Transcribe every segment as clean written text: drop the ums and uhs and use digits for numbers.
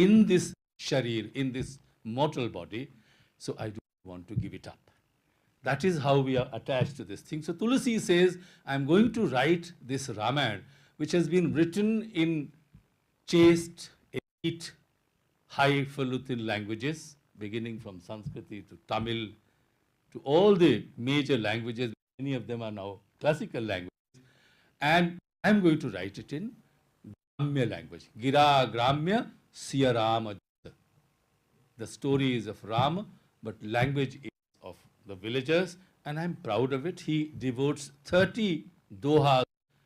in this sharir, in this mortal body, so I don't want to give it up. That is how we are attached to this thing. So Tulsi says, I'm going to write this Ramayana, which has been written in chaste, elite, highfalutin languages, beginning from Sanskrit to Tamil, to all the major languages. Many of them are now classical languages. And I'm going to write it in Gramya language. Gira Gramya Siya Rama. The story is of Rama, but language is of the villagers, and I'm proud of it. He devotes 30 dohas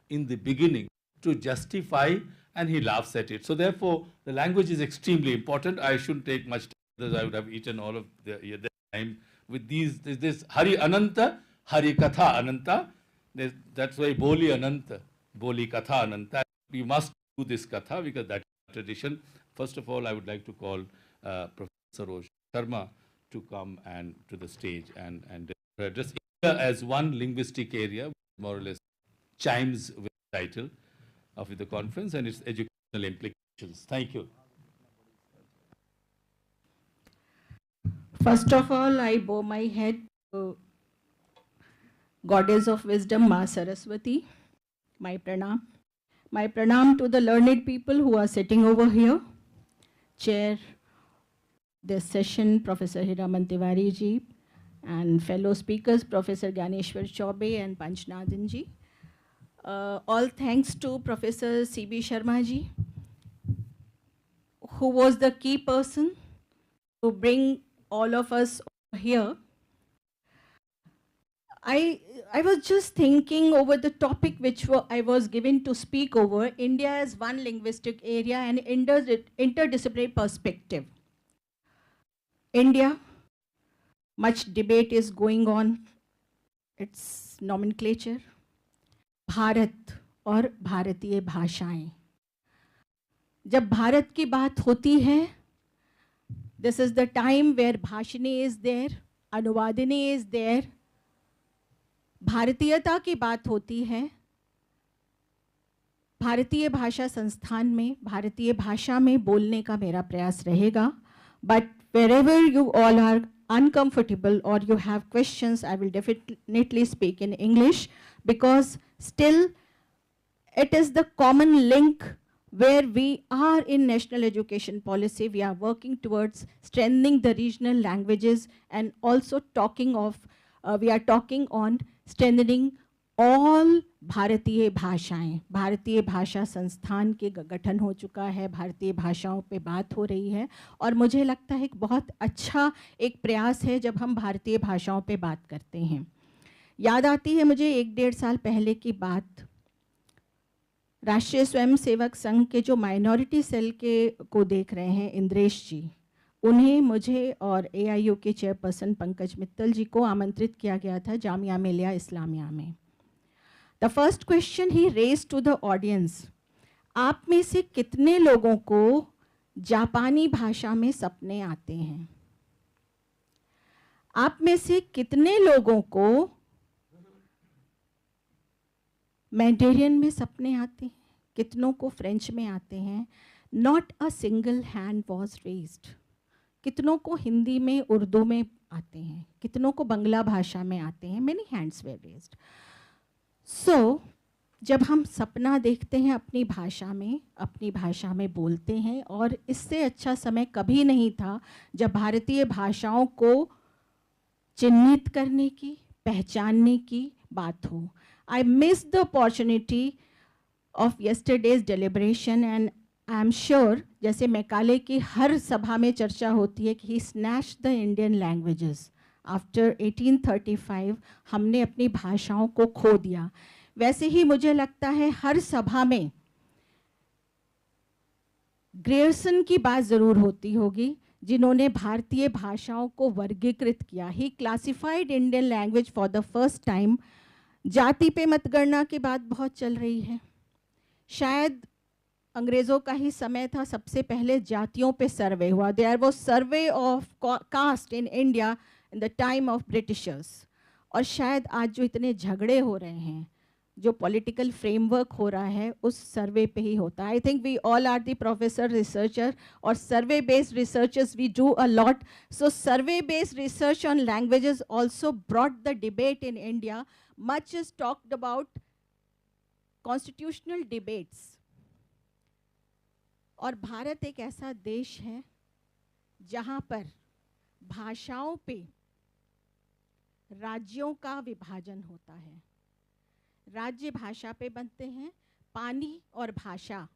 in the beginning to justify, and he laughs at it. So therefore, the language is extremely important. I shouldn't take much time, because I would have eaten all of the time with these. This Hari Ananta, Hari Katha Ananta. That's why Boli Ananta, Boli Katha Ananta. We must do this Katha because that is tradition. First of all, I would like to call Professor Rosh Sharma to come and to the stage and address India as one linguistic area, more or less chimes with the title of the conference and its educational implications. Thank you. First of all, I bow my head to Goddess of Wisdom, Ma Saraswati. My pranam. My pranam to the learned people who are sitting over here. Chair this session, Professor Hiraman Tiwari ji, and fellow speakers, Professor Ganeshwar Chaube and Panchnadhan ji. All thanks to Professor C.B. Sharma ji, who was the key person to bring all of us over here. I was just thinking over the topic which I was given to speak over, India as one linguistic area and interdisciplinary perspective. India, much debate is going on, its nomenclature, Bharat और भारतीय भाषाएं. जब भारत की बात होती है, this is the time where Bhashini is there, अनुवादिनी is there. भारतीयता की बात होती है, भारतीय भाषा संस्थान में भारतीय भाषा में बोलने का मेरा प्रयास रहेगा. But wherever you all are uncomfortable or you have questions, I will definitely speak in English, because still it is the common link where we are in national education policy. We are working towards strengthening the regional languages and also talking of, we are talking on strengthening all भारतीय भाषाएं. भारतीय भाषा संस्थान के गठन हो चुका है, भारतीय भाषाओं पे बात हो रही है, और मुझे लगता है एक बहुत अच्छा एक प्रयास है जब हम भारतीय भाषाओं पे बात करते हैं. याद आती है मुझे 1-1.5 साल पहले की बात. राष्ट्रीय स्वयंसेवक संघ के जो माइनॉरिटी सेल के को देख रहे हैं, इंद्रेश जी, उन्हें, मुझे और AIU के चेयरपर्सन पंकज मित्तल जी को आमंत्रित किया गया था जामिया मिलिया इस्लामिया में. The first question he raised to the audience, आप में से कितने लोगों को जापानी भाषा में सपने आते हैं? आप में से कितने लोगों को मैंडेरियन में सपने आते हैं? कितनों को फ्रेंच में आते हैं? Not a single hand was raised. कितनों को हिंदी में, उर्दू में आते हैं? कितनों को बंगला भाषा में आते हैं? Many hands were raised. So, जब हम सपना देखते हैं अपनी भाषा में बोलते हैं, और इससे अच्छा समय कभी नहीं था जब भारतीय भाषाओं को चिन्हित करने की, पहचानने की बात हो. I missed the opportunity of yesterday's deliberation, and I am sure, जैसे मैकाले की हर सभा में चर्चा होती है कि he snatched the Indian languages. After 1835 हमने अपनी भाषाओं को खो दिया. वैसे ही मुझे लगता है हर सभा में ग्रेयर्सन की बात ज़रूर होती होगी, जिन्होंने भारतीय भाषाओं को वर्गीकृत किया. He classified Indian language for the first time. जाति पे मतगणना की बात बहुत चल रही है. शायद अंग्रेज़ों का ही समय था, सबसे पहले जातियों पे सर्वे हुआ. There was survey of caste in India in the time of Britishers. और शायद आज जो इतने झगड़े हो रहे हैं, जो पॉलिटिकल फ्रेमवर्क हो रहा है उस सर्वे पे ही होता है. I think we all are the professor researcher और survey based researchers we do a lot. So survey based research on languages also brought the debate in India. Much is talked about constitutional debates. और भारत एक ऐसा देश है जहाँ पर भाषाओं पे राज्यों का विभाजन होता है. राज्य भाषा पे बनते हैं. पानी और भाषा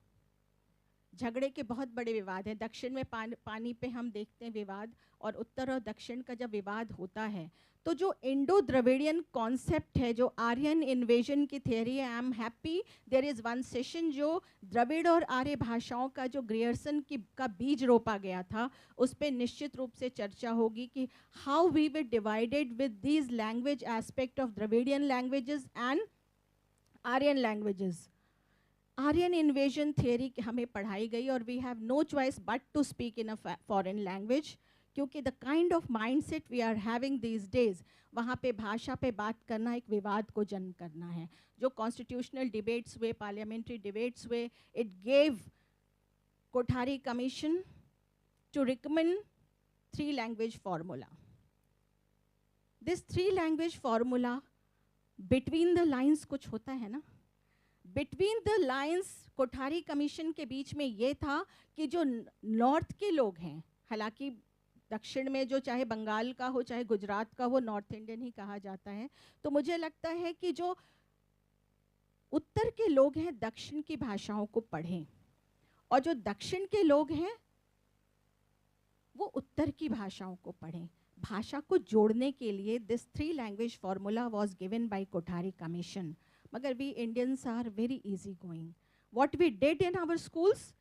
झगड़े के बहुत बड़े विवाद हैं. दक्षिण में पानी पे हम देखते हैं विवाद, और उत्तर और दक्षिण का जब विवाद होता है तो जो इंडो द्रविडियन कॉन्सेप्ट है, जो आर्यन इन्वेजन की थियरी है, I am happy there is one session जो द्रविड़ और आर्य भाषाओं का जो ग्रियर्सन का बीज रोपा गया था, उस पर निश्चित रूप से चर्चा होगी कि how we were divided with these language aspect of Dravidian languages and Aryan languages. Aryan invasion theory हमें पढ़ाई गई और we have no choice but to speak in a foreign language, क्योंकि the kind of mindset we are having these days, वहाँ पे भाषा पे बात करना एक विवाद को जन्म करना है. जो कॉन्स्टिट्यूशनल डिबेट्स हुए, पार्लियामेंट्री डिबेट्स हुए, it gave Kothari commission to recommend 3 language formula. This 3 language formula between the lines कुछ होता है ना. Between the lines Kothari commission के बीच में ये था कि जो नॉर्थ के लोग हैं, हालांकि दक्षिण में जो चाहे बंगाल का हो चाहे गुजरात का हो, नॉर्थ इंडियन ही कहा जाता है, तो मुझे लगता है कि जो उत्तर के लोग हैं दक्षिण की भाषाओं को पढ़ें, और जो दक्षिण के लोग हैं वो उत्तर की भाषाओं को पढ़ें. भाषा को जोड़ने के लिए this 3 language formula was given by Kothari commission. मगर we Indians are very easy going. What we did in our schools,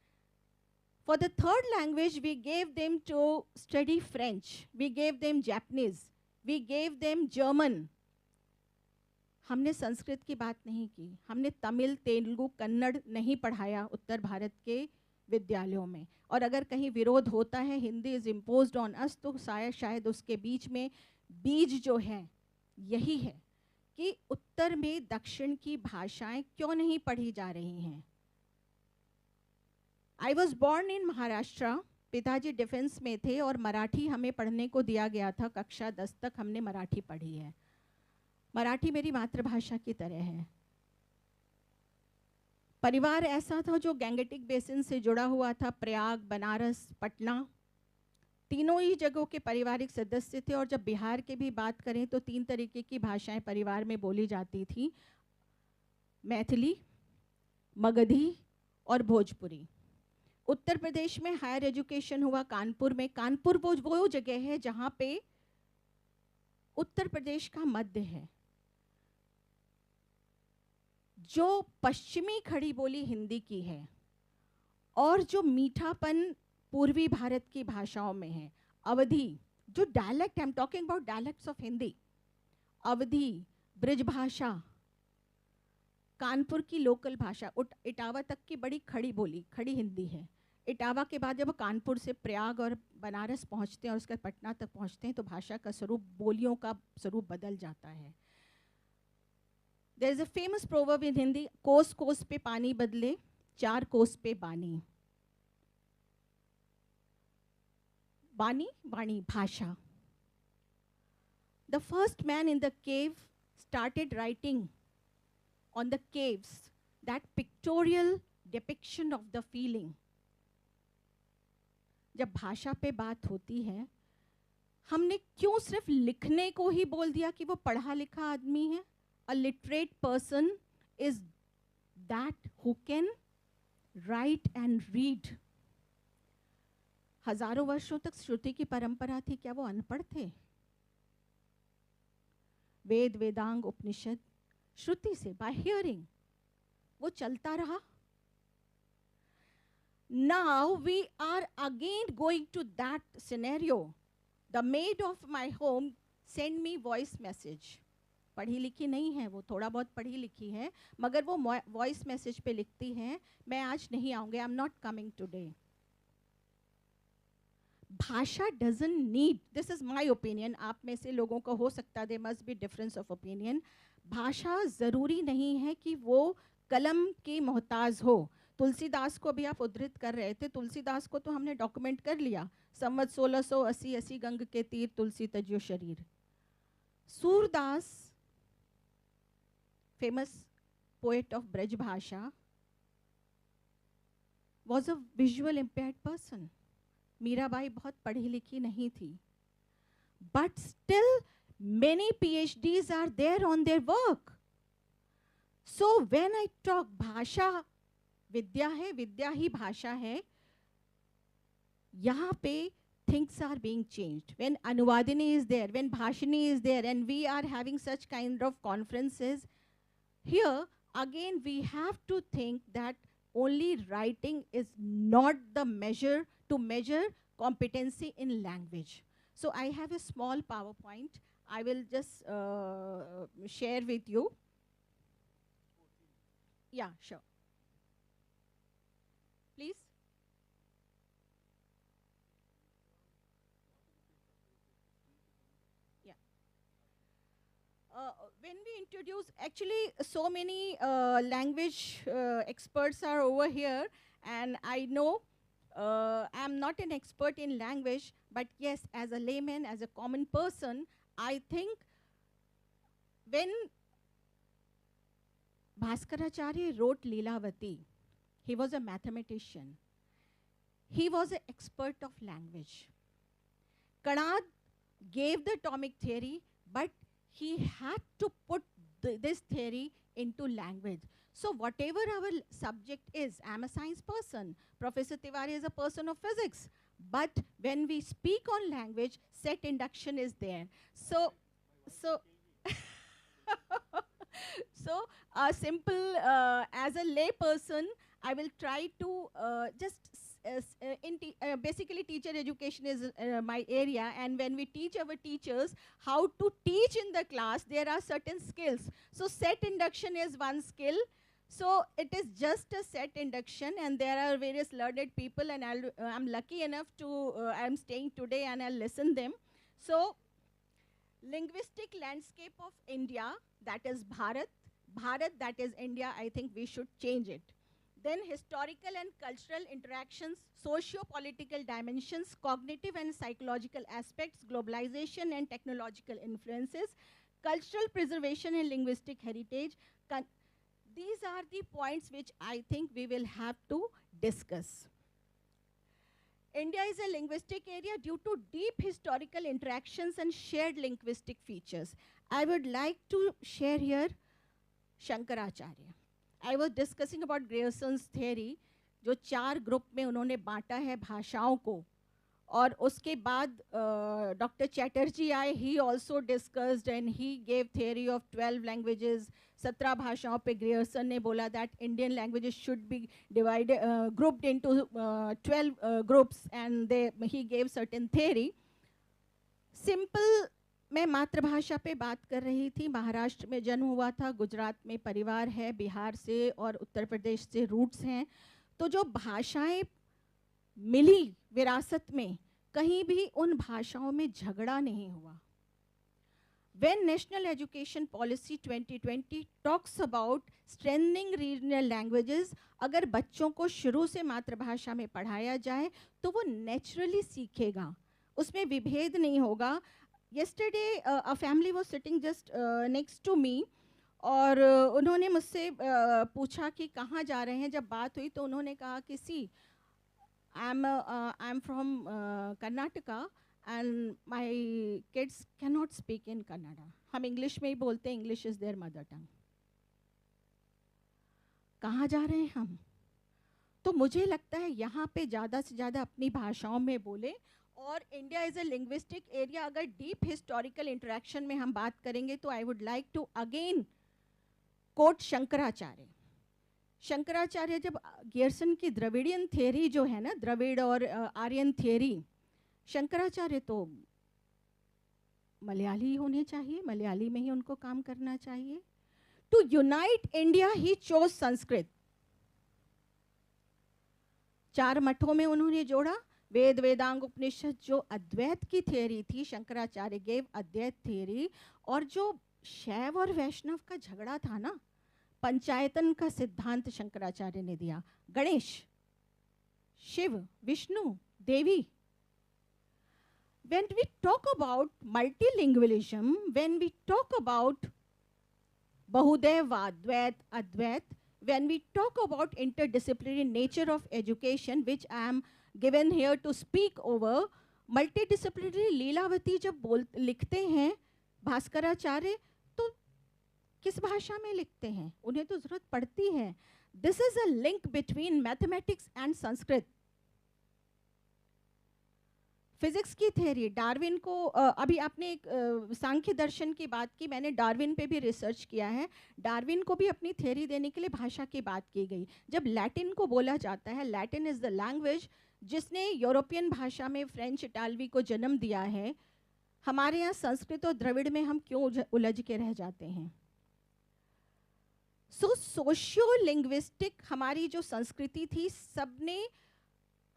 for the third language we gave them to study French, we gave them Japanese, we gave them German. हमने संस्कृत की बात नहीं की. हमने तमिल, तेलुगु, कन्नड़ नहीं पढ़ाया उत्तर भारत के विद्यालयों में. और अगर कहीं विरोध होता है, Hindi is imposed on us, तो शायद उसके बीच में बीज जो है यही है कि उत्तर में दक्षिण की भाषाएं क्यों नहीं पढ़ी जा रही हैं. I was born in Maharashtra. पिताजी डिफेंस में थे और मराठी हमें पढ़ने को दिया गया था. कक्षा 10 तक हमने मराठी पढ़ी है. मराठी मेरी मातृभाषा की तरह है. परिवार ऐसा था जो गैंगेटिक बेसिन से जुड़ा हुआ था. प्रयाग, बनारस, पटना, तीनों ही जगहों के पारिवारिक सदस्य थे. और जब बिहार की भी बात करें तो 3 तरीके की भाषाएं परिवार में बोली जाती थी, मैथिली, मगधी और भोजपुरी. उत्तर प्रदेश में हायर एजुकेशन हुआ कानपुर में. कानपुर वो जगह है जहाँ पे उत्तर प्रदेश का मध्य है. जो पश्चिमी खड़ी बोली हिंदी की है और जो मीठापन पूर्वी भारत की भाषाओं में है. अवधी, जो dialect, I am talking about dialects of Hindi, Awadhi, bridge भाषा, कानपुर की लोकल भाषा, इटावा तक की बड़ी खड़ी बोली, खड़ी हिंदी है. इटावा के बाद जब वो कानपुर से प्रयाग और बनारस पहुंचते हैं और उसके बाद पटना तक पहुंचते हैं तो भाषा का स्वरूप, बोलियों का स्वरूप बदल जाता है. There is a famous proverb in Hindi, कोस कोस पे पानी बदले, 4 कोस पे बानी. बानी, वाणी, भाषा. The first man in the cave started writing on the caves, that pictorial depiction of the feeling. जब भाषा पे बात होती है, हमने क्यों सिर्फ लिखने को ही बोल दिया कि वो पढ़ा लिखा आदमी है. A literate person is that who can write and read. हजारों वर्षों तक श्रुति की परंपरा थी. क्या वो अनपढ़ थे? वेद, वेदांग, उपनिषद श्रुति से, बाय हियरिंग, वो चलता रहा. Now we are again going to that scenario. The maid of my home send me voice message. पढ़ी लिखी नहीं है वो, थोड़ा बहुत पढ़ी लिखी है, मगर वो वॉइस मैसेज पे लिखती है, मैं आज नहीं आऊंगी, I am not coming today. Bhasha doesn't need, this is my opinion, आप में से लोगों को हो सकता है, they must be difference of opinion, भाषा ज़रूरी नहीं है कि वो कलम की मोहताज हो। तुलसीदास को भी आप उद्धृत कर रहे थे, तुलसीदास को तो हमने डॉक्यूमेंट कर लिया, संवत 1680 80 गंग के तीर तुलसी तज्यो शरीर। Surdas, famous poet of Braj Bhasha, was a visual impaired person. Mirabai बहुत पढ़ी लिखी नहीं थी, but still many PhDs are there on their work. So when I talk, भाषा विद्या है, विद्या ही भाषा है, यहाँ पे things are being changed. When Anuvadini is there, when Bhashini is there, and we are having such kind of conferences, here again we have to think that only writing is not the measure to measure competency in language. So I have a small PowerPoint. I will just share with you. Yeah, sure. Please. Yeah. When we introduce, actually so many language experts are over here, and I know I'm not an expert in language, but yes, as a layman, as a common person, I think when Bhaskaracharya wrote Leelavati, he was a mathematician. He was an expert of language. Kanad gave the atomic theory, but he had to put this theory into language. So whatever our subject is, I'm a science person, Professor Tiwari is a person of physics, but when we speak on language, set induction is there. So so simple, as a lay person, I will try to basically teacher education is my area, and when we teach our teachers how to teach in the class, there are certain skills. So set induction is one skill. So it is just a set induction, and there are various learned people, and I'm lucky enough to, I'm staying today and I'll listen them. So linguistic landscape of India, that is Bharat. Bharat, that is India, I think we should change it. Then historical and cultural interactions, socio-political dimensions, cognitive and psychological aspects, globalization and technological influences, cultural preservation and linguistic heritage. These are the points which I think we will have to discuss. India is a linguistic area due to deep historical interactions and shared linguistic features. I would like to share here Shankaracharya. I was discussing about Grierson's theory, जो 4 group में उन्होंने बांटा है भाषाओं को, और उसके बाद डॉक्टर चैटर्जी आए, he also discussed and he gave theory of 12 languages, 17 भाषाओं पे ग्रियर्सन ने बोला that Indian languages should be divided, grouped into 12 groups, and he gave certain theory. Simple, मैं मातृभाषा पे बात कर रही थी, महाराष्ट्र में जन्म हुआ था, गुजरात में परिवार है, बिहार से और उत्तर प्रदेश से रूट्स हैं, तो जो भाषाएं मिली विरासत में, कहीं भी उन भाषाओं में झगड़ा नहीं हुआ. When National Education Policy 2020 talks about strengthening regional languages, अगर बच्चों को शुरू से मातृभाषा में पढ़ाया जाए तो वो नेचुरली सीखेगा, उसमें विभेद नहीं होगा. Yesterday a family was sitting just next to me, और उन्होंने मुझसे पूछा कि कहाँ जा रहे हैं. जब बात हुई तो उन्होंने कहा कि सी I'm from Karnataka and my kids cannot speak in Kannada. हम इंग्लिश में ही बोलते हैं, English is there mother tongue. कहाँ जा रहे हैं हम? तो मुझे लगता है यहाँ पे ज़्यादा से ज़्यादा अपनी भाषाओं में बोले. और India is a linguistic area, अगर डीप हिस्टोरिकल इंटरेक्शन में हम बात करेंगे तो I would like to again quote Shankaracharya. Shankaracharya जब गियर्सन की द्रविडियन थियरी जो है ना, द्रविड़ और आर्यन थियरी, शंकराचार्य तो मलयाली होने चाहिए, मलयाली में ही उनको काम करना चाहिए. To unite India he chose Sanskrit. 4 मठों में उन्होंने जोड़ा. वेद वेदांग उपनिषद जो अद्वैत की थियोरी थी, शंकराचार्य गेव अद्वैत थियोरी, और जो शैव और वैष्णव का झगड़ा था ना, पंचायतन का सिद्धांत शंकराचार्य ने दिया। गणेश, शिव, विष्णु, देवी। When we talk about multilingualism, when we talk about Bahudev, Advait, Advait, when we talk about interdisciplinary nature of education, which I am given here to speak over, multidisciplinary Lilavati जब लिखते हैं भास्कराचार्य, तो किस भाषा में लिखते हैं? उन्हें तो जरूरत पड़ती है। This is a link between mathematics and Sanskrit. Physics की थ्योरी, डार्विन को अभी आपने एक सांख्य दर्शन की बात की, मैंने डार्विन पे भी रिसर्च किया है। डार्विन को भी अपनी थ्योरी देने के लिए भाषा की बात की गई। जब लैटिन को बोला जाता है, लैटिन इज़ द लैंग्वेज जिसने यूरोपियन भाषा में फ्रेंच, इटालवी को जन्म दिया है। हमारे यहाँ संस्कृत और द्रविड़ में हम क्यों उलझ के रह जाते हैं? सो सोशियो लिंग्विस्टिक हमारी जो संस्कृति थी, सबने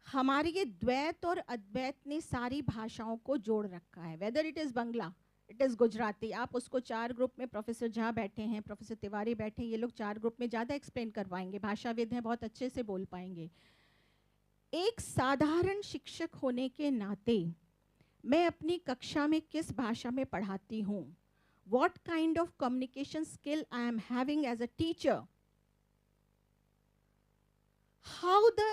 हमारी ये द्वैत और अद्वैत ने सारी भाषाओं को जोड़ रखा है। Whether it is Bangla, it is Gujarati, आप उसको 4 ग्रुप में, प्रोफेसर झा बैठे हैं, प्रोफेसर तिवारी बैठे हैं, ये लोग 4 ग्रुप में ज़्यादा एक्सप्लेन करवाएंगे, भाषाविद हैं, बहुत अच्छे से बोल पाएंगे। एक साधारण शिक्षक होने के नाते मैं अपनी कक्षा में किस भाषा में पढ़ाती हूँ, what kind of communication skill I am having as a teacher, how the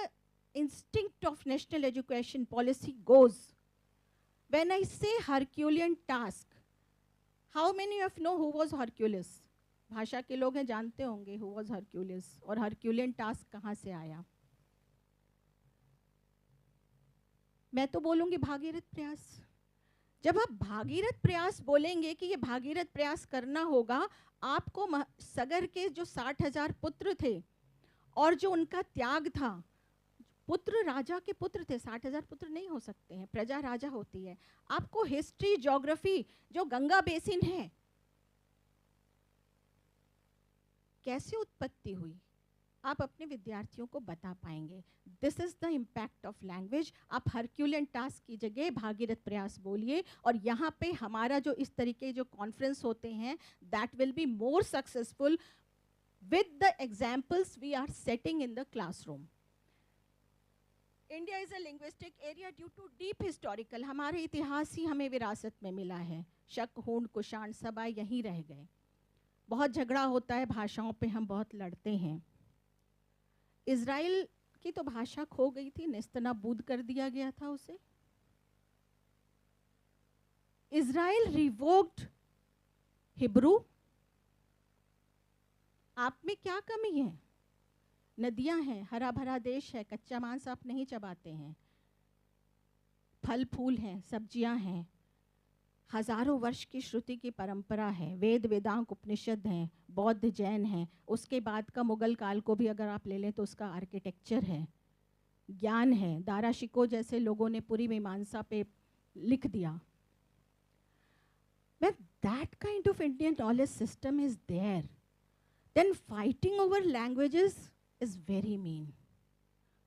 instinct of national education policy goes. When I say Herculean task, how many of you know who was Hercules? भाषा के लोग हैं, जानते होंगे who was Hercules, और Herculean task कहाँ से आया? मैं तो बोलूँगी भागीरथ प्रयास। जब आप भागीरथ प्रयास बोलेंगे कि ये भागीरथ प्रयास करना होगा, आपको सगर के जो 60,000 पुत्र थे और जो उनका त्याग था, पुत्र राजा के पुत्र थे, 60,000 पुत्र नहीं हो सकते हैं, प्रजा राजा होती है। आपको हिस्ट्री, ज्योग्राफी, जो गंगा बेसिन है कैसे उत्पत्ति हुई, आप अपने विद्यार्थियों को बता पाएंगे। This is the impact of language. आप हरक्यूलियन टास्क की जगह भागीरथ प्रयास बोलिए, और यहाँ पे हमारा जो इस तरीके जो कॉन्फ्रेंस होते हैं, that will be more successful with the examples we are setting in the classroom. India is a linguistic area due to deep historical, हमारे इतिहास ही हमें विरासत में मिला है। शक, हूण, कुषाण सब आए, यहीं रह गए। बहुत झगड़ा होता है भाषाओं पे, हम बहुत लड़ते हैं। इज़राइल की तो भाषा खो गई थी, नेस्तनाबूद कर दिया गया था उसे। Israel revoked Hebrew. आप में क्या कमी है? नदियां हैं, हरा भरा देश है, कच्चा मांस आप नहीं चबाते हैं, फल फूल हैं, सब्जियां हैं, हजारों वर्ष की श्रुति की परंपरा है, वेद वेदांग उपनिषद हैं, बौद्ध जैन हैं। उसके बाद का मुगल काल को भी अगर आप ले लें तो उसका आर्किटेक्चर है, ज्ञान है। दारा शिकोह जैसे लोगों ने पूरी मीमांसा पे लिख दिया। When that kind of Indian knowledge system is there, then fighting over languages is very mean.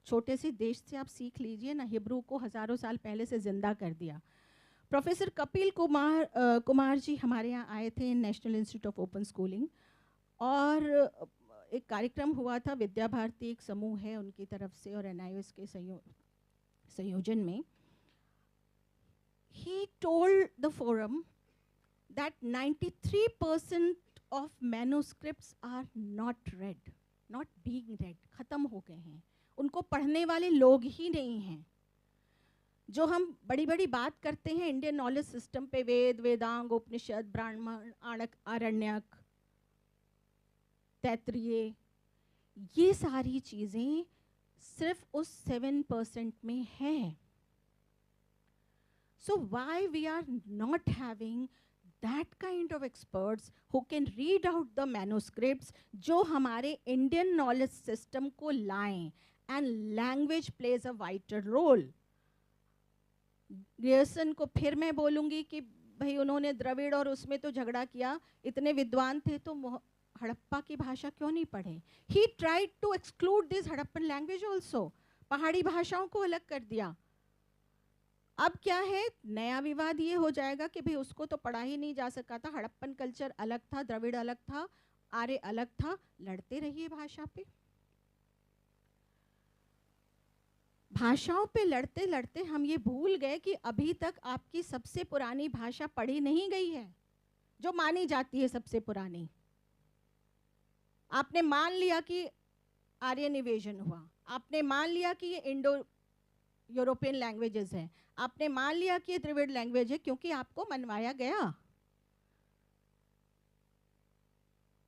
छोटे से देश से आप सीख लीजिए ना, हिब्रू को हजारों साल पहले से जिंदा कर दिया। प्रोफेसर कपिल कुमार जी हमारे यहाँ आए थे, national institute of open schooling, और एक कार्यक्रम हुआ था, विद्या भारती एक समूह है उनकी तरफ से और NIOS के संयोजन में। He told the forum that 93% of manuscripts are not read, not being read, ख़त्म हो गए हैं, उनको पढ़ने वाले लोग ही नहीं हैं। जो हम बड़ी बड़ी बात करते हैं इंडियन नॉलेज सिस्टम पे, वेद वेदांग उपनिषद ब्राह्मण आणक आरण्यक तैत्रीय, ये सारी चीज़ें सिर्फ उस 7% में है। So why we are not having that kind of experts who can read out the manuscripts जो हमारे इंडियन नॉलेज सिस्टम को लाएं, and language plays a vital role. Grierson को फिर मैं बोलूँगी कि भाई उन्होंने द्रविड़ और उसमें तो झगड़ा किया, इतने विद्वान थे तो हड़प्पा की भाषा क्यों नहीं पढ़े? He tried to exclude this Harappan language also, पहाड़ी भाषाओं को अलग कर दिया। अब क्या है, नया विवाद ये हो जाएगा कि भाई उसको तो पढ़ा ही नहीं जा सका था, हड़प्पन कल्चर अलग था, द्रविड़ अलग था, आर्य अलग था। लड़ते रहिए भाषा पे। भाषाओं पे लड़ते लड़ते हम ये भूल गए कि अभी तक आपकी सबसे पुरानी भाषा पढ़ी नहीं गई है, जो मानी जाती है सबसे पुरानी। आपने मान लिया कि आर्यन इन्वेजन हुआ, आपने मान लिया कि ये इंडो यूरोपियन लैंग्वेजेस हैं, आपने मान लिया कि ये द्रविड़ लैंग्वेज है, क्योंकि आपको मनवाया गया।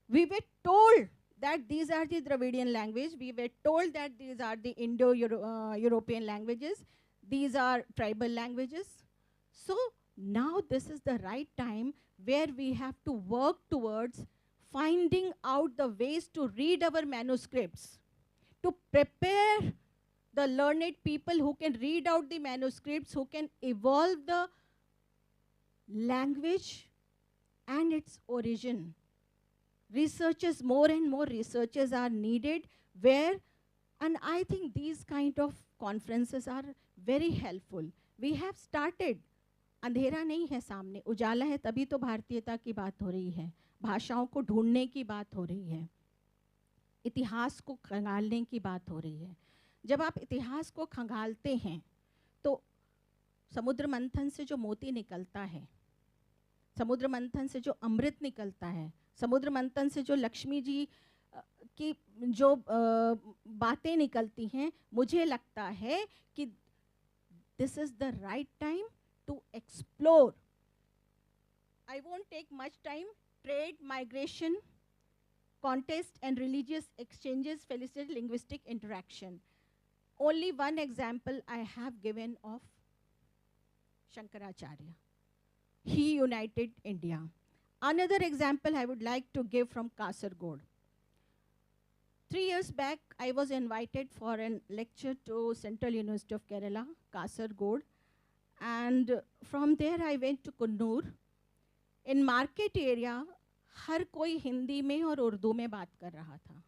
We were told that these are the Dravidian language. We were told that these are the Indo-European languages. These are tribal languages. So now this is the right time where we have to work towards finding out the ways to read our manuscripts, to prepare the learned people who can read out the manuscripts, who can evolve the language and its origin. Researchers, more and more researchers are needed where, and I think these kind of conferences are very helpful. We have started, अंधेरा नहीं है सामने, उजाला है, तभी तो भारतीयता की बात हो रही है, भाषाओं को ढूंढने की बात हो रही है, इतिहास को खंगालने की बात हो रही है। जब आप इतिहास को खंगालते हैं तो समुद्र मंथन से जो मोती निकलता है, समुद्र मंथन से जो अमृत निकलता है, समुद्र मंथन से जो लक्ष्मी जी की जो बातें निकलती हैं, मुझे लगता है कि this is the right time to explore. I won't take much time. Trade, migration, contest and religious exchanges facilitate linguistic interaction. Only one example I have given of Shankaracharya. He united India. Another example I would like to give from Kasargod. 3 years back, I was invited for a lecture to Central University of Kerala, Kasargod. And from there I went to Kannur. In market area, हर कोई हिंदी में और उर्दू में बात कर रहा था।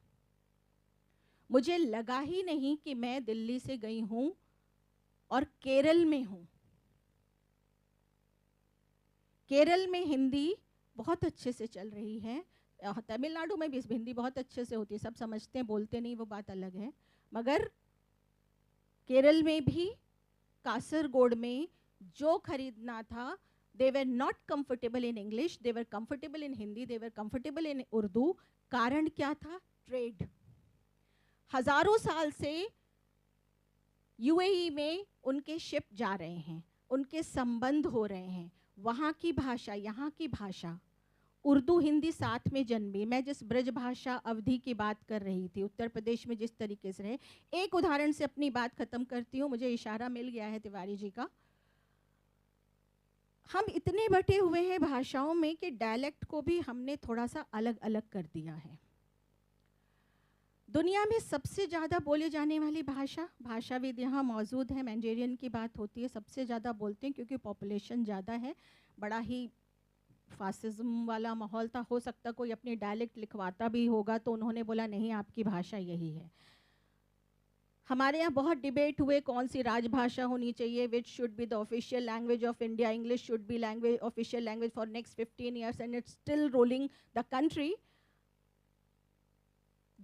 मुझे लगा ही नहीं कि मैं दिल्ली से गई हूँ और केरल में हूँ। केरल में हिंदी बहुत अच्छे से चल रही है, तमिलनाडु में भी हिंदी बहुत अच्छे से होती है, सब समझते हैं, बोलते नहीं, वो बात अलग है। मगर केरल में भी, कासरगोड में जो खरीदना था, they were not comfortable in English, they were comfortable in Hindi, they were comfortable in Urdu। कारण क्या था? ट्रेड। हजारों साल से यूएई में उनके शिप जा रहे हैं, उनके संबंध हो रहे हैं, वहाँ की भाषा, यहाँ की भाषा, उर्दू हिंदी साथ में जन्मी। मैं जिस ब्रज भाषा अवधि की बात कर रही थी, उत्तर प्रदेश में जिस तरीके से रहे, एक उदाहरण से अपनी बात खत्म करती हूँ, मुझे इशारा मिल गया है तिवारी जी का। हम इतने बटे हुए हैं भाषाओं में कि डायलेक्ट को भी हमने थोड़ा सा अलग अलग कर दिया है। दुनिया में सबसे ज़्यादा बोले जाने वाली भाषा, भाषाविद यहाँ मौजूद है, मैंडेरियन की बात होती है, सबसे ज़्यादा बोलते हैं क्योंकि पॉपुलेशन ज़्यादा है। बड़ा ही फासिज्म वाला माहौल था, हो सकता कोई अपनी डायलेक्ट लिखवाता भी होगा, तो उन्होंने बोला नहीं, आपकी भाषा यही है। हमारे यहाँ बहुत डिबेट हुए कौन सी राजभाषा होनी चाहिए, which should be the official language of India. English should be language, official language for next 15 years and it's still ruling the country.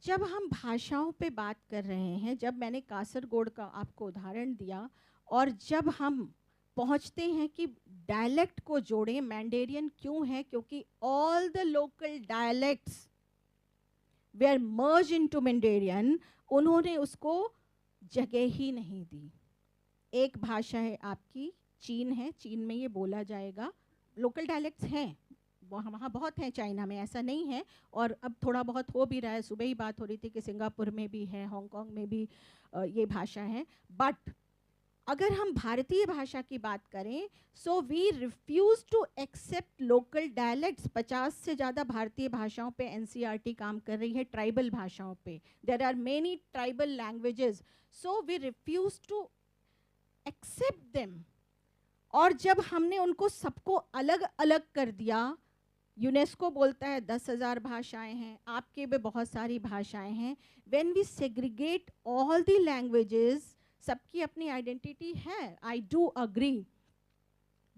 जब हम भाषाओं पे बात कर रहे हैं, जब मैंने कासरगोड का आपको उदाहरण दिया, और जब हम पहुँचते हैं कि डायलेक्ट को जोड़ें, मैंडेरियन क्यों है? क्योंकि all the local dialects were merge into Mandarin, उन्होंने उसको जगह ही नहीं दी। एक भाषा है आपकी, चीन है, चीन में ये बोला जाएगा, लोकल डायलेक्ट्स हैं वहाँ बहुत हैं, चाइना में ऐसा नहीं है, और अब थोड़ा बहुत हो भी रहा है। सुबह ही बात हो रही थी कि सिंगापुर में भी है, हांगकांग में भी ये भाषा है। बट अगर हम भारतीय भाषा की बात करें, so we refuse to accept local dialects. 50 से ज़्यादा भारतीय भाषाओं पे एनसीईआरटी काम कर रही है, ट्राइबल भाषाओं पे। There are many tribal languages, so we refuse to accept them. और जब हमने उनको सबको अलग अलग कर दिया, यूनेस्को बोलता है 10,000 भाषाएं हैं, आपके भी बहुत सारी भाषाएं हैं। When we segregate all the languages, सबकी अपनी आइडेंटिटी है, I do agree,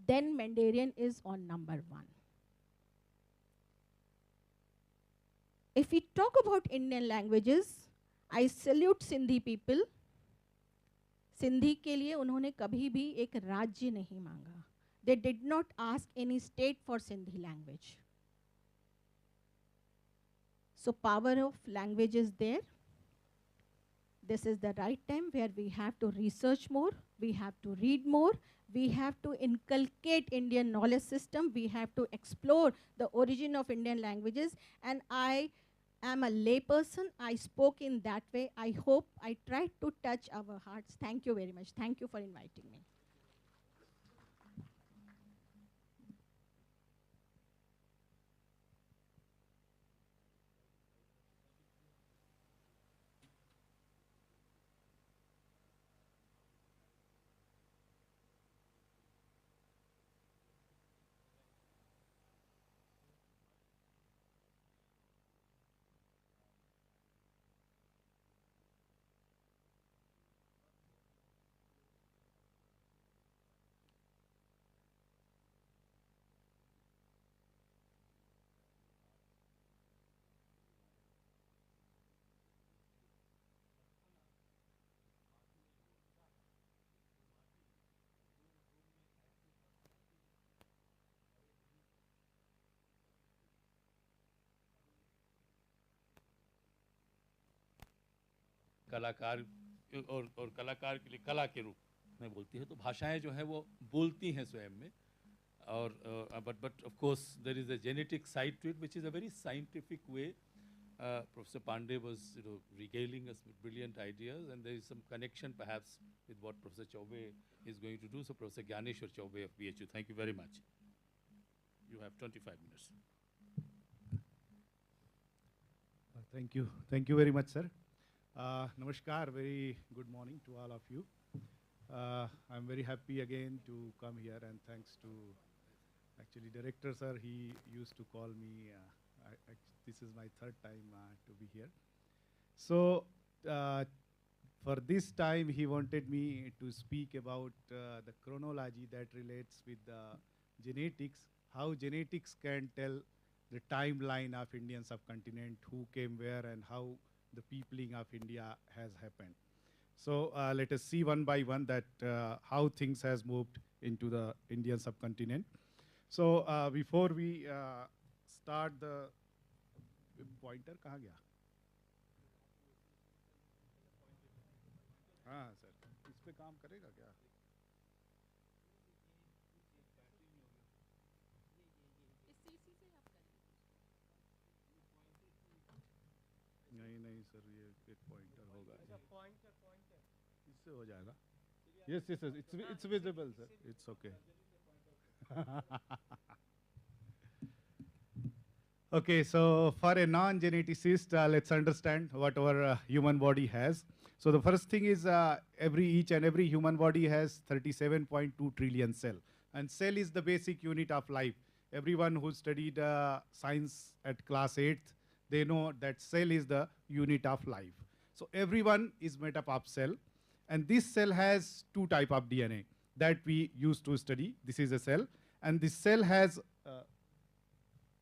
then Mandarin is on number 1. If we talk about Indian languages, I salute Sindhi people. Sindhi के लिए उन्होंने कभी भी एक राज्य नहीं मांगा. They did not ask any state for Sindhi language. So power of language is there. This is the right time where we have to research more, we have to read more, we have to inculcate Indian knowledge system, we have to explore the origin of Indian languages. And I am a layperson, I spoke in that way. I hope I tried to touch our hearts. Thank you very much. Thank you for inviting me. कलाकार और कलाकार के लिए कला के रूप में बोलती है, तो भाषाएं जो हैं वो बोलती हैं स्वयं में. और but of course there is a genetic side to it which is a very scientific way. Professor Pandey was regaling us with brilliant ideas, and there is some connection perhaps with what Professor Chaubey is going to do. So Professor Gyaneshwar Chaubey of BHU, thank you very much. You have 25 minutes. Thank you very much, sir. Namaskar, very good morning to all of you. I'm very happy again to come here, and thanks to actually director sir, he used to call me. This is my third time to be here. So for this time, he wanted me to speak about the chronology that relates with the genetics, how genetics can tell the timeline of Indian subcontinent, who came where, and how the peopling of India has happened. So let us see one by one that how things has moved into the Indian subcontinent. So before we start the pointer, कहाँ गया? हाँ sir, इस पे काम करेगा क्या? नहीं sir, ये एक पॉइंटर होगा. इससे हो जाएगा. Yes, it's visible, sir. It's okay. Okay, so for a non-geneticist, let's understand what our human body has. So the first thing is each and every human body has 37.2 trillion cell. And cell is the basic unit of life. Everyone who studied science at class 8th, they know that cell is the unit of life. So everyone is made up of cell. And this cell has two types of DNA that we used to study. This is a cell. And this cell has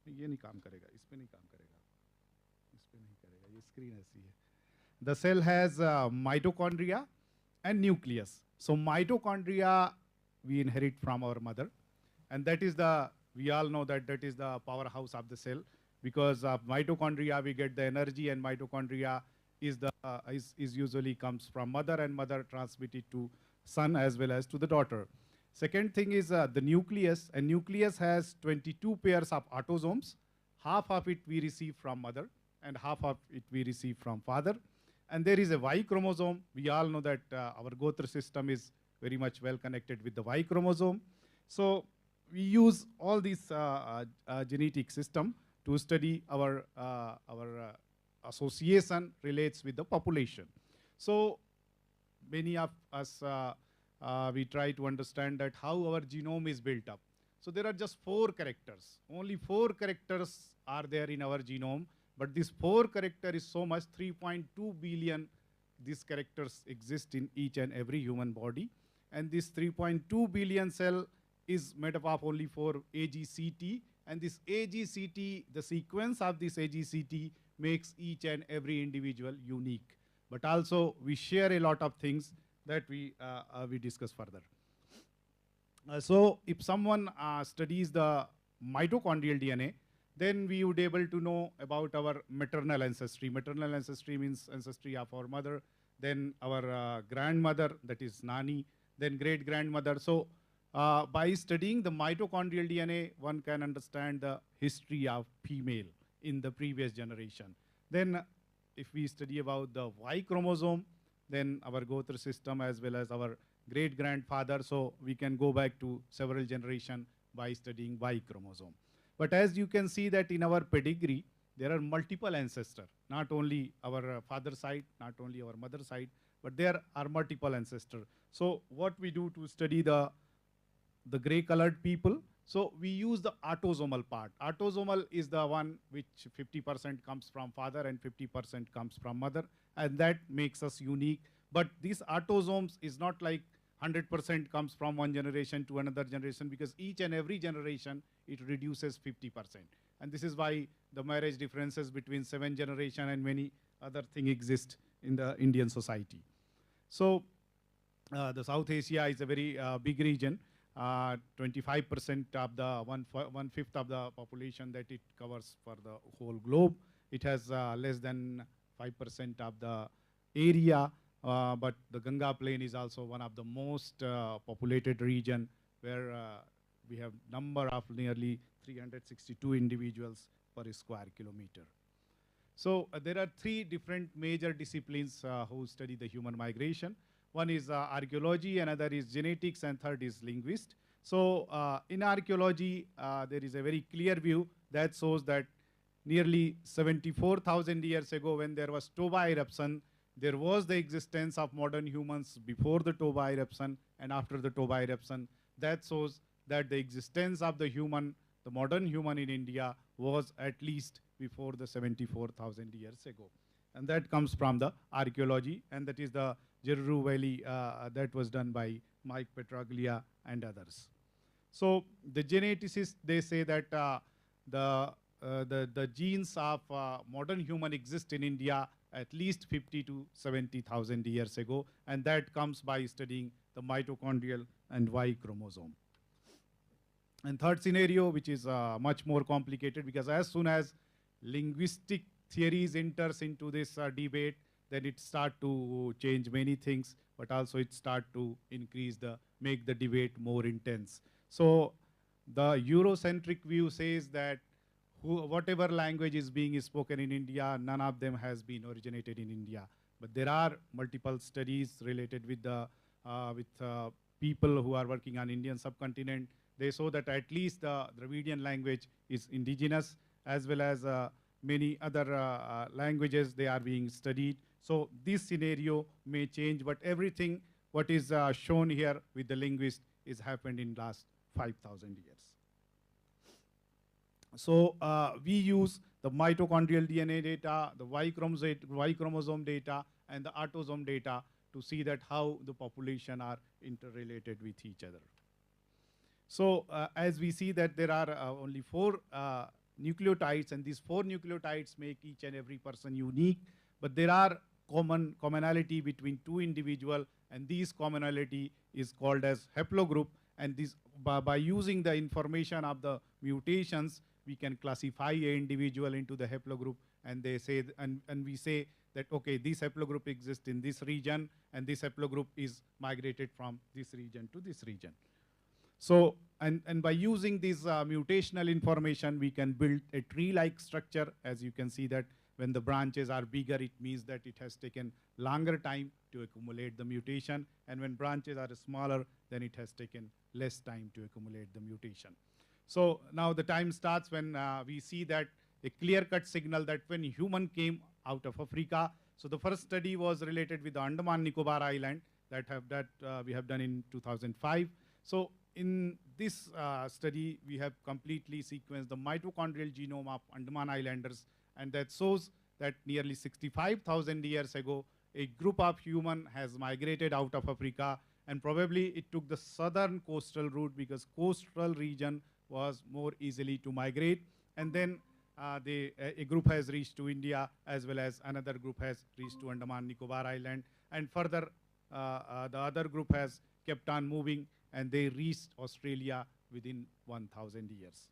ये नहीं काम करेगा, इस पे नहीं काम करेगा, इस पे नहीं करेगा, ये स्क्रीन ऐसी है. The cell has mitochondria and nucleus. So mitochondria we inherit from our mother, and that is we all know that is the powerhouse of the cell, because of mitochondria we get the energy, and mitochondria is usually comes from mother, and mother transmit it to son as well as to the daughter. Second thing is the nucleus, and nucleus has 22 pairs of autosomes. Half of it we receive from mother, and half of it we receive from father. And there is a Y chromosome. We all know that our Gotra system is very much well connected with the Y chromosome. So we use all these genetic system to study our association relates with the population. So many of us we try to understand that how our genome is built up. So there are just 4 characters. Only 4 characters are there in our genome, but this 4 character is so much, 3.2 billion these characters exist in each and every human body. And this 3.2 billion cell is made up of only 4 AGCT. And this AGCT, the sequence of this AGCT makes each and every individual unique. But also we share a lot of things that we discuss further. So if someone studies the mitochondrial DNA, then we would be able to know about our maternal ancestry. Maternal ancestry means ancestry of our mother, then our grandmother, that is Nani, then great-grandmother. So by studying the mitochondrial DNA, one can understand the history of female in the previous generation. Then if we study about the Y chromosome, then our Gotra system as well as our great-grandfather, so we can go back to several generations by studying Y chromosome. But as you can see that in our pedigree, there are multiple ancestors, not only our father side, not only our mother side, but there are multiple ancestors. So what we do to study the gray colored people, so we use the autosomal part. Autosomal is the one which 50% comes from father and 50% comes from mother, and that makes us unique. But these autosomes is not like 100% comes from one generation to another generation, because each and every generation, it reduces 50%. And this is why the marriage differences between 7 generations and many other things exist in the Indian society. So the South Asia is a very big region. 25% of the one-fifth of the population that it covers for the whole globe. It has less than 5% of the area. But the Ganga Plain is also one of the most populated region, where we have number of nearly 362 individuals per square kilometer. So there are 3 different major disciplines who study the human migration. One is archaeology, another is genetics, and third is linguist. So in archaeology, there is a very clear view that shows that nearly 74,000 years ago, when there was Toba eruption, there was the existence of modern humans before the Toba eruption and after the Toba eruption. That shows that the existence of the human, the modern human in India, was at least before the 74,000 years ago. And that comes from the archaeology, and that is the Jeru Valley that was done by Mike Petraglia and others. So the geneticists, they say that the genes of modern human exist in India at least 50 to 70,000 years ago, and that comes by studying the mitochondrial and Y chromosome. And third scenario, which is much more complicated, because as soon as linguistic theories enters into this debate, then it start to change many things, but also it start to make the debate more intense. So the Eurocentric view says that whatever language is being spoken in India, none of them has been originated in India. But there are multiple studies related with people who are working on Indian subcontinent. They show that at least the Dravidian language is indigenous, as well as many other languages they are being studied. So this scenario may change, but everything what is shown here with the linguist is happened in last 5,000 years. So we use the mitochondrial DNA data, the Y chromosome data, and the autosome data to see that how the population are interrelated with each other. So as we see that there are only 4 nucleotides, and these 4 nucleotides make each and every person unique, but there are commonality between 2 individuals, and these commonality is called as haplogroup. And this, by using the information of the mutations, we can classify an individual into the haplogroup, and they say, and we say that, okay, this haplogroup exists in this region, and this haplogroup is migrated from this region to this region. So, and by using this mutational information, we can build a tree-like structure. As you can see that when the branches are bigger, it means that it has taken longer time to accumulate the mutation. And when branches are smaller, then it has taken less time to accumulate the mutation. So now the time starts when we see that a clear-cut signal that when human came out of Africa. So the first study was related with the Andaman Nicobar Island that we have done in 2005. So in this study, we have completely sequenced the mitochondrial genome of Andaman Islanders, and that shows that nearly 65,000 years ago, a group of human has migrated out of Africa, and probably it took the southern coastal route because coastal region was more easily to migrate. And then a group has reached to India, as well as another group has reached to Andaman Nicobar Island, and further the other group has kept on moving, and they reached Australia within 1,000 years.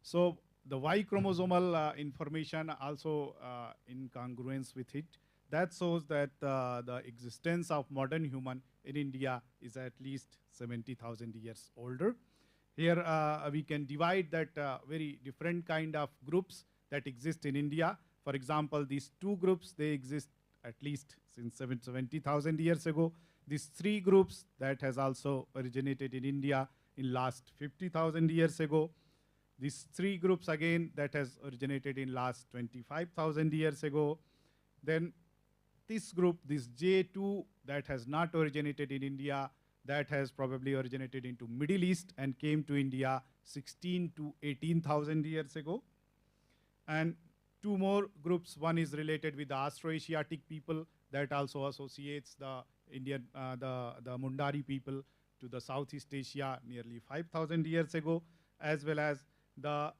So the Y chromosomal information also in congruence with it, that shows that the existence of modern human in India is at least 70,000 years older. Here we can divide that very different kind of groups that exist in India. For example, these two groups, they exist at least since 70,000 years ago. These three groups that has also originated in India in last 50,000 years ago. These three groups again that has originated in last 25,000 years ago. Then this group, this J2, that has not originated in India, that has probably originated into Middle East and came to India 16 to 18,000 years ago. And two more groups, one is related with the Austroasiatic people that also associates the Indian, the Mundari people to the Southeast Asia nearly 5,000 years ago, as well as the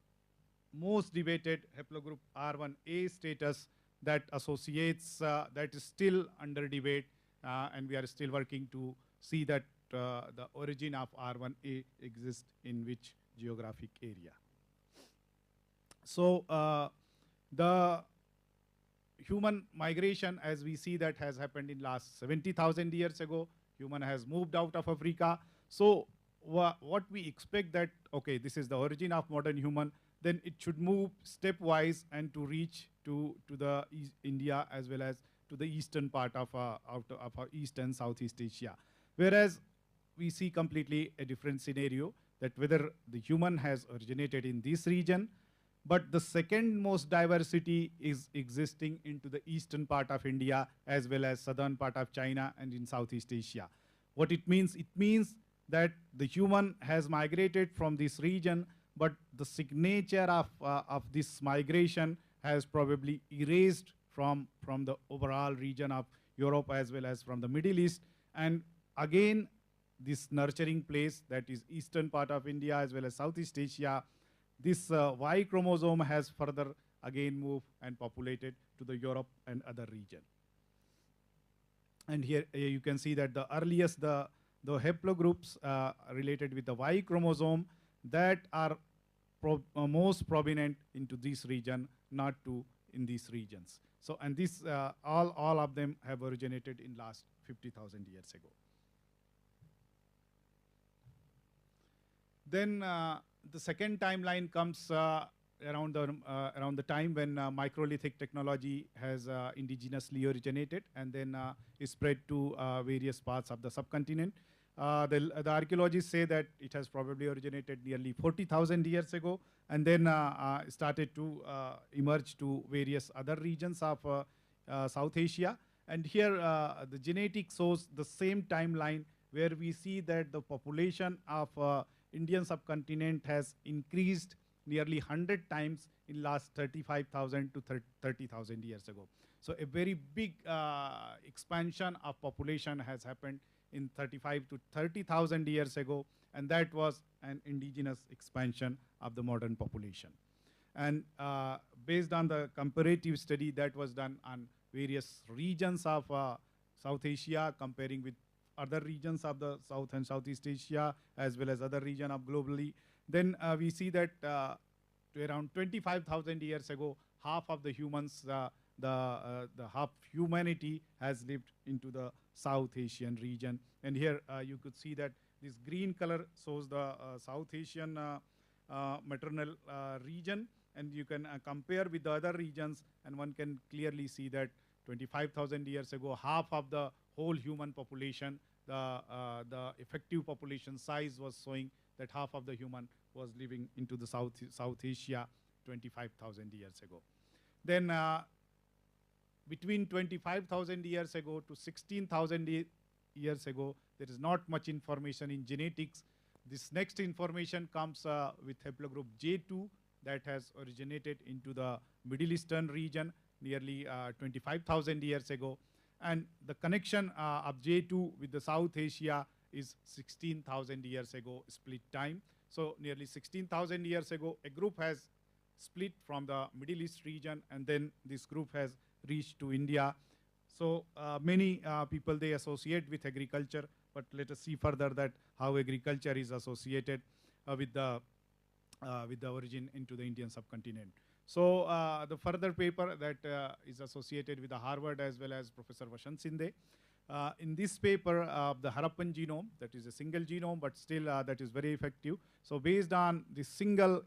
most debated haplogroup R1A status that associates, that is still under debate, and we are still working to see that the origin of R1A exists in which geographic area. So the human migration, as we see, that has happened in last 70,000 years ago. Human has moved out of Africa. So what we expect that, okay, this is the origin of modern human, then it should move stepwise and to reach to the India as well as to the eastern part of East and Southeast Asia. Whereas we see completely a different scenario, that whether the human has originated in this region, but the second most diversity is existing into the eastern part of India as well as southern part of China and in Southeast Asia. What it means that the human has migrated from this region, but the signature of this migration has probably erased from the overall region of Europe as well as from the Middle East. And again, this nurturing place, that is eastern part of India as well as Southeast Asia, this Y chromosome has further again moved and populated to the Europe and other region. And here you can see that the earliest, the haplogroups related with the Y chromosome that are most prominent into this region, not to in these regions. So, and this all of them have originated in last 50,000 years ago. Then the second timeline comes around the time when microlithic technology has indigenously originated and then is spread to various parts of the subcontinent. The archaeologists say that it has probably originated nearly 40,000 years ago, and then started to emerge to various other regions of South Asia. And here the genetics shows the same timeline where we see that the population of Indian subcontinent has increased nearly 100 times in last 35,000 to 30,000 years ago. So a very big expansion of population has happened in 35 to 30,000 years ago, and that was an indigenous expansion of the modern population. And based on the comparative study that was done on various regions of South Asia, comparing with other regions of the South and Southeast Asia, as well as other region of globally, then we see that to around 25,000 years ago, half of the humans, the half humanity has lived into the South Asian region. And here you could see that this green color shows the South Asian maternal region, and you can compare with the other regions, and one can clearly see that 25,000 years ago, half of the whole human population, the effective population size was showing that half of the human was living into the South Asia 25,000 years ago. Then between 25,000 years ago to 16,000 years ago, there is not much information in genetics. This next information comes with haplogroup J2 that has originated into the Middle Eastern region, nearly 25,000 years ago. And the connection of J2 with the South Asia is 16,000 years ago split time. So nearly 16,000 years ago, a group has split from the Middle East region, and then this group has reached to India. So many people, they associate with agriculture, but let us see further that how agriculture is associated with the origin into the Indian subcontinent. So the further paper that is associated with the Harvard as well as Professor Vashant Sinde. In this paper, the Harappan genome, that is a single genome, but still that is very effective. So based on this single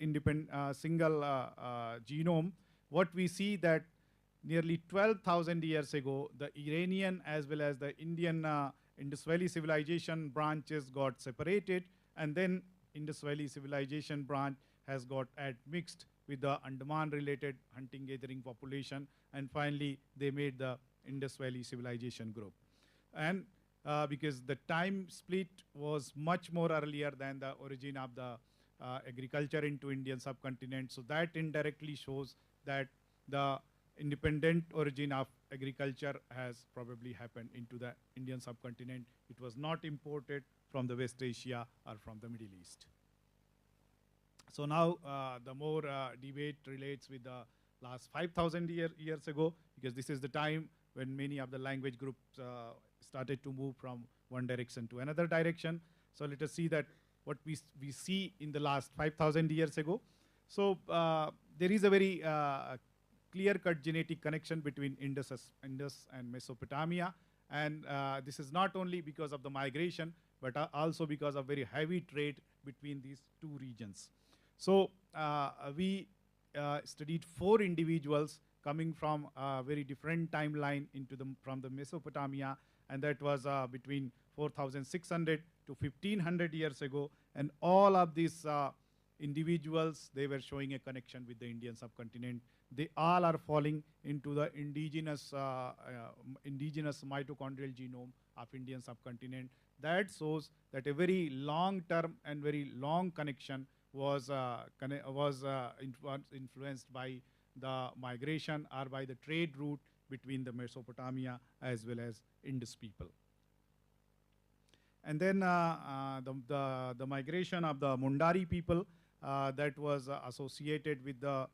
genome, what we see that nearly 12,000 years ago, the Iranian as well as the Indian Indus Valley civilization branches got separated, and then Indus Valley civilization branch has got admixed with the Andaman-related hunting-gathering population, and finally they made the Indus Valley civilization group. And because the time split was much more earlier than the origin of the agriculture into Indian subcontinent, so that indirectly shows that the independent origin of agriculture has probably happened into the Indian subcontinent. It was not imported from the West Asia or from the Middle East. So now the more debate relates with the last 5,000 years ago, because this is the time when many of the language groups started to move from one direction to another direction. So let us see that what we see in the last 5,000 years ago. So there is a very clear-cut genetic connection between Indus and Mesopotamia. And this is not only because of the migration, but also because of very heavy trade between these two regions. So we studied 4 individuals coming from a very different timeline from the Mesopotamia, and that was between 4,600 to 1,500 years ago. And all of these individuals, they were showing a connection with the Indian subcontinent. They all are falling into the indigenous mitochondrial genome of Indian subcontinent. That shows that a very long-term and very long connection was influenced by the migration or by the trade route between the Mesopotamia as well as Indus people. And then the migration of the Mundari people that was associated with the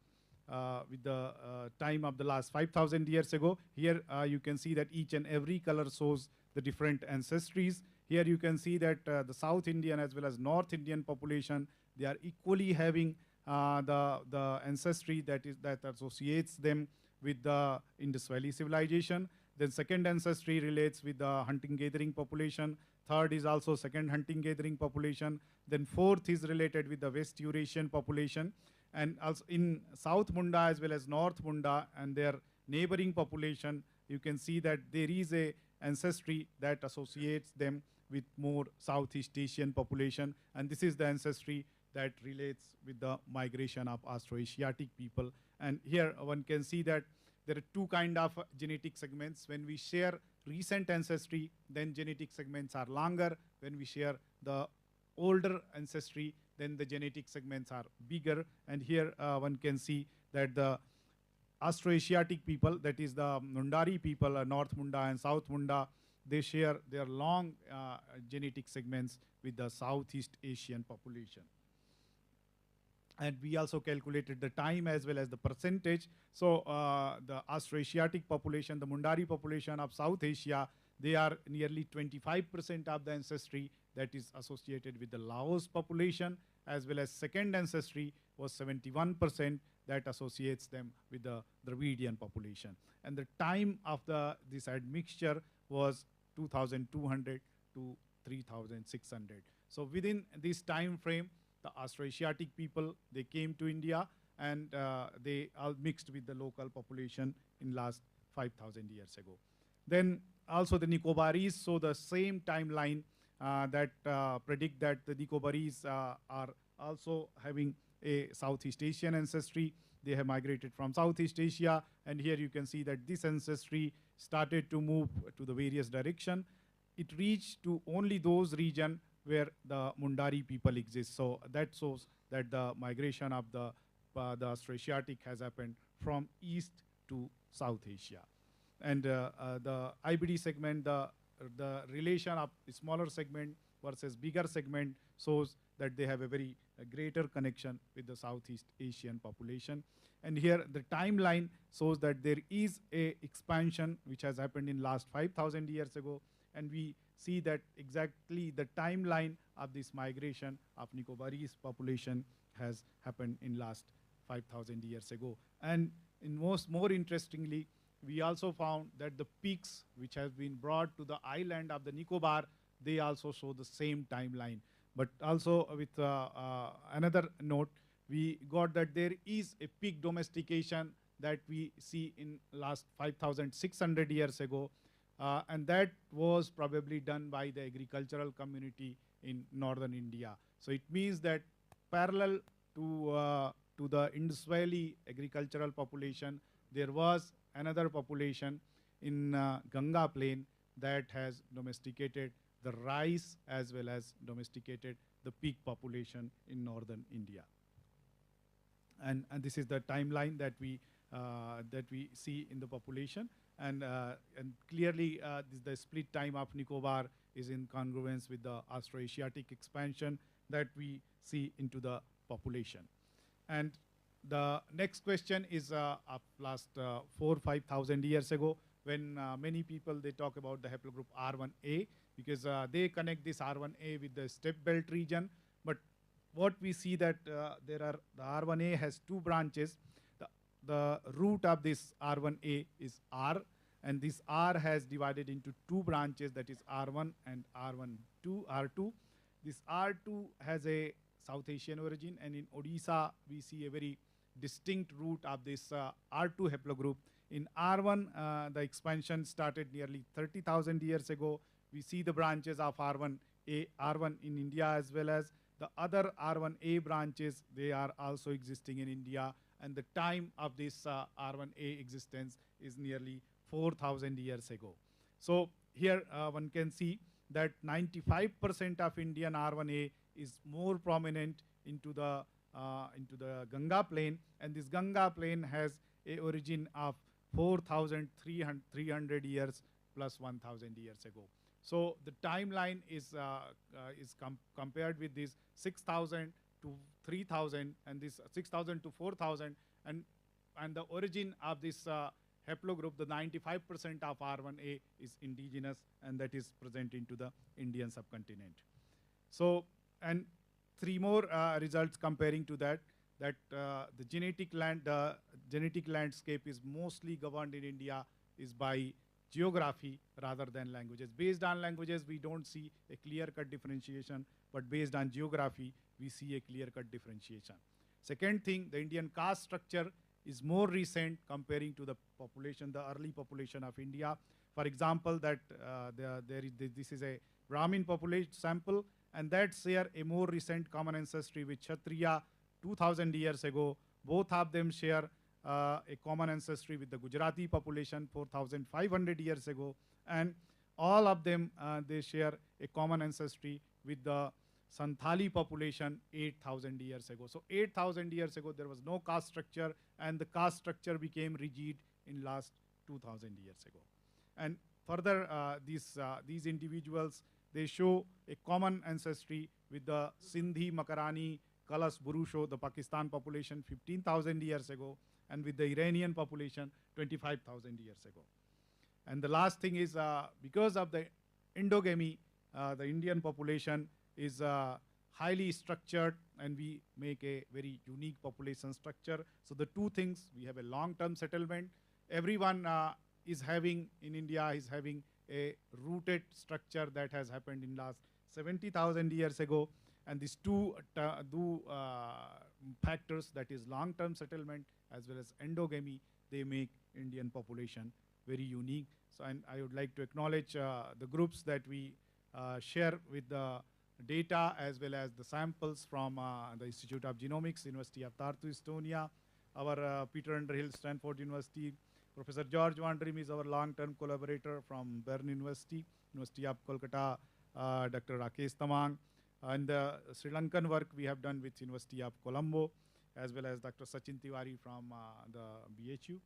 time of the last 5,000 years ago. Here you can see that each and every color shows the different ancestries. Here you can see that the South Indian as well as North Indian population, they are equally having the ancestry that associates them with the Indus Valley civilization. Then second ancestry relates with the hunting-gathering population. Third is also second hunting-gathering population. Then fourth is related with the West Eurasian population. And also in South Munda as well as North Munda and their neighboring population, you can see that there is a ancestry that associates them with more Southeast Asian population. And this is the ancestry that relates with the migration of Austroasiatic people. And here one can see that there are 2 kind of genetic segments. When we share recent ancestry, then genetic segments are longer. When we share the older ancestry, then the genetic segments are bigger. And here one can see that the Austroasiatic people, that is the Mundari people, North Munda and South Munda, they share their long genetic segments with the Southeast Asian population. And we also calculated the time as well as the percentage. So the Austroasiatic population, the Mundari population of South Asia, they are nearly 25% of the ancestry that is associated with the Laos population, as well as second ancestry was 71% that associates them with the Dravidian population. And the time of this admixture was 2,200 to 3,600. So within this time frame, the Austroasiatic people, they came to India and they all mixed with the local population in last 5,000 years ago. Then also the Nicobaris, so the same timeline that predict that the Nicobaris are also having a Southeast Asian ancestry. They have migrated from Southeast Asia, and here you can see that this ancestry started to move to the various direction. It reached to only those regions where the Mundari people exist. So that shows that the migration of the Austroasiatic has happened from east to South Asia. And the IBD segment, the relation of smaller segment versus bigger segment shows that they have a very greater connection with the Southeast Asian population. And here the timeline shows that there is a expansion which has happened in last 5,000 years ago, and we see that exactly the timeline of this migration of Nicobarese population has happened in last 5,000 years ago. And more interestingly, we also found that the peaks which have been brought to the island of the Nicobar, they also show the same timeline. But also with another note, we got that there is a peak domestication that we see in last 5,600 years ago, and that was probably done by the agricultural community in northern India. So it means that parallel to the Indus Valley agricultural population, there was another population in Ganga plain that has domesticated the rice as well as domesticated the pig population in northern India. And this is the timeline that we see in the population. And clearly the split time of Nicobar is in congruence with the Austroasiatic expansion that we see into the population. And the next question is of last 4,000 or 5,000 years ago, when many people, they talk about the haplogroup R1A, because they connect this R1A with the steppe belt region. But what we see that the R1A has two branches. The root of this R1A is R, and this R has divided into two branches, that is R1 and R2. This R2 has a South Asian origin, and in Odisha we see a very distinct root of this R2 haplogroup. In R1, the expansion started nearly 30,000 years ago. We see the branches of R1 in India, as well as the other R1A branches. They are also existing in India, and the time of this R1A existence is nearly 4,000 years ago. So here one can see that 95% of Indian R1A is more prominent into the Ganga plain, and this Ganga plain has a origin of 4,300 years plus 1,000 years ago. So the timeline is compared with this 6,000 to 3,000, and this 6,000 to 4,000, and the origin of this haplogroup, the 95% of R1A is indigenous, and that is present into the Indian subcontinent. So, and three more results comparing to that, the genetic landscape is mostly governed in India is by geography rather than languages. Based on languages, we don't see a clear-cut differentiation, but based on geography, we see a clear-cut differentiation. Second thing, the Indian caste structure is more recent comparing to the population, the early population of India. For example, that this is a Brahmin population sample, and that's here a more recent common ancestry with Kshatriya 2,000 years ago. Both of them share a common ancestry with the Gujarati population 4,500 years ago, and all of them they share a common ancestry with the Santhali population 8,000 years ago. So 8,000 years ago there was no caste structure, and the caste structure became rigid in last 2,000 years ago. And further, these individuals, they show a common ancestry with the Sindhi, Makarani, Kalas, Burusho, the Pakistan population 15,000 years ago, and with the Iranian population 25,000 years ago. And the last thing is, because of the endogamy, the Indian population is highly structured, and we make a very unique population structure. So the two things, we have a long-term settlement. Everyone is having, in India, is having a rooted structure that has happened in last 70,000 years ago. And these two factors, that is long-term settlement as well as endogamy, they make Indian population very unique. So, and I would like to acknowledge the groups that we share with the data as well as the samples from the Institute of Genomics, University of Tartu, Estonia, our Peter Underhill, Stanford University. Professor George Wandrim is our long-term collaborator from Bern University, University of Kolkata, Dr. Rakesh Tamang. And the Sri Lankan work we have done with University of Colombo, as well as Dr. Sachin Tiwari from the BHU.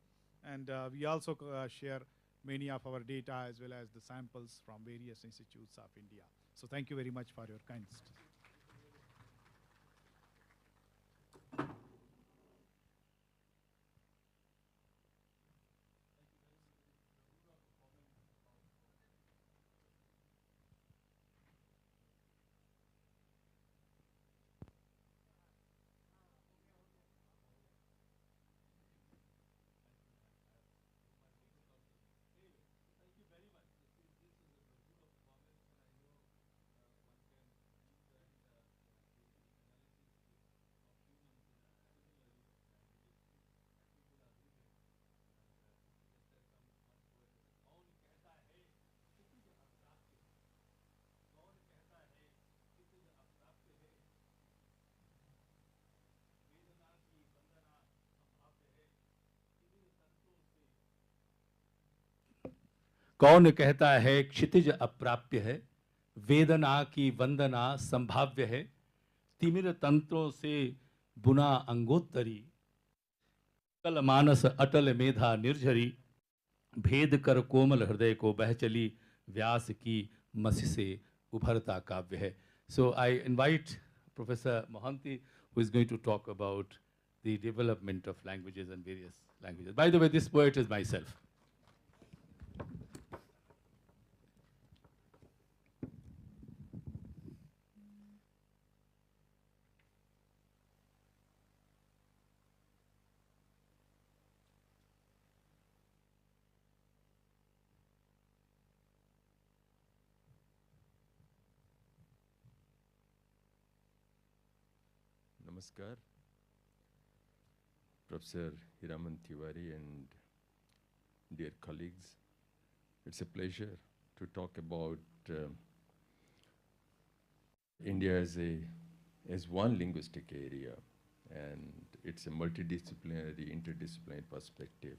And we also share many of our data as well as the samples from various institutes of India. So thank you very much for your kind. कौन कहता है क्षितिज अप्राप्य है, वेदना की वंदना संभाव्य है, तिमिर तंत्रों से बुना अंगोत्तरी, कल मानस अटल मेधा निर्झरी, भेद कर कोमल हृदय को बह चली, व्यास की मसी से उभरता काव्य है. So I invite Professor Mohanty, who is going to talk about the development of languages and various languages. By the way, this poet is myself. Namaskar, Professor Hiraman Tiwari and dear colleagues. It's a pleasure to talk about India as one linguistic area, and it's a multidisciplinary, interdisciplinary perspective.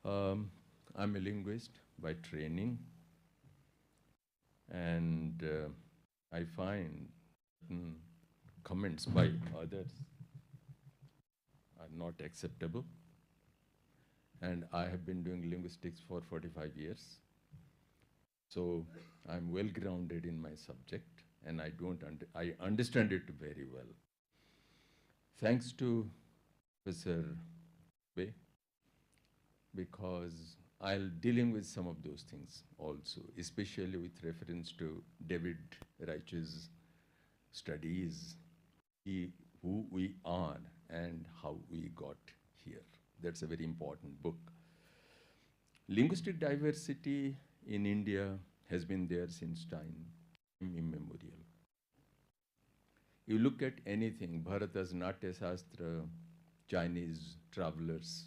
I'm a linguist by training, and I find comments by others are not acceptable. And I have been doing linguistics for 45 years. So I'm well grounded in my subject, and I understand it very well. Thanks to Professor Bay, because I'll dealing with some of those things also, especially with reference to David Reich's studies, who we are and how we got here. That's a very important book. Linguistic diversity in India has been there since time immemorial. You look at anything, Bharata's Natya Shastra, Chinese travelers,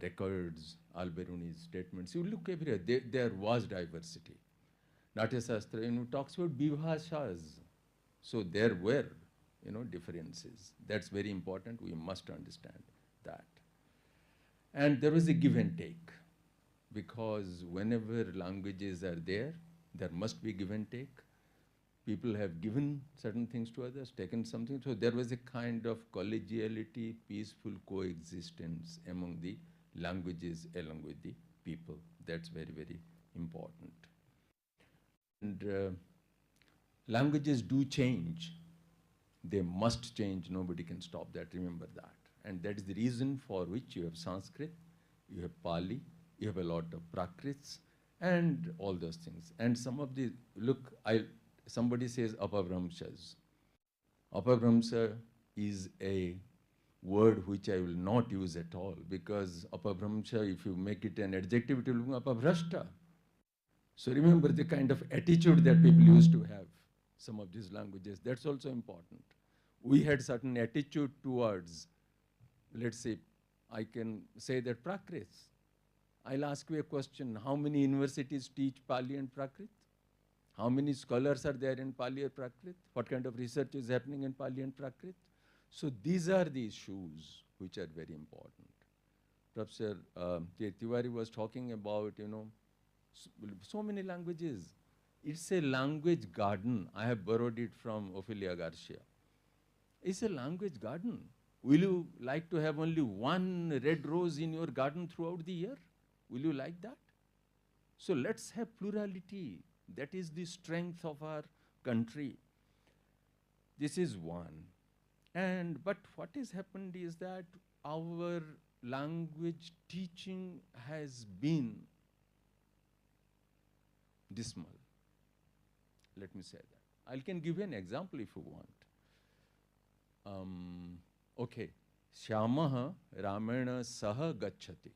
records, Al-Biruni's statements, you look everywhere, there was diversity. Natya Shastra, talks about bivhashas. So there were, differences. That's very important. We must understand that. And there was a give and take, because whenever languages are there must be give and take. People have given certain things to others, taken something. So there was a kind of collegiality, peaceful coexistence among the languages along with the people. That's very, very important. And languages do change. They must change. Nobody can stop that. Remember that. And that is the reason for which you have Sanskrit, you have Pali, you have a lot of Prakrits, and all those things. And some of the, somebody says Apabhramshas. Apabhramsha is a word which I will not use at all, because Apabhramsha, if you make it an adjective, it will be Apabhrashta. So remember the kind of attitude that people used to have, some of these languages. That's also important. We had certain attitude towards, let's say, I can say that Prakrits. I'll ask you a question. How many universities teach Pali and Prakrit? How many scholars are there in Pali or Prakrit? What kind of research is happening in Pali and Prakrit? So these are the issues which are very important. Professor Tiwari was talking about, so many languages. It's a language garden. I have borrowed it from Ophelia Garcia. It's a language garden. Will you like to have only one red rose in your garden throughout the year? Will you like that? So let's have plurality. That is the strength of our country. This is one. But what has happened is that our language teaching has been dismal. Let me say that. I can give you an example if you want. Okay. Shyamaha Ramena Saha Gacchati.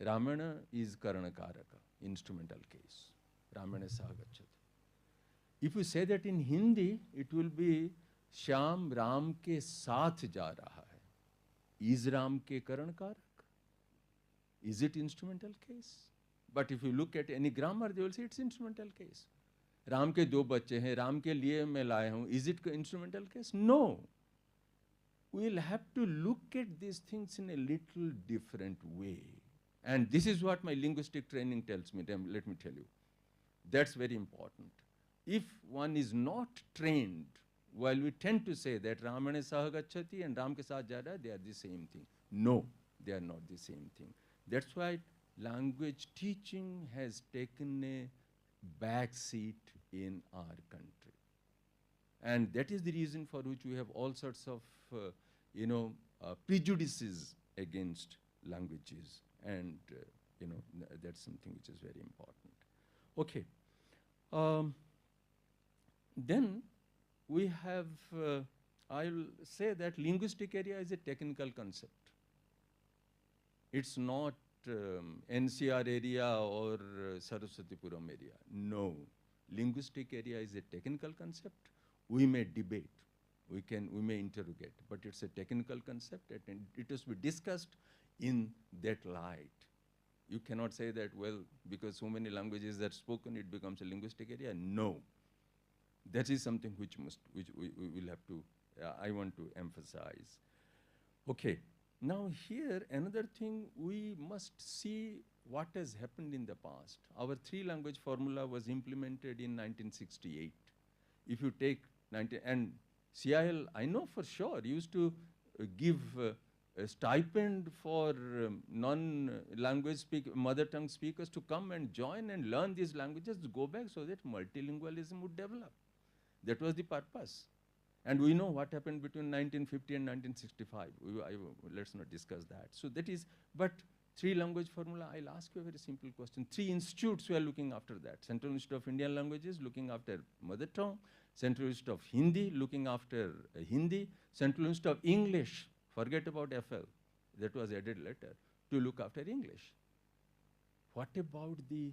Ramena is Karanakaraka, instrumental case. Ramena Saha Gacchati. If you say that in Hindi, it will be Shyam Ram ke saath ja raha hai. Is Ram ke Karanakaraka? Is it instrumental case? But if you look at any grammar, they will say it's instrumental case. Ram ke do bacche hain, Ram ke liye main laya hu. Is it instrumental case? No. We'll have to look at these things in a little different way. And this is what my linguistic training tells me. Let me tell you. That's very important. If one is not trained, while we tend to say that Ramane Saha Gacchati and Ram ke saath ja raha, they are the same thing. No, they are not the same thing. That's why language teaching has taken a back seat in our country. And that is the reason for which we have all sorts of, prejudices against languages. And, that's something which is very important. Okay. Then we have, I'll say that linguistic area is a technical concept. It's not NCR area or Saraswatipuram area. No. Linguistic area is a technical concept. We may debate. We may interrogate. But it's a technical concept and it has to be discussed in that light. You cannot say that, well, because so many languages are spoken, it becomes a linguistic area. No. That is something which we will have to, I want to emphasize. Okay. Now here, another thing, we must see what has happened in the past. Our three-language formula was implemented in 1968. If you take and CIIL, I know for sure, used to give a stipend for non-language mother tongue speakers to come and join and learn these languages, to go back so that multilingualism would develop. That was the purpose. And we know what happened between 1950 and 1965. Let's not discuss that. So that is, but three-language formula, I'll ask you a very simple question. 3 institutes were looking after that. Central Institute of Indian Languages looking after mother tongue, Central Institute of Hindi looking after Hindi, Central Institute of English, forget about FL, that was added later, to look after English. What about the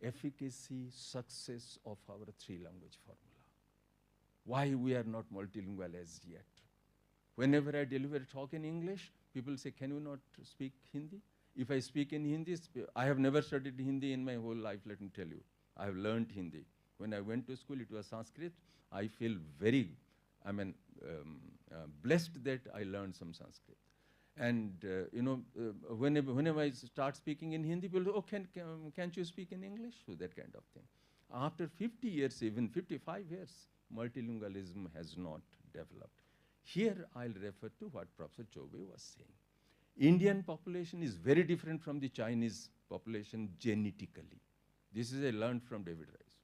efficacy, success of our three-language formula? Why we are not multilingual as yet? Whenever I deliver a talk in English, people say, can you not speak Hindi? If I speak in Hindi, I have never studied Hindi in my whole life, let me tell you. I have learned Hindi. When I went to school, it was Sanskrit. I feel very, blessed that I learned some Sanskrit. And, whenever I start speaking in Hindi, people say, oh, can't you speak in English? So that kind of thing. After 50 years, even 55 years, multilingualism has not developed. Here, I'll refer to what Professor Chobe was saying. Indian population is very different from the Chinese population genetically. This is I learned from David Rice,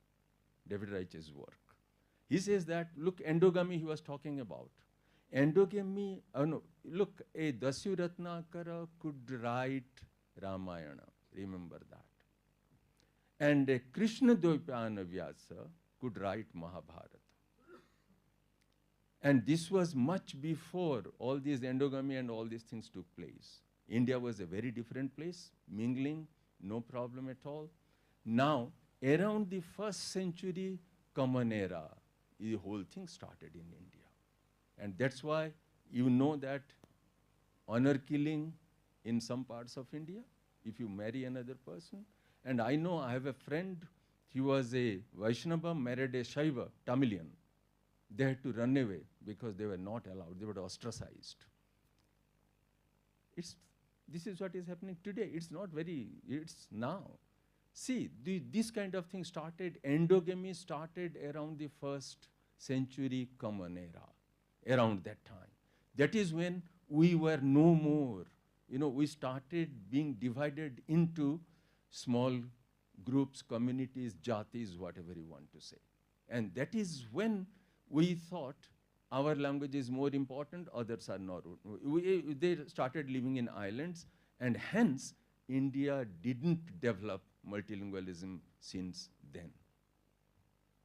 David Reich's work. He says that, look, endogamy he was talking about. Endogamy, look, a Dasyuratnakara could write Ramayana, remember that. And a Krishna Dvaipayana Vyasa could write Mahabharata. And this was much before all these endogamy and all these things took place. India was a very different place, mingling, no problem at all. Now, around the 1st century Common Era, the whole thing started in India. And that's why you know that honor killing in some parts of India, if you marry another person. And I know I have a friend, he was a Vaishnava, married a Shaiva, Tamilian. They had to run away because they were not allowed, they were ostracized. This is what is happening today. It's now. See, this kind of thing started, endogamy started around the 1st century Common Era, around that time. That is when we were no more. You know, we started being divided into small groups, communities, jatis, whatever you want to say. And that is when we thought our language is more important, others are not. They started living in islands, and hence India didn't develop multilingualism since then.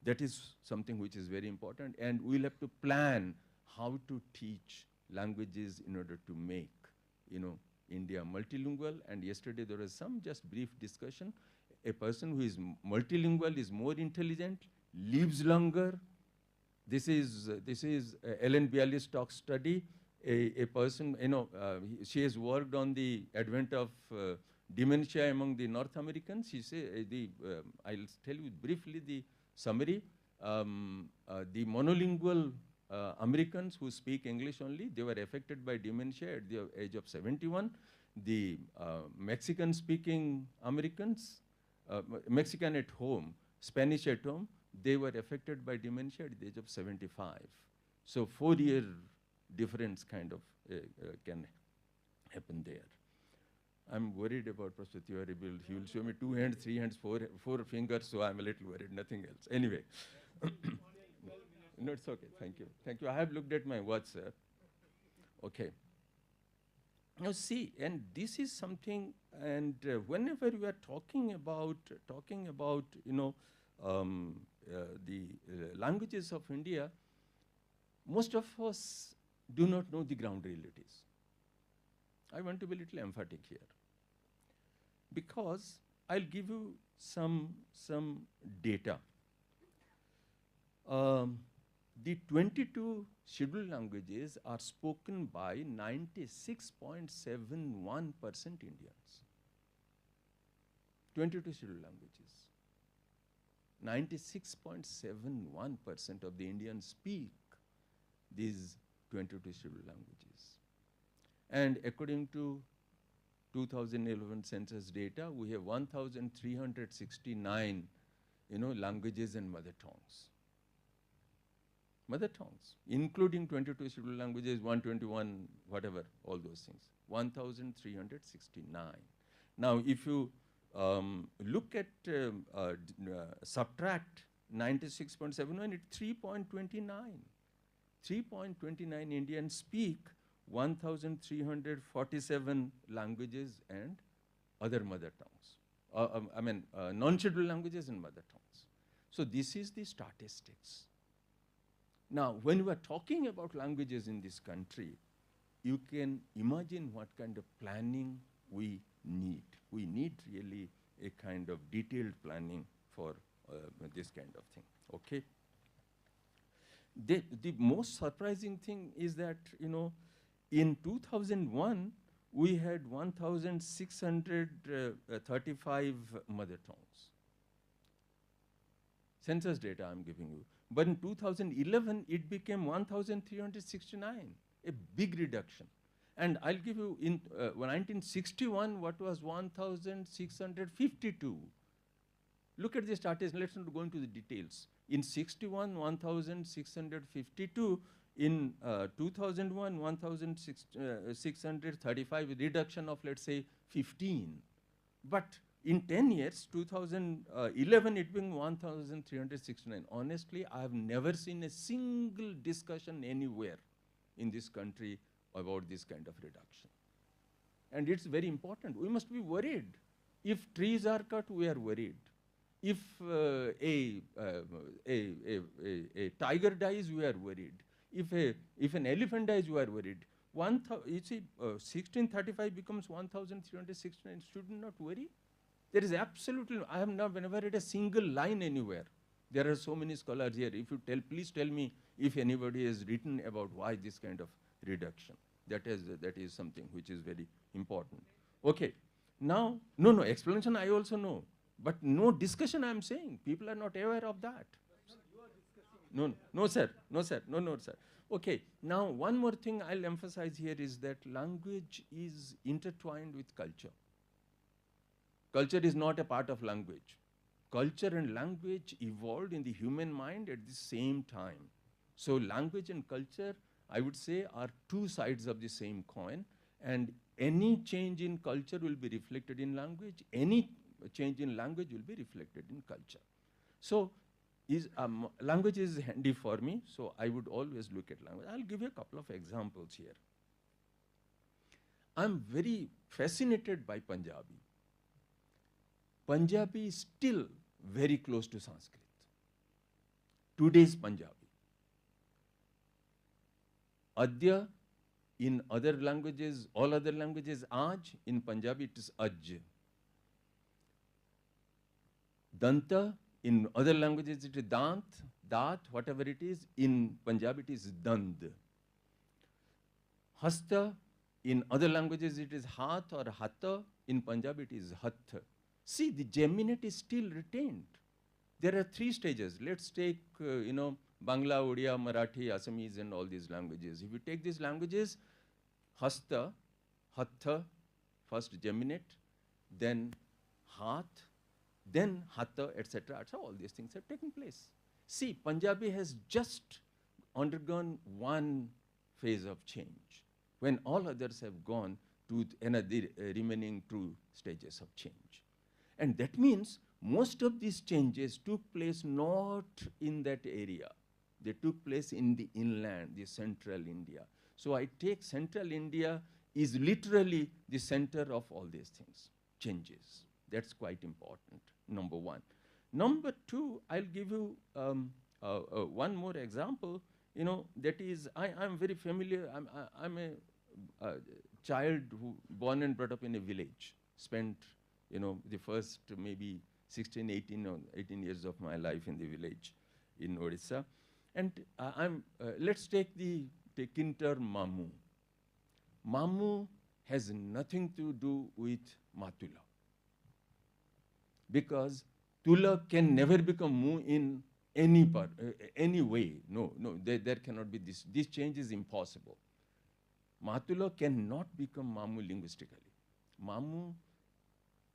That is something which is very important, and we'll have to plan how to teach languages in order to make, you know, India multilingual. And yesterday there was some just brief discussion. A person who is multilingual is more intelligent, lives longer. This is Ellen Bialystok's study. A person, you know, she has worked on the advent of dementia among the North Americans. She said, I'll tell you briefly the summary. The monolingual Americans who speak English only, they were affected by dementia at the age of 71. The Mexican-speaking Americans, Mexican at home, Spanish at home, they were affected by dementia at the age of 75. So 4-year difference kind of can happen there. I'm worried about Professor Tiwari. He will show me 2 hands, 3 hands, 4 fingers, so I'm a little worried, nothing else. Anyway. No, it's okay, thank you. Thank you, I have looked at my watch, sir. Okay. Now see, and this is something, and whenever we are talking about, you know, the languages of India, most of us do not know the ground realities. I want to be a little emphatic here, because I'll give you some data. The 22 scheduled languages are spoken by 96.71% Indians. 22 scheduled languages. 96.71% of the Indians speak these 22 scheduled languages. And according to 2011 census data, we have 1,369, you know, languages and mother tongues. Mother tongues, including 22 scheduled languages, 121, whatever, all those things. 1,369. Now, if you look at, subtract 96.71, it's 3.29. 3.29 Indians speak 1,347 languages and other mother tongues. Non-scheduled languages and mother tongues. So this is the statistics. Now, when we are talking about languages in this country, you can imagine what kind of planning we need. We need really a kind of detailed planning for this kind of thing, okay? The most surprising thing is that, you know, in 2001, we had 1,635 mother tongues. Census data I'm giving you. But in 2011, it became 1,369, a big reduction. And I'll give you, in 1961, what was 1,652. Look at the statistics, let's not go into the details. In 61, 1,652. In 2001, 1,635, reduction of, let's say, 15. But in 10 years, 2011, it being 1,369. Honestly, I have never seen a single discussion anywhere in this country about this kind of reduction. And it's very important. We must be worried. If trees are cut, we are worried. If a tiger dies, we are worried. If an elephant dies, we are worried. You see, 1635 becomes 1,369. Should not worry. There is absolutely, I have never read a single line anywhere. There are so many scholars here. If you please tell me if anybody has written about why this kind of reduction. That is something which is very important. Okay. Now, no, explanation I also know. But no discussion I am saying. People are not aware of that. No, sir. Okay, now one more thing I'll emphasize here is that language is intertwined with culture. Culture is not a part of language. Culture and language evolved in the human mind at the same time. So language and culture I would say, are two sides of the same coin, and any change in culture will be reflected in language, any change in language will be reflected in culture. So language is handy for me, so I would always look at language. I'll give you a couple of examples here. I'm very fascinated by Punjabi. Punjabi is still very close to Sanskrit. Today's Punjabi. Adya, in other languages, all other languages, Aj, in Punjabi it is Aj. Danta, in other languages it is Dant, Dat, whatever it is, in Punjabi it is Dand. Hasta, in other languages it is Hath or Hatha, in Punjabi it is Hath. See, the geminate is still retained. There are three stages. Let's take, Bangla, Odia, Marathi, Assamese, and all these languages. If you take these languages, Hasta, Hatha, first geminate, then Hath, then Hatha, etc. So all these things have taken place. See, Punjabi has just undergone one phase of change, when all others have gone to another remaining two stages of change. And that means most of these changes took place not in that area. They took place in the inland, the central India. So I take central India is literally the center of all these things, changes. That's quite important, number one. Number two, I'll give you one more example. That is, I'm very familiar, I'm a child who born and brought up in a village, spent the first maybe 16, 18 years of my life in the village in Odisha. And let's take Kintar Mamu. Mamu has nothing to do with Matula, because Tula can never become Mu in any way. No, there cannot be this. This change is impossible. Matula cannot become Mamu linguistically. Mamu,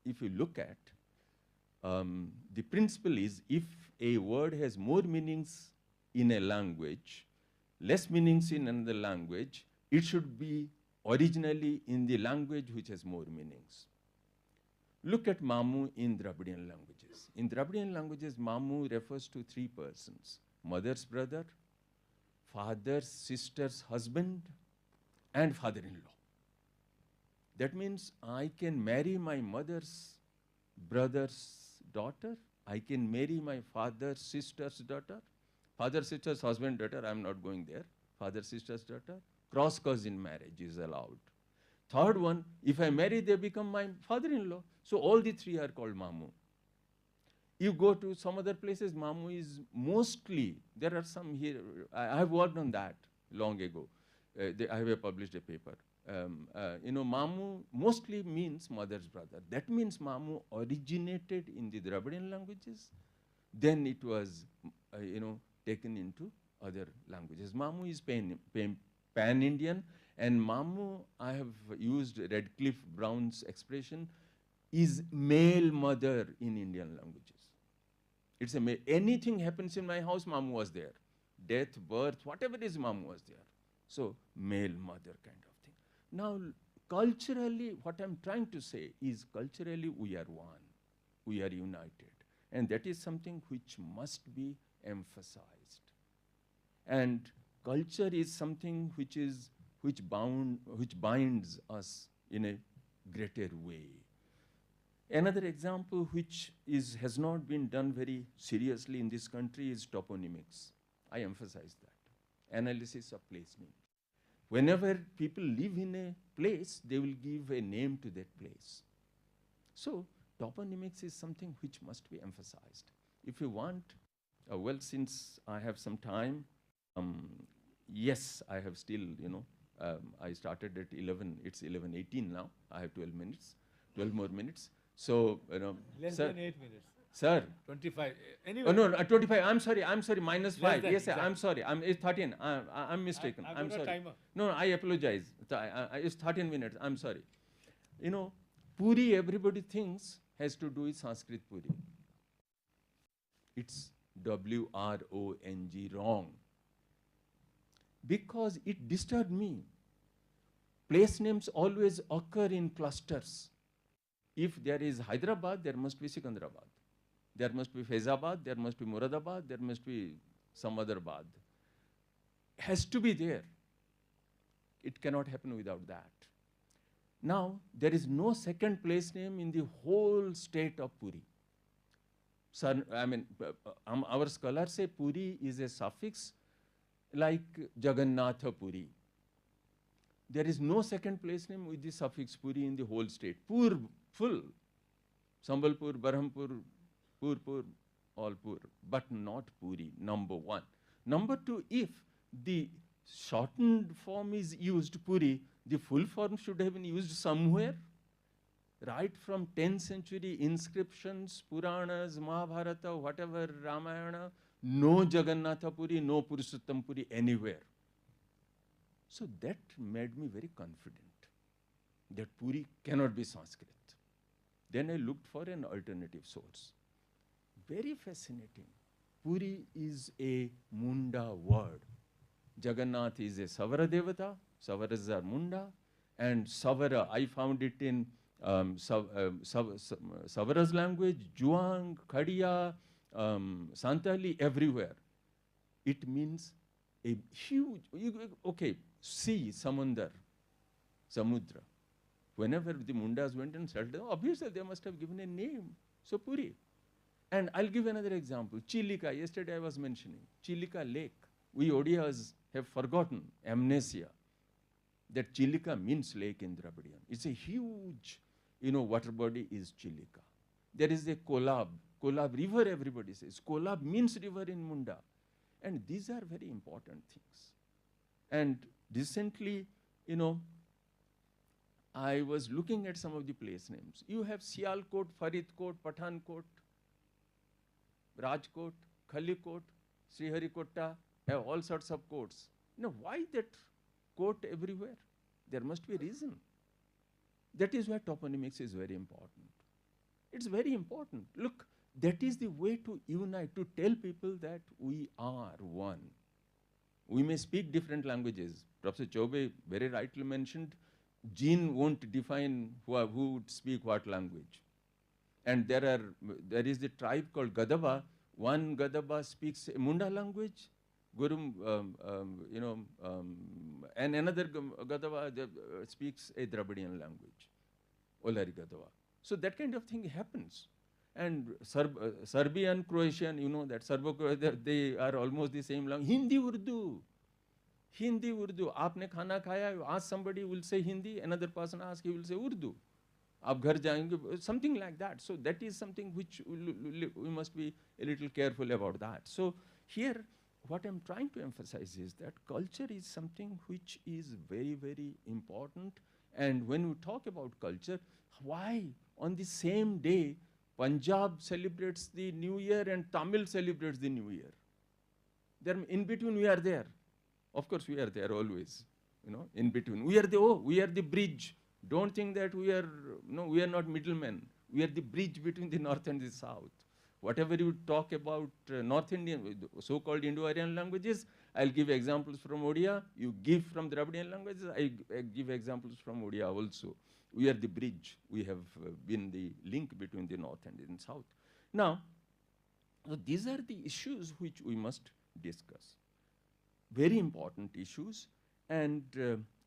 if you look at, the principle is, if a word has more meanings in a language, less meanings in another language, it should be originally in the language which has more meanings. Look at Mamu in Dravidian languages. In Dravidian languages, Mamu refers to three persons: mother's brother, father's sister's husband, and father-in-law. That means I can marry my mother's brother's daughter, I can marry my father's sister's daughter, father, sister's husband, daughter, I'm not going there, father, sister's daughter, cross cousin marriage is allowed. Third one, if I marry, they become my father-in-law. So all the three are called Mamu. You go to some other places, Mamu is mostly, there are some here, I have worked on that long ago. I have published a paper. Mamu mostly means mother's brother. That means Mamu originated in the Dravidian languages. Then it was, taken into other languages. Mamu is pan-Indian, and Mamu, I have used Radcliffe Brown's expression, is male mother in Indian languages. It's anything happens in my house, Mamu was there. Death, birth, whatever it is, Mamu was there. So male mother kind of thing. Now, culturally, what I'm trying to say is, culturally we are one, we are united. And that is something which must be emphasized. And culture is something which binds us in a greater way. Another example which has not been done very seriously in this country is toponymics. I emphasize that. Analysis of place names. Whenever people live in a place, they will give a name to that place. So toponymics is something which must be emphasized. If you want, well, since I have some time, yes, I have still, I started at 11, it's 11:18 now, I have 12 minutes, 12 more minutes. So, Less sir, than 8 minutes. Sir. 25. Anyway. Oh, no, 25, I'm sorry, minus 5. Yes, exactly. I'm sorry, it's 13, I'm mistaken, I've I'm got a sorry. timer. No, I apologize, it's 13 minutes, I'm sorry. Puri, everybody thinks has to do with Sanskrit Puri. It's W-R-O-N-G, wrong. because it disturbed me. Place names always occur in clusters. If there is Hyderabad, there must be Sikandrabad. There must be Faizabad, there must be Muradabad, there must be some other Bad. Has to be there. It cannot happen without that. Now, there is no second place name in the whole state of Puri. So, I mean, our scholars say Puri is a suffix like Jagannatha Puri. There is no second place name with the suffix Puri in the whole state. Pur, full. Sambalpur, Berhampur, Purpur, all Pur, but not Puri, number one. Number two, if the shortened form is used, Puri, the full form should have been used somewhere. Right from 10th century inscriptions, Puranas, Mahabharata, whatever, Ramayana, no Jagannatha Puri, no Purushottam Puri anywhere. So that made me very confident that Puri cannot be Sanskrit. Then I looked for an alternative source. Very fascinating. Puri is a Munda word. Jagannath is a Savara Devata, Savaras are Munda, and Savara, I found it in Savara's language, Juang, Khadiya, Santali, everywhere. It means a huge, okay, sea, Samundar, Samudra. Whenever the Mundas went and settled, obviously they must have given a name. So Puri. And I'll give another example. Chilika, yesterday I was mentioning. Chilika Lake. We Odias have forgotten, amnesia, that Chilika means lake in Dravidian. It's a huge, water body is Chilika. There is a Kolab river, everybody says. Kolab means river in Munda. And these are very important things. And recently, I was looking at some of the place names. You have Sialkot, Faridkot, Pathankot, Rajkot, Khalikot, Sriharikota, have all sorts of courts. Why that court everywhere? There must be a reason. That is why toponymics is very important. It's very important. Look, that is the way to unite, to tell people that we are one. We may speak different languages. Professor Chaube very rightly mentioned, gene won't define who would speak what language. And there is the tribe called Gadava. One Gadava speaks a Munda language, Gurum, and another Gadava speaks a Dravidian language, Olari Gadava. So that kind of thing happens. And Serbian, Croatian, that Serbo-Croatian, they are almost the same language. Hindi, Urdu. Aapne khana khaya, ask somebody will say Hindi, another person asks, he will say Urdu. Aap ghar jayenge, something like that. So that is something which we must be a little careful about that. So here, what I'm trying to emphasize is that culture is something which is very, very important. And when we talk about culture, why on the same day, Punjab celebrates the New Year and Tamil celebrates the New Year? In between, we are there. Of course, we are there always, in between. We are the bridge. Don't think that we are not middlemen. We are the bridge between the North and the South. Whatever you talk about North Indian, so-called Indo-Aryan languages, I'll give examples from Odia. You give from Dravidian languages, I give examples from Odia also. We are the bridge. We have been the link between the North and the South. Now, these are the issues which we must discuss. Very important issues. And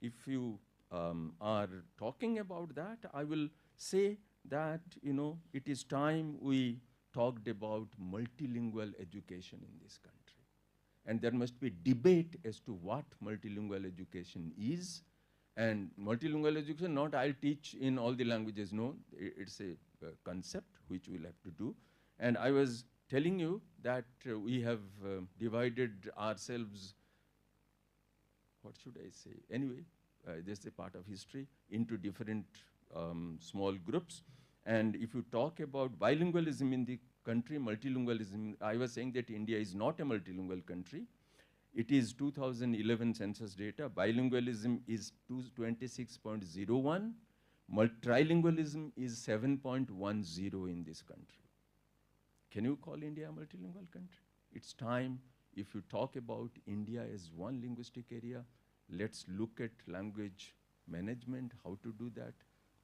if you are talking about that, I will say that, it is time we talked about multilingual education in this country. And there must be debate as to what multilingual education is. And multilingual education, not I'll teach in all the languages, no, it's a concept which we'll have to do. And I was telling you that we have divided ourselves, what should I say? Anyway, this is a part of history, into different small groups. And if you talk about bilingualism in the country, multilingualism, I was saying that India is not a multilingual country. It is 2011 census data. Bilingualism is 26.01. Trilingualism is 7.10 in this country. Can you call India a multilingual country? It's time, if you talk about India as one linguistic area, let's look at language management, how to do that.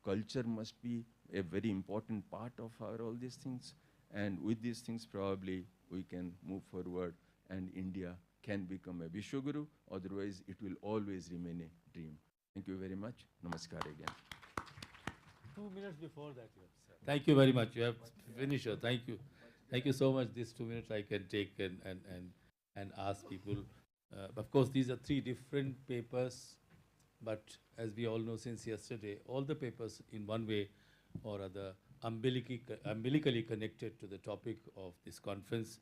Culture must be a very important part of all these things. And with these things, probably we can move forward and India can become a Vishwaguru. Otherwise, it will always remain a dream. Thank you very much. Namaskar again. 2 minutes before that you have said. Thank you very much. You have finished. Thank you. Thank you so much. These 2 minutes I can take and ask people. Of course, these are 3 different papers, but as we all know since yesterday, all the papers in one way or other umbilically connected to the topic of this conference.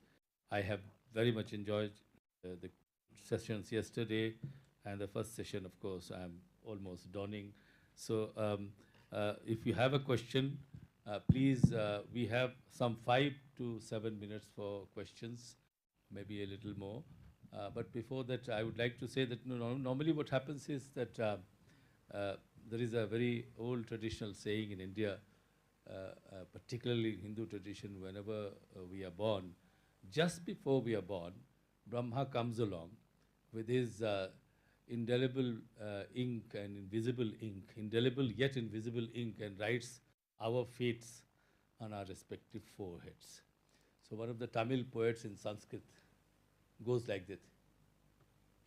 I have very much enjoyed the sessions yesterday, and the first session, of course, I'm almost dawning. So if you have a question, please, we have some 5 to 7 minutes for questions, maybe a little more. But before that, I would like to say that normally what happens is that there is a very old traditional saying in India, particularly Hindu tradition, whenever we are born, just before we are born, Brahma comes along with his indelible ink and invisible ink, indelible yet invisible ink, and writes our fates on our respective foreheads. So one of the Tamil poets in Sanskrit goes like this.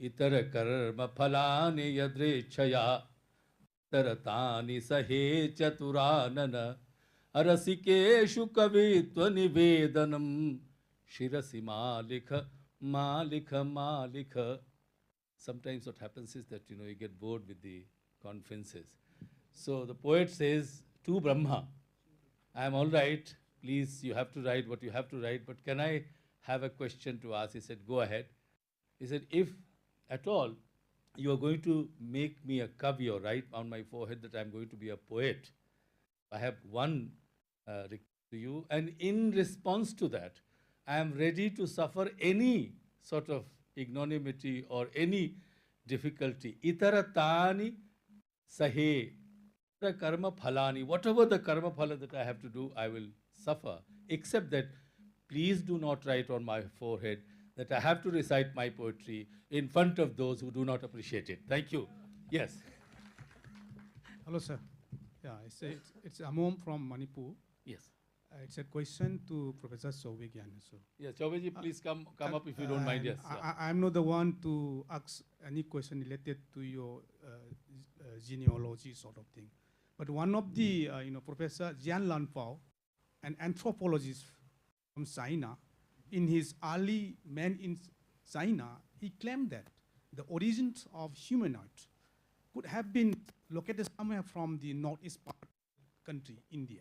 Itara karma phalani yadrechaya taratani sahe chaturanana arasikeshu kavitva nivedanam shirasi malika malika malika. Sometimes what happens is that, you get bored with the conferences. So the poet says to Brahma, I am all right, please, you have to write what you have to write, but can I have a question to ask? He said, go ahead. He said, if at all you are going to make me a kavi or write on my forehead that I am going to be a poet, I have one request to you, and in response to that, I am ready to suffer any sort of ignominy or any difficulty. Itaratani sahe karma phalani. Whatever the karma phala that I have to do, I will suffer. Except that, please do not write on my forehead that I have to recite my poetry in front of those who do not appreciate it. Thank you. Yes. Hello, sir. Yeah, it's Amom from Manipur. Yes. It's a question to Professor Chaubegyan. So. Yes, Chaubeji, please come up if you don't mind. Yes. I'm not the one to ask any question related to your genealogy sort of thing. But one of the, Professor Jian Lanfao, an anthropologist from China, in his early Man in China, he claimed that the origins of humanoids could have been located somewhere from the northeast part of the country, India.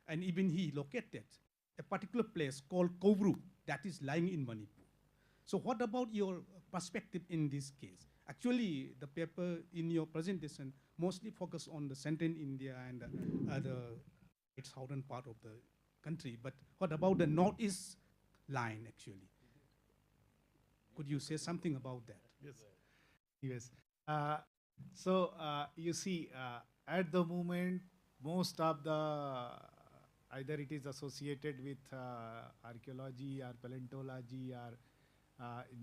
And even he located a particular place called Kovru that is lying in Manipur. So what about your perspective in this case? Actually, the paper in your presentation mostly focused on the central India and the southern part of the country. But what about the northeast line, actually? Could you say something about that? Yes. So you see, at the moment, most of the either it is associated with archaeology or paleontology or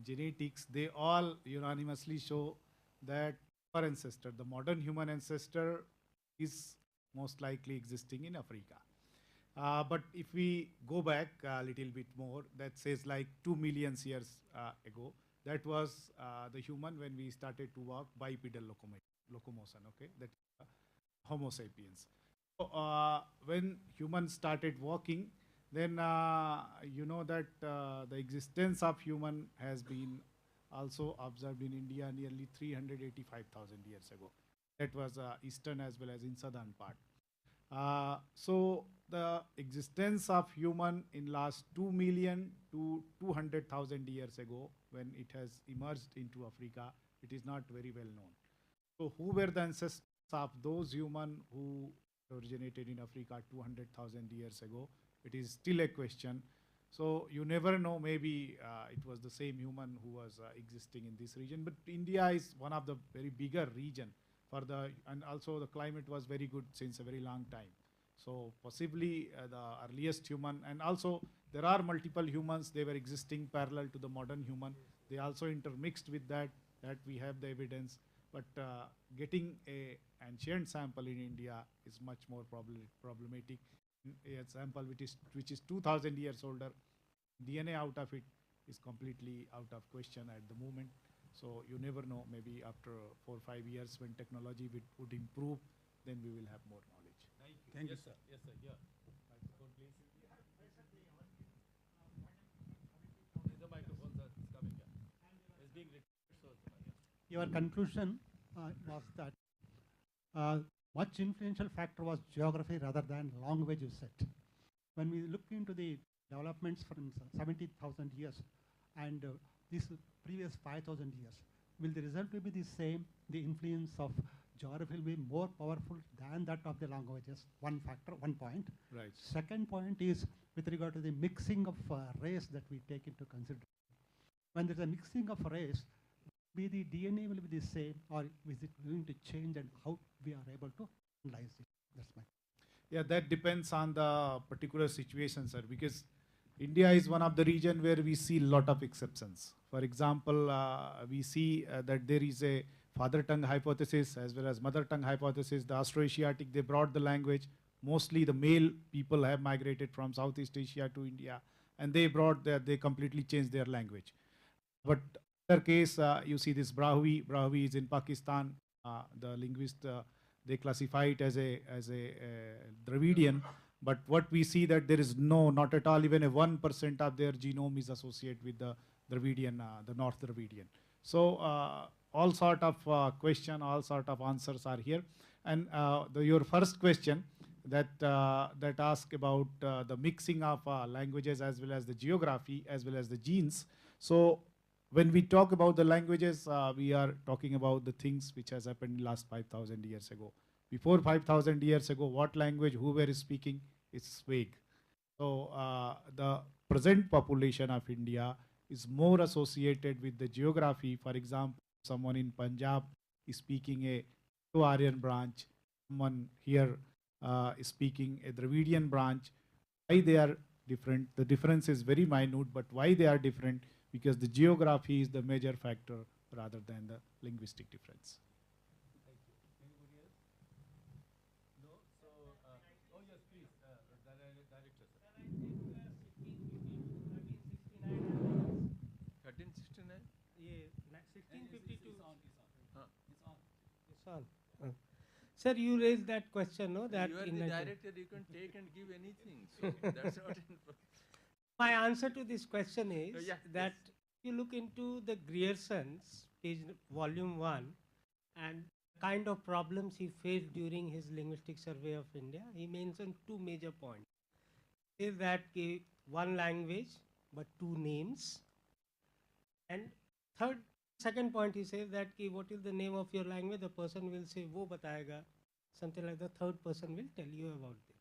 genetics, they all unanimously show that our ancestor, the modern human ancestor, is most likely existing in Africa. But if we go back a little bit more, that says like 2 million years ago, that was the human when we started to walk bipedal locomotion, okay? That Homo sapiens. So, when humans started walking, then you know that the existence of human has been also observed in India nearly 385,000 years ago. That was eastern as well as in southern part. So the existence of human in last 2 million to 200,000 years ago, when it has emerged into Africa, it is not very well known. So who were the ancestors of those human who originated in Africa 200,000 years ago? It is still a question. So you never know, maybe it was the same human who was existing in this region. But India is one of the very bigger region for the, and also the climate was very good since a very long time. So possibly the earliest human, and also there are multiple humans, they were existing parallel to the modern human. They also intermixed with that we have the evidence. But getting a ancient sample in India is much more problematic. A sample which is 2,000 years older, DNA out of it is completely out of question at the moment. So you never know, maybe after 4 or 5 years when technology would improve, then we will have more knowledge. Thank you, Yes, sir. Yes, sir. Yeah. Microphone, please. The microphone, sir, is coming. Yeah. It's being recorded, so yeah. Your conclusion was that much influential factor was geography rather than language, you said. When we look into the developments from 70,000 years and this previous 5,000 years, will the result will be the same? The influence of geography will be more powerful than that of the languages. One factor, one point. Right. Second point is with regard to the mixing of race that we take into consideration. When there's a mixing of race, be the DNA will be the same, or is it going to change, and how we are able to analyze it? That's my. Yeah, that depends on the particular situation, sir, because India is one of the region where we see a lot of exceptions. For example, we see that there is a father tongue hypothesis as well as mother tongue hypothesis. The Austroasiatic, they brought the language. Mostly the male people have migrated from Southeast Asia to India, and they brought they completely changed their language. But other case, you see this Brahui. Brahui is in Pakistan. The linguist, they classify it as a Dravidian. But what we see that there is not at all, even a 1% of their genome is associated with the Dravidian, the North Dravidian. So all sort of question, all sort of answers are here. And your first question that ask about the mixing of languages as well as the geography as well as the genes. So when we talk about the languages, we are talking about the things which has happened last 5,000 years ago. Before 5,000 years ago, what language, who were speaking, is vague. So the present population of India is more associated with the geography. For example, someone in Punjab is speaking a Aryan branch, someone here is speaking a Dravidian branch. Why they are different? The difference is very minute, but why they are different? Because the geography is the major factor rather than the linguistic difference. Thank you. Anybody else? No? So, oh yes, please, director, sir. 1369? Yeah, 1652. It's on. It's on. Sir, you raised that question, no? That You are the in director, you can take and give anything. So that's not my answer to this question is yeah, that you look into the Grierson's volume 1 and kind of problems he faced during his linguistic survey of India, he mentioned two major points. He says that one language but two names, and second point he says that what is the name of your language, the person will say wo batayega, something like the third person will tell you about it.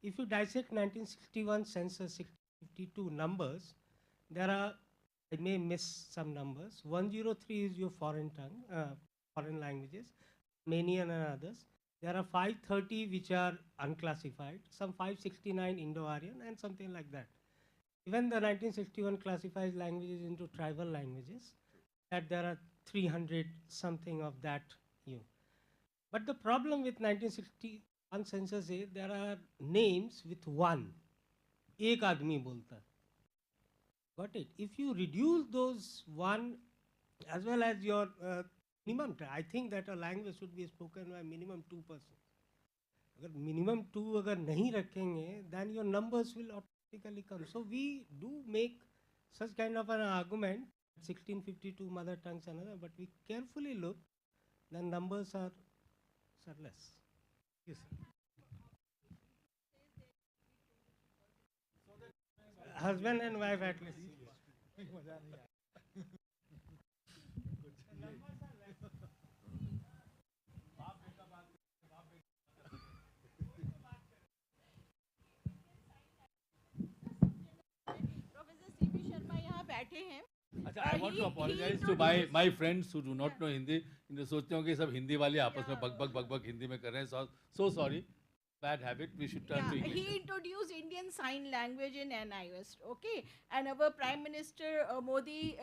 If you dissect 1961 census 52 numbers, there are, I may miss some numbers. 103 is your foreign tongue, foreign languages, Armenian and others. There are 530 which are unclassified, some 569 Indo-Aryan and something like that. Even the 1961 classifies languages into tribal languages, that there are 300 something of that. But the problem with 1961 census is there are names with one. Ek aadmi bolta. Got it? If you reduce those one as well as your minimum, I think that a language should be spoken by minimum 2%. Agar minimum 2 agar nahi rakhenge, then your numbers will automatically come. So we do make such kind of an argument, 1652 mother tongues and other, but we carefully look, the numbers are less. Yes, sir. Husband and wife at least. Professor C P Sharma यहाँ बैठे हैं. I want to apologize to my friends who do not know Hindi. इन्हें सोचते हो कि सब हिंदी वाले आपस में बक बक हिंदी में कर रहे हैं. So sorry. bad habit. We should turn Yeah, to English. he introduced Indian Sign Language in NIS, okay? And our Prime Minister Modi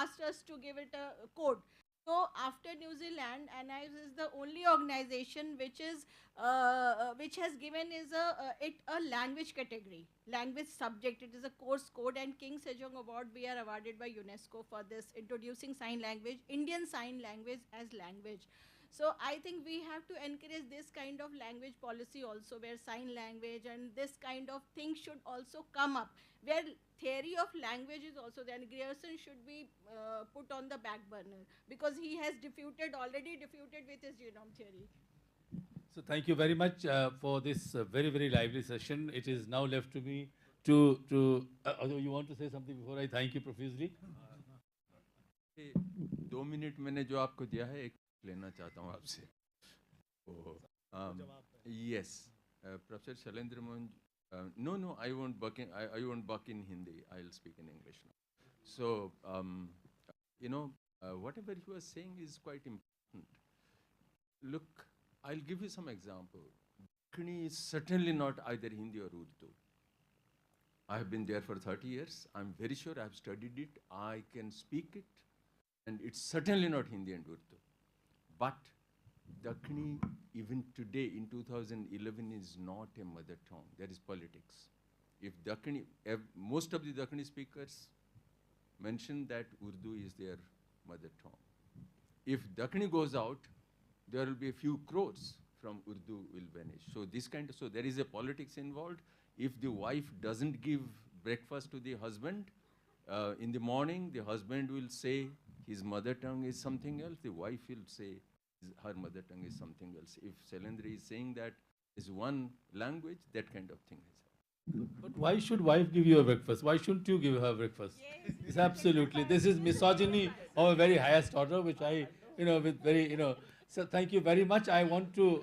asked us to give it a code. So after New Zealand, NIS is the only organization which has given is it a language category, language subject. It is a course code, and King Sejong Award we are awarded by UNESCO for this introducing sign language, Indian Sign Language as language. So I think we have to encourage this kind of language policy also, where sign language and this kind of thing should also come up, where theory of language is also there. And Grierson should be put on the back burner because he has already defuted with his genome theory. So thank you very much for this very, very lively session. It is now left to me to although you want to say something before I thank you profusely? 2 minute मैंने जो आपको दिया है एक लेना चाहता हूँ आपसे. Yes, Professor Shailendra Mohan. No, I won't buck in Hindi. I'll speak in English now. So, whatever you are saying is quite important. Look, I'll give you some example. Dakhini is certainly not either Hindi or Urdu. I have been there for 30 years. I'm very sure I have studied it. I can speak it. And it's certainly not Hindi and Urdu. But Dakhini, even today in 2011, is not a mother tongue. There is politics. If Dakhini, most of the Dakhini speakers mention that Urdu is their mother tongue. If Dakhini goes out, there will be a few crores from Urdu will vanish. So there is a politics involved. If the wife doesn't give breakfast to the husband, in the morning, the husband will say his mother tongue is something else. The wife will say her mother tongue is something else. If Shailendra is saying that is one language, that kind of thing has happened. But why should wife give you a breakfast? Why shouldn't you give her breakfast? Yes, It's absolutely. This is misogyny of a very highest order, which I, with very, So thank you very much. I want to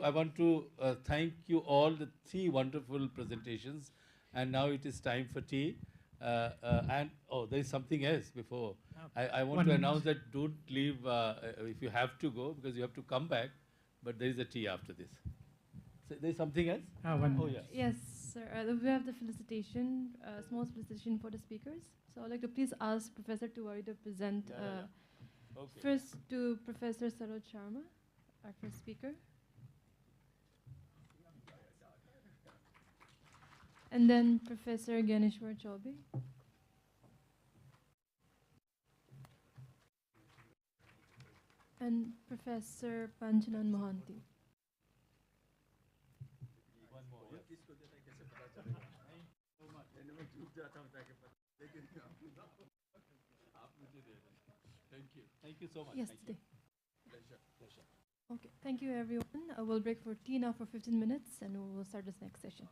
thank you all, the 3 wonderful presentations. And now it is time for tea. There is something else before. I want to announce that don't leave if you have to go, because you have to come back. But there is a tea after this. So there's something else? Yes, sir. We have the felicitation, small felicitation for the speakers. So I'd like to please ask Professor Tiwari to present Okay. first to Professor Saroj Sharma, our first speaker. And then Professor Ganeshwar Chaubey. And Professor Panchanan Mohanty. Thank you so much. Yes, Thank you. today. Pleasure. Okay, thank you everyone. We'll break for tea now for 15 minutes and we will start this next session.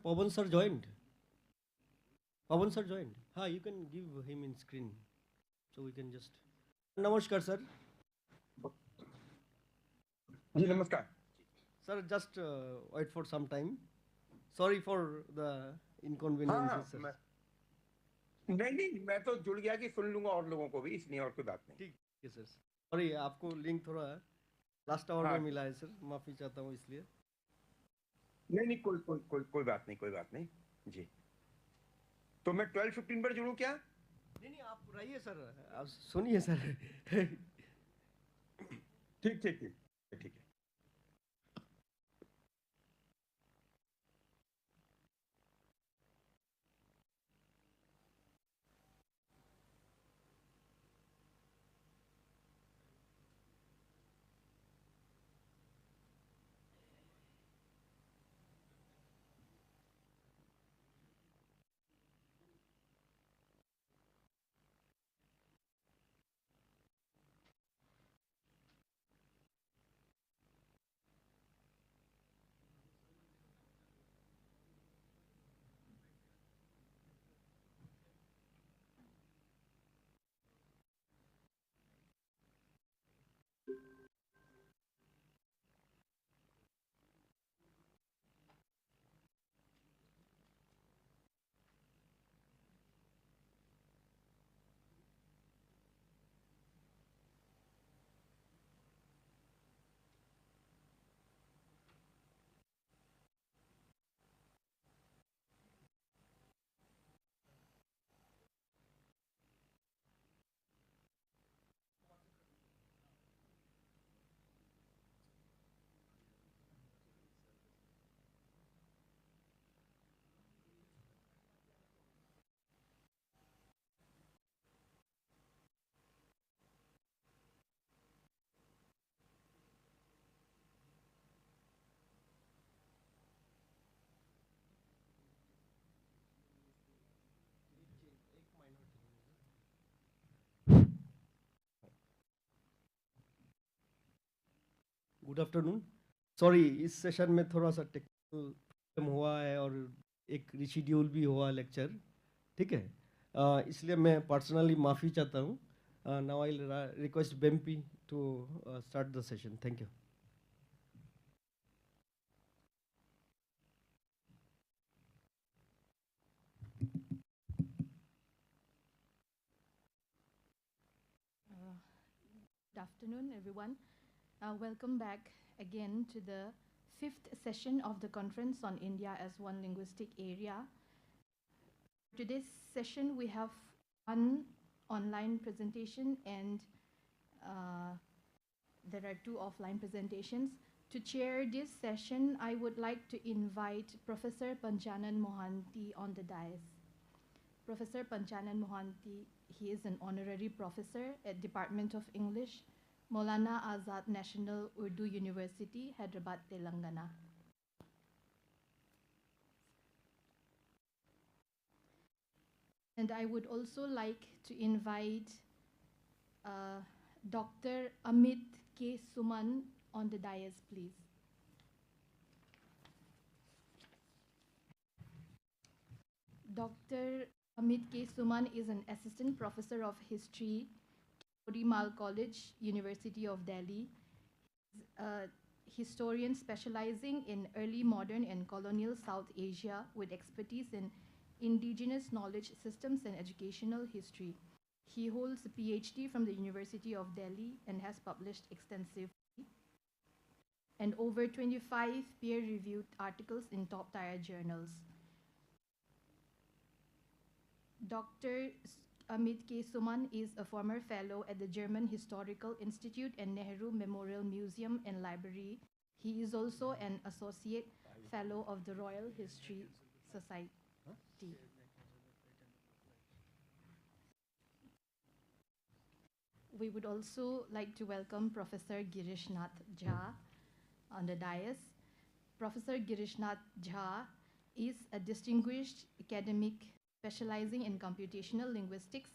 Pawan sir joined. Pawan sir joined. You can give him in screen, so we can just. Namaskar, sir. जी नमस्कार Sir, just wait for some time. Sorry for the inconveniences, sir. नहीं नहीं मैं तो जुड़ गया कि सुन लूंगा और लोगों को भी इसलिए और कोई बात नहीं ठीक है सर. सॉरी आपको लिंक थोड़ा लास्ट आवर में मिला है सर, माफी चाहता हूँ इसलिए. नहीं नहीं कोई बात नहीं जी. तो मैं 12:15 पर जुड़ूं क्या? नहीं आप रहिए सर, आप सुनिए सर. ठीक है. Good afternoon. सॉरी इस सेशन में थोड़ा सा टेक्निकल प्रॉब्लम हुआ है और एक रिशेड्यूल भी हुआ लेक्चर. ठीक है, इसलिए मैं पर्सनली माफ़ी चाहता हूँ. नाउ आई रिक्वेस्ट बेम्पी to start the session. Thank you. Good afternoon, everyone. Welcome back again to the 5th session of the Conference on India as One Linguistic Area. Today's session, we have one online presentation and there are two offline presentations. To chair this session, I would like to invite Professor Panchanan Mohanty on the dais. Professor Panchanan Mohanty, he is an honorary professor at Department of English, Maulana Azad National Urdu University, Hyderabad, Telangana. And I would also like to invite Dr. Amit K. Suman on the dais, please. Dr. Amit K. Suman is an assistant professor of history, Colonial College, University of Delhi. He's a historian specializing in early modern and colonial South Asia with expertise in indigenous knowledge systems and educational history. He holds a PhD from the University of Delhi and has published extensively and over 25 peer-reviewed articles in top-tier journals. Dr. Amit K. Suman is a former fellow at the German Historical Institute and Nehru Memorial Museum and Library. He is also an associate fellow of the Royal History Society. We would also like to welcome Professor Girishnath Jha on the dais. Professor Girishnath Jha is a distinguished academic specializing in computational linguistics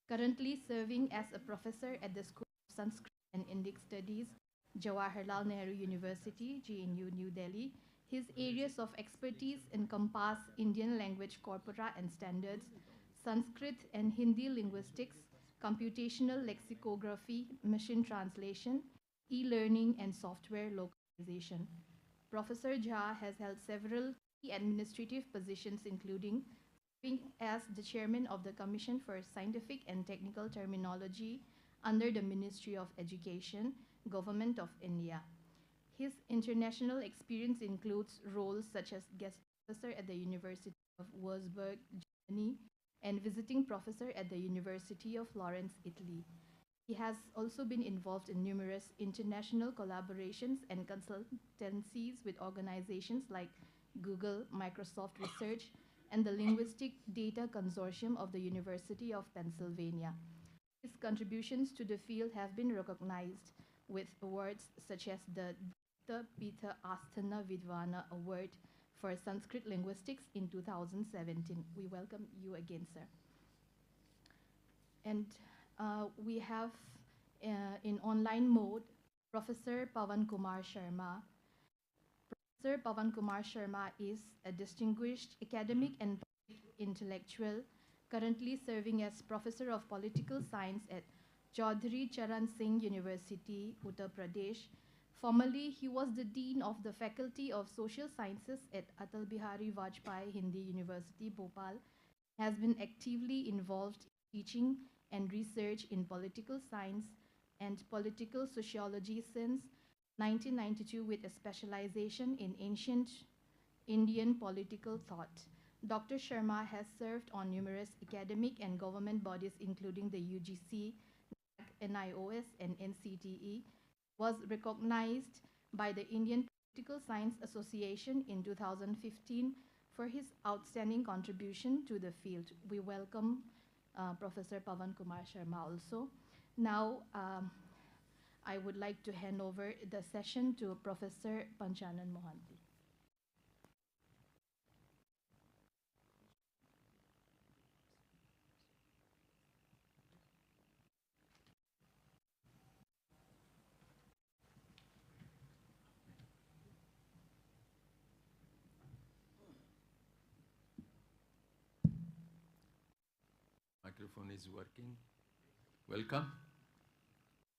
Currently serving as a professor at the School of Sanskrit and Indic Studies, Jawaharlal Nehru University, JNU, New Delhi. His areas of expertise encompass Indian language corpora and standards, Sanskrit and Hindi linguistics, computational lexicography, machine translation, e-learning, and software localization. Professor Jha has held several key administrative positions, including serving as the chairman of the Commission for Scientific and Technical Terminology under the Ministry of Education, Government of India. His international experience includes roles such as guest professor at the University of Würzburg, Germany, and visiting professor at the University of Florence, Italy. He has also been involved in numerous international collaborations and consultancies with organizations like Google, Microsoft Research, and the Linguistic Data Consortium of the University of Pennsylvania. His contributions to the field have been recognized with awards such as the Peter Asthana Vidvana Award for Sanskrit Linguistics in 2017. We welcome you again, sir. And we have in online mode Professor Pawan Kumar Sharma. Professor Pawan Kumar Sharma is a distinguished academic and intellectual, currently serving as Professor of Political Science at Chaudhry Charan Singh University, Uttar Pradesh. Formerly, he was the Dean of the Faculty of Social Sciences at Atal Bihari Vajpayee Hindi University, Bhopal. He has been actively involved in teaching and research in political science and political sociology since 1992, with a specialization in ancient Indian political thought. Dr. Sharma has served on numerous academic and government bodies, including the UGC, NIOS, and NCTE. Was recognized by the Indian Political Science Association in 2015 for his outstanding contribution to the field. We welcome Professor Pawan Kumar Sharma also. Now, I would like to hand over the session to Professor Panchanan Mohanty. Microphone is working. Welcome,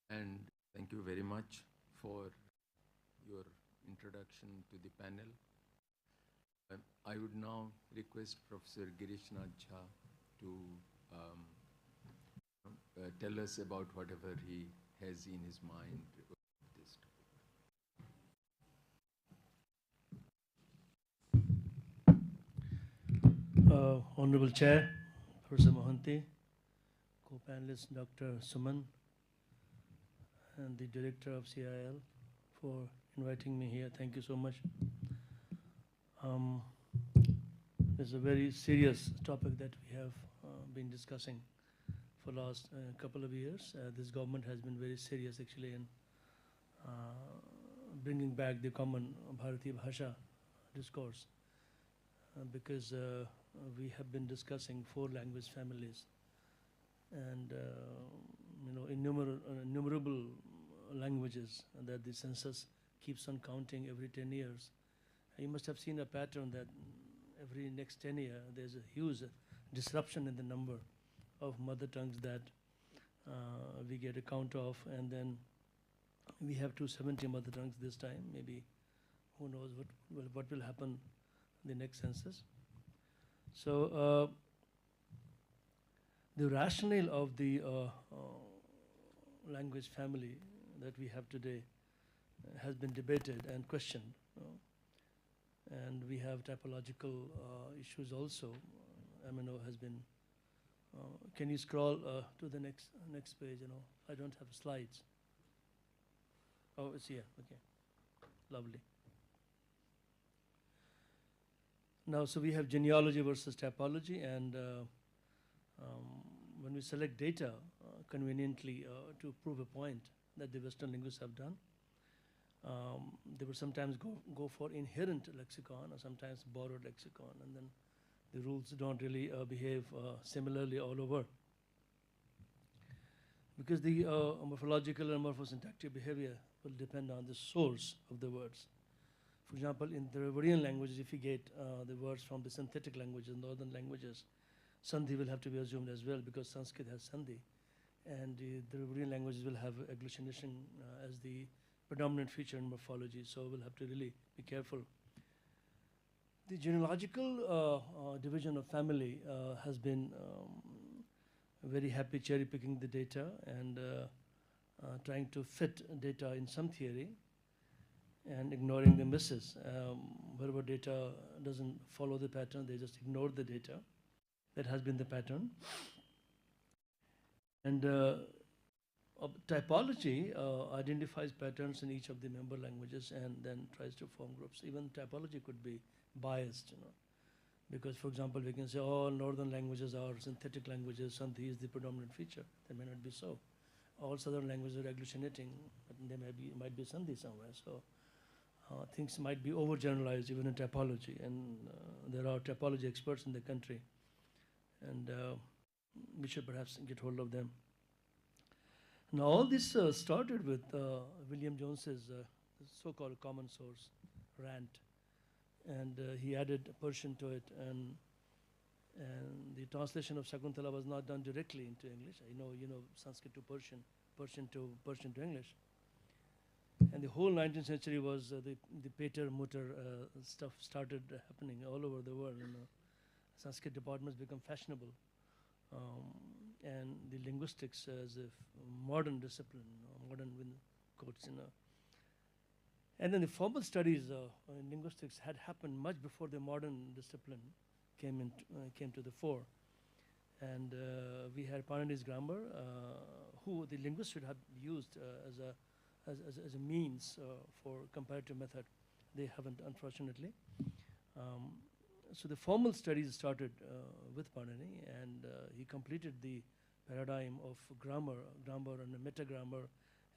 and thank you very much for your introduction to the panel. I would now request Professor Girishnath Jha to tell us about whatever he has in his mind about this topic. Honorable Chair, Professor Mohanty, co-panelist Dr. Suman, and the director of CIIL for inviting me here. Thank you so much. It's a very serious topic that we have been discussing for the last couple of years. This government has been very serious actually in bringing back the common Bharatiya Bhasha discourse because we have been discussing 4 language families and innumerable languages that the census keeps on counting every 10 years. You must have seen a pattern that every next 10 years there's a huge disruption in the number of mother tongues that we get a count of, and then we have 270 mother tongues this time. Maybe who knows what will happen in the next census. So the rationale of the language family that we have today has been debated and questioned. And we have typological issues also. MNO has been. Can you scroll to the next page? I don't have slides. Oh, it's here. Okay, lovely. Now, so we have genealogy versus typology, and when we select data conveniently to prove a point that the Western linguists have done, they would sometimes go for inherent lexicon or sometimes borrowed lexicon, and then the rules don't really behave similarly all over. because the morphological and morphosyntactic behavior will depend on the source of the words. For example, in the Dravidian languages, if you get the words from the synthetic languages, northern languages, Sandhi will have to be assumed as well, because Sanskrit has Sandhi. And the Dravidian languages will have agglutination as the predominant feature in morphology, so we'll have to really be careful. The genealogical division of family has been very happy cherry picking the data and trying to fit data in some theory and ignoring the misses. Wherever data doesn't follow the pattern, they just ignore the data. That has been the pattern. And typology identifies patterns in each of the member languages and then tries to form groups. Even typology could be biased, you know, because, for example, we can say all northern languages are synthetic languages, Sandhi is the predominant feature. That may not be so. All southern languages are agglutinating, but there might be Sandhi somewhere. So things might be overgeneralized even in typology, and there are typology experts in the country, and we should perhaps get hold of them. Now, all this started with William Jones's so-called common source rant, and he added Persian to it, and the translation of Shakuntala was not done directly into English. You know Sanskrit to Persian, Persian to English, and the whole 19th century was the pater mutter stuff started happening all over the world. You know, Sanskrit departments become fashionable, and the linguistics as a modern discipline, modern with quotes, you know. And then the formal studies in linguistics had happened much before the modern discipline came to the fore. And we had Panelists grammar, who the linguists should have used as a means for comparative method. They haven't, unfortunately. So the formal studies started with Panini, and he completed the paradigm of grammar and the metagrammar,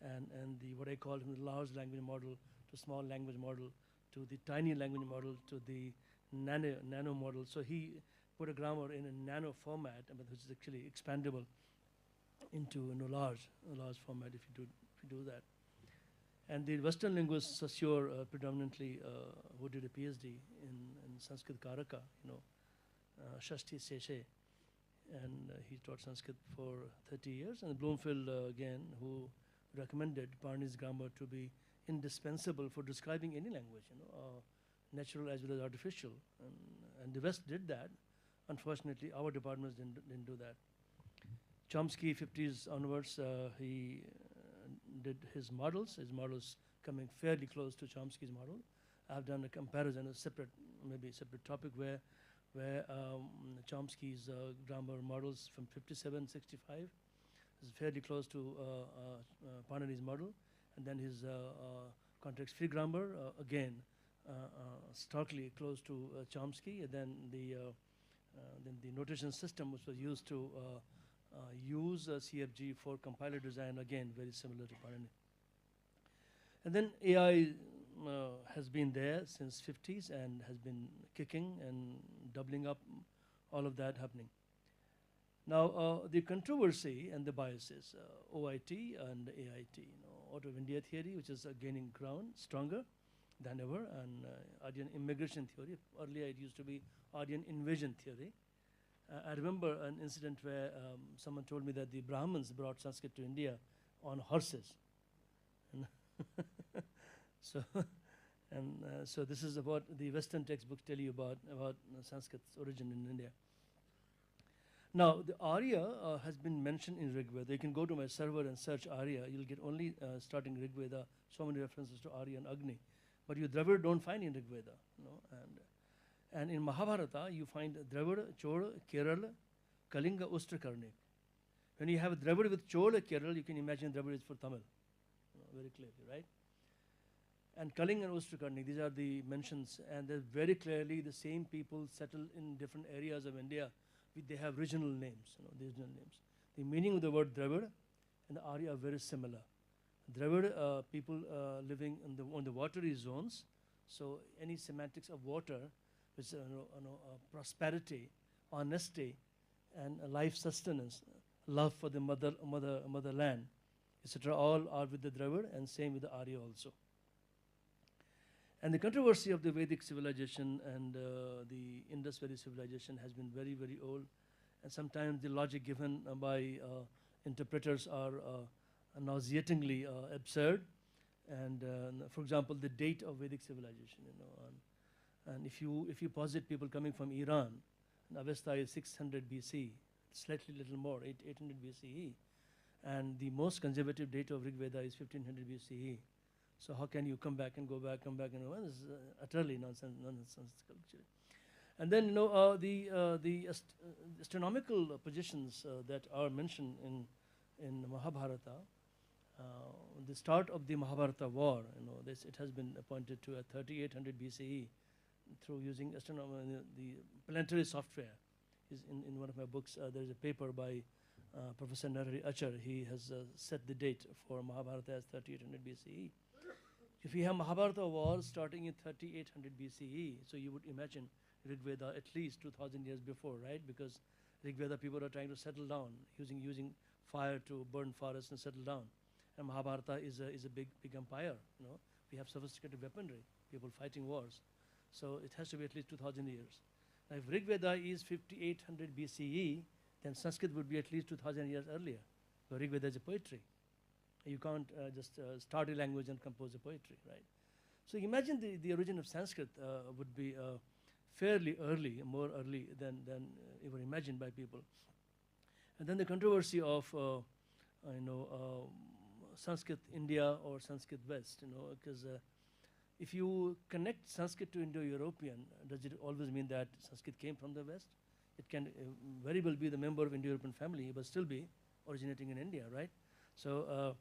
and the what I call the large language model to small language model to the tiny language model to the nano model. So he put a grammar in a nano format, which is actually expandable into a large format if you do that. And the Western linguists, Saussure, predominantly, who did a PhD in Sanskrit Karaka, you know, Shashti Seshe, and he taught Sanskrit for 30 years. And Bloomfield, again, who recommended Parni's grammar to be indispensable for describing any language, you know, natural as well as artificial. And the West did that. Unfortunately, our departments didn't do that. Chomsky, 50s onwards, he did his models coming fairly close to Chomsky's model. I've done a comparison, maybe a separate topic where Chomsky's grammar models from 57, 65 is fairly close to Panini's model, and then his context-free grammar again starkly close to Chomsky, and then the notation system which was used to use CFG for compiler design, again very similar to Panini. And then AI has been there since 50s and has been kicking and doubling up, all of that happening. Now the controversy and the biases, OIT and AIT, you know, out of India theory, which is gaining ground, stronger than ever, and Aryan immigration theory. Earlier it used to be Aryan invasion theory. I remember an incident where someone told me that the Brahmins brought Sanskrit to India on horses. So this is about the Western textbooks tell you about Sanskrit's origin in India. Now the Arya has been mentioned in Rig Veda. You can go to my server and search Arya. You'll get only starting Rig Veda so many references to Arya and Agni, but you Dravid don't find in Rig Veda, you know, and in Mahabharata, you find Dravid, Chola, Kerala, Kalinga, Ustrakarnik. When you have Dravid with Chola, Kerala, you can imagine Dravid is for Tamil, you know, very clearly, right? And Kalinga and Ustrakarnik, these are the mentions, and they're very clearly the same people settle in different areas of India. They have regional names, you know, these regional names. The meaning of the word Dravid and Arya are very similar. Dravid, people living on the watery zones, so any semantics of water, which prosperity, honesty, and life sustenance, love for the motherland, etc. All are with the Dravid, and same with the Arya also. And the controversy of the Vedic civilization and the Indus Valley civilization has been very, very old. And sometimes the logic given by interpreters are nauseatingly absurd. And for example, the date of Vedic civilization, and if you posit people coming from Iran, and Avesta is 600 BC, slightly little more, 800 BCE, and the most conservative date of Rig Veda is 1500 BCE. So how can you come back and go back, and well, this is utterly nonsensical actually. And then the astronomical positions that are mentioned in Mahabharata. The start of the Mahabharata war, it has been appointed to 3800 BCE through using the planetary software. Is in one of my books. There is a paper by Professor Narari Achar. He has set the date for Mahabharata as 3800 BCE. If you have Mahabharata war starting in 3800 BCE, so you would imagine Rig Veda at least 2000 years before, right? Because Rig Veda people are trying to settle down using fire to burn forests and settle down. And Mahabharata is a big empire. We have sophisticated weaponry, people fighting wars. So it has to be at least 2000 years. Now, if Rig Veda is 5800 BCE, then Sanskrit would be at least 2000 years earlier. So Rig Veda is a poetry. You can't just start a language and compose a poetry, right? So imagine the origin of Sanskrit would be fairly early, more early than ever imagined by people. And then the controversy of Sanskrit India or Sanskrit West, because if you connect Sanskrit to Indo-European, does it always mean that Sanskrit came from the West? It can very well be the member of Indo-European family, but still be originating in India, right? So,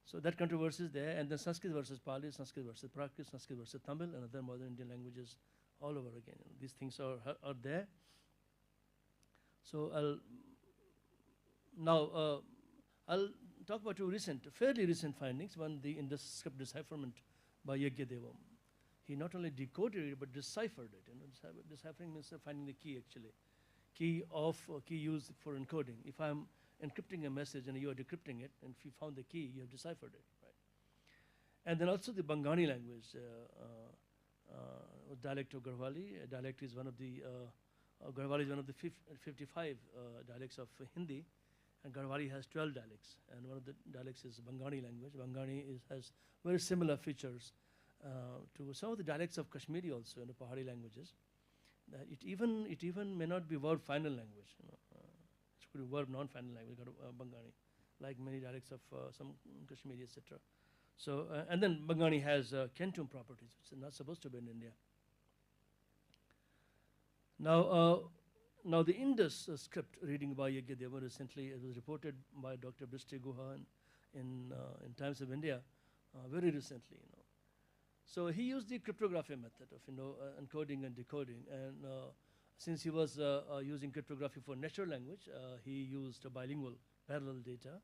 so that controversy is there, and then Sanskrit versus Pali, Sanskrit versus Prakrit, Sanskrit versus Tamil, and other modern Indian languages all over again. These things are there. So I'll talk about two fairly recent findings. One, the Indus script decipherment by Yajnadevam. He not only decoded it, but deciphered it. Deciphering means finding the key, actually. Key used for encoding. If I'm encrypting a message and you are decrypting it, and if you found the key, you have deciphered it, right? And then also the Bangani language, dialect of Garhwali. Dialect is one of the, Garhwali is one of the 55 dialects of Hindi, and Garhwali has 12 dialects, and one of the dialects is Bangani language. Bangani has very similar features to some of the dialects of Kashmiri also, the Pahari languages. It even may not be verb final language. It could be verb non-final language, Bangani, like many dialects of some Kashmiri, etc. So, and then Bangani has Kentum properties, which are not supposed to be in India. Now the Indus script reading by Yajnadevan recently, it was reported by Dr. Bristi Guha in Times of India very recently. So he used the cryptography method of encoding and decoding, and since he was using cryptography for natural language, he used bilingual parallel data,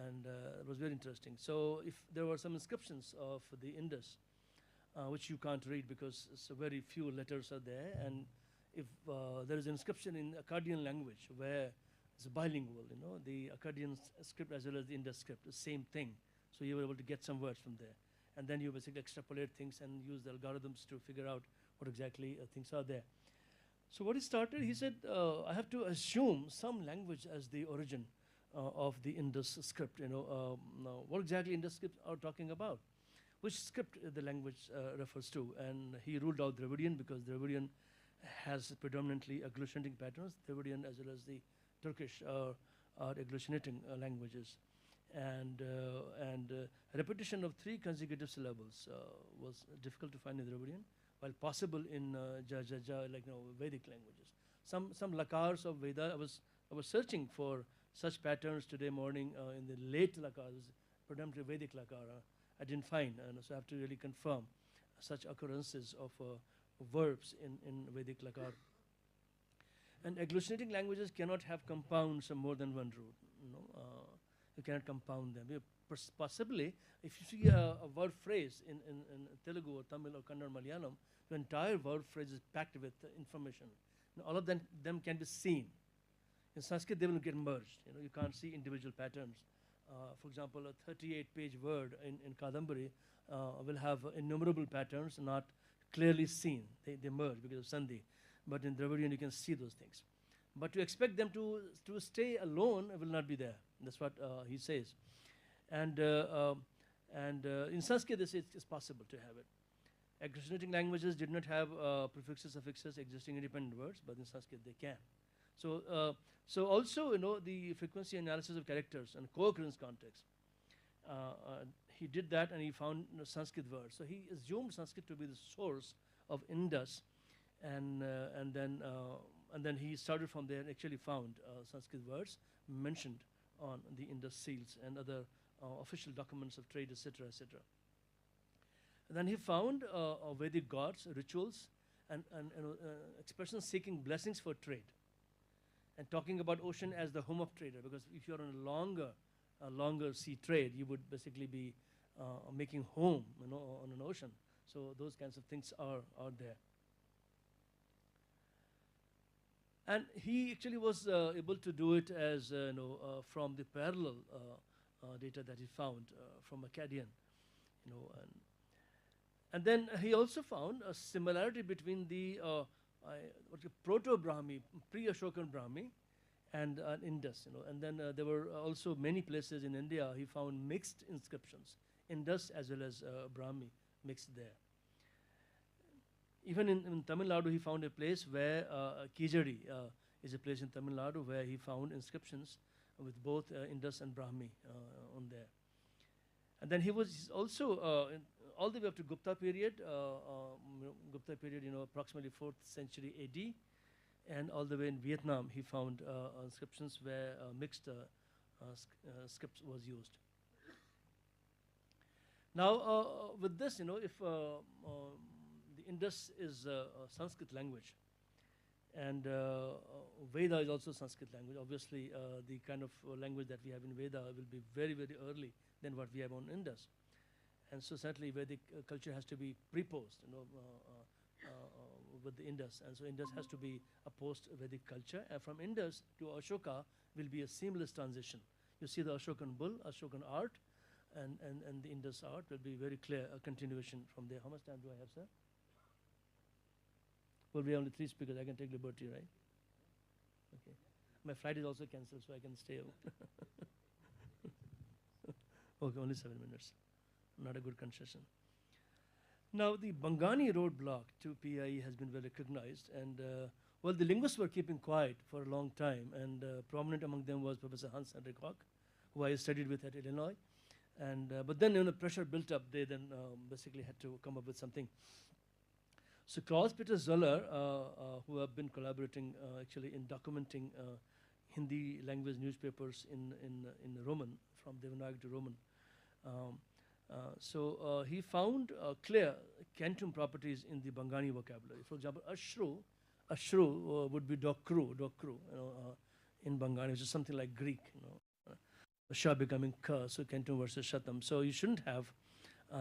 and it was very interesting. So if there were some inscriptions of the Indus, which you can't read because so very few letters are there, and if there is an inscription in Akkadian language where it's bilingual, the Akkadian script as well as the Indus script, the same thing. So you were able to get some words from there. And then you basically extrapolate things and use the algorithms to figure out what exactly things are there. So what he started, he said, I have to assume some language as the origin of the Indus script. Now, what exactly Indus scripts are talking about? Which script the language refers to? And he ruled out Dravidian because Dravidian has predominantly agglutinating patterns. Dravidian as well as the Turkish are agglutinating languages. And repetition of 3 consecutive syllables was difficult to find in Dravidian, while possible in like Vedic languages. Some lakars of Veda, I was searching for such patterns today morning in the late lakars, predominantly Vedic lakar. I didn't find, so I have to really confirm such occurrences of verbs in Vedic lakar. And agglutinating languages cannot have compounds of more than one root. You cannot compound them. Possibly, if you see a word phrase in Telugu or Tamil or Kannada or Malayalam, the entire word phrase is packed with information. All of them can be seen. In Sanskrit, they will get merged. You can't see individual patterns. For example, a 38-page word in Kadambari will have innumerable patterns not clearly seen. They merge because of Sandhi. But in Dravidian, you can see those things. But to expect them to stay alone will not be there. That's what he says. And in Sanskrit, it's possible to have it. Agrosonitic languages did not have prefixes, suffixes, existing independent words, but in Sanskrit they can. So also, the frequency analysis of characters and co-occurrence context. He did that and he found Sanskrit words. So he assumed Sanskrit to be the source of Indus, and then he started from there and actually found Sanskrit words mentioned on the Indus seals and other official documents of trade, etc., etc. Then he found Vedic gods, rituals, and expressions seeking blessings for trade, and talking about ocean as the home of trader, because if you're on a longer sea trade, you would basically be making home, on an ocean. So those kinds of things are there. And he actually was able to do it as from the parallel data that he found from Akkadian, and then he also found a similarity between the Proto-Brahmi, pre-Ashokan Brahmi, and Indus. And then there were also many places in India he found mixed inscriptions, Indus as well as Brahmi mixed there. Even in Tamil Nadu, he found a place where Kijari is a place in Tamil Nadu where he found inscriptions with both Indus and Brahmi on there. And then he was also all the way up to Gupta period, approximately 4th century AD, and all the way in Vietnam, he found inscriptions where mixed script was used. Now, with this, if the Indus is a Sanskrit language, and Veda is also Sanskrit language, obviously the kind of language that we have in Veda will be very, very early than what we have on Indus. And so certainly Vedic culture has to be preposed, with the Indus. And so Indus has to be a post-Vedic culture. And from Indus to Ashoka will be a seamless transition. You see the Ashokan bull, Ashokan art, and the Indus art will be very clear, a continuation from there. How much time do I have, sir? Well, we have only 3 speakers. I can take liberty, right? Okay. My flight is also cancelled, so I can stay. Okay, only 7 minutes. Not a good concession. Now, the Bangani roadblock to PIE has been well recognized, and well, the linguists were keeping quiet for a long time, and prominent among them was Professor Hans Henrik Hock, who I studied with at Illinois. And but then, pressure built up. They then basically had to come up with something. So Klaus-Peter Zoller, who have been collaborating actually in documenting Hindi language newspapers in Roman, from Devanagari to Roman. So he found clear Cantum properties in the Bangani vocabulary. For example, ashru would be dokru, in Bangani, which is something like Greek, Sha becoming ka, so Cantum versus Shatam. So you shouldn't have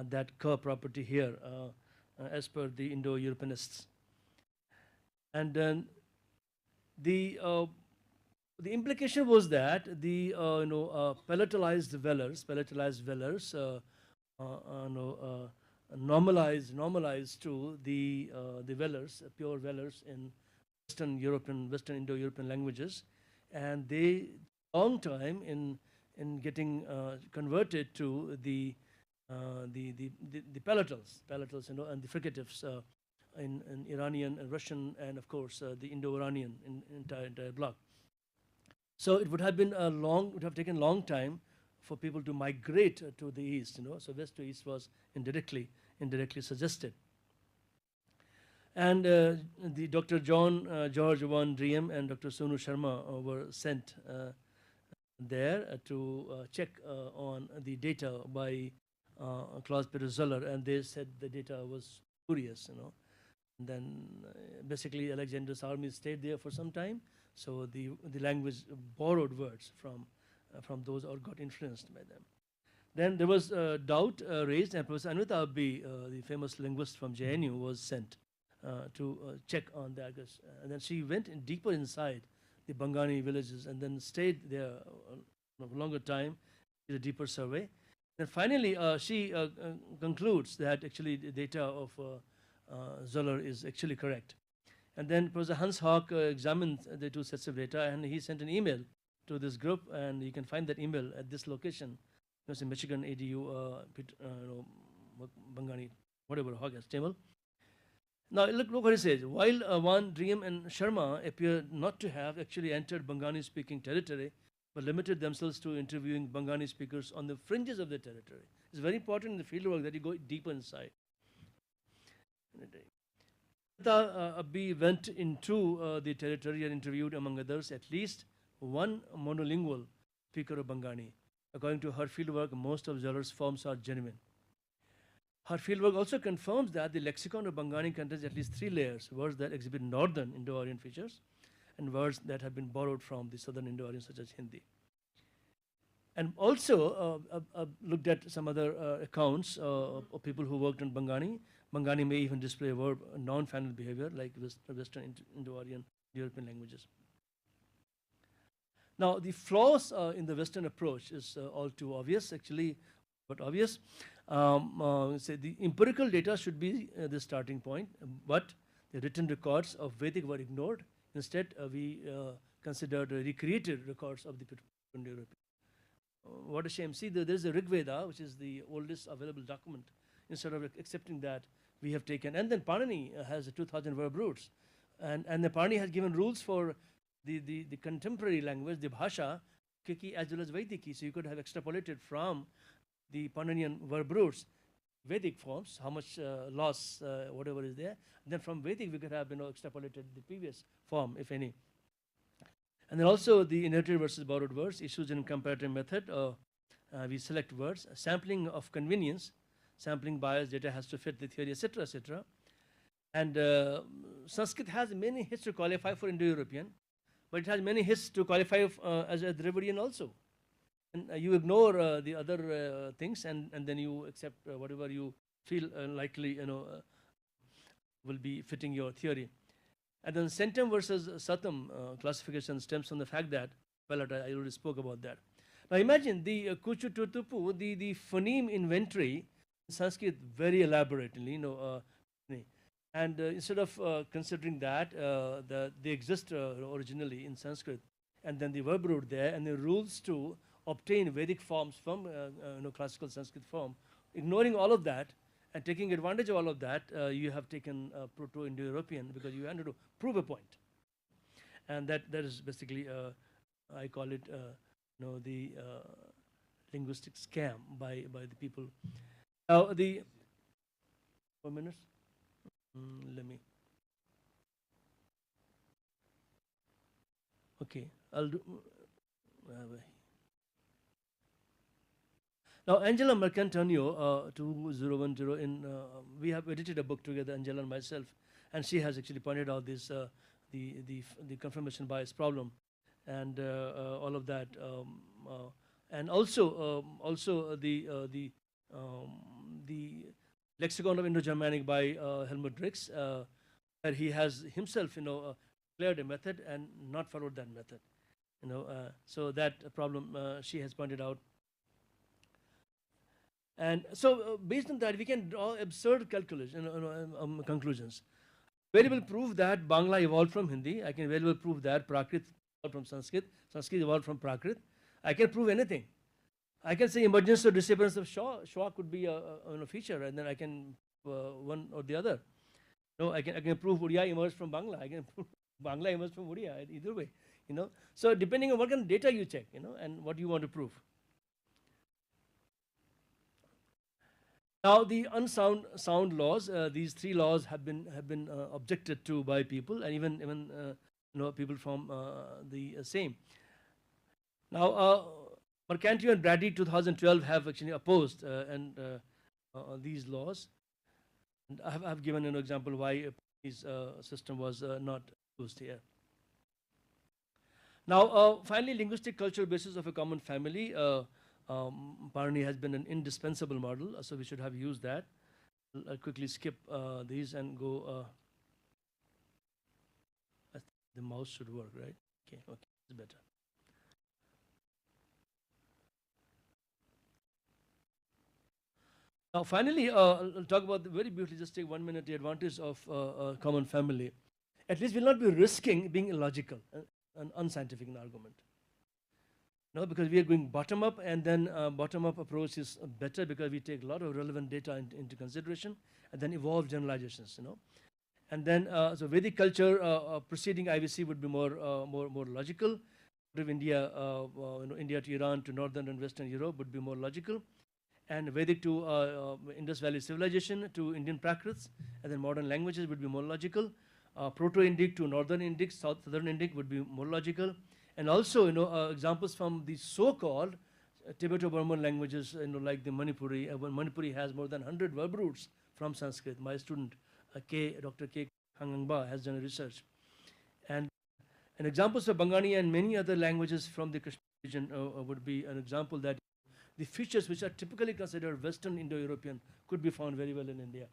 that ka property here as per the Indo-Europeanists. And then the implication was that the palatalized velars normalized to the velars, pure velars in Western Indo-European languages, and they long time in getting converted to the palatals, and the fricatives in Iranian and Russian, and of course the Indo-Iranian entire block. So it would have taken a long time for people to migrate to the east, So west to east was indirectly suggested. And the Dr. George Van Driem and Dr. Sonu Sharma were sent there to check on the data by Klaus-Peter Zoller, and they said the data was spurious, And then basically Alexander's army stayed there for some time, so the language borrowed words from those or got influenced by them. Then there was doubt raised, and Professor Anvita Abbi, the famous linguist from JNU, was sent to check on that. And then she went deeper inside the Bangani villages, and then stayed there a longer time, did a deeper survey. And finally, she concludes that actually the data of Zoller is actually correct. And then Professor Hans Hawk examined the two sets of data, and he sent an email to this group, and you can find that email at this location. It was in Michigan ADU, Bangani, whatever, Hawk has table. Now look what he says. While Wan, Dream, and Sharma appear not to have actually entered Bangani-speaking territory, but limited themselves to interviewing Bangani speakers on the fringes of the territory. It's very important in the fieldwork that you go deeper inside. Abbi went into the territory and interviewed, among others, at least one monolingual speaker of Bangani. According to her fieldwork, most of Zoller's forms are genuine. Her fieldwork also confirms that the lexicon of Bangani contains at least 3 layers: words that exhibit northern Indo-Aryan features, and words that have been borrowed from the southern Indo-Aryan, such as Hindi. And also looked at some other accounts of people who worked on Bangani. Bangani may even display a verb non-final behavior like Western Indo-Aryan European languages. Now, the flaws in the Western approach is all too obvious, actually, but obvious. Say the empirical data should be the starting point, but the written records of Vedic were ignored. Instead, we considered recreated records of the Indo-European. What a shame. See, there is a Rig Veda, which is the oldest available document. Instead of accepting that, we have taken, and then Panini has 2,000 verb roots. And the Panini has given rules for the contemporary language, the Bhasha, Kiki as well as Vediki. So you could have extrapolated from the Paninian verb roots, Vedic forms, how much loss, whatever is there. And then from Vedic, we could have extrapolated the previous form, if any. And then also the inherited versus borrowed words, issues in comparative method. We select words, sampling of convenience, sampling bias, data has to fit the theory, etc., etc. And Sanskrit has many hits to qualify for Indo-European, but it has many hits to qualify as a Dravidian also. And you ignore the other things, and then you accept whatever you feel likely, will be fitting your theory. And then Centum versus Satam classification stems from the fact that, well, I already spoke about that. Now imagine the Kuchu Tutupu, the phoneme inventory in Sanskrit very elaborately, and instead of considering that they exist originally in Sanskrit, and then the verb root there, and the rules to obtain Vedic forms from classical Sanskrit form, ignoring all of that and taking advantage of all of that, you have taken Proto-Indo-European because you wanted to prove a point. And that is basically, I call it, the linguistic scam by the people. Now, the 4 minutes. Let me. Okay, I'll do. Now, Angela Mercantonio, 2010, we have edited a book together, Angela and myself, and she has actually pointed out this the confirmation bias problem, and all of that, and also the lexicon of Indo-Germanic by Helmut Rix, where he has himself, declared a method and not followed that method, so that problem she has pointed out. And so, based on that, we can draw absurd calculation, conclusions. Very well prove that Bangla evolved from Hindi. I can very well prove that Prakrit evolved from Sanskrit. Sanskrit evolved from Prakrit. I can prove anything. I can say emergence or disappearance of Shwa could be a feature, and then I can one or the other. I can prove Uriya emerged from Bangla. I can prove Bangla emerged from Uriya. Either way, So depending on what kind of data you check, and what you want to prove. Now, the unsound sound laws, these 3 laws have been objected to by people, and even people from the same. Now, Mercantio and Brady 2012 have actually opposed these laws. And I have given an example why this system was not used here. Now, finally, linguistic cultural basis of a common family. Parni has been an indispensable model, so we should have used that. I'll quickly skip these and go. The mouse should work, right? Okay. Okay, it's better. Now, finally, I'll talk about the very briefly, just take 1 minute, the advantage of common family. At least we'll not be risking being illogical and unscientific in argument. No, because we are going bottom up, and then bottom up approach is better because we take a lot of relevant data into consideration and then evolve generalizations, And then, so Vedic culture preceding IVC would be more logical. Of India, India to Iran to northern and western Europe would be more logical. And Vedic to Indus Valley civilization to Indian Prakrits, and then modern languages would be more logical. Proto-Indic to northern Indic, southern Indic would be more logical. And also, examples from the so-called Tibeto-Burman languages, like the Manipuri. Manipuri has more than 100 verb roots from Sanskrit. My student, Dr. K. Khangangba, has done research. And examples of Bangani and many other languages from the Kashmir region would be an example that the features which are typically considered Western Indo-European could be found very well in India.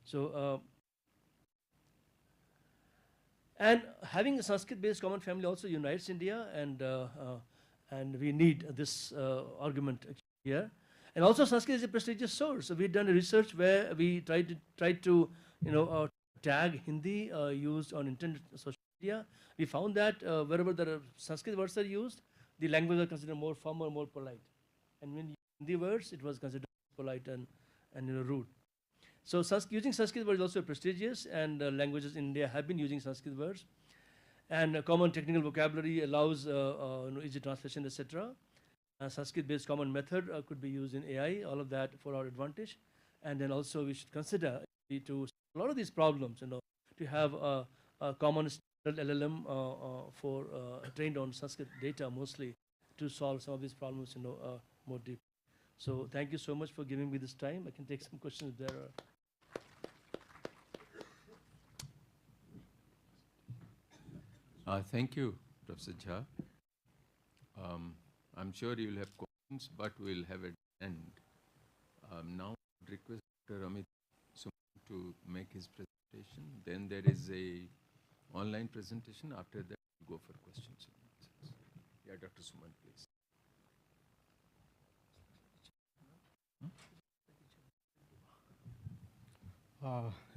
So, and having a Sanskrit-based common family also unites India, and we need this argument here. And also, Sanskrit is a prestigious source. So we've done a research where we tried to tag Hindi used on internet social media. We found that wherever there are Sanskrit words are used, the language are considered more formal, more polite. And when Hindi words, it was considered polite and rude. So using Sanskrit words is also prestigious, and languages in India have been using Sanskrit words. And a common technical vocabulary allows easy translation, etc. Sanskrit-based common method could be used in AI, all of that for our advantage. And then also we should consider to a lot of these problems, to have a common standard LLM for trained on Sanskrit data mostly to solve some of these problems, more deep. So thank you so much for giving me this time. I can take some questions if there are. Thank you, Professor Jha. I'm sure you'll have questions, but we'll have it at the end. Now, I would request Dr. Amit Suman to make his presentation. Then there is a online presentation. After that, we'll go for questions and answers. Yeah, Dr. Suman, please.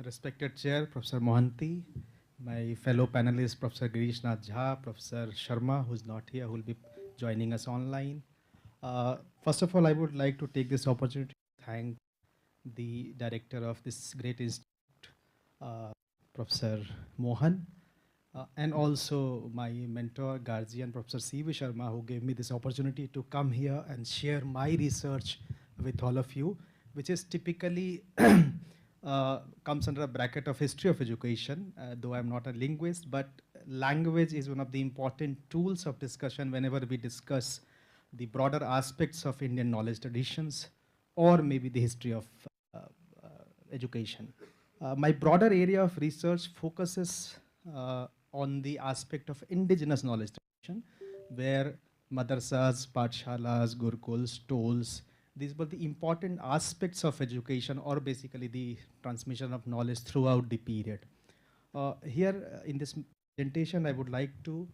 Respected Chair, Professor Mohanty, my fellow panelists, Professor Girish Nath Jha, Professor Sharma, who's not here, who will be joining us online. First of all, I would like to take this opportunity to thank the director of this great institute, Professor Mohan, and also my mentor, guardian, Professor C.V. Sharma, who gave me this opportunity to come here and share my research with all of you, which is typically comes under a bracket of history of education, though I'm not a linguist, but language is one of the important tools of discussion whenever we discuss the broader aspects of Indian knowledge traditions or maybe the history of education. My broader area of research focuses on the aspect of indigenous knowledge tradition, where madrasas, pathshalas, gurukuls, tolls, these were the important aspects of education, or basically the transmission of knowledge throughout the period. Here in this presentation, I would like to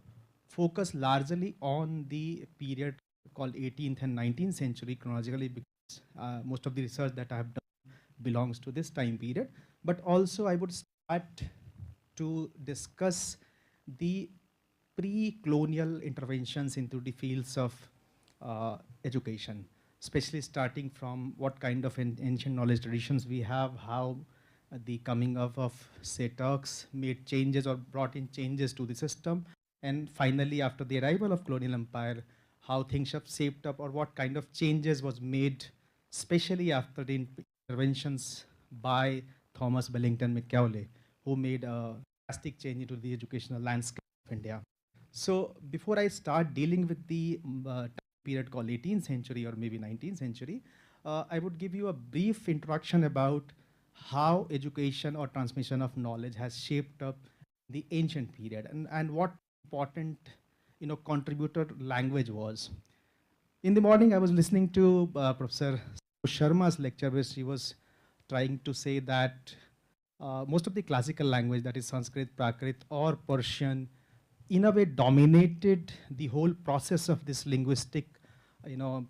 focus largely on the period called 18th and 19th century chronologically, because most of the research that I have done belongs to this time period. But also I would start to discuss the pre-colonial interventions into the fields of education, especially starting from what kind of ancient knowledge traditions we have, how the coming of say Turks made changes or brought in changes to the system, and finally after the arrival of colonial empire, how things have shaped up or what kind of changes was made, especially after the interventions by Thomas Bellington Macaulay, who made a drastic change into the educational landscape of India. So before I start dealing with the period called 18th century or maybe 19th century, I would give you a brief introduction about how education or transmission of knowledge has shaped up the ancient period and what important contributor language was. In the morning, I was listening to Professor Sharma's lecture, where she was trying to say that most of the classical language, that is Sanskrit, Prakrit, or Persian, in a way dominated the whole process of this linguistic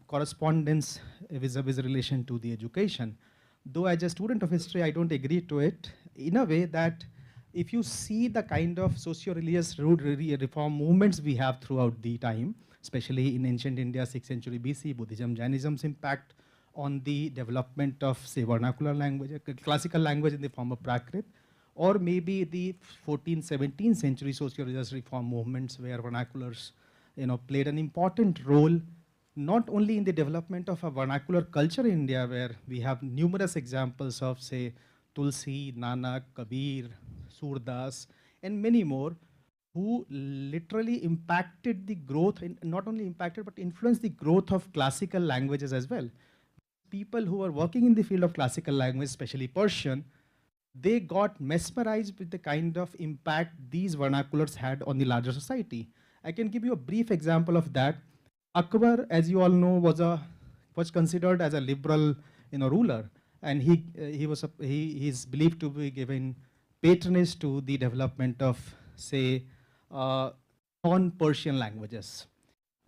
correspondence vis-a-vis relation to the education. Though as a student of history, I don't agree to it in a way that if you see the kind of socio-religious reform movements we have throughout the time, especially in ancient India, 6th century BC, Buddhism, Jainism's impact on the development of, say, vernacular language, classical language in the form of Prakrit, or maybe the 14th, 17th century socio-religious reform movements where vernaculars played an important role, not only in the development of a vernacular culture in India, where we have numerous examples of, say, Tulsi, Nanak, Kabir, Surdas, and many more, who literally impacted the growth, not only impacted, but influenced the growth of classical languages as well. People who are working in the field of classical language, especially Persian, they got mesmerized with the kind of impact these vernaculars had on the larger society. I can give you a brief example of that. Akbar, as you all know, was considered as a liberal ruler, and he is believed to be given patronage to the development of, say, non-Persian languages.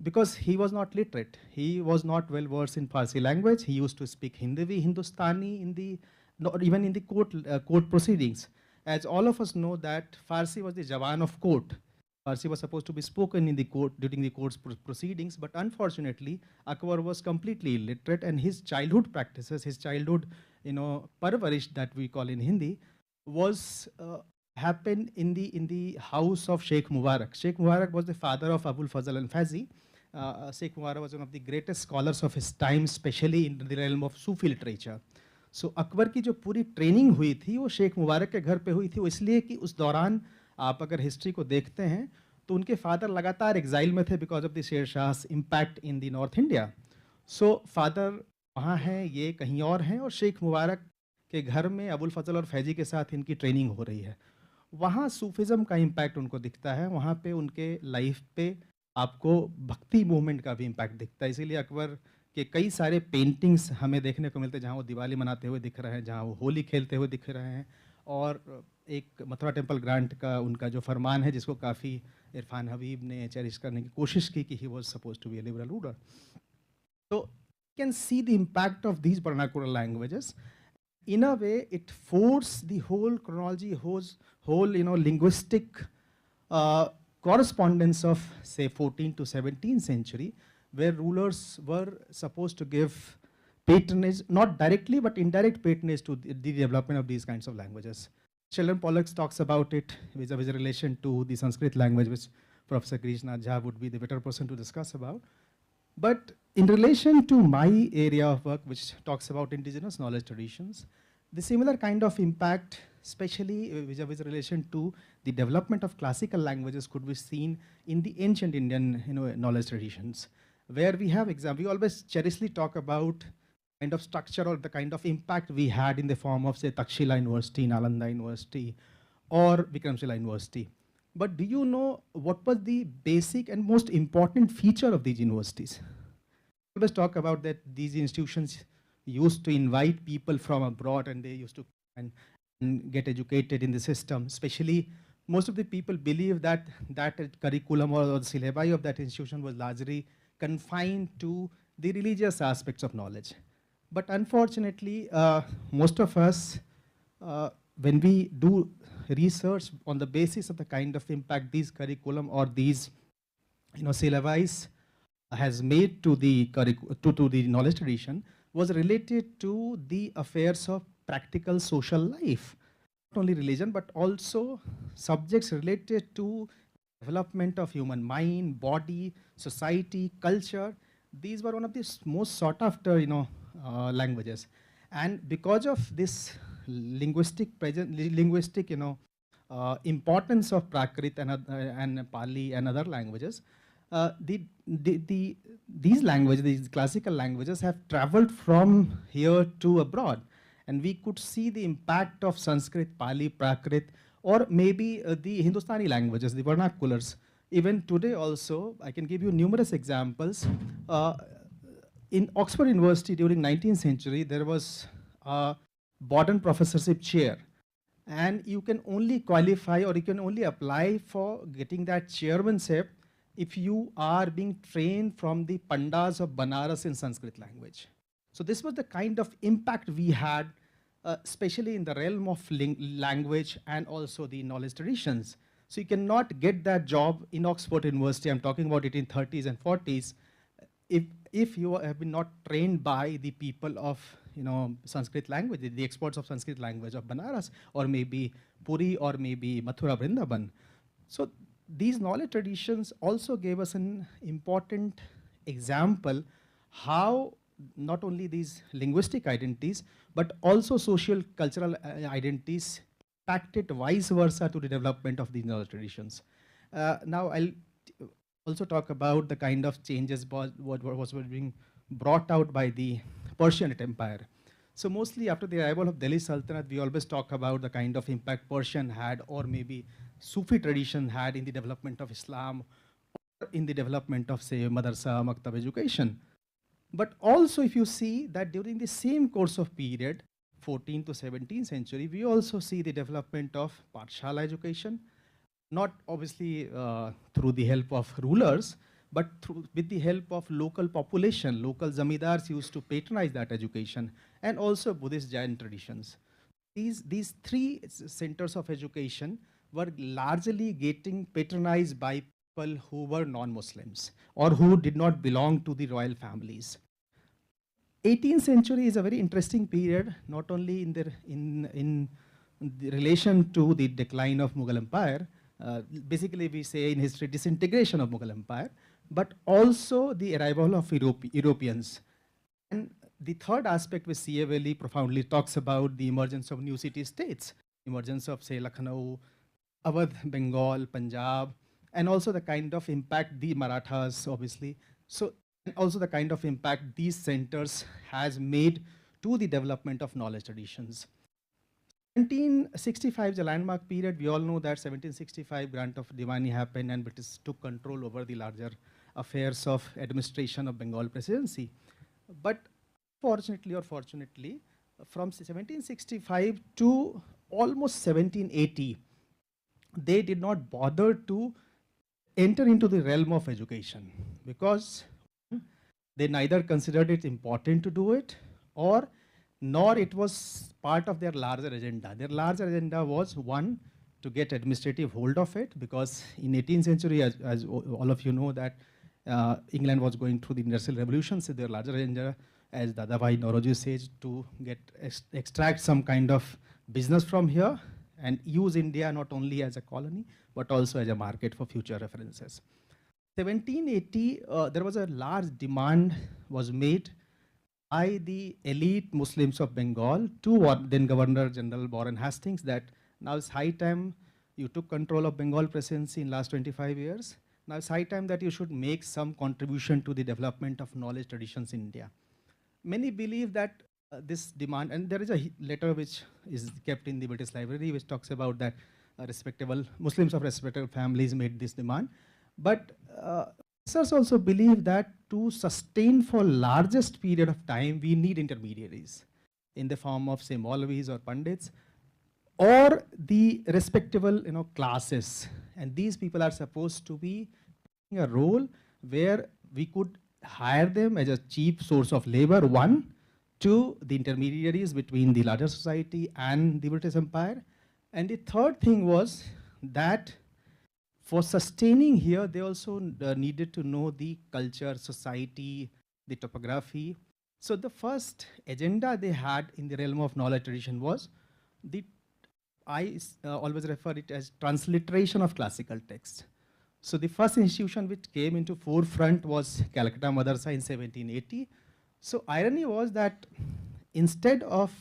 Because he was not literate, he was not well versed in Farsi language. He used to speak Hindi, Hindustani even in the court proceedings. As all of us know that Farsi was the Jawan of court. Farsi was supposed to be spoken in the court during the court's proceedings, but unfortunately, Akbar was completely illiterate, and his childhood practices, his childhood, parvarish that we call in Hindi, was happened in the house of Sheikh Mubarak. Sheikh Mubarak was the father of Abul Fazl al-Fazi. Sheikh Mubarak was one of the greatest scholars of his time, especially in the realm of Sufi literature. So Akbar की जो पूरी training हुई थी वो शेख मुबारक के घर पे हुई थी, वो इसलिए कि उस दौरान आप अगर हिस्ट्री को देखते हैं तो उनके फादर लगातार एग्जाइल में थे because of the Sher Shah's impact in the north India. So father वहाँ हैं, ये कहीं और हैं, और शेख मुबारक के घर में अबुल फजल और फैजी के साथ इनकी ट्रेनिंग हो रही है. वहाँ सूफिज़म का इम्पैक्ट उनको दिखता है, वहाँ पे उनके लाइफ पे आपको भक्ति मूवमेंट का भी इम्पैक्ट दिखता है. इसीलिए अकबर के कई सारे पेंटिंग्स हमें देखने को मिलते हैं जहाँ वो दिवाली मनाते हुए दिख रहे हैं, जहाँ वो होली खेलते हुए दिख रहे हैं. और एक मथुरा टेम्पल ग्रांट का उनका जो फरमान है, जिसको काफ़ी इरफान हबीब ने चेरिश करने की कोशिश की कि he was suppose to be a liberal ruler. तो you can see the impact of these vernacular languages. In a way, it forced the whole chronology, whole linguistic correspondence of, say, 14th to 17th century, where rulers were supposed to give patronage, not directly, but indirect patronage to the development of these kinds of languages. Sheldon Pollock talks about it with relation to the Sanskrit language, which Professor Krishna Jha would be the better person to discuss about. But in relation to my area of work, which talks about indigenous knowledge traditions, the similar kind of impact, especially with relation to the development of classical languages, could be seen in the ancient Indian knowledge traditions, where we have examples. We always cherishly talk about kind of structure or the kind of impact we had in the form of, say, Takshila University, Nalanda University, or Vikramshila University. But do you know what was the basic and most important feature of these universities? We always talk about that these institutions used to invite people from abroad, and they used to and get educated in the system. Especially, most of the people believe that curriculum or the syllabi of that institution was largely confined to the religious aspects of knowledge. But unfortunately, most of us, when we do research on the basis of the kind of impact these curriculum or these syllabi has made to the knowledge tradition, was related to the affairs of practical social life. Not only religion, but also subjects related to development of human mind, body, society, culture. These were one of the most sought after languages. And because of this linguistic importance of Prakrit and Pali and other languages, these languages, these classical languages, have traveled from here to abroad. And we could see the impact of Sanskrit, Pali, Prakrit, or maybe the Hindustani languages, the vernaculars. Even today also, I can give you numerous examples. In Oxford University during 19th century, there was a Borden professorship chair. And you can only qualify or you can only apply for getting that chairmanship if you are being trained from the Pandas of Banaras in Sanskrit language. So this was the kind of impact we had, especially in the realm of language and also the knowledge traditions. So you cannot get that job in Oxford University, I'm talking about it in 30s and 40s, if you have been not trained by the people of Sanskrit language, the experts of Sanskrit language of Banaras, or maybe Puri, or maybe Mathura, Vrindavan. So these knowledge traditions also gave us an important example how not only these linguistic identities, but also social cultural identities impacted vice versa to the development of these knowledge traditions. Now I'll also talk about the kind of changes what was being brought out by the Persianate Empire. So mostly after the arrival of Delhi Sultanate, we always talk about the kind of impact Persian had, or maybe Sufi tradition had in the development of Islam, or in the development of, say, madrasa, maktab education. But also if you see that during the same course of period, 14th to 17th century, we also see the development of Pathshala education, not obviously through the help of rulers, but with the help of local population. Local zamidars used to patronize that education, and also Buddhist Jain traditions. These three centers of education were largely getting patronized by people who were non-Muslims or who did not belong to the royal families. 18th century is a very interesting period, not only in the relation to the decline of Mughal Empire, basically we say in history disintegration of Mughal Empire, but also the arrival of Europeans. And the third aspect which CIIL profoundly talks about, the emergence of new city-states, emergence of, say, Lucknow, Awadh, Bengal, Punjab, and also the kind of impact the Marathas, obviously. So, and also the kind of impact these centers has made to the development of knowledge traditions. 1765 is a landmark period. We all know that 1765 grant of Diwani happened and British took control over the larger affairs of administration of Bengal presidency. But fortunately or fortunately, from 1765 to almost 1780, they did not bother to enter into the realm of education because they neither considered it important to do it, or nor it was part of their larger agenda. Their larger agenda was, one, to get administrative hold of it, because in 18th century, as all of you know, that England was going through the Industrial Revolution, so their larger agenda, as Dadabhai Nauroji says, to extract some kind of business from here and use India not only as a colony, but also as a market for future references. 1780, there was a large demand was made by the elite Muslims of Bengal to then Governor General Warren Hastings that now it's high time you took control of Bengal presidency in last 25 years. Now it's high time that you should make some contribution to the development of knowledge traditions in India. Many believe that this demand, and there is a letter which is kept in the British Library which talks about that respectable Muslims of respectable families made this demand. But researchers also believe that to sustain for largest period of time, we need intermediaries in the form of, say, Maulvis or Pandits, or the respectable classes. And these people are supposed to be playing a role where we could hire them as a cheap source of labor, one, to the intermediaries between the larger society and the British Empire. And the third thing was that for sustaining here, they also needed to know the culture, society, the topography. So the first agenda they had in the realm of knowledge tradition was I always refer it as transliteration of classical texts. So the first institution which came into forefront was Calcutta Madrasa in 1780. So irony was that instead of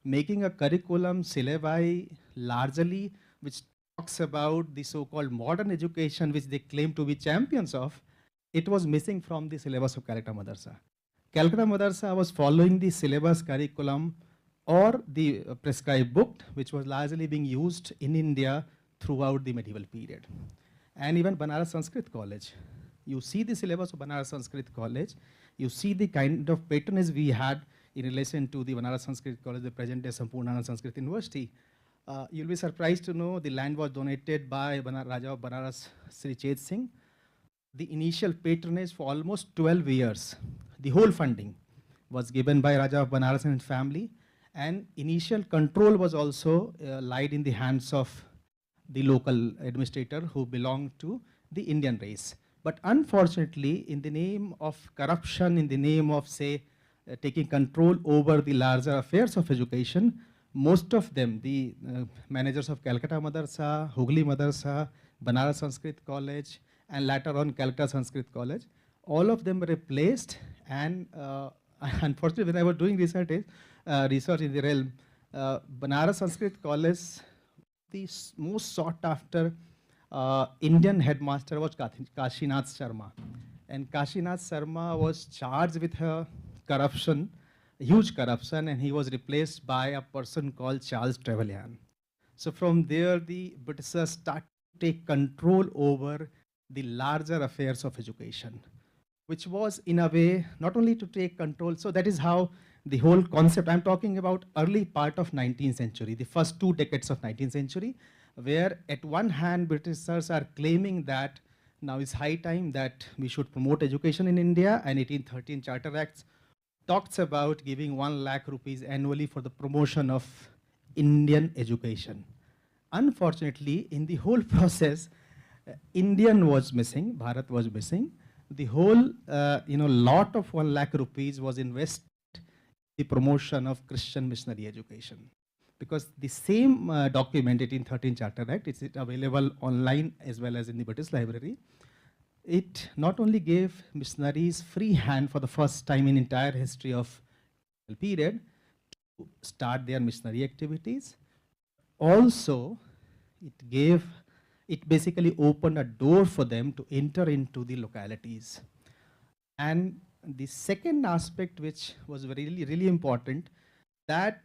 making a curriculum syllabi largely which talks about the so-called modern education which they claim to be champions of, it was missing from the syllabus of Calcutta Madrasa. Calcutta Madrasa was following the syllabus curriculum or the prescribed book which was largely being used in India throughout the medieval period. And even Banaras Sanskrit College. You see the syllabus of Banaras Sanskrit College, you see the kind of patronage we had in relation to the Banaras Sanskrit College, the present day Sampurnanand Sanskrit University. You'll be surprised to know the land was donated by Raja of Banaras, Sri Chet Singh. The initial patronage for almost 12 years, the whole funding was given by Raja of Banaras and his family, and initial control was also lied in the hands of the local administrator who belonged to the Indian race. But unfortunately, in the name of corruption, in the name of, say, taking control over the larger affairs of education, most of them, the managers of Calcutta Madarsa, Hooghly Madarsa, Banaras Sanskrit College, and later on Calcutta Sanskrit College, all of them were replaced. And unfortunately, when I was doing research in the realm, Banaras Sanskrit College, the most sought after Indian headmaster was Kashinath Sharma. And Kashinath Sharma was charged with corruption, huge corruption, and he was replaced by a person called Charles Trevelyan. So from there, the Britishers started to take control over the larger affairs of education, which was in a way not only to take control, so that is how the whole concept, I'm talking about early part of 19th century, the first 2 decades of 19th century, where at one hand Britishers are claiming that now is high time that we should promote education in India, and 1813 Charter Acts talks about giving 1 lakh rupees annually for the promotion of Indian education. Unfortunately, in the whole process, Indian was missing, Bharat was missing. The whole, lot of 1 lakh rupees was invested in the promotion of Christian missionary education. Because the same document, 1813 Charter Act, is available online as well as in the British Library. It not only gave missionaries free hand for the first time in entire history of the period to start their missionary activities, also it basically opened a door for them to enter into the localities. And the second aspect, which was really important, that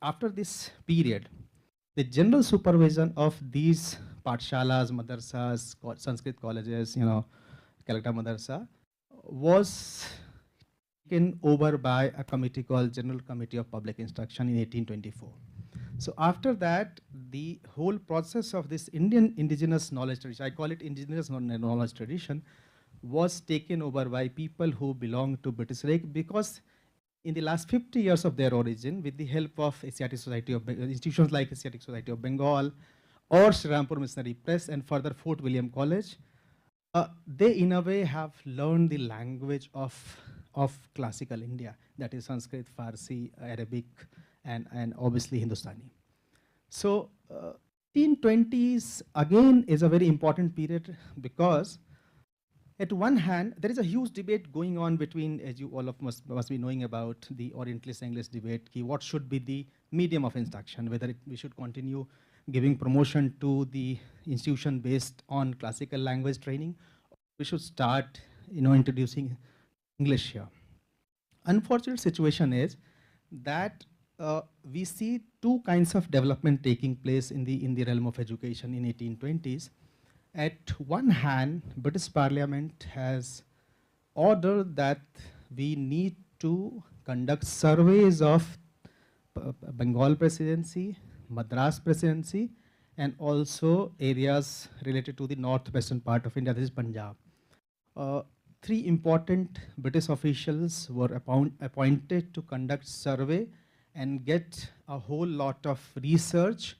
after this period, the general supervision of these pathshalas, madrasas, Sanskrit colleges, Calcutta Madarsa, was taken over by a committee called General Committee of Public Instruction in 1824. So after that, the whole process of this Indian indigenous knowledge tradition, I call it indigenous knowledge tradition, was taken over by people who belonged to British Raj, because in the last 50 years of their origin, with the help of Asiatic Society of institutions like Asiatic Society of Bengal or Sri Rampur Missionary Press and further Fort William College, they in a way have learned the language of classical India, that is Sanskrit, Farsi, Arabic, and obviously Hindustani. So 1820s again is a very important period, because at one hand, there is a huge debate going on between, as you all of must be knowing about, the Orientalist-English debate, what should be the medium of instruction, whether we should continue giving promotion to the institution based on classical language training, or we should start introducing English here. Unfortunate situation is that we see 2 kinds of development taking place in the realm of education in 1820s. At one hand, British Parliament has ordered that we need to conduct surveys of Bengal Presidency, Madras Presidency, and also areas related to the northwestern part of India, this is Punjab. 3 important British officials were appointed to conduct survey and get a whole lot of research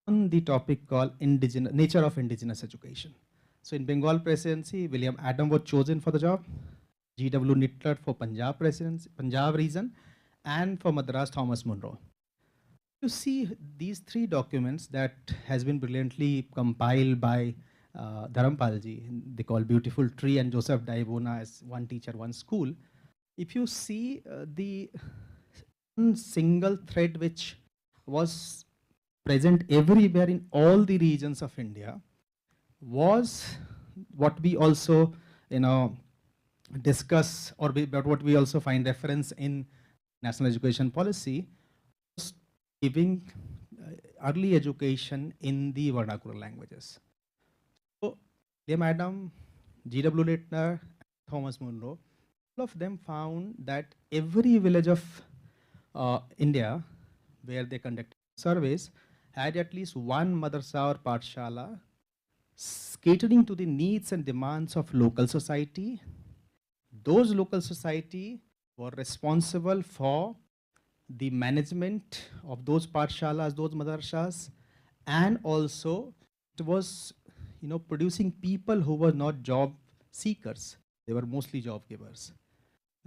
on the topic called nature of indigenous education. So in Bengal Presidency, William Adam was chosen for the job, G.W. Nittler for Punjab Presidency, Punjab region, and for Madras, Thomas Munro. You see these 3 documents that has been brilliantly compiled by Dharampalji, they call Beautiful Tree, and Joseph Daibona as One Teacher, One School. If you see the single thread which was present everywhere in all the regions of India was what we also discuss, or what we also find reference in national education policy, was giving early education in the vernacular languages. So William Adam, G.W. Littner, Thomas Munro, all of them found that every village of India where they conducted surveys, had at least one madrasa or pathshala catering to the needs and demands of local society. Those local society were responsible for the management of those pathshalas, those madrasas, and also it was, producing people who were not job seekers. They were mostly job givers.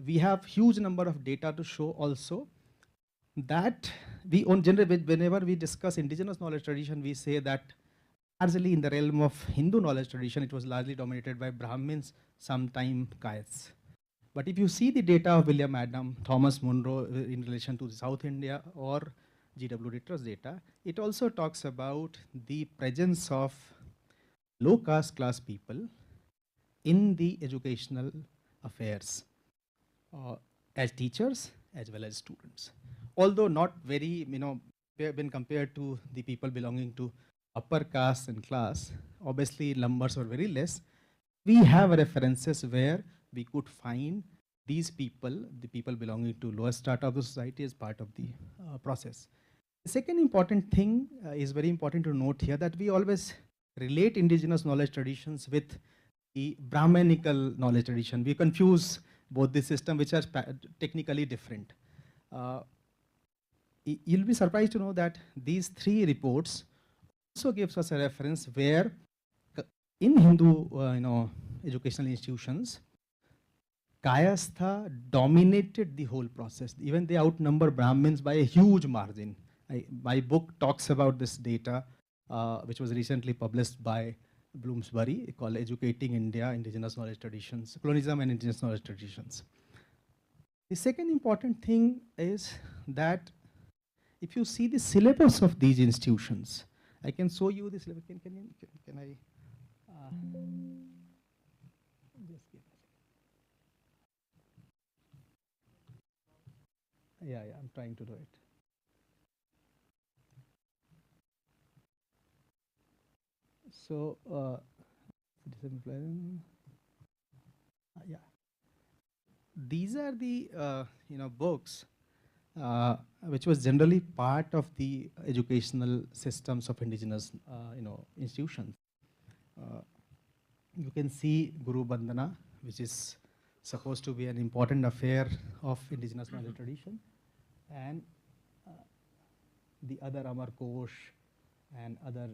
We have huge number of data to show also that we on generally, whenever we discuss indigenous knowledge tradition, we say that largely in the realm of Hindu knowledge tradition, it was largely dominated by Brahmins, sometime Kayats. But if you see the data of William Adam, Thomas Munro in relation to South India or G.W. Ritter's data, it also talks about the presence of low caste class people in the educational affairs as teachers as well as students. Although not very, when compared to the people belonging to upper caste and class, obviously numbers were very less. We have references where we could find these people, the people belonging to lower strata of the society, as part of the process. The second important thing is very important to note here, that we always relate indigenous knowledge traditions with the Brahmanical knowledge tradition. We confuse both the system, which are technically different. You'll be surprised to know that these three reports also gives us a reference where in Hindu educational institutions, Kayastha dominated the whole process. Even they outnumber Brahmins by a huge margin. My book talks about this data, which was recently published by Bloomsbury, called Educating India, Indigenous Knowledge Traditions, Colonialism and Indigenous Knowledge Traditions. The second important thing is that if you see the syllabus of these institutions, I can show you the syllabus. Can I? Just give me. Yeah, I'm trying to do it. So, yeah, these are the books which was generally part of the educational systems of indigenous institutions. You can see Guru Bandhana, which is supposed to be an important affair of indigenous knowledge tradition, and the other Amar Kosh and other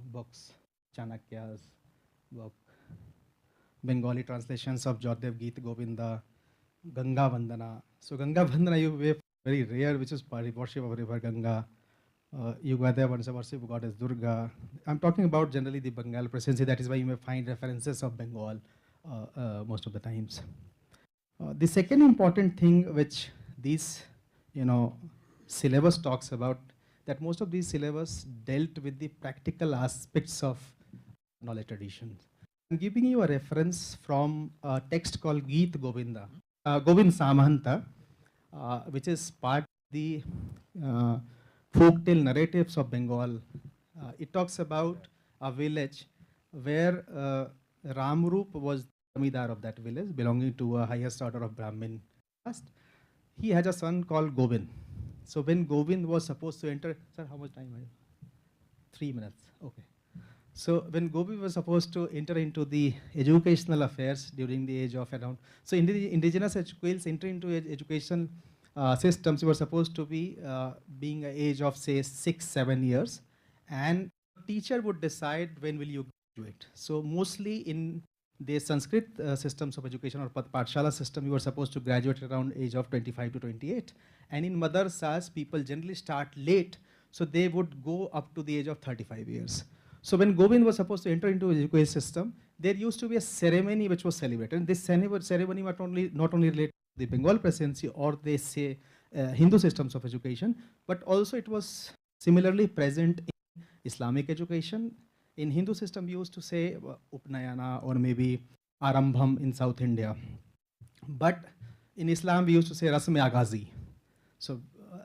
books, Chanakya's book, Bengali translations of Jodhdev Geet Govinda, Ganga Vandana. So Ganga Vandana you were very rare, which is worship of river Ganga. Yugadeva and worship of goddess Durga. I'm talking about generally the Bengal presidency. That is why you may find references of Bengal most of the times. The second important thing which these syllabus talks about, that most of these syllabus dealt with the practical aspects of knowledge traditions. I'm giving you a reference from a text called Geet Govinda, Govind Samahanta, which is part of the folktale narratives of Bengal. It talks about a village where Ramrup was the Zamidar of that village, belonging to a highest order of Brahmin caste. He had a son called Govind. So when Govind was supposed to enter, sir, how much time I have? 3 minutes, okay. So when Govind was supposed to enter into the educational affairs during the age of around, so indigenous schools enter into education systems, you were supposed to be being an age of say 6-7 years, and teacher would decide when will you graduate. So mostly in the Sanskrit systems of education or Pathshala system, you were supposed to graduate around age of 25 to 28. And in madrasas, people generally start late, so they would go up to the age of 35 years. So when Govind was supposed to enter into the education system, there used to be a ceremony which was celebrated. And this ceremony not only related to the Bengal presidency or they say Hindu systems of education, but also it was similarly present in Islamic education. In Hindu system, we used to say Upnayana or maybe Arambham in South India. But in Islam, we used to say Rasm-e-Aghazi. So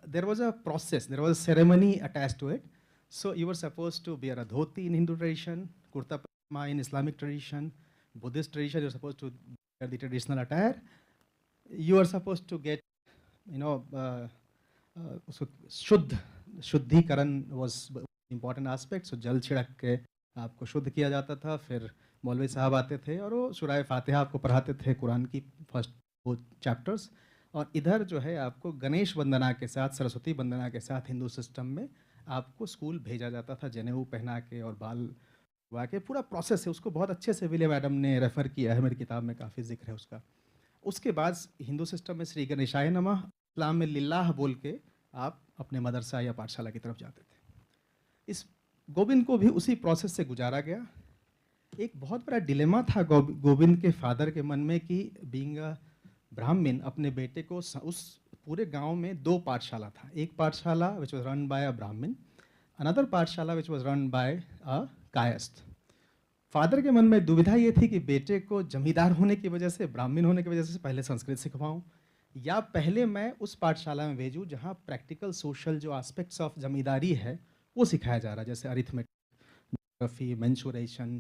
there was a process, there was a ceremony attached to it. So you were supposed to wear a dhoti in Hindu tradition, kurta pajama in Islamic tradition, Buddhist tradition, you're supposed to wear the traditional attire. You are supposed to get, so Shuddhikaran was important aspect. So जल छिड़क के आपको शुद्ध किया जाता था, फिर मौलवी साहब आते थे और वो सूरह फातिहा आपको पढ़ाते थे, कुरान की फर्स्ट 2 चैप्टर्स। और इधर जो है आपको गणेश वंदना के साथ, सरस्वती वंदना के साथ हिंदू सिस्टम में आपको स्कूल भेजा जाता था, जनेऊ पहना के और बाल हुआ के। पूरा प्रोसेस है, उसको बहुत अच्छे से विलियम एडम ने रेफ़र किया है, मेरी किताब में काफ़ी जिक्र है उसका। उसके बाद हिंदू सिस्टम में श्री गणेशाय नमः, इस्लाम में लिल्लाह बोल के आप अपने मदरसा या पाठशाला की तरफ जाते थे। इस गोविंद को भी उसी प्रोसेस से गुजारा गया। एक बहुत बड़ा डिलेमा था गोविंद के फादर के मन में कि बीइंग अ ब्राह्मण अपने बेटे को उस पूरे गांव में 2 पाठशाला था। एक पाठशाला विच वाज रन बाय अ ब्राह्मण, अनदर पाठशाला which was run by a Kayastha. Father के मन में दुविधा ये थी कि बेटे को जमींदार होने की वजह से, ब्राह्मण होने की वजह से पहले संस्कृत सिखवाऊं, या पहले मैं उस पाठशाला में भेजूं जहां प्रैक्टिकल सोशल जो एस्पेक्ट्स ऑफ जमींदारी है वो सिखाया जा रहा है, जैसे अरिथमेटिक, ज्योग्राफी, मेंसुरेशन,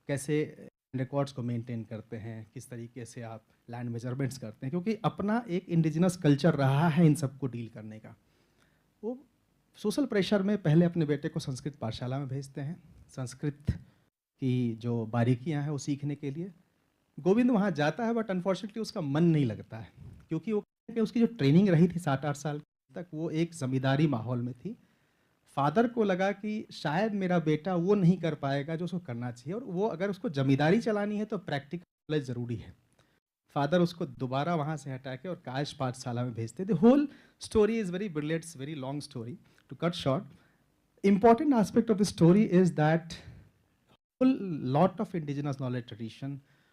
कैसे रिकॉर्ड्स को मेंटेन करते हैं, किस तरीके से आप लैंड मेजरमेंट्स करते हैं, क्योंकि अपना एक इंडिजिनस कल्चर रहा है इन सबको डील करने का। वो सोशल प्रेशर में पहले अपने बेटे को संस्कृत पाठशाला में भेजते हैं, संस्कृत की जो बारीकियां हैं वो सीखने के लिए। गोविंद वहाँ जाता है बट अनफॉर्चुनेटली उसका मन नहीं लगता है, क्योंकि वो उसकी जो ट्रेनिंग रही थी 7-8 साल तक वो एक ज़मींदारी माहौल में थी। फादर को लगा कि शायद मेरा बेटा वो नहीं कर पाएगा जो उसको करना चाहिए, और वो अगर उसको जमींदारी चलानी है तो प्रैक्टिकल नॉलेज ज़रूरी है। फादर उसको दोबारा वहाँ से हटा के और काश पाठशाला में भेजते। The whole story is very brilliant, very long story to cut short. Important aspect of the story is that whole lot of indigenous knowledge tradition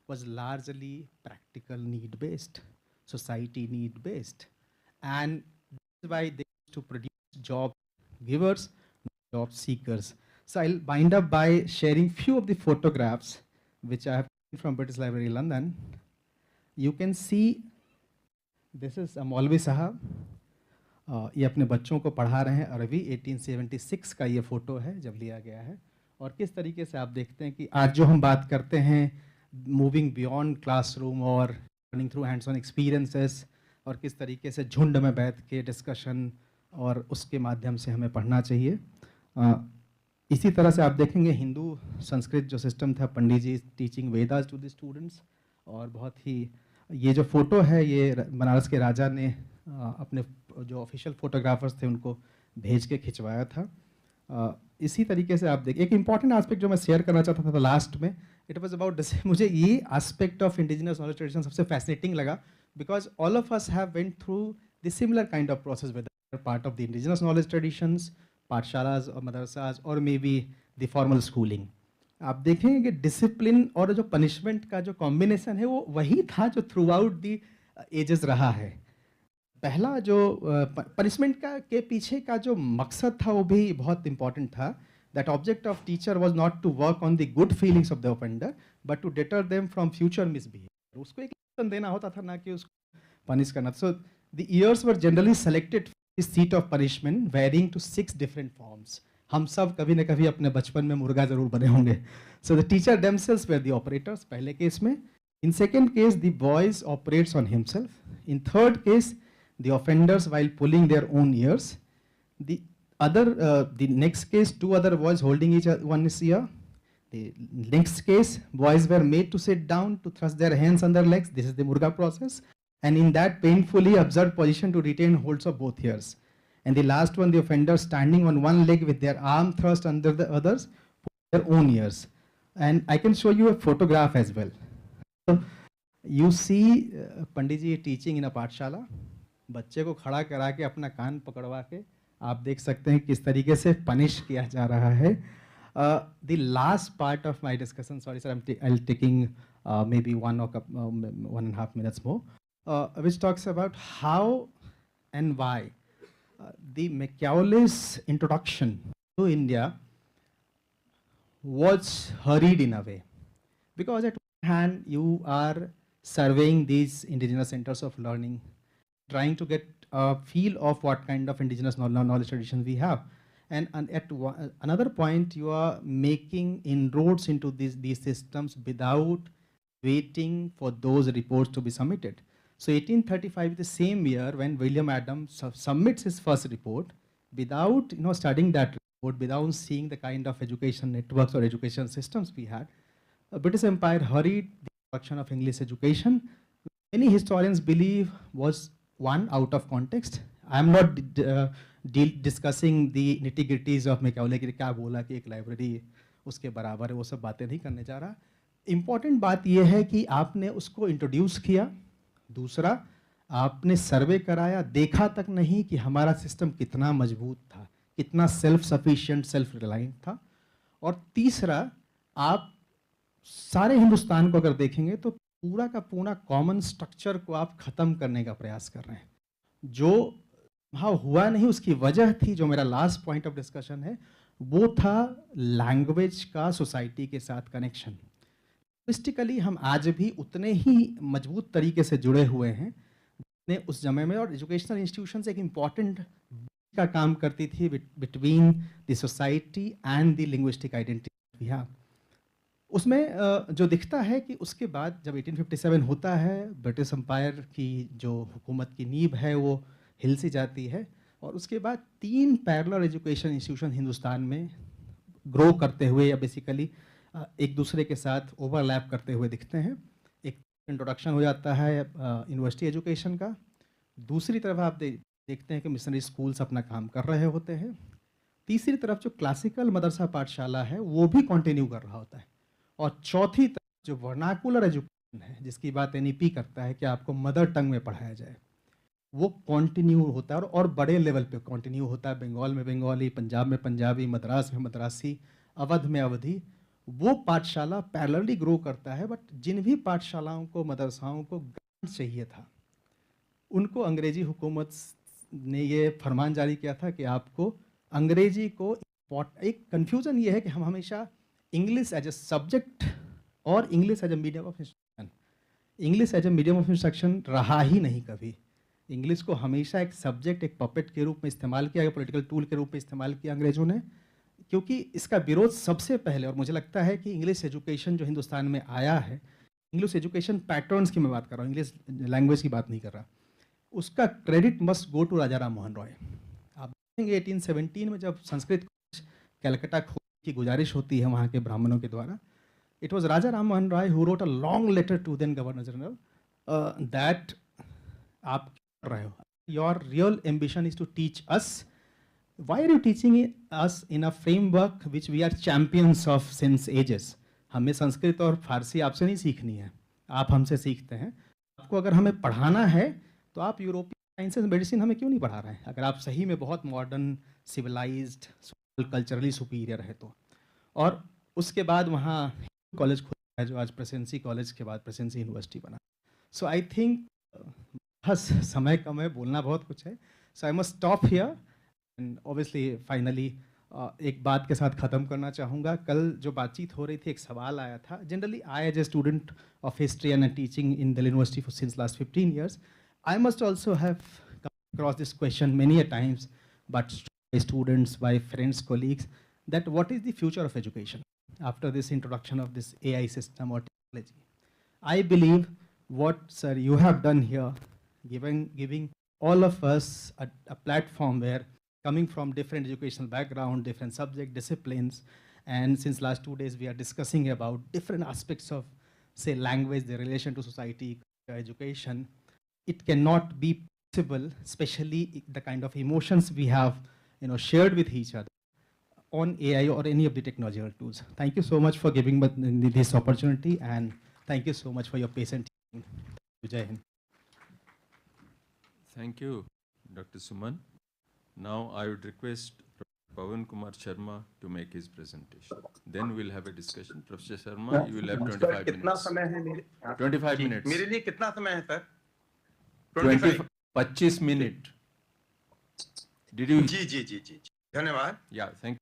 was largely practical need based, society need based, and that's why they used to produce job givers, job seekers. So I'll wind up by sharing few of the photographs which I have taken from British Library London. You can see this is a Maulvi Sahab. ये अपने बच्चों को पढ़ा रहे हैं अरबी। 1876 का ये फ़ोटो है जब लिया गया है, और किस तरीके से आप देखते हैं कि आज जो हम बात करते हैं मूविंग बियॉन्ड क्लासरूम और learning through hands on experiences, और किस तरीके से झुंड में बैठ के डिस्कशन और उसके माध्यम से हमें पढ़ना चाहिए। इसी तरह से आप देखेंगे हिंदू संस्कृत जो सिस्टम था, Pandit ji teaching Vedas to the students, और बहुत ही ये जो फ़ोटो है ये बनारस के राजा ने अपने जो ऑफिशियल फोटोग्राफर्स थे उनको भेज के खिंचवाया था। इसी तरीके से आप देखिए एक इंपॉर्टेंट एस्पेक्ट जो मैं शेयर करना चाहता था लास्ट में, इट वाज अबाउट मुझे ये aspect of indigenous knowledge tradition सबसे फैसिनेटिंग लगा, because all of us have went through the similar kind of process with part of the indigenous knowledge traditions, pathshalas और मदरसाज, और may be the formal schooling. आप देखेंगे कि discipline और जो punishment का जो कॉम्बिनेशन है वो वही था जो थ्रू आउट द एजेस रहा है। पहला जो पनिशमेंट का के पीछे का जो मकसद था वो भी बहुत इंपॉर्टेंट था, that object of teacher was not to work on the good feelings of the offender but to deter them from future misbehaviour. उसको एक लेसन देना होता था, ना कि उसको पनिश करना। So the years were generally selected seat of punishment varying to 6 different forms. हम सब कभी न कभी अपने बचपन में मुर्गा जरूर बने होंगे। So the teacher themselves were the operators पहले केस में। In second case the boys operates on himself. In third case the offenders while pulling their own ears. The next case, 2 other boys holding one's ear. The next case, boys were made to sit down to thrust their hands on their legs. This is the Murga process. And in that painfully observed position to retain holds of both ears. And the last one, the offender standing on one leg with their arm thrust under the others, their own ears. And I can show you a photograph as well. So you see Pandit ji teaching in a Pathshala. बच्चे को खड़ा करा के अपना कान पकड़वा के आप देख सकते हैं किस तरीके से पनिश किया जा रहा है। The last part of my discussion, sorry sir, I am taking may be 1.5 minutes more, which talks about how and why the Macaulay's introduction to India was hurried in a way, because at one hand you are surveying these indigenous centers of learning, trying to get a feel of what kind of indigenous knowledge traditions we have, and at another point you are making inroads into these systems without waiting for those reports to be submitted. So 1835 is the same year when William Adams submits his first report. Without studying that without seeing the kind of education networks or education systems we had. British Empire hurried the introduction of English education. Many historians believe was one out of context. I am not discussing the nitty-gritties of Macaulay कि क्या बोला कि एक library उसके बराबर है, वो सब बातें नहीं करने जा रहा. इम्पॉर्टेंट बात यह है कि आपने उसको इंट्रोड्यूस किया. दूसरा, आपने सर्वे कराया, देखा तक नहीं कि हमारा सिस्टम कितना मजबूत था, कितना सेल्फ सफिशिएंट, सेल्फ रिलायंट था. और तीसरा, आप सारे हिंदुस्तान को अगर देखेंगे तो पूरा का पूरा कॉमन स्ट्रक्चर को आप ख़त्म करने का प्रयास कर रहे हैं. जो हाँ हुआ नहीं, उसकी वजह थी, जो मेरा लास्ट पॉइंट ऑफ डिस्कशन है, वो था लैंग्वेज का सोसाइटी के साथ कनेक्शन. लिंग्विस्टिकली हम आज भी उतने ही मजबूत तरीके से जुड़े हुए हैं जितने उस समय में. और एजुकेशनल इंस्टीट्यूशंस एक इम्पॉर्टेंट का काम करती थी between the society and the linguistic identity. हाँ, उसमें जो दिखता है कि उसके बाद जब 1857 होता है, ब्रिटिश एम्पायर की जो हुकूमत की नींव है वो हिल सी जाती है. और उसके बाद 3 पैरेलल एजुकेशन इंस्टीट्यूशन हिंदुस्तान में ग्रो करते हुए या बेसिकली एक दूसरे के साथ ओवरलैप करते हुए दिखते हैं. एक इंट्रोडक्शन हो जाता है यूनिवर्सिटी एजुकेशन का. दूसरी तरफ आप देखते हैं कि मिशनरी स्कूल्स अपना काम कर रहे होते हैं. तीसरी तरफ जो क्लासिकल मदरसा पाठशाला है वो भी कंटिन्यू कर रहा होता है. और चौथी तरफ जो वर्नाकुलर एजुकेशन है, जिसकी बात एनईपी करता है कि आपको मदर टंग में पढ़ाया जाए, वो कंटिन्यू होता है और बड़े लेवल पे कंटिन्यू होता है. बंगाल में बंगाली, पंजाब में पंजाबी, मद्रास में मद्रासी, अवध में अवधी. वो पाठशाला पैरेलली ग्रो करता है. बट जिन भी पाठशालाओं को, मदरसाओं को ग्रांट चाहिए था, उनको अंग्रेजी हुकूमत ने ये फरमान जारी किया था कि आपको अंग्रेजी को, एक कन्फ्यूज़न ये है कि हम हमेशा इंग्लिश एज ए सब्जेक्ट और English as a medium of instruction, English as a medium of instruction रहा ही नहीं कभी. इंग्लिश को हमेशा एक सब्जेक्ट, एक पपेट के रूप में इस्तेमाल किया गया, पॉलिटिकल टूल के रूप में इस्तेमाल किया अंग्रेज़ों ने. क्योंकि इसका विरोध सबसे पहले, और मुझे लगता है कि इंग्लिश एजुकेशन जो हिंदुस्तान में आया है, इंग्लिश एजुकेशन पैटर्न्स की मैं बात कर रहा हूँ, इंग्लिश लैंग्वेज की बात नहीं कर रहा, उसका क्रेडिट मस्ट गो टू राजा राम मोहन रॉय. आप देखेंगे 1817 में जब संस्कृत कलकत्ता खोलने की गुजारिश होती है वहाँ के ब्राह्मणों के द्वारा, it was Raja Ram Mohan Roy who wrote a long letter to then governor general that आप कर रहे हो, your real ambition is to teach us. Why are you teaching us in a framework which we are champions of since ages? हमें संस्कृत और फारसी आपसे नहीं सीखनी है, आप हमसे सीखते हैं. आपको अगर हमें पढ़ाना है तो आप यूरोपियन साइंसेज मेडिसिन हमें क्यों नहीं पढ़ा रहे हैं, अगर आप सही में बहुत मॉडर्न, सिविलाइज्ड, कल्चरली सुपीरियर है तो. और उसके बाद वहाँ कॉलेज खुला है जो आज प्रेसिडेंसी कॉलेज के बाद प्रेसिडेंसी यूनिवर्सिटी बना. सो आई थिंक बस समय कम है, बोलना बहुत कुछ है. So I must stop here. And obviously finally एक बात के साथ ख़त्म करना चाहूँगा. कल जो बातचीत हो रही थी, एक सवाल आया था. Generally I as a student of history and teaching in Delhi University for since last 15 years, I must also have come across this question many a times, but by students, by friends, colleagues, that what is the future of education after this introduction of this AI system or technology. I believe what, sir, you have done here, giving all of us a platform where, coming from different educational background, different subject disciplines, and since last 2 days we are discussing about different aspects of, say, language, the relation to society, education. It cannot be possible, especially the kind of emotions we have, shared with each other on AI or any of the technological tools. Thank you so much for giving me this opportunity, and thank you so much for your patience. Jai Hind. Thank you, Dr. Suman. Now I would request Pawan Kumar Sharma to make his presentation. Then we'll have a discussion. Professor Sharma, you will have 25 minutes. कितना समय है मेरे? 25 minutes. मेरे लिए कितना समय है sir? 25 minutes. Did you? जी. धन्यवाद. Yeah, thank you.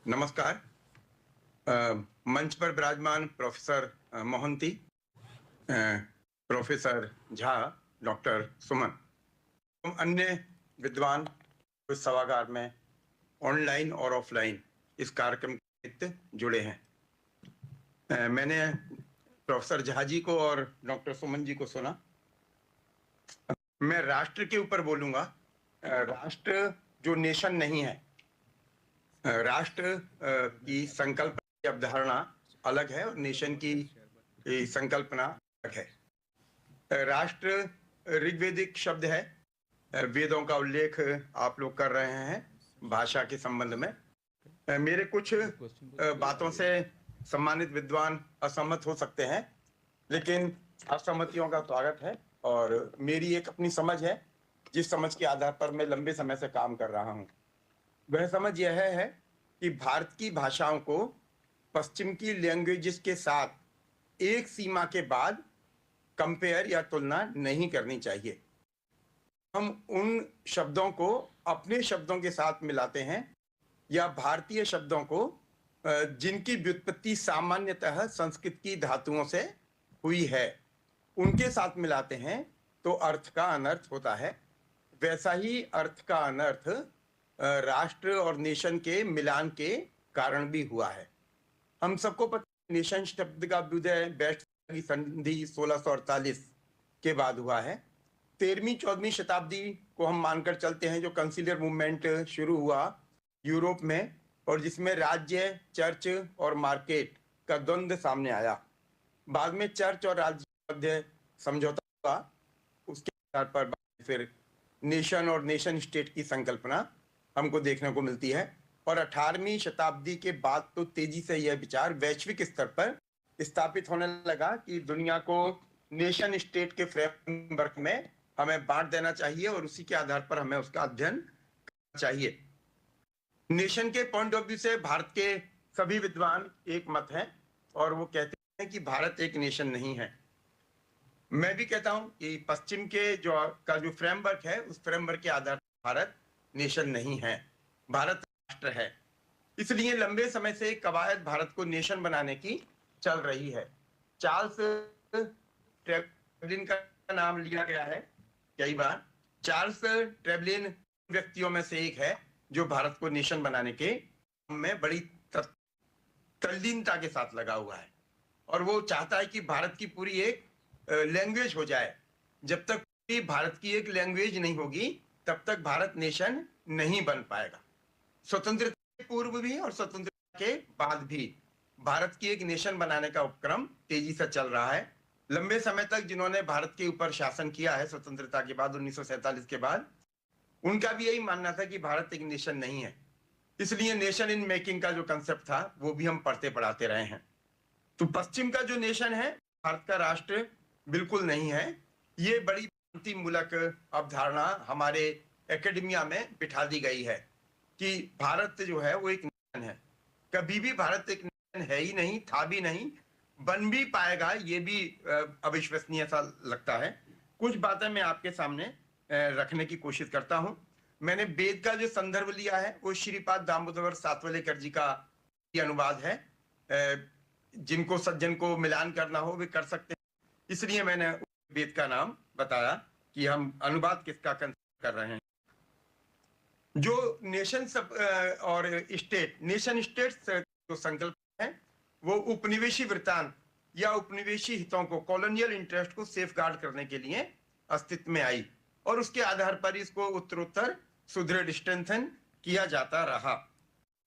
नमस्कार. मंच पर विराजमान professor Mohanty, professor Jha, doctor Suman, अन्य विद्वान इस सभागार में ऑनलाइन और ऑफलाइन इस कार्यक्रम के जुड़े हैं. मैंने प्रोफेसर झा जी को और डॉक्टर सुमन जी को सुना। मैं राष्ट्र के ऊपर बोलूंगा। राष्ट्र जो नेशन नहीं है, राष्ट्र की संकल्प की अवधारणा अलग है और नेशन की संकल्पना अलग है। राष्ट्र ऋग्वेदिक शब्द है, वेदों का उल्लेख आप लोग कर रहे हैं भाषा के संबंध में। मेरे कुछ बातों से सम्मानित विद्वान असहमत हो सकते हैं, लेकिन असहमतियों का स्वागत है और मेरी एक अपनी समझ है जिस समझ के आधार पर मैं लंबे समय से काम कर रहा हूं। वह समझ यह है कि भारत की भाषाओं को पश्चिम की लैंग्वेजेस के साथ एक सीमा के बाद कंपेयर या तुलना नहीं करनी चाहिए। हम उन शब्दों को अपने शब्दों के साथ मिलाते हैं या भारतीय शब्दों को जिनकी व्युत्पत्ति सामान्यतः संस्कृत की धातुओं से हुई है उनके साथ मिलाते हैं तो अर्थ का अनर्थ होता है। वैसा ही अर्थ का अनर्थ राष्ट्र और नेशन के मिलान के कारण भी हुआ है। हम सबको पता है नेशन शब्द का उदय वेस्टफैलिया की संधि 1648 के बाद हुआ है। 13वीं 14वीं शताब्दी को हम मानकर चलते हैं जो कंसीलियर मूवमेंट शुरू हुआ यूरोप में और जिसमें राज्य, चर्च और मार्केट का द्वंद्व सामने आया। बाद में चर्च और राज्य के मध्य समझौता हुआ, उसके आधार पर फिर नेशन और नेशन स्टेट की संकल्पना हमको देखने को मिलती है। और 18वीं शताब्दी के बाद तो तेजी से यह विचार वैश्विक स्तर पर स्थापित होने लगा कि दुनिया को नेशन स्टेट के फ्रेमवर्क में हमें बांट देना चाहिए और उसी के आधार पर हमें उसका अध्ययन करना चाहिए। नेशन के पॉइंट ऑफ व्यू से भारत के सभी विद्वान एक मत हैं और वो कहते हैं कि भारत एक नेशन नहीं है। मैं भी कहता हूं कि पश्चिम के जो फ्रेमवर्क है उस फ्रेमवर्क के आधार पर भारत नेशन नहीं है, भारत राष्ट्र है। इसलिए लंबे समय से कवायद भारत को नेशन बनाने की चल रही है। चार्ल्स ट्रेवलिन का नाम लिया गया है कई बार। चार्ल्स ट्रेवलिन व्यक्तियों में से एक है जो भारत को नेशन बनाने के में बड़ी तल्लीनता के साथ लगा हुआ है और वो चाहता है कि भारत की पूरी एक लैंग्वेज हो जाए। जब तक भारत की एक लैंग्वेज नहीं होगी तब तक भारत नेशन नहीं बन पाएगा। स्वतंत्रता के पूर्व भी और स्वतंत्रता के बाद भी भारत की एक नेशन बनाने का उपक्रम तेजी से चल रहा है। लंबे समय तक जिन्होंने भारत के ऊपर शासन किया है स्वतंत्रता के बाद 1947 के बाद, उनका भी यही मानना था कि भारत एक नेशन नहीं है। इसलिए नेशन इन मेकिंग का जो कंसेप्ट था वो भी हम पढ़ते पढ़ाते रहे हैं। तो पश्चिम का जो नेशन है, भारत का राष्ट्र बिल्कुल नहीं है। ये बड़ी मूलक अवधारणा हमारे एकेडमिया में बिठा दी गई है कि भारत जो है वो एक नेशन है। कभी भी भारत एक नेशन है ही नहीं, था भी नहीं, बन भी पाएगा, ये भी अविश्वसनीय सा लगता है। कुछ बातें मैं आपके सामने रखने की कोशिश करता हूं। मैंने वेद का जो संदर्भ लिया है वो श्रीपाद दामोदर सातवलेकर जी का अनुवाद है। जिनको सज्जन को मिलान करना हो वे कर सकते हैं। इसलिए मैंने वेद का नाम बताया कि हम अनुवाद किसका कर रहे हैं। जो नेशन और स्टेट, नेशन स्टेट्स जो संकल्प है वो उपनिवेशी वृत्तांत या उपनिवेशी हितों को, कॉलोनियल इंटरेस्ट को सेफगार्ड करने के लिए अस्तित्व में आई और उसके आधार पर इसको उत्तरोत्तर सुदृढ़ स्ट्रेंथन किया जाता रहा।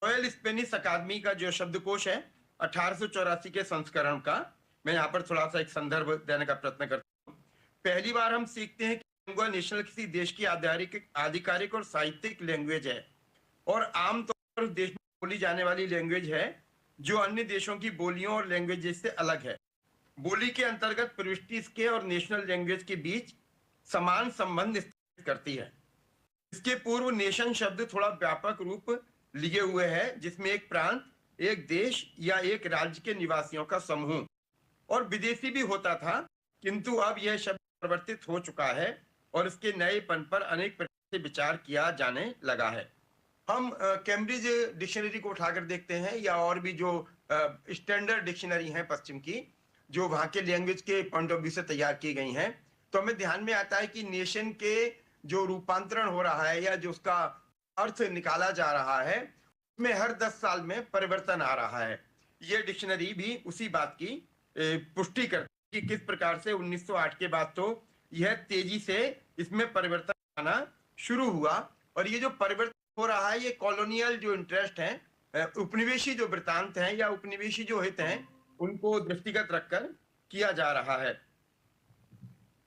रॉयल स्पेनिश अकादमी का जो शब्दकोश है 1884 के संस्करण का, मैं यहाँ पर थोड़ा सा एक संदर्भ देने का प्रयत्न करता हूँ। पहली बार हम सीखते हैं कि लिंगुआ नेशनल किसी देश की आधिकारिक और साहित्यिक लैंग्वेज है और आमतौर पर देश में बोली जाने वाली लैंग्वेज है जो अन्य देशों की बोलियों और लैंग्वेज से अलग है। बोली के अंतर्गत प्रविष्टि इसके और नेशनल लैंग्वेज के बीच समान संबंध स्थापित करती है। इसके पूर्व नेशन शब्द थोड़ा व्यापक रूप लिए हुए है जिसमें एक प्रांत, एक देश या एक राज्य के निवासियों का समूह और विदेशी भी होता था, किंतु अब यह शब्द परिवर्तित हो चुका है और इसके नएपन पर अनेक प्रकार से विचार किया जाने लगा है। हम कैम्ब्रिज डिक्शनरी को उठाकर देखते हैं या और भी जो स्टैंडर्ड डिक्शनरी हैं पश्चिम की, जो वहाँ के लैंग्वेज के पॉइंट ऑफ व्यू से तैयार की गई हैं, तो हमें ध्यान में आता है कि नेशन के जो रूपांतरण हो रहा है या जो उसका अर्थ निकाला जा रहा है उसमें हर 10 साल में परिवर्तन आ रहा है। ये डिक्शनरी भी उसी बात की पुष्टि करती है कि किस प्रकार से 1908 के बाद तो यह तेजी से इसमें परिवर्तन आना शुरू हुआ, और ये जो परिवर्तन हो रहा है ये कॉलोनियल जो इंटरेस्ट है, उपनिवेशी जो वृत्तांत हैं या उपनिवेशी जो हित हैं, उनको दृष्टिगत रखकर किया जा रहा है।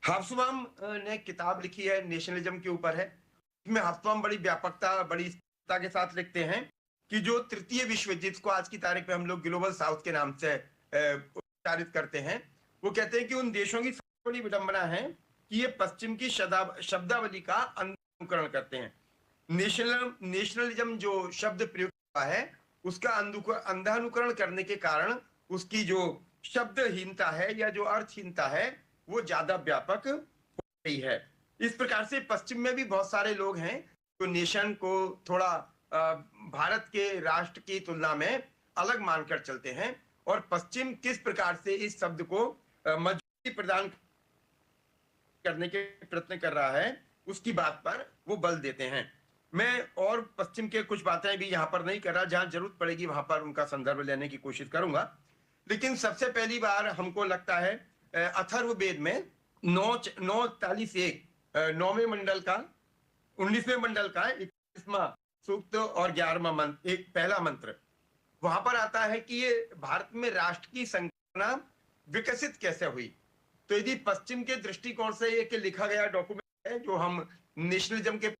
हब्सबॉम ने किताब लिखी है नेशनलिज्म के ऊपर है। इसमें हब्सबॉम बड़ी व्यापकता, बड़ी स्पष्टता के साथ लिखते हैं कि जो तृतीय विश्व युद्ध, जिसको आज की तारीख में हम लोग ग्लोबल साउथ के नाम से उच्चारित करते हैं, वो कहते हैं कि उन देशों की सबसे बड़ी विडंबना है कि ये पश्चिम की शब्दावली का अनुकरण करते हैं। नेशनलिज्म जो शब्द प्रयोग हुआ है उसका अंधानुकरण करने के कारण उसकी जो शब्दहीनता है या जो अर्थहीनता है वो ज्यादा व्यापक हो रही है। इस प्रकार से पश्चिम में भी बहुत सारे लोग हैं जो नेशन को थोड़ा भारत के राष्ट्र की तुलना में अलग मानकर चलते हैं, और पश्चिम किस प्रकार से इस शब्द को मजबूती प्रदान करने के प्रयत्न कर रहा है उसकी बात पर वो बल देते हैं। मैं और पश्चिम के कुछ बातें भी यहाँ पर नहीं कर रहा, जहां जरूरत पड़ेगी वहां पर उनका संदर्भ लेने की कोशिश करूंगा। लेकिन सबसे पहली बार हमको लगता है अथर्ववेद में 9:41 9वें मंडल का 19वें मंडल का 21वां सूक्त और 11वां मंत्र, एक पहला मंत्र, वहां पर आता है कि ये भारत में राष्ट्र की संकल्पना विकसित कैसे हुई। तो यदि पश्चिम के दृष्टिकोण से एक लिखा गया डॉक्यूमेंट है जो हम नेशनलिज्म के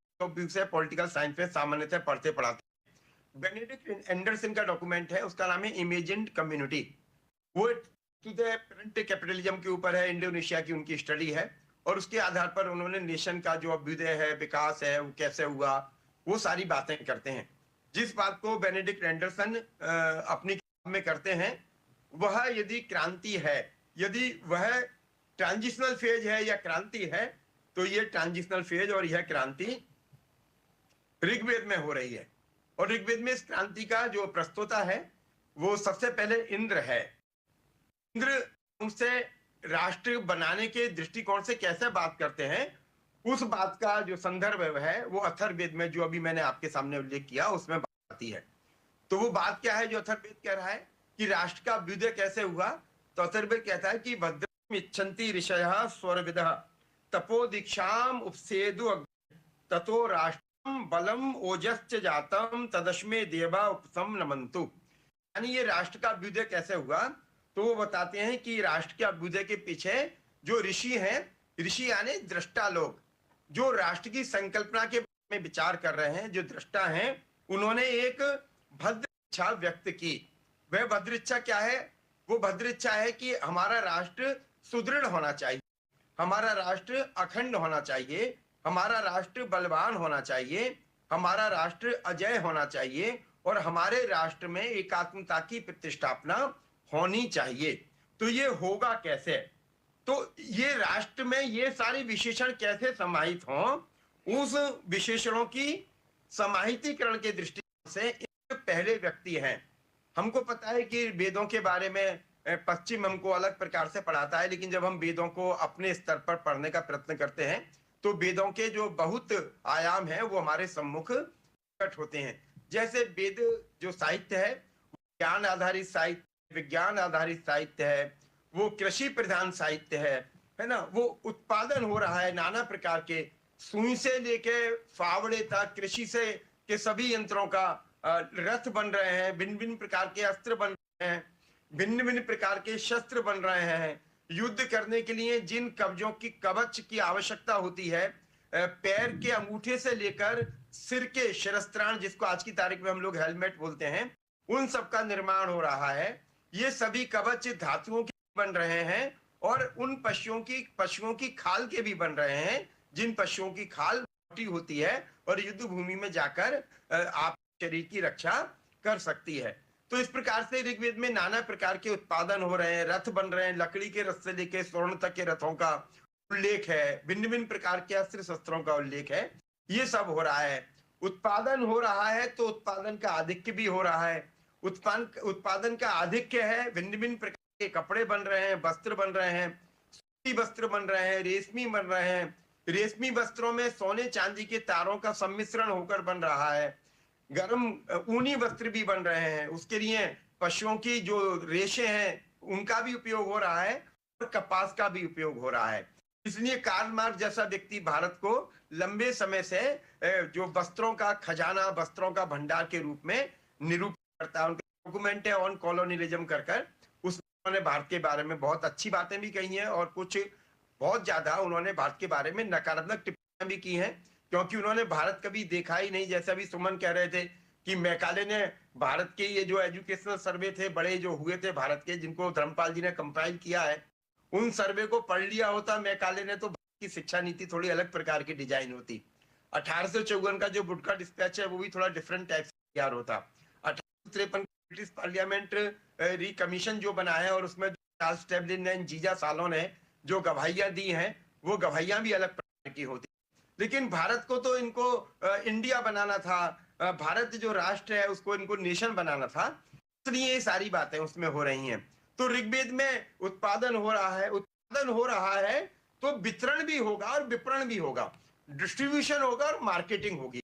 से पॉलिटिकल साइंस में सामान्यतः पढ़ते पढ़ाते हैं, बेनेडिक्ट एंडरसन का डॉक्यूमेंट है, उसका नाम है इमेजिन्ड कम्युनिटी। वो टू द करंट कैपिटलिज्म के ऊपर है, इंडोनेशिया की उनकी स्टडी है, और उसके आधार पर उन्होंने नेशन का जो अभ्युदय है, विकास है, वो कैसे हुआ, वो सारी बातें करते हैं। जिस बात को बेनेडिक्ट एंडरसन अपनी किताब में करते हैं, वह यदि क्रांति है, यदि वह ट्रांजिशनल फेज है या क्रांति है, तो ये ट्रांजिशनल फेज और यह क्रांति ऋग्वेद में हो रही है। और ऋग्वेद में इस क्रांति का जो प्रस्तोता है वो सबसे पहले इंद्र है। इंद्र उनसे राष्ट्र बनाने के दृष्टिकोण से कैसे बात करते हैं, उस बात का जो संदर्भ है वो अथर्ववेद में, जो अभी मैंने आपके सामने उल्लेख किया, उसमें बात आती है। तो वो बात क्या है जो अथर्ववेद कह रहा है कि राष्ट्र का अभ्युदय कैसे हुआ। तो अथर्ववेद कहता है कि भद्रम इच्छन्ति ऋषयः स्वरविदः तपो दीक्षाम उपसेदु ततो राष्ट्र बलम ओजश्च जातम तदश्मे देवा उपसम नमन्तु। यानी ये राष्ट्र का अभ्युदय कैसे हुआ, तो वो बताते हैं कि राष्ट्र के अभ्युदय के पीछे जो ऋषि हैं, ऋषि यानी दृष्टा लोग, जो राष्ट्र की संकल्पना के बारे में विचार कर रहे हैं, जो दृष्टा हैं, उन्होंने एक भद्र इच्छा व्यक्त की। वह भद्र इच्छा क्या है? वो भद्र इच्छा है कि हमारा राष्ट्र सुदृढ़ होना चाहिए, हमारा राष्ट्र अखंड होना चाहिए, हमारा राष्ट्र बलवान होना चाहिए, हमारा राष्ट्र अजय होना चाहिए, और हमारे राष्ट्र में एकात्मता की प्रतिष्ठापना होनी चाहिए। तो ये होगा कैसे? तो ये राष्ट्र में ये सारे विशेषण कैसे समाहित हों, उस विशेषणों की समाहितीकरण के दृष्टिकोण से एक पहले व्यक्ति हैं। हमको पता है कि वेदों के बारे में पश्चिम हमको अलग प्रकार से पढ़ाता है, लेकिन जब हम वेदों को अपने स्तर पर पढ़ने का प्रयत्न करते हैं तो वेदों के जो बहुत आयाम हैं वो हमारे सम्मुख प्रकट होते हैं। जैसे वेद जो साहित्य है, ज्ञान आधारित साहित्य, विज्ञान आधारित साहित्य है, वो कृषि प्रधान साहित्य है ना। वो उत्पादन हो रहा है नाना प्रकार के, सुई से लेके फावड़े तक, कृषि से के सभी यंत्रों का रथ बन रहे हैं, भिन्न भिन्न प्रकार के अस्त्र बन रहे हैं, भिन्न भिन्न प्रकार के शस्त्र बन रहे हैं। युद्ध करने के लिए जिन कवचों की कवच की आवश्यकता होती है, पैर के अंगूठे से लेकर सिर के शिरस्त्राण, जिसको आज की तारीख में हम लोग हेलमेट बोलते हैं, उन सब का निर्माण हो रहा है। ये सभी कवच धातुओं के बन रहे हैं, और उन पशुओं की खाल के भी बन रहे हैं, जिन पशुओं की खाल मोटी होती है और युद्ध भूमि में जाकर आप शरीर की रक्षा कर सकती है। तो इस प्रकार से ऋग्वेद में नाना प्रकार के उत्पादन हो रहे हैं, रथ बन रहे हैं, लकड़ी के रथ से लेकर स्वर्ण तक के रथों का उल्लेख है, भिन्न भिन्न प्रकार के अस्त्र शस्त्रों का उल्लेख है, ये सब हो रहा है। उत्पादन हो रहा है तो उत्पादन का आधिक्य भी हो रहा है। उत्पादन का आधिक्य है, भिन्न भिन्न प्रकार के कपड़े बन रहे हैं, वस्त्र बन रहे हैं, सूती वस्त्र बन रहे हैं, रेशमी बन रहे हैं, रेशमी वस्त्रों में सोने चांदी के तारों का सम्मिश्रण होकर बन रहा है, गर्म ऊनी वस्त्र भी बन रहे हैं। उसके लिए पशुओं की जो रेशे हैं उनका भी उपयोग हो रहा है और कपास का भी उपयोग हो रहा है। इसलिए कार्ल मार्क्स जैसा व्यक्ति भारत को लंबे समय से जो वस्त्रों का खजाना, वस्त्रों का भंडार के रूप में निरूपित करता है। उनका डॉक्यूमेंट है ऑन कॉलोनियलिज्म कर उसमें उन्होंने भारत के बारे में बहुत अच्छी बातें भी कही हैं और कुछ बहुत ज्यादा उन्होंने भारत के बारे में नकारात्मक टिप्पणियां भी की हैं, क्योंकि उन्होंने भारत कभी देखा ही नहीं। जैसा भी सुमन कह रहे थे कि मैकाले ने भारत के ये जो एजुकेशनल सर्वे थे बड़े जो हुए थे भारत के, जिनको धर्मपाल जी ने कंपाइल किया है, उन सर्वे को पढ़ लिया होता मैकाले ने तो भारत की शिक्षा नीति थोड़ी अलग प्रकार की डिजाइन होती। 1854 का जो वुडका डिस्पैच है वो भी थोड़ा डिफरेंट टाइप से तैयार होता। 1853 ब्रिटिश पार्लियामेंट रिकमीशन जो बना है और उसमें चार्ल्स टेबलिन ने, जीजा सालों ने जो गवाहियां दी हैं वो गवाहियां भी अलग प्रकार की होती। लेकिन भारत को तो इनको इंडिया बनाना था, भारत जो राष्ट्र है उसको इनको नेशन बनाना था, इसलिए ये सारी बातें उसमें हो रही हैं। तो ऋग्वेद में उत्पादन हो रहा है तो वितरण भी होगा और विपणन भी होगा, डिस्ट्रीब्यूशन होगा और मार्केटिंग होगी।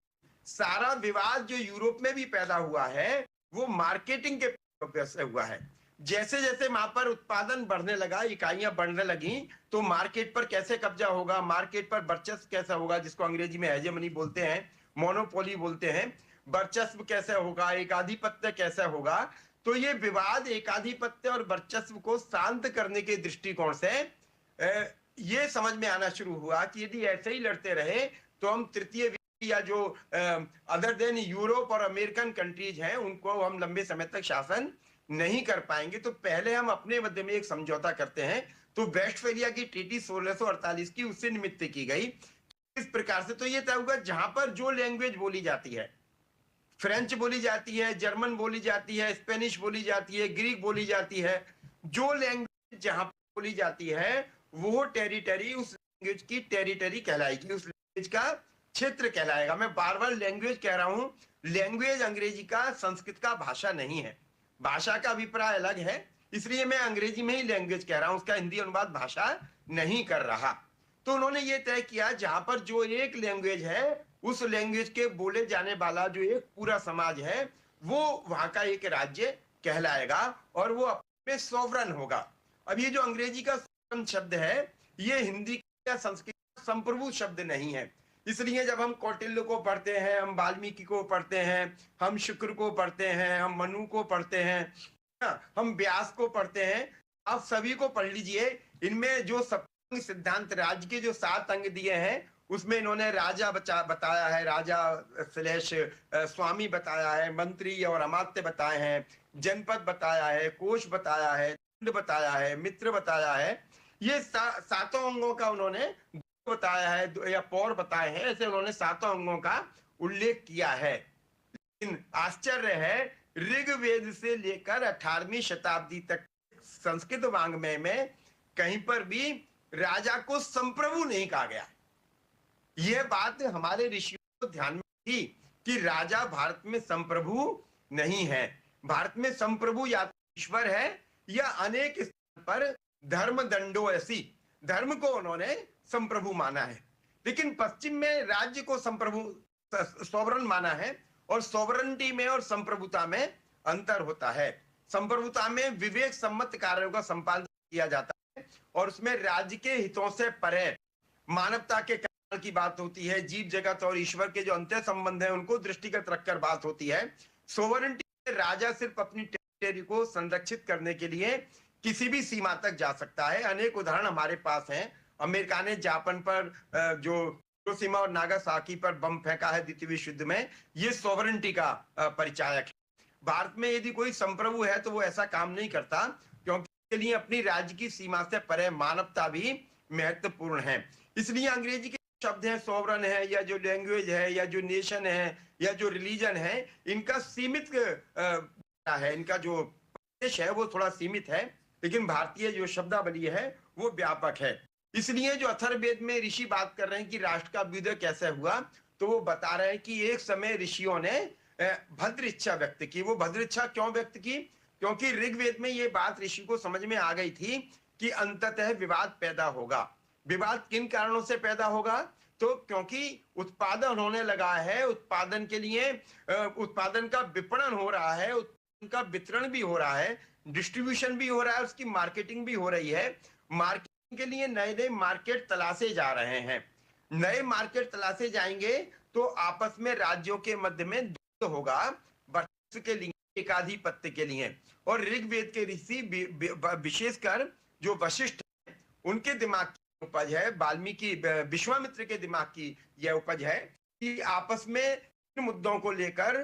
सारा विवाद जो यूरोप में भी पैदा हुआ है वो मार्केटिंग के वजह से हुआ है। जैसे जैसे वहां पर उत्पादन बढ़ने लगा, इकाइयां बढ़ने लगी, तो मार्केट पर कैसे कब्जा होगा, मार्केट पर वर्चस्व कैसा होगा, जिसको अंग्रेजी में हेजेमनी बोलते हैं, मोनोपोली बोलते हैं, वर्चस्व कैसे होगा, एकाधिपत्य कैसे होगा। तो ये विवाद एकाधिपत्य और वर्चस्व को शांत करने के दृष्टिकोण से ये समझ में आना शुरू हुआ कि यदि ऐसे ही लड़ते रहे तो हम तृतीय विश्व या जो अदर देन यूरोप और अमेरिकन कंट्रीज हैं उनको हम लंबे समय तक शासन नहीं कर पाएंगे। तो पहले हम अपने मध्य में एक समझौता करते हैं। तो वेस्टफेलिया की ट्रीटी 1648 की उससे निमित्त की गई। इस प्रकार से तो ये तय होगा जहां पर जो लैंग्वेज बोली जाती है, फ्रेंच बोली जाती है, जर्मन बोली जाती है, स्पेनिश बोली जाती है, ग्रीक बोली जाती है, जो लैंग्वेज जहां पर बोली जाती है वो टेरिटरी उस लैंग्वेज की टेरिटरी कहलाएगी, उस लैंग्वेज का क्षेत्र कहलाएगा। मैं बार बार लैंग्वेज कह रहा हूं, लैंग्वेज अंग्रेजी का, संस्कृत का भाषा नहीं है। भाषा का अभिप्राय अलग है, इसलिए मैं अंग्रेजी में ही लैंग्वेज कह रहा हूं, उसका हिंदी अनुवाद भाषा नहीं कर रहा। तो उन्होंने ये तय किया जहां पर जो एक लैंग्वेज है उस लैंग्वेज के बोले जाने वाला जो एक पूरा समाज है वो वहां का एक राज्य कहलाएगा और वो अपने सोवरन होगा। अब ये जो अंग्रेजी का सोवरन शब्द है ये हिंदी या संस्कृत का संप्रभु शब्द नहीं है। इसलिए जब हम कौटिल्य को पढ़ते हैं, हम वाल्मीकि को पढ़ते हैं, हम शुक्र को पढ़ते हैं, हम मनु को पढ़ते हैं, हम व्यास को पढ़ते हैं, आप सभी को पढ़ लीजिए। इनमें जो सप्तंग सिद्धांत राज्य के जो 7 अंग दिए हैं उसमें इन्होंने राजा बताया है, राजा स्लैश स्वामी बताया है, मंत्री और अमात्य बताए हैं, जनपद बताया है, कोश बताया है, दंड बताया है, मित्र बताया है। ये 7 अंगों का उन्होंने बताया है या पौर बताए हैं, ऐसे उन्होंने 7 अंगों का उल्लेख किया है। लेकिन आश्चर्य है ऋग्वेद से लेकर 18वीं शताब्दी तक संस्कृत वाङ्मय में कहीं पर भी राजा को संप्रभु नहीं कहा गया। यह बात हमारे ऋषियों को ध्यान में थी कि राजा भारत में संप्रभु नहीं है। भारत में संप्रभु या ईश्वर है या अनेक स्थान पर धर्म दंडो ऐसी, धर्म को उन्होंने संप्रभु माना है। लेकिन पश्चिम में राज्य को संप्रभु सोवरन माना है और सोवरनिटी में और संप्रभुता में अंतर होता है। संप्रभुता में विवेक सम्मत कार्यों का संपादन किया जाता है और उसमें राज्य के हितों से परे मानवता के कल्याण की बात होती है, जीव जगत और ईश्वर के जो अंत्य संबंध है उनको दृष्टिगत रखकर बात होती है। सोवरनिटी में राजा सिर्फ अपनी टेरिटरी को संरक्षित करने के लिए किसी भी सीमा तक जा सकता है। अनेक उदाहरण हमारे पास हैं। अमेरिका ने जापान पर जो हिरोशिमा और नागासाकी पर बम फेंका है द्वितीय विश्व युद्ध में, ये सोवरेनिटी का परिचायक है। भारत में यदि कोई संप्रभु है तो वो ऐसा काम नहीं करता, क्योंकि इसके लिए अपनी राज्य की सीमा से परे मानवता भी महत्वपूर्ण है। इसलिए अंग्रेजी के शब्द हैं सोवरन है या जो लैंग्वेज है या जो नेशन है या जो रिलीजन है, इनका सीमित है, इनका जो प्रदेश है वो थोड़ा सीमित है, लेकिन भारतीय जो शब्दावली है वो व्यापक है। इसलिए जो अथर्ववेद में ऋषि बात कर रहे हैं कि राष्ट्र का अभ्युदय कैसे हुआ, तो वो बता रहे हैं कि एक समय ऋषियों ने भद्र इच्छा व्यक्त की। वो भद्र इच्छा क्यों व्यक्त की? क्योंकि ऋग्वेद में ये बात ऋषि को समझ में आ गई थी कि अंततः विवाद पैदा होगा। विवाद किन कारणों से पैदा होगा? तो क्योंकि उत्पादन होने लगा है, उत्पादन के लिए उत्पादन का विपणन हो रहा है, उत्पादन का वितरण भी हो रहा है, डिस्ट्रीब्यूशन भी हो रहा है, उसकी मार्केटिंग भी हो रही है। मार्केटिंग के लिए नए नए मार्केट तलाशे जा रहे हैं। नए मार्केट तलाशे जाएंगे तो आपस में राज्यों के मध्य में द्वंद्व होगा वर्चस्व के लिए, एकाधिपत्य के लिए। और ऋग्वेद के ऋषि विशेषकर जो वशिष्ठ हैं, उनके दिमाग की उपज है, वाल्मीकि विश्वामित्र के दिमाग की यह उपज है कि आपस में इन मुद्दों को लेकर,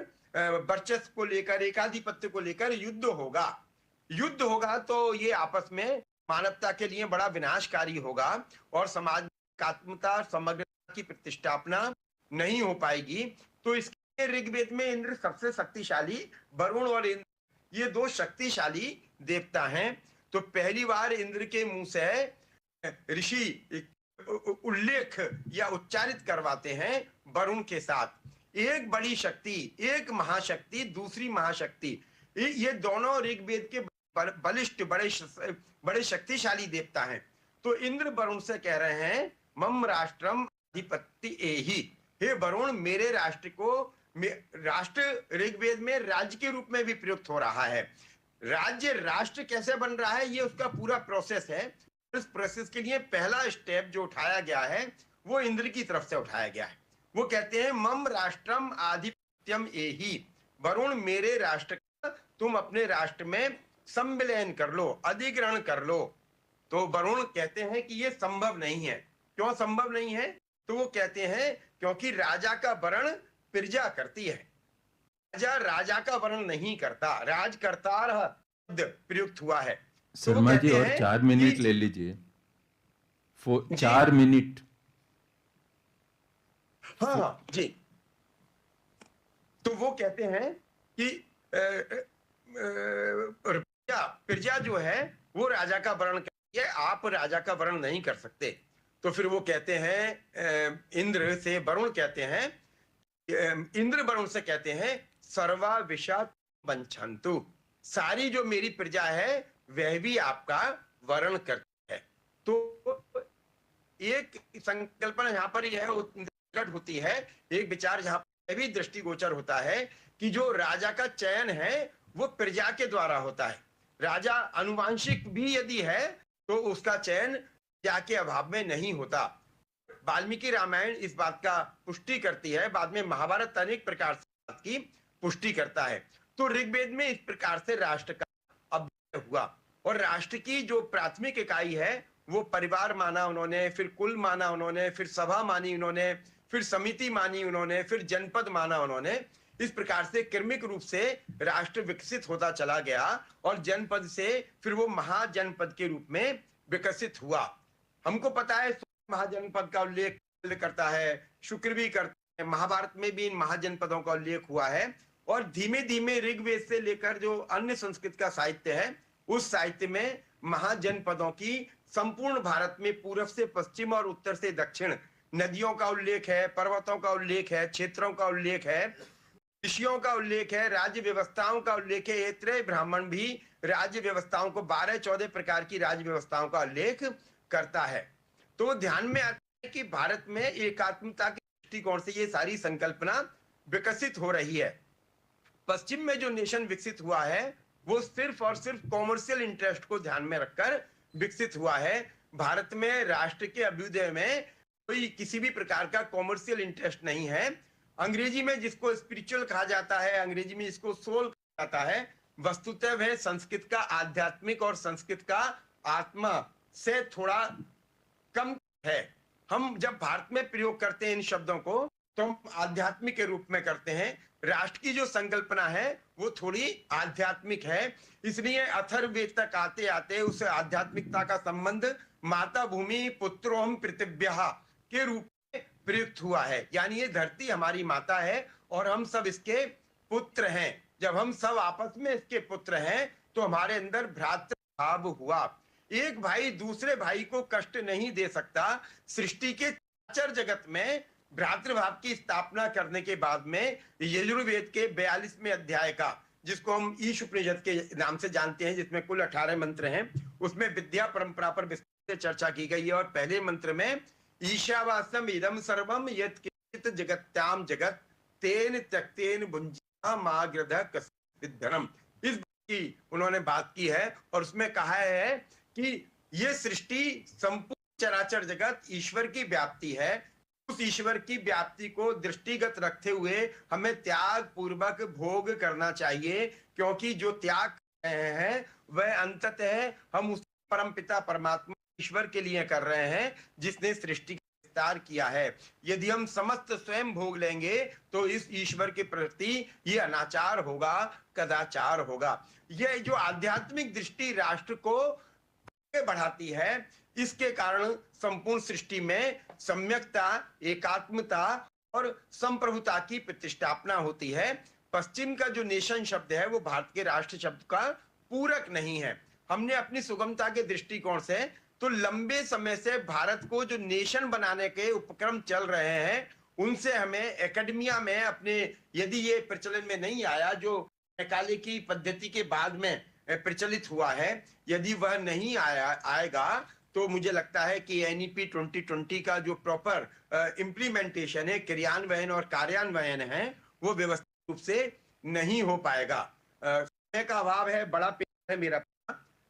वर्चस्व को लेकर, एकाधिपत्य को लेकर युद्ध होगा। युद्ध होगा तो ये आपस में मानवता के लिए बड़ा विनाशकारी होगा और समाज में एकात्मता, समग्रता की प्रतिष्ठापना नहीं हो पाएगी। तो इसके ऋग्वेद में इंद्र सबसे शक्तिशाली, वरुण और इंद्र ये दो शक्तिशाली देवता हैं। तो पहली बार इंद्र के मुंह से ऋषि उल्लेख या उच्चारित करवाते हैं वरुण के साथ। एक बड़ी शक्ति, एक महाशक्ति, दूसरी महाशक्ति, ये दोनों ऋग्वेद के बलिष्ठ, बड़े शक्तिशाली देवता हैं। तो इंद्र वरुण से कह रहे हैं मम राष्ट्रम अधिपत्ति एहि, हे वरुण मेरे राष्ट्र को, राष्ट्र ऋग्वेद में राज्य के रूप में भी प्रयुक्त हो रहा है। राज्य राष्ट्र कैसे बन रहा है ये उसका पूरा प्रोसेस है। इस प्रोसेस के लिए पहला स्टेप जो उठाया गया है वो इंद्र की तरफ से उठाया गया है। वो कहते हैं मम राष्ट्रम आधिपत्यम एहि, वरुण मेरे राष्ट्र का तुम अपने राष्ट्र में संविलयन कर लो, अधिग्रहण कर लो। तो वरुण कहते हैं कि ये संभव नहीं है। क्यों संभव नहीं है? तो वो कहते हैं क्योंकि राजा का वर्ण प्रजा करती है, राजा राजा का वर्ण नहीं करता, राजकर्तार प्रयुक्त हुआ है। शर्मा जी और 4 मिनट ले लीजिए, 4 मिनट। हाँ जी। तो वो कहते हैं कि प्रजा जो है वो राजा का वर्ण करती है, आप राजा का वर्ण नहीं कर सकते। तो फिर वो कहते हैं इंद्र से वरुण कहते हैं, इंद्र वरुण से कहते हैं सर्वा विषा वंछन्तु, सारी जो मेरी प्रजा है वह भी आपका वर्ण करती है। तो एक संकल्पना यहाँ पर यह प्रकट होती है, एक विचार जहाँ पर भी दृष्टिगोचर होता है कि जो राजा का चयन है वो प्रजा के द्वारा होता है। राजा अनुवांशिक भी यदि है तो उसका चयन प्रजा के अभाव में नहीं होता। वाल्मीकि रामायण इस बात का पुष्टि करती है, बाद में महाभारत अनेक प्रकार से बात की पुष्टि करता है। तो ऋग्वेद में इस प्रकार से राष्ट्र का अभ्युदय हुआ और राष्ट्र की जो प्राथमिक इकाई है वो परिवार माना उन्होंने, फिर कुल माना उन्होंने, फिर सभा मानी उन्होंने, फिर समिति मानी उन्होंने, फिर जनपद माना उन्होंने। इस प्रकार से क्रमिक रूप से राष्ट्र विकसित होता चला गया और जनपद से फिर वो महाजनपद के रूप में विकसित हुआ। हमको पता है महाजनपद का उल्लेख करता है, शुक्र भी करता है, महाभारत में भी इन महाजनपदों का उल्लेख हुआ है। और धीमे धीमे ऋग्वेद से लेकर जो अन्य संस्कृत का साहित्य है उस साहित्य में महाजनपदों की संपूर्ण भारत में पूर्व से पश्चिम और उत्तर से दक्षिण नदियों का उल्लेख है, पर्वतों का उल्लेख है, क्षेत्रों का उल्लेख है, ऋषियों का उल्लेख है, राज्य व्यवस्थाओं का उल्लेख है। ऐत्रेय ब्राह्मण भी राज्य व्यवस्थाओं को 12-14 प्रकार की राज्य व्यवस्थाओं का उल्लेख करता है। तो ध्यान में आता है कि भारत में एकात्मता के दृष्टिकोण से ये सारी संकल्पना विकसित हो रही है। पश्चिम में जो नेशन विकसित हुआ है वो सिर्फ और सिर्फ कॉमर्शियल इंटरेस्ट को ध्यान में रखकर विकसित हुआ है। भारत में राष्ट्र के अभ्युदय में कोई किसी भी प्रकार का कॉमर्शियल इंटरेस्ट नहीं है। अंग्रेजी में जिसको स्पिरिचुअल कहा जाता है, अंग्रेजी में जिसको सोल कहा जाता है, वस्तुतः वह संस्कृत का आध्यात्मिक और संस्कृत का आत्मा से थोड़ा कम है। हम जब भारत में प्रयोग करते हैं इन शब्दों को तो हम आध्यात्मिक के रूप में करते हैं। राष्ट्र की जो संकल्पना है वो थोड़ी आध्यात्मिक है। इसलिए अथर्ववेद तक आते आते उस आध्यात्मिकता का संबंध माता भूमि पुत्रोहम पृथिव्यः के रूप में प्रयुक्त हुआ है। यानी ये धरती हमारी माता है और हम सब इसके पुत्र हैं। जब हम सब आपस में इसके पुत्र हैं तो हमारे अंदर भ्रातृभाव हुआ। एक भाई दूसरे भाई को कष्ट नहीं दे सकता। सृष्टि के चर जगत में भ्रातृभाव की स्थापना करने के बाद में यजुर्वेद के 42वें अध्याय का, जिसको हम ईश उपनिषद के नाम से जानते हैं, जिसमें कुल 18 मंत्र हैं, उसमें विद्या परंपरा पर विस्तार से चर्चा की गई है। और पहले मंत्र में ईशावासम इदम सर्वम यत् किंचित् जगत्याम जगत तेन त्यक्तेन भुंजा माग्रधः कस्मिद् धनम, इस की उन्होंने बात की है और उसमें कहा है कि ये सृष्टि संपूर्ण चराचर जगत ईश्वर की व्याप्ति है। उस ईश्वर की व्याप्ति को दृष्टिगत रखते हुए हमें त्याग पूर्वक भोग करना चाहिए, क्योंकि जो त्याग कर रहे हैं वह अंततः हम उस परमपिता परमात्मा ईश्वर के लिए कर रहे हैं जिसने सृष्टि का विस्तार किया है। यदि हम समस्त स्वयं भोग लेंगे तो इस ईश्वर के प्रति ये अनाचार होगा, कदाचार होगा। यह जो आध्यात्मिक दृष्टि राष्ट्र को बढ़ाती है, इसके कारण संपूर्ण सृष्टि में सम्यकता, एकात्मता और संप्रभुता की प्रतिष्ठापना होती है। पश्चिम का जो नेशन शब्द है वो भारत के राष्ट्र शब्द का पूरक नहीं है। हमने अपनी सुगमता के दृष्टिकोण से तो लंबे समय से भारत को जो नेशन बनाने के उपक्रम चल रहे हैं उनसे हमें एकेडमिया में अपने, यदि ये प्रचलन में नहीं आया जो मैकाले की पद्धति के बाद में प्रचलित हुआ है, यदि वह नहीं आएगा तो मुझे लगता है कि एनईपी 2020 का जो प्रॉपर इम्प्लीमेंटेशन है, क्रियान्वयन और कार्यान्वयन है, वो व्यवस्थित रूप से नहीं हो पाएगा। समय का अभाव है, बड़ा पेपर है मेरा,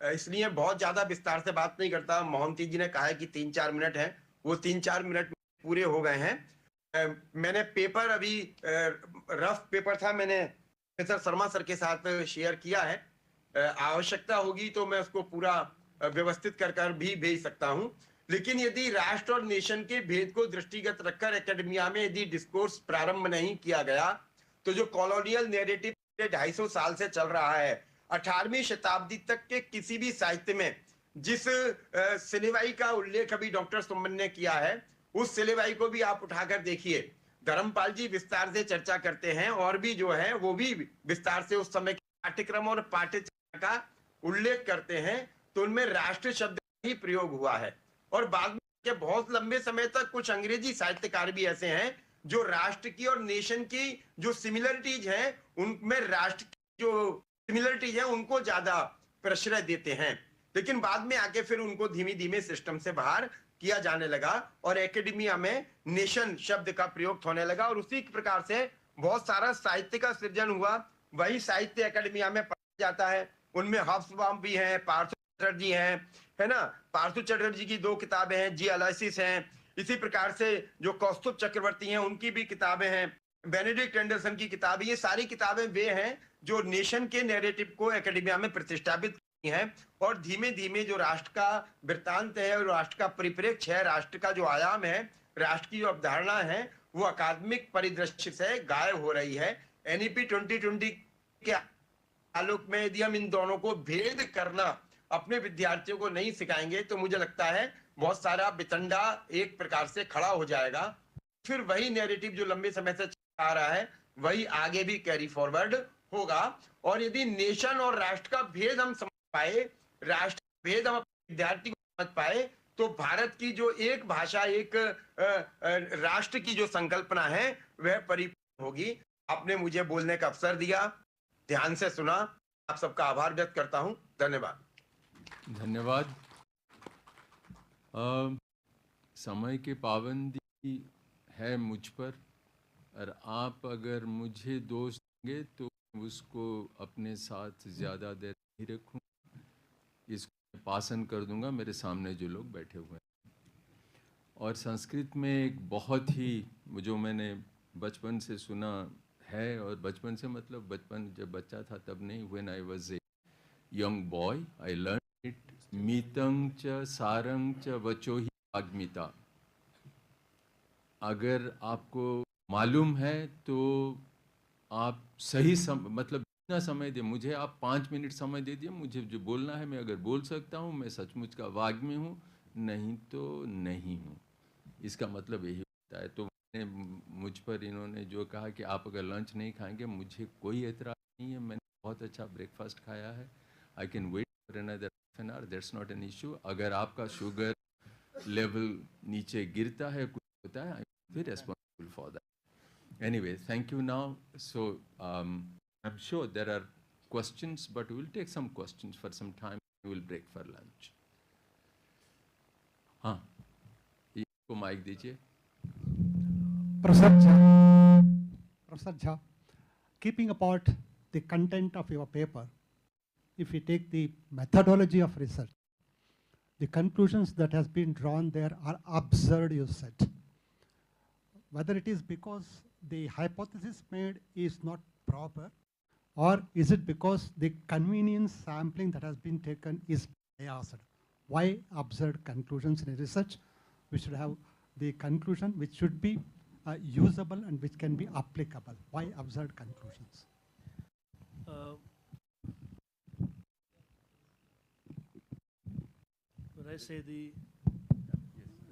इसलिए बहुत ज्यादा विस्तार से बात नहीं करता। मोहंती जी ने कहा है कि 3-4 मिनट है, वो 3-4 मिनट पूरे हो गए हैं। मैंने पेपर अभी रफ पेपर था, मैंने प्रोफेसर शर्मा सर के साथ शेयर किया है। आवश्यकता होगी तो मैं उसको पूरा व्यवस्थित कर भी भेज सकता हूं। लेकिन यदि राष्ट्र और नेशन के भेद को दृष्टिगत रखकर एकेडमिया में यदि डिस्कोर्स प्रारंभ नहीं किया गया तो जो कॉलोनियल नैरेटिव 250 साल से चल रहा है, 18वीं शताब्दी तक के किसी भी साहित्य में जिस सिलेवाई का उल्लेख अभी डॉक्टर सुमन ने किया है, उस सिलेवाई को भी आप उठाकर देखिए। धर्मपाल जी विस्तार से चर्चा करते हैं और भी जो है वो भी विस्तार से उस समय के पाठ्यक्रम और पाठ्यचर्या का उल्लेख करते हैं, तो उनमें राष्ट्र शब्द ही प्रयोग हुआ है। और बाद में के बहुत लंबे समय तक कुछ अंग्रेजी साहित्यकार भी ऐसे हैं जो राष्ट्र की और नेशन की जो सिमिलरिटीज हैं उनमें राष्ट्र की जो सिमिलरिटीज हैं उनको ज्यादा प्रश्रय देते हैं, लेकिन बाद में आके फिर उनको धीमे धीमे सिस्टम से बाहर किया जाने लगा और एकेडमिया में नेशन शब्द का प्रयोग होने लगा और उसी प्रकार से बहुत सारा साहित्य का सृजन हुआ। वही साहित्य एकेडमिया में पढ़ा जाता है, उनमें हॉब्सबॉम भी हैं, पार्थो चटर्जी हैं, है ना, पार्थो चटर्जी की 2 किताबें हैं, जी एलाइसिस हैं, इसी प्रकार से जो कौस्तुभ चक्रवर्ती हैं उनकी भी किताबें हैं, बेनेडिक्ट एंडरसन की किताबें, ये सारी किताबें वे हैं जो नेशन के नैरेटिव को एकेडमिया में प्रतिष्ठापित की हैं और धीमे धीमे जो राष्ट्र का वृत्तांत है और राष्ट्र का परिप्रेक्ष्य है, राष्ट्र का जो आयाम है, राष्ट्र की जो अवधारणा है, वो अकादमिक परिदृश्य से गायब हो रही है। एनईपी 2020 के आलोक में यदि हम इन दोनों को भेद करना अपने विद्यार्थियों को नहीं सिखाएंगे तो मुझे लगता है बहुत सारा बितंडा एक प्रकार से खड़ा हो जाएगा। फिर वही नैरेटिव जो लंबे समय से चल आ रहा है वही आगे भी कैरी फॉरवर्ड होगा। और यदि नेशन और राष्ट्र का भेद हम समझ पाए, राष्ट्र का भेद हम अपने विद्यार्थी को समझ पाए, तो भारत की जो एक भाषा, एक राष्ट्र की जो संकल्पना है वह परिपूर्ण होगी। आपने मुझे बोलने का अवसर दिया, ध्यान से सुना, आप सबका आभार व्यक्त करता हूं। धन्यवाद। धन्यवाद। समय की पाबंदी है मुझ पर, और आप अगर मुझे दोष देंगे तो उसको अपने साथ ज़्यादा देर नहीं रखूँ, इसको पासन कर दूंगा मेरे सामने जो लोग बैठे हुए हैं। और संस्कृत में एक बहुत ही जो मैंने बचपन से सुना है, और बचपन से मतलब बचपन जब बच्चा था तब नहीं, when I was a young boy I learn it, मीतं च सारं च वचो ही वाग्मिता। अगर आपको मालूम है तो आप सही मतलब इतना समय दे, मुझे आप 5 मिनट समय दे दिए, मुझे जो बोलना है मैं अगर बोल सकता हूँ, मैं सचमुच का वाग्मी हूँ, नहीं तो नहीं हूँ। इसका मतलब यही होता है। तो मुझ पर इन्होंने जो कहा कि आप अगर लंच नहीं खाएंगे, मुझे कोई एतराज़ नहीं है, मैंने बहुत अच्छा ब्रेकफास्ट खाया है, I can wait for another half an hour, that's not an issue. अगर आपका शुगर लेवल नीचे गिरता है, कुछ होता है, I M B responsible for that. Anyway, thank you now. So I'm sure there are questions, but we will take some questions for some time. We will break for lunch. हाँ, इसको mic दीजिए। Professor Jha, keeping apart the content of your paper, if we take the methodology of research, the conclusions that has been drawn there are absurd, you said. Whether it is because the hypothesis made is not proper, or is it because the convenience sampling that has been taken is biased? Why absurd conclusions in research? We should have the conclusion which should be usable and which can be applicable. Why absurd conclusions? When I say is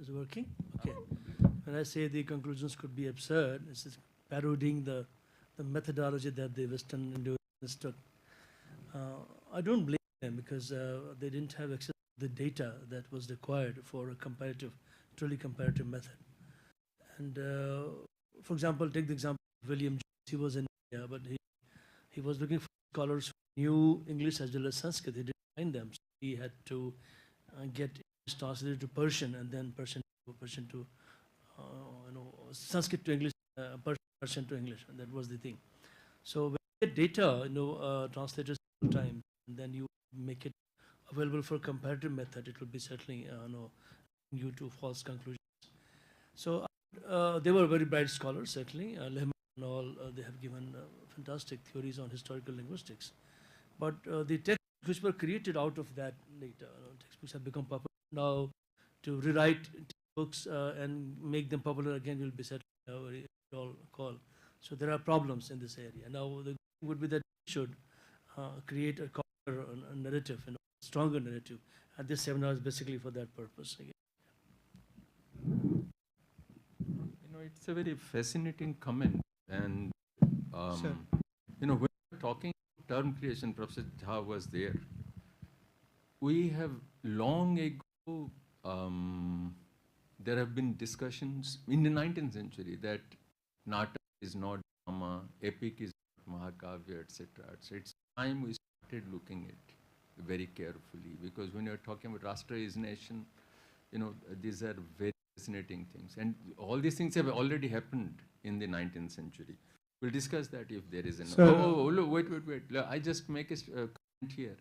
it working? Okay. When I say the conclusions could be absurd, it's just parodying the methodology that the Western individuals took. I don't blame them because they didn't have access to the data that was required for a truly comparative method. And for example, take the example of William Jones. He was in India, but he was looking for scholars who knew English as well as Sanskrit. He didn't find them. So he had to get English translated to Persian and then Persian to Sanskrit to English, Persian to English, and that was the thing. So when you get data, translated several times, and then you make it available for comparative method, it will be certainly you to false conclusions. So they were very bright scholars, certainly. Lehman and all, they have given fantastic theories on historical linguistics. But the textbooks which were created out of that later, textbooks have become popular now. To rewrite books and make them popular again will be certainly a very tall call. So there are problems in this area. Now the thing would be that we should create a narrative, a stronger narrative. And this seminar is basically for that purpose. Again. It's a very fascinating comment. And, when we're talking term creation, Professor Jha was there. We have long ago, there have been discussions in the 19th century that Nata is not drama, epic is not Mahakavya, etc. It's time we started looking at it very carefully, because when you're talking about Rashtra is nation, these are very fascinating things. And all these things have already happened in the 19th century. We'll discuss that if there is an... Look, wait. I just make a comment here.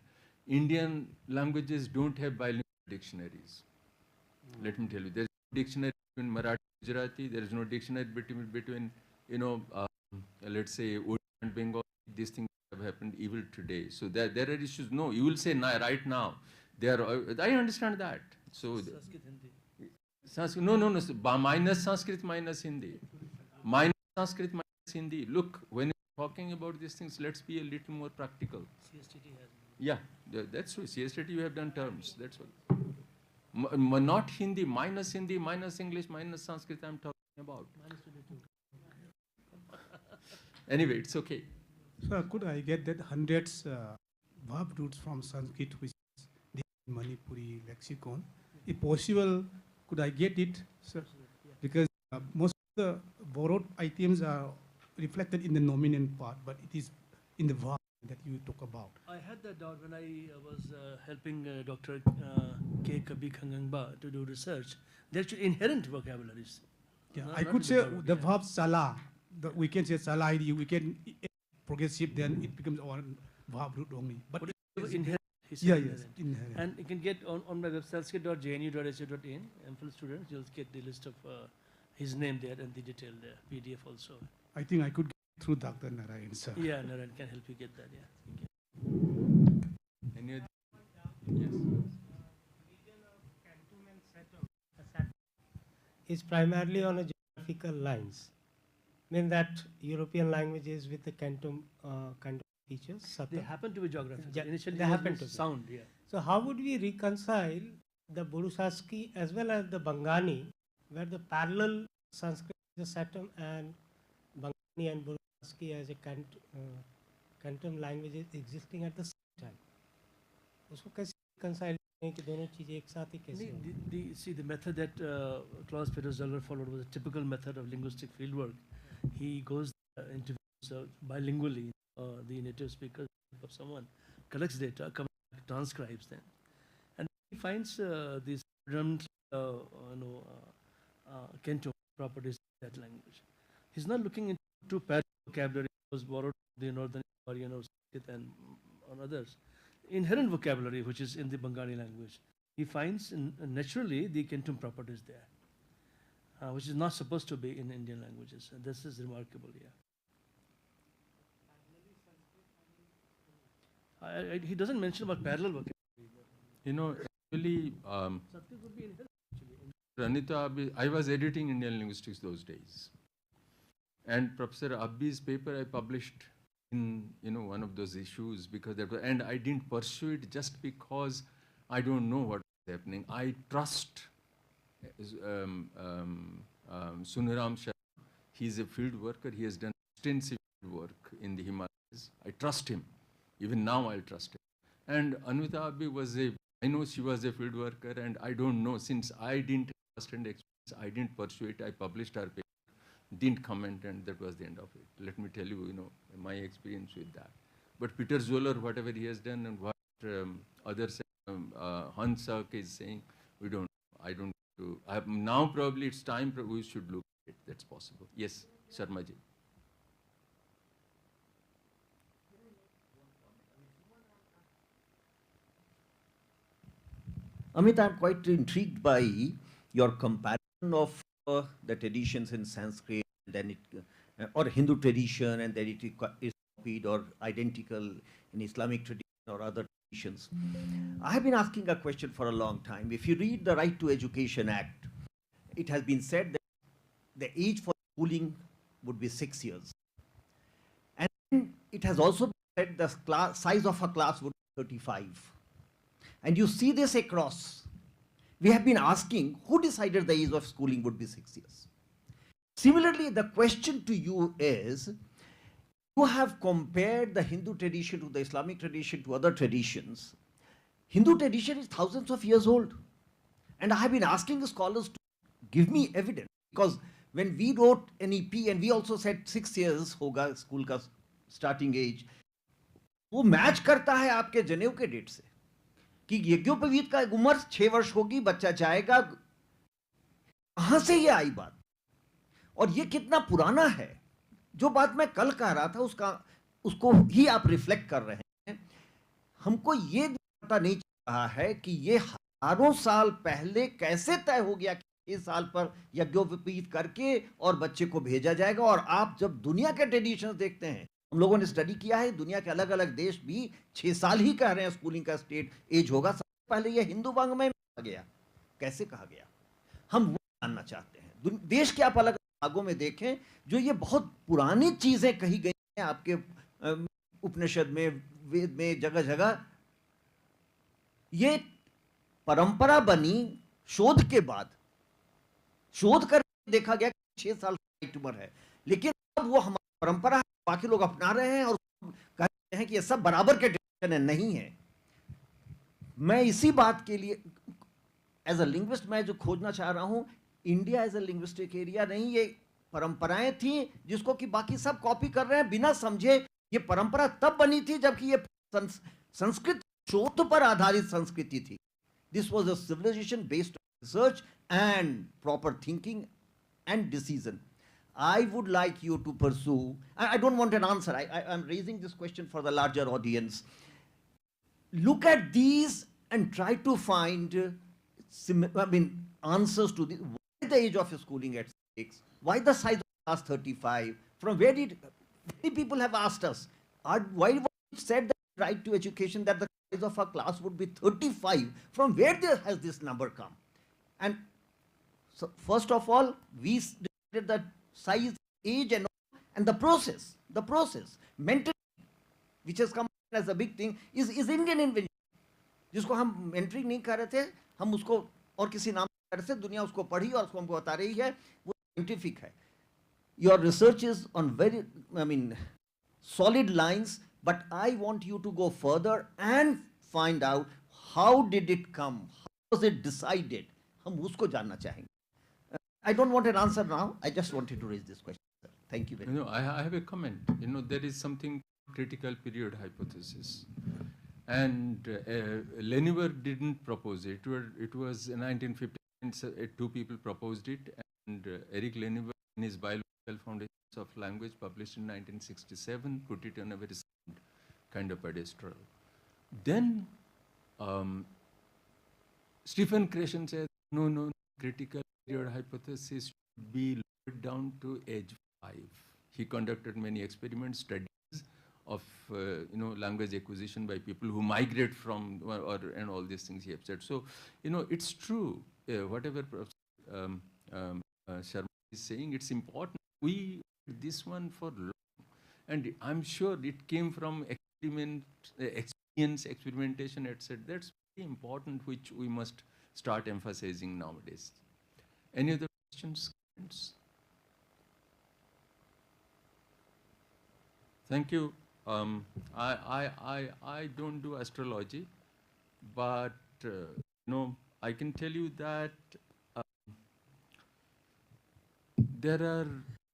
Indian languages don't have bilingual dictionaries. Let me tell you, there's no dictionary between Marathi and Gujarati. There is no dictionary between let's say, Urdu and Bengali. These things have happened even today. So there are issues. No, you will say right now. I understand that. So Sanskrit, Hindi. Sanskrit, no. Minus Sanskrit, minus Hindi. Minus Sanskrit, minus Hindi. Look, when you're talking about these things, let's be a little more practical. CSTT has. Yeah, that's true. CSTT, you have done terms. That's all. Not Hindi, minus English, minus Sanskrit I'm talking about. Anyway, it's okay. So could I get that hundreds verb roots from Sanskrit, which is the Manipuri lexicon? If possible, could I get it, sir? Because most of the borrowed items are reflected in the nominant part, but it is in the verb that you talk about. I had that doubt when I was helping Dr. K. Kabi Khangangba to do research. They're actually inherent vocabularies. Yeah, I could say the verb salah. We can say salah, we can progressive, then it becomes one verb root only. But it's inherent. Yes, inherent. And you can get on my website, sanskrit.jnu.edu.in, MPhil students, you'll get the list of his name there and the detailed PDF also. I think I could get through Dr. Narayan, sir. Yeah, Narayan can help you get that, yeah. Any other? Yes. Is primarily on a geographical lines. Mean that European languages with the Canton features. They happen to be geographical. Initially they happen to be. Sound, yeah. So how would we reconcile the Burushaski as well as the Bangani, where the parallel Sanskrit is a Satam and Bangani and Burushaski as a Canton languages existing at the same time? उसको कैसे reconcile कि दोनों चीजें एक साथ ही कैसे हों? See, the method that Klaus Peter Zoller followed was a typical method of linguistic fieldwork. He goes interviews bilingually the native speakers of someone, collects data, transcribes them, and he finds these predominantly Canton properties of that language. He's not looking into parallel vocabulary that was borrowed from the Northern Korean or Sanskrit and on others. inherent vocabulary which is in the Bengali language. He finds naturally the Kentum properties there, which is not supposed to be in Indian languages. And this is remarkable, yeah. He doesn't mention about parallel vocabulary. You know, actually, Sanskrit would be inherent, actually. Ranita, I was editing Indian linguistics those days. And Professor Abbi's paper I published in one of those issues because and I didn't pursue it just because I don't know what is happening. I trust Sunaram Sharma. He's a field worker. He has done extensive work in the Himalayas. I trust him. Even now I'll trust him. And Anvita Abbi I know she was a field worker, and I don't know, since I didn't understand experience, I didn't pursue it. I published her paper, didn't comment, and that was the end of it. Let me tell you, my experience with that. But Peter Zoller, whatever he has done and what others, Hansak is saying, I don't do. Now probably it's time we should look at it. That's possible. Yes, Sharmaji. Amit, I'm quite intrigued by your comparison of the traditions in Sanskrit, and then or Hindu tradition, and then it is copied or identical in Islamic tradition or other traditions. I have been asking a question for a long time. If you read the Right to Education Act, it has been said that the age for schooling would be 6 years. And it has also been said the size of a class would be 35. And you see this across. We have been asking, who decided the age of schooling would be 6 years? Similarly, the question to you is, you have compared the Hindu tradition to the Islamic tradition to other traditions. Hindu tradition is thousands of years old. And I have been asking the scholars to give me evidence. Because when we wrote an EP, and we also said 6 years hoga school ka starting age, वो match करता है आपके जनेऊ के date से कि यज्ञोपवीत का उम्र 6 वर्ष होगी, बच्चा जाएगा. कहां से ये आई बात? और ये कितना पुराना है? जो बात मैं कल कह रहा था उसको ही आप रिफ्लेक्ट कर रहे हैं. हमको ये पता नहीं चल रहा है कि ये हजारों साल पहले कैसे तय हो गया कि 6 साल पर यज्ञोपवीत करके और बच्चे को भेजा जाएगा. और आप जब दुनिया के ट्रेडिशंस देखते हैं, हम लोगों ने स्टडी किया है, दुनिया के अलग अलग देश भी 6 साल ही कह रहे हैं स्कूलिंग का स्टेट एज होगा. सबसे पहले ये हिंदू वांग में कहा गया. कैसे कहा गया? हम वो जानना चाहते हैं. देश के आप अलग भागों में देखें, जो ये बहुत पुरानी चीजें कही गई हैं आपके उपनिषद में, वेद में, जगह जगह, ये परंपरा बनी शोध के बाद. शोध करके देखा गया कि 6 साल की उम्र है, लेकिन अब वो हमारी परंपरा है, बाकी लोग अपना रहे हैं और कहते हैं कि ये सब बराबर के ट्रेडिशन है. नहीं है. मैं इसी बात के लिए एज अ लिंग्विस्ट मैं जो खोजना चाह रहा हूं, India as a linguistic area नहीं, ये परंपराएं थी जिसको कि बाकी सब कॉपी कर रहे हैं बिना समझे. ये परंपरा तब बनी थी जबकि ये संस्कृत शोध पर आधारित संस्कृति थी. This was a civilisation based on research and proper thinking and decision. I would like you to pursue, I don't want an answer, I'm raising this question for the larger audience. Look at these and try to find answers to this. Why the age of schooling at 6? Why the size of class 35? From where did, many people have asked us, why was it said that right to education that the size of a class would be 35? From where has this number come? And so first of all, we decided that size, age, and the process, mentoring, which has come as a big thing, is Indian invention. जिसको हम mentoring नहीं कर रहे थे, हम उसको और किसी नाम से कर रहे थे, दुनिया उसको पढ़ी और उसको हमको बता रही है, वो scientific है. Your research is on very, solid lines, but I want you to go further and find out how did it come, how was it decided. हम उसको जानना चाहेंगे. I don't want an answer now. I just wanted to raise this question. Sir. Thank you very much. I have a comment. There is something critical period hypothesis. And Leniver didn't propose it. It was in 1950, 2 people proposed it. And Eric Leniver, in his Biological Foundations of Language, published in 1967, put it on a very kind of pedestal. Then Stephen Krashen says, no, critical period hypothesis should be lowered down to age 5. He conducted many experiments, studies of language acquisition by people who migrate from and all these things he have said. So it's true. Whatever Sharma is saying, it's important. We did this one for long, and I'm sure it came from experience, experimentation, etc. That's very important, which we must start emphasizing nowadays. Any other questions? Comments? Thank you. I don't do astrology, but I can tell you that there are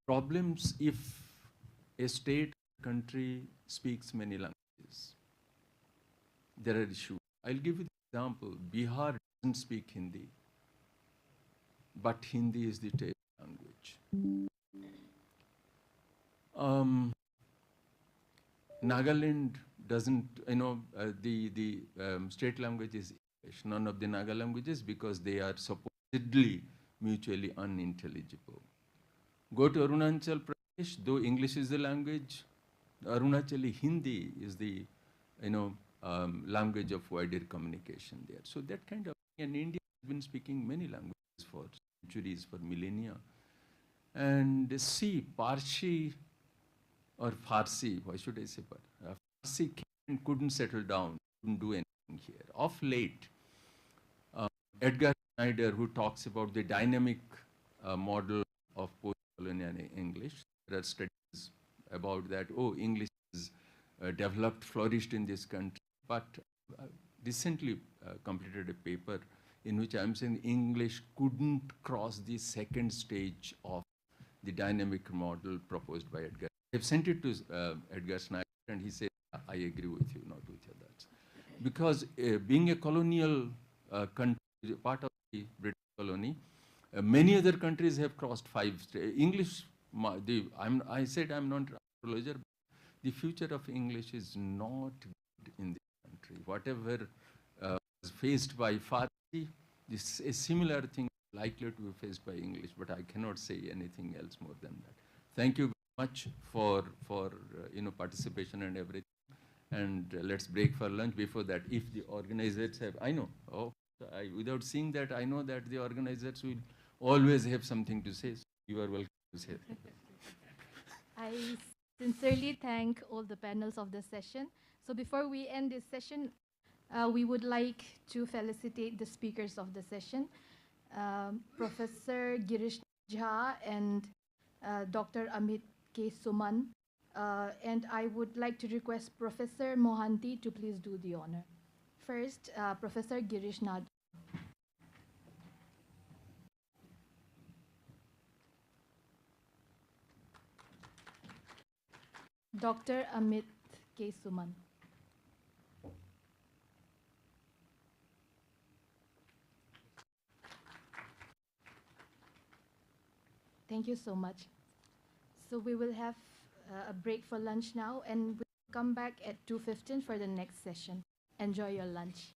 problems if a state country speaks many languages. There are issues. I'll give you the example. Bihar doesn't speak Hindi, but Hindi is the state language. Nagaland doesn't, the state language is English, none of the Naga languages, because they are supposedly mutually unintelligible. Go to Arunachal Pradesh, though English is the language, Arunachali Hindi is the, language of wider communication there. So that kind of, and India has been speaking many languages for centuries, for millennia. And see, Parsi or Farsi, why should I say Farsi couldn't settle down, couldn't do anything here. Of late, Edgar Snyder, who talks about the dynamic model of post-colonial English, there are studies about that. Oh, English is developed, flourished in this country, but recently completed a paper in which I'm saying English couldn't cross the second stage of the dynamic model proposed by Edgar. I've sent it to Edgar Snyder, and he said, I agree with you, not with others. Because being a colonial country, part of the British colony, many other countries have crossed 5 English, I said I'm not an astrologer, but the future of English is not good in this country. Whatever was faced by Farsi, a similar thing likely to be faced by English, but I cannot say anything else more than that. Thank you very much for participation and everything. And let's break for lunch. Before that, if the organizers have, without seeing that, I know that the organizers will always have something to say. So you are welcome to say. I sincerely thank all the panels of the session. So before we end this session, we would like to felicitate the speakers of the session, Professor Girish Jha and Dr. Amit K. Suman. And I would like to request Professor Mohanty to please do the honor. First, Professor Girish Jha. Dr. Amit K. Suman. Thank you so much. So we will have a break for lunch now, and we'll come back at 2:15 for the next session. Enjoy your lunch.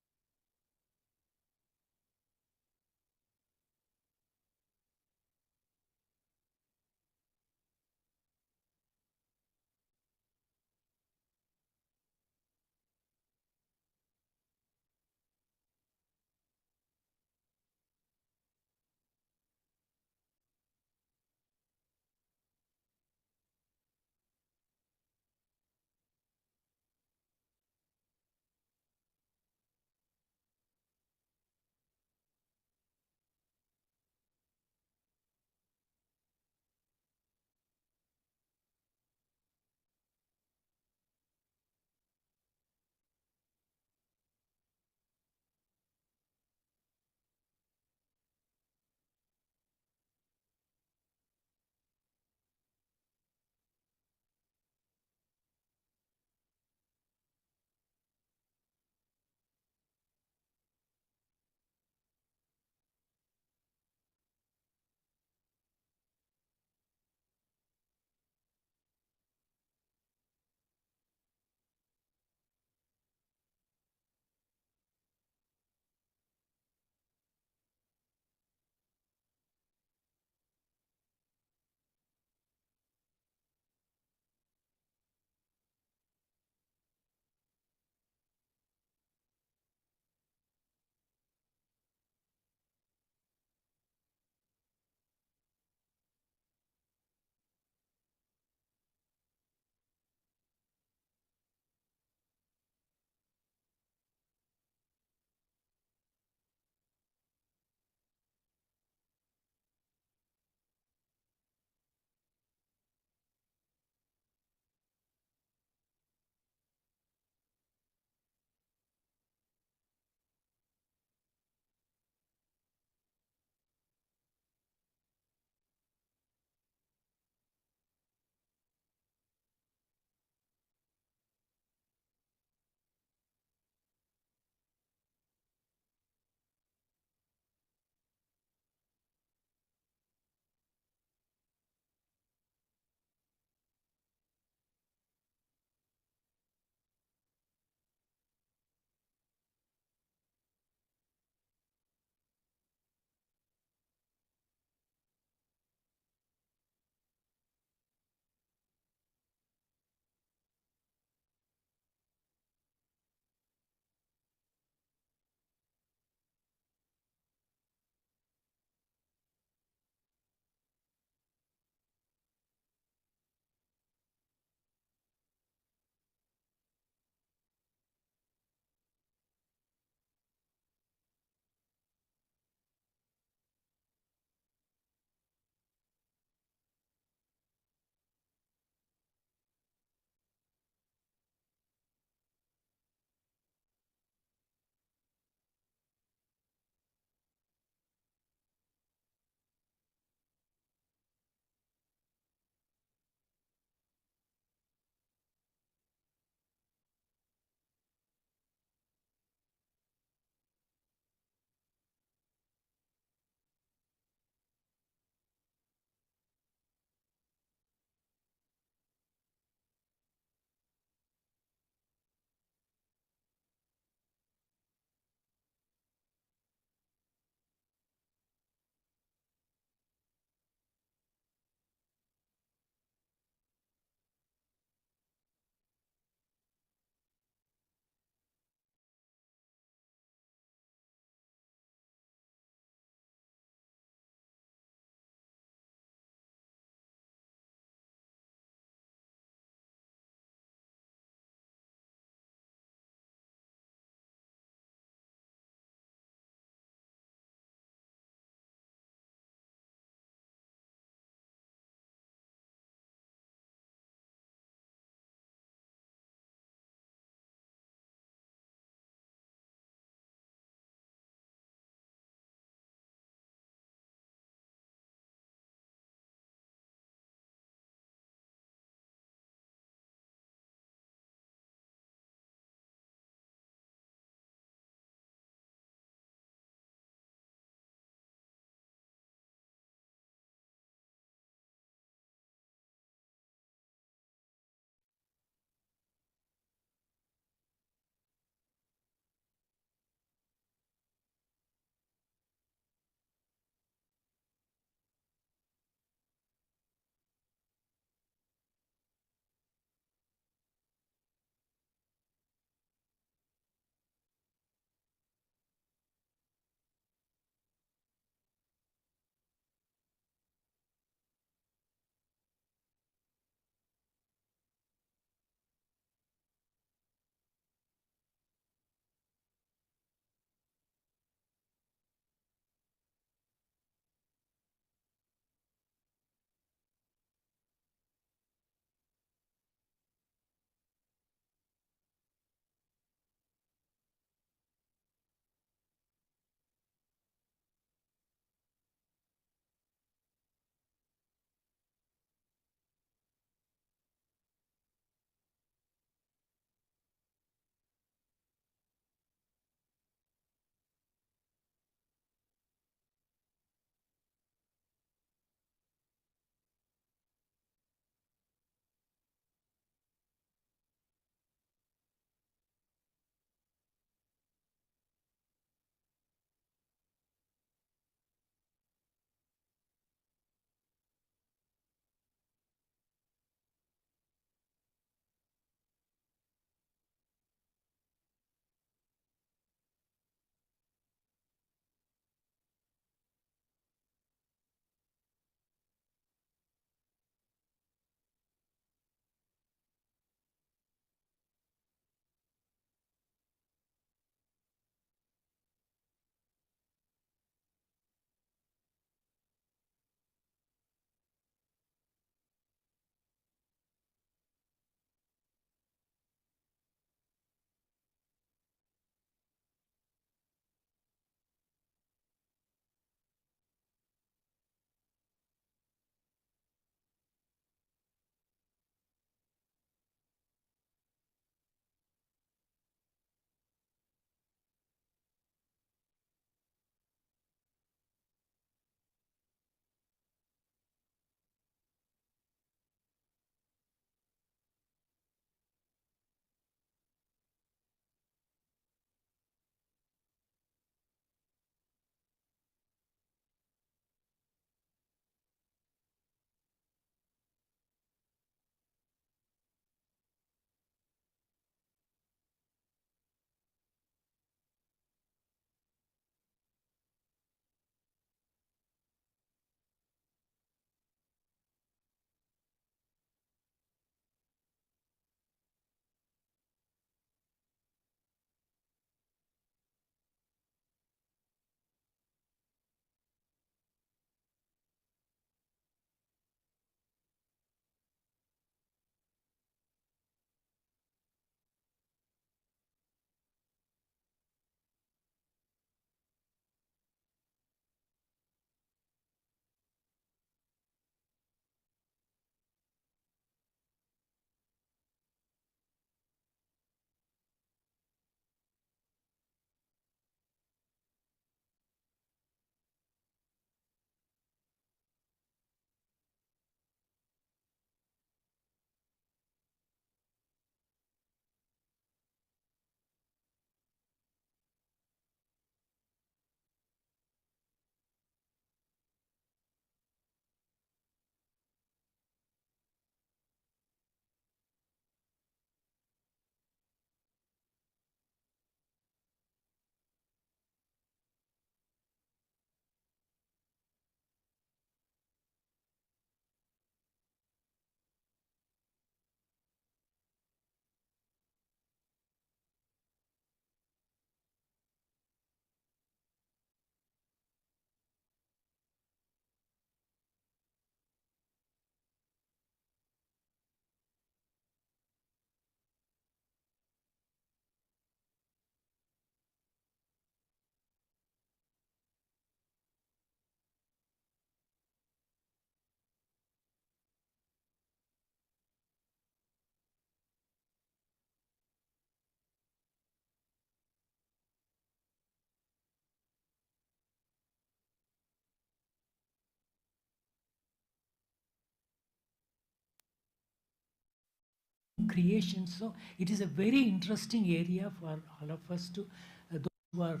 creation. So it is a very interesting area for all of us to, those who are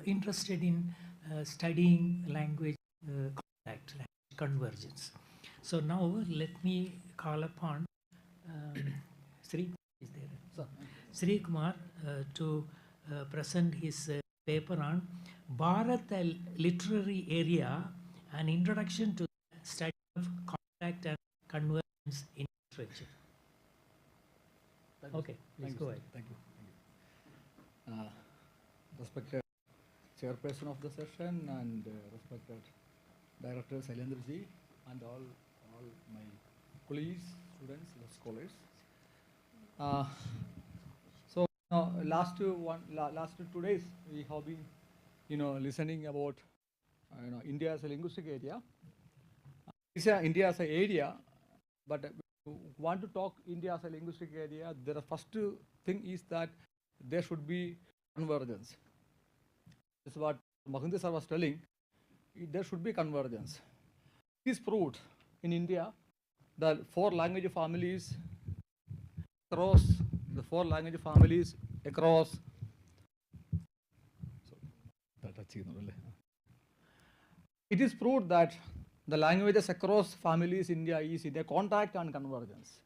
interested in studying language contact, language convergence. So now let me call upon Sri, is there? So, Sri Kumar to present his paper on Bharat, a literary area, an introduction to the study of contact and convergence in literature. Okay, please go ahead. Thank you. Respected chairperson of the session and respected Director Shailendra-ji and all my colleagues, students, scholars. So last 2 days we have been listening about India as a linguistic area. India as an area, but if you want to talk India as a linguistic area, the first thing is that there should be convergence. This is what Mahinda sir was telling. There should be convergence. It is proved in India the 4 language families across it is proved that the languages across families in India is in a contact and convergence.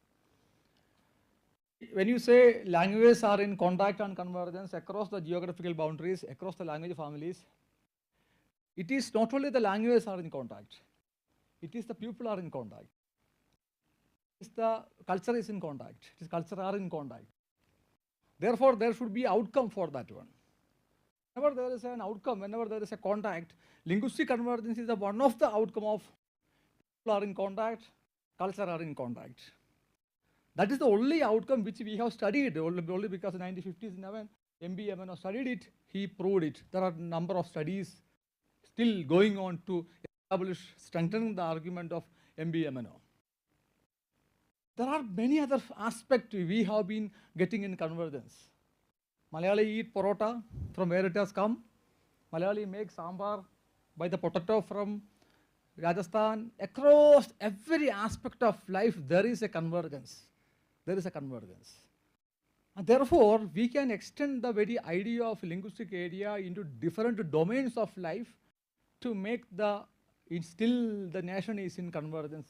When you say languages are in contact and convergence across the geographical boundaries, across the language families, it is not only the languages are in contact, it is the people are in contact. It is the culture is in contact, it is culture are in contact. Therefore, there should be outcome for that one. Whenever there is an outcome, whenever there is a contact, linguistic convergence is one of the outcome of people are in contact, culture are in contact. That is the only outcome which we have studied, only because in 1957, MBMNO studied it, he proved it. There are a number of studies still going on to establish, strengthening the argument of MBMNO. There are many other aspects we have been getting in convergence. Malayali eat parota from where it has come. Malayali make sambar by the potato from Rajasthan. Across every aspect of life, there is a convergence. There is a convergence. And therefore, we can extend the very idea of linguistic area into different domains of life to make still the nation is in convergence,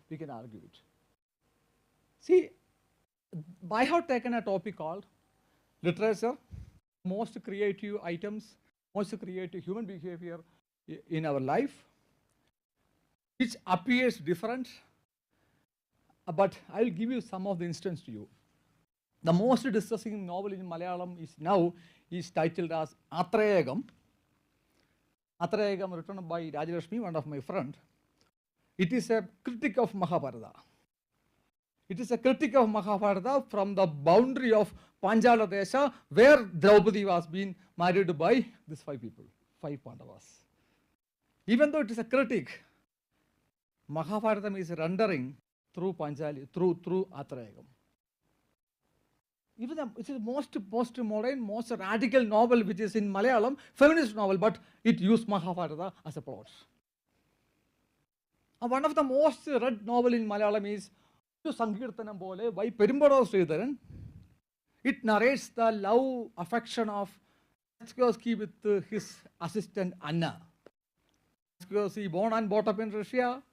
we can argue it. See, I have taken a topic called literature, most creative items, most creative human behavior in our life, which appears different, but I will give you some of the instance to you. The most distressing novel in Malayalam is titled as Atrayagam. Atrayagam, written by Rajalakshmi, one of my friends. It is a critic of Mahabharata. It is a critic of Mahabharata from the boundary of Panchala Desha, where Draupadi was being married by these 5 people, 5 Pandavas. Even though it is a critic, Mahabharata is rendering through Panchali, through Atrayagam. Even it is the most modern, most radical novel which is in Malayalam, feminist novel, but it used Mahabharata as a plot. And one of the most read novel in Malayalam is Sankirtanam Bole by Perimbada Sridharan. It narrates the love, affection of Dostoevsky with his assistant Anna. Dostoevsky born and brought up in Russia,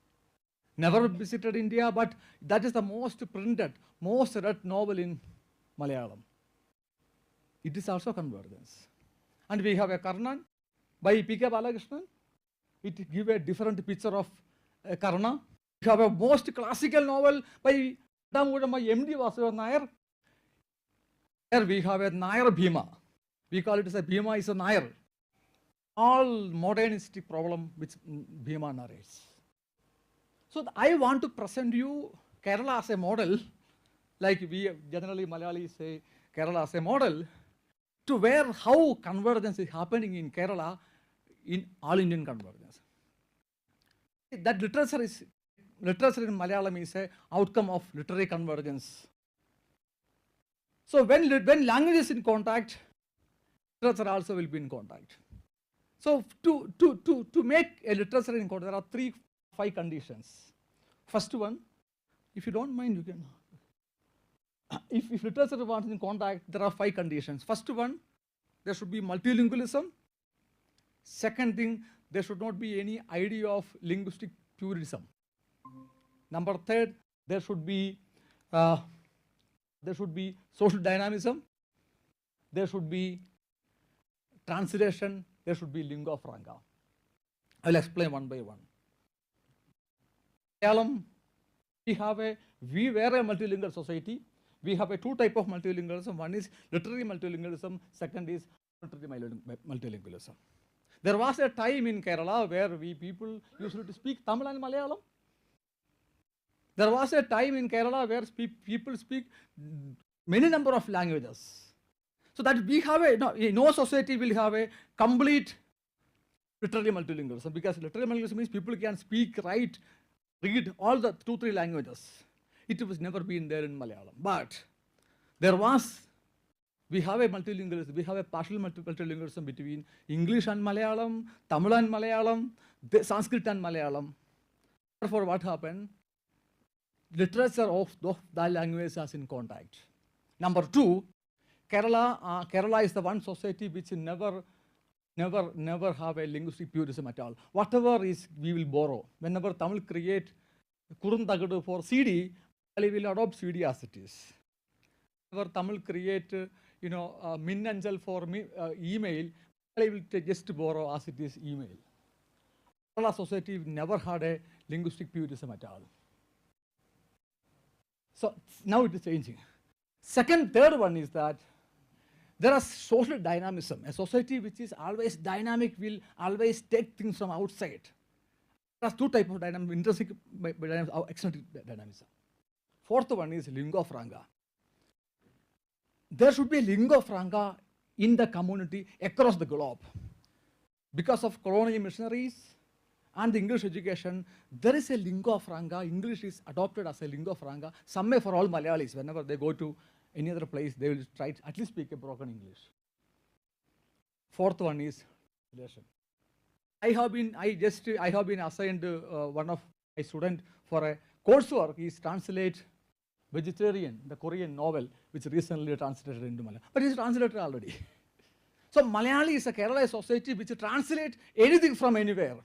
never visited India, but that is the most printed, most read novel in Malayalam. It is also convergence. And we have a Karnan by P.K. Balakrishnan. It gives a different picture of Karna. We have a most classical novel by M.D. Vasudevan Nair. Here we have a Nair Bhima. We call it as a Bhima is a Nair. All modernistic problem which Bhima narrates. So I want to present you Kerala as a model, like we generally Malayalis say Kerala as a model, to where how convergence is happening in Kerala in all Indian convergence. That literature in Malayalam is an outcome of literary convergence. So when language is in contact, literature also will be in contact. So to make a literature in contact, there are 5 conditions. First one, if you don't mind, you can. if literature wants in contact, there are 5 conditions. First one, there should be multilingualism. Second thing, there should not be any idea of linguistic purism. Number third, there should be social dynamism. There should be translation. There should be lingua franca. I will explain one by one. Malayalam, we were a multilingual society. We have a 2 types of multilingualism. One is literary multilingualism. Second is literary multilingualism. There was a time in Kerala where we people used to speak Tamil and Malayalam. There was a time in Kerala where people speak many number of languages. So that we have no society will have a complete literary multilingualism, because literary multilingualism means people can speak, write, read all the 2-3 languages. It was never been there in Malayalam. But we have a multilingualism, we have a partial multilingualism between English and Malayalam, Tamil and Malayalam, Sanskrit and Malayalam. Therefore, what happened? Literature of that language is in contact. Number 2, Kerala is the one society which never have a linguistic purism at all. Whatever is, we will borrow. Whenever Tamil create Kurundagadu for CD, we will adopt CD as it is. Whenever Tamil create Minnanjal for email, we will just borrow as it is email. Kerala society never had a linguistic purism at all. So now it is changing. Third one is that there is social dynamism. A society which is always dynamic will always take things from outside. There are 2 types of dynamism, intrinsic dynamism or extrinsic dynamism. Fourth one is lingua franca. There should be lingua franca in the community across the globe. Because of colonial missionaries and the English education, there is a lingua franca. English is adopted as a lingua franca, somewhere for all Malayalis. Whenever they go to any other place, they will try to at least speak a broken English. Fourth one is relation. I have been assigned one of my students for a coursework. He translate Vegetarian, the Korean novel, which recently translated into Malayalam. But it's translated already. So Malayali is a Kerala society which translates anything from anywhere.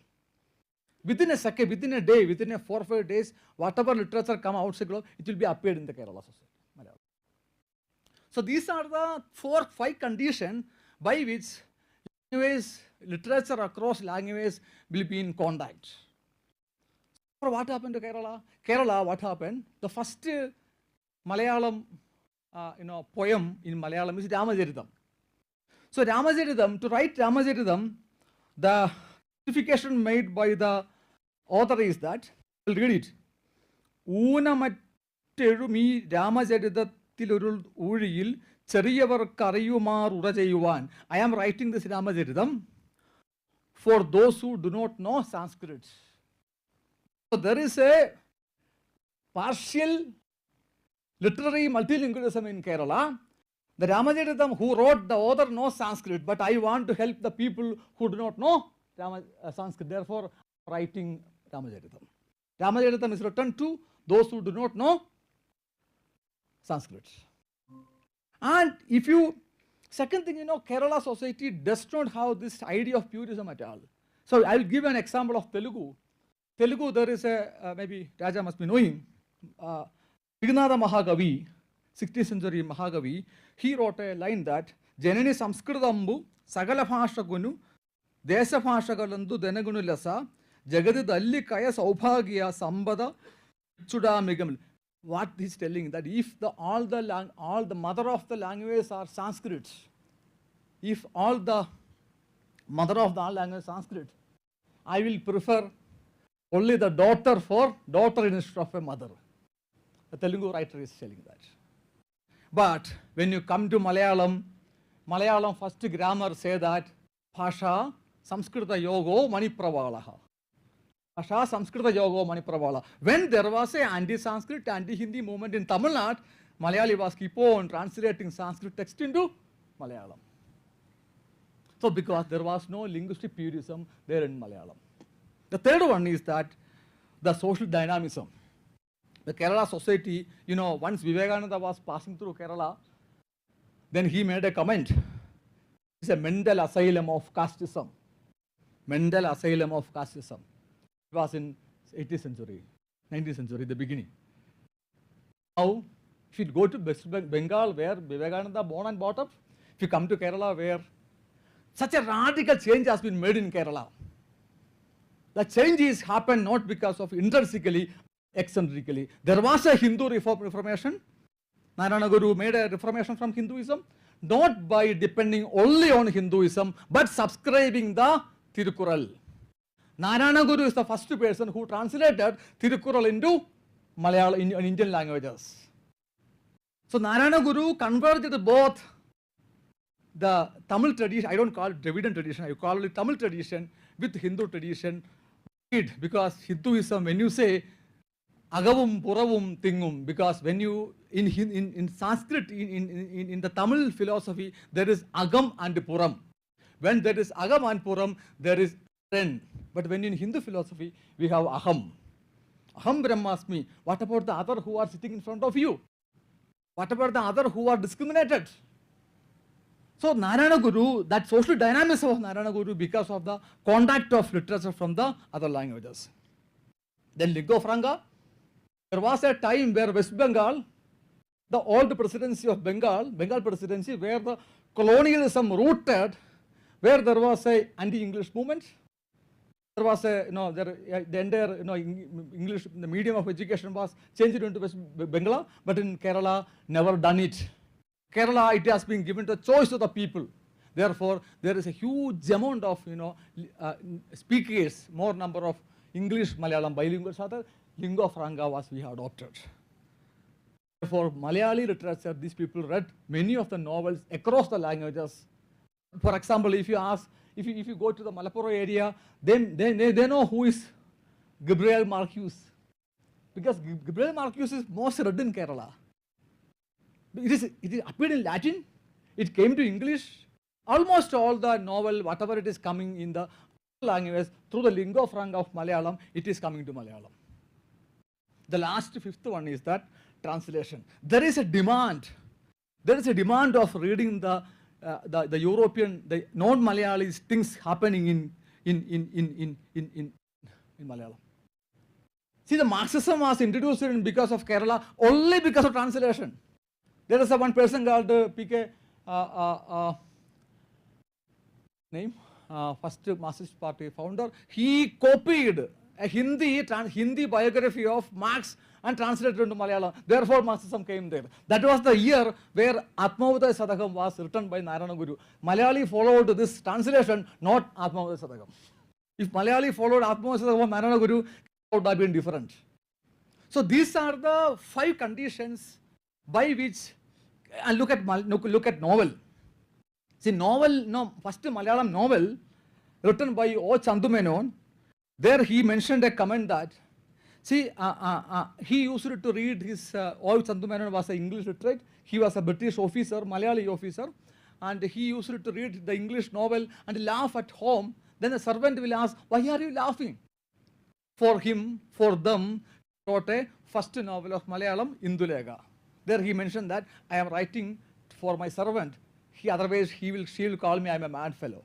Within a second, within a day, within 4 or 5 days, whatever literature come outside globe, it will be appeared in the Kerala society. Malayalam. So these are the 4-5 conditions by which literature across languages will be in contact. So what happened to Kerala? Kerala, what happened? The first Malayalam poem in Malayalam is Ramacharitam. So Ramacharitam, to write Ramacharitam, the justification made by the author is that, I will read it. Oonamatterumi Ramacharitattilorul Uriyil Cheriyavar Karayumar Urajayuvan. I am writing this Ramacharitam for those who do not know Sanskrit. So there is a partial literary multilingualism in Kerala. The Ramacharitam who wrote, the author knows Sanskrit, but I want to help the people who do not know Sanskrit, therefore writing Ramacharitam. Ramacharitam is written to those who do not know Sanskrit. And if you, second thing, Kerala society does not have this idea of purism at all. So I will give an example of Telugu. Telugu, there is a, maybe Raja must be knowing, Vignada Mahagavi, 16th century Mahagavi, he wrote a line that, Janani Samskritambu, Sagala Phashagunu, Desa Phashagalandu, Denagunu Lasa, Jagadi Dalli Kaya Saubhagya Sambada, Chudamigam. What he's telling that if all the mother of the languages are Sanskrit, if all the mother of the language is Sanskrit, I will prefer only the daughter for daughter instead of a mother. The Telugu writer is telling that. But when you come to Malayalam, Malayalam first grammar say that Bhasha Samskrita Yogo Manipravalaha. Bhasha Samskrita Yogo Manipravala. When there was a anti-Sanskrit, anti-Hindi movement in Tamil Nadu, Malayali was keep on translating Sanskrit text into Malayalam. So because there was no linguistic purism there in Malayalam. The third one is that the social dynamism. The Kerala society, you know, once Vivekananda was passing through Kerala, then he made a comment. It's a mental asylum of casteism. Mental asylum of casteism. It was in 18th century, 19th century, the beginning. Now, if you go to West Bengal, where Vivekananda born and brought up, if you come to Kerala, where such a radical change has been made in Kerala. The change is happened not because of intrinsically, eccentrically. There was a Hindu reformation. Narayana Guru made a reformation from Hinduism, not by depending only on Hinduism, but subscribing the Tirukural. Narayana Guru is the first person who translated Tirukural into Malayalam in Indian languages. So Narayana Guru converged both the Tamil tradition, I don't call it Dravidian tradition, I call it Tamil tradition with Hindu tradition, because Hinduism, when you say Agavum, Puravum, Tingum, because when you, in Sanskrit, in the Tamil philosophy, there is Agam and Puram. When there is Agam and Puram, there is Ren. But when in Hindu philosophy, we have Aham. Aham Brahmasmi. What about the other who are sitting in front of you? What about the other who are discriminated? So Narayana Guru, that social dynamism of Narayana Guru because of the contact of literature from the other languages. Then lingua franca. There was a time where West Bengal, the old presidency of Bengal presidency, where the colonialism rooted, where there was a anti-English movement. There was a, the entire, English, the medium of education was changed into West Bengal, but in Kerala, never done it. Kerala, it has been given the choice to the people. Therefore, there is a huge amount of, speakers, more number of English, Malayalam, bilinguals are there. Lingua franca was we have adopted. For Malayali literature, these people read many of the novels across the languages. For example, if you ask, if you go to the Malappuram area, they know who is Gabriel Marcuse. Because Gabriel Marcuse is most read in Kerala. It appeared in Latin, it came to English. Almost all the novel, whatever it is coming in the language, through the lingua franca of Malayalam, it is coming to Malayalam. The last fifth one is that translation. There is a demand. There is a demand of reading the European, the non-Malayalis things happening in Malayalam. See, the Marxism was introduced because of Kerala, only because of translation. There is a one person called P.K. First Marxist Party founder. He copied a Hindi biography of Marx and translated into Malayalam. Therefore, Marxism came there. That was the year where Atmavadaya Sadakam was written by Narayana Guru. Malayali followed this translation, not Atmavadaya Sadakam. If Malayali followed Atmavadaya Sadakam of Narayana Guru, it would have been different. So these are the 5 conditions by which, and look at novel. See, novel, first Malayalam novel written by O. Chandu Menon. There he mentioned a comment that, see, he used to read his, O. Chandu Menon was an English literate, he was a British officer, Malayali officer, and he used to read the English novel and laugh at home. Then the servant will ask, why are you laughing? For him, for them, wrote a first novel of Malayalam, Indulega. There he mentioned that I am writing for my servant. Otherwise she will call me I am a mad fellow.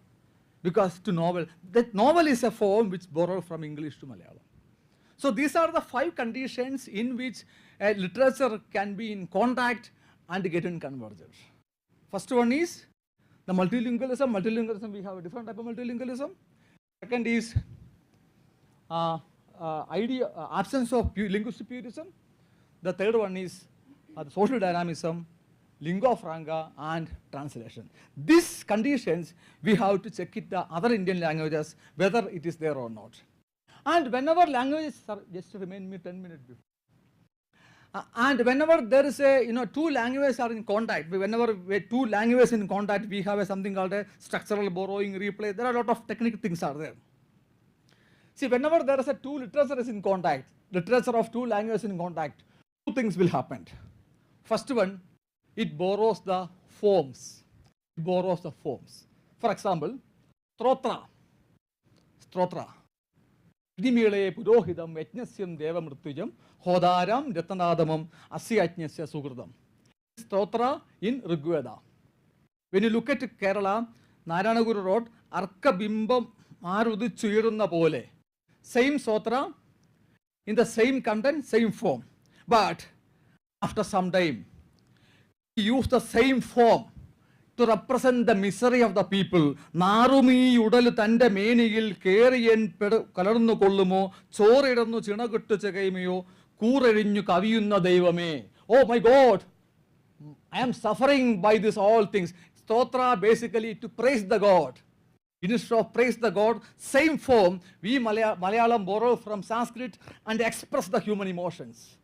Because to novel, that novel is a form which borrowed from English to Malayalam. So these are the 5 conditions in which literature can be in contact and get in convergence. First one is the multilingualism. Multilingualism, we have a different type of multilingualism. Second is absence of linguistic purism. The third one is the social dynamism, lingua franca and translation. These conditions we have to check it the other Indian languages whether it is there or not. And whenever languages, just remain me 10 minutes before. And whenever there is a, 2 languages are in contact, whenever 2 languages in contact, we have something called a structural borrowing, replay. There are a lot of technical things are there. See, whenever there is a 2 literature is in contact, literature of 2 languages in contact, 2 things will happen. First one, it borrows the forms. It borrows the forms. For example, strotra. Dimile Purohidam, Etnesium Devamrtujam, Hodaram, Ratanadamam, Asiatnesya Sugurdam. Stotra in Rigveda. When you look at Kerala, Naranaguru wrote, Arka Bimbam Marudu Chuyuruna Pole. Same Sotra, in the same content, same form. But after some time, he used the same form to represent the misery of the people. Narumi Udal Tanda Menigil, Karian Kalarno Kolumo, Choridano Chinaguttu Chakaimio, Kuredinu Kaviuna Devame. Oh my God, I am suffering by this all things. Stotra basically to praise the God. Instead of praise the God, same form, we Malayalam borrow from Sanskrit and express the human emotions.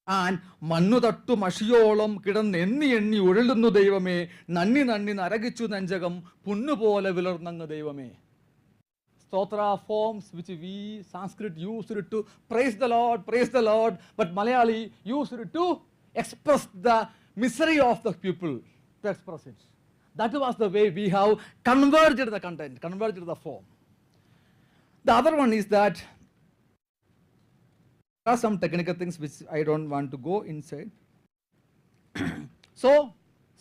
And Manudattu Mashiyolam Kidan Enni Urilunu Devame, Nanni Naragichu Nanjagam, Punnu Pole Vilarnanga Devame. Stotra forms which we Sanskrit used it to praise the Lord, but Malayali used it to express the misery of the people, to express it. That was the way we have converged the content, converged the form. The other one is that there are some technical things which I don't want to go inside. So,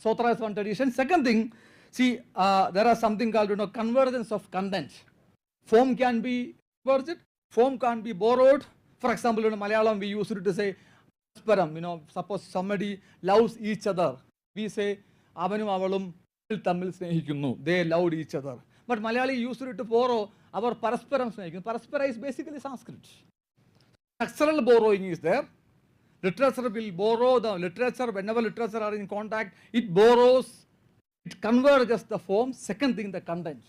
Sotra is one tradition. Second thing, see, there are something called convergence of content. Form can be converged, form can be borrowed. For example, in Malayalam, we used to say, suppose somebody loves each other. We say, Avanum Avalum Tamil Snehikunu. They loved each other. But Malayali used to borrow our Parasparam Snehikunu. Paraspara is basically Sanskrit. Structural borrowing is there. Literature will borrow the literature, whenever literature are in contact, it borrows, it converges the form. Second thing, the content.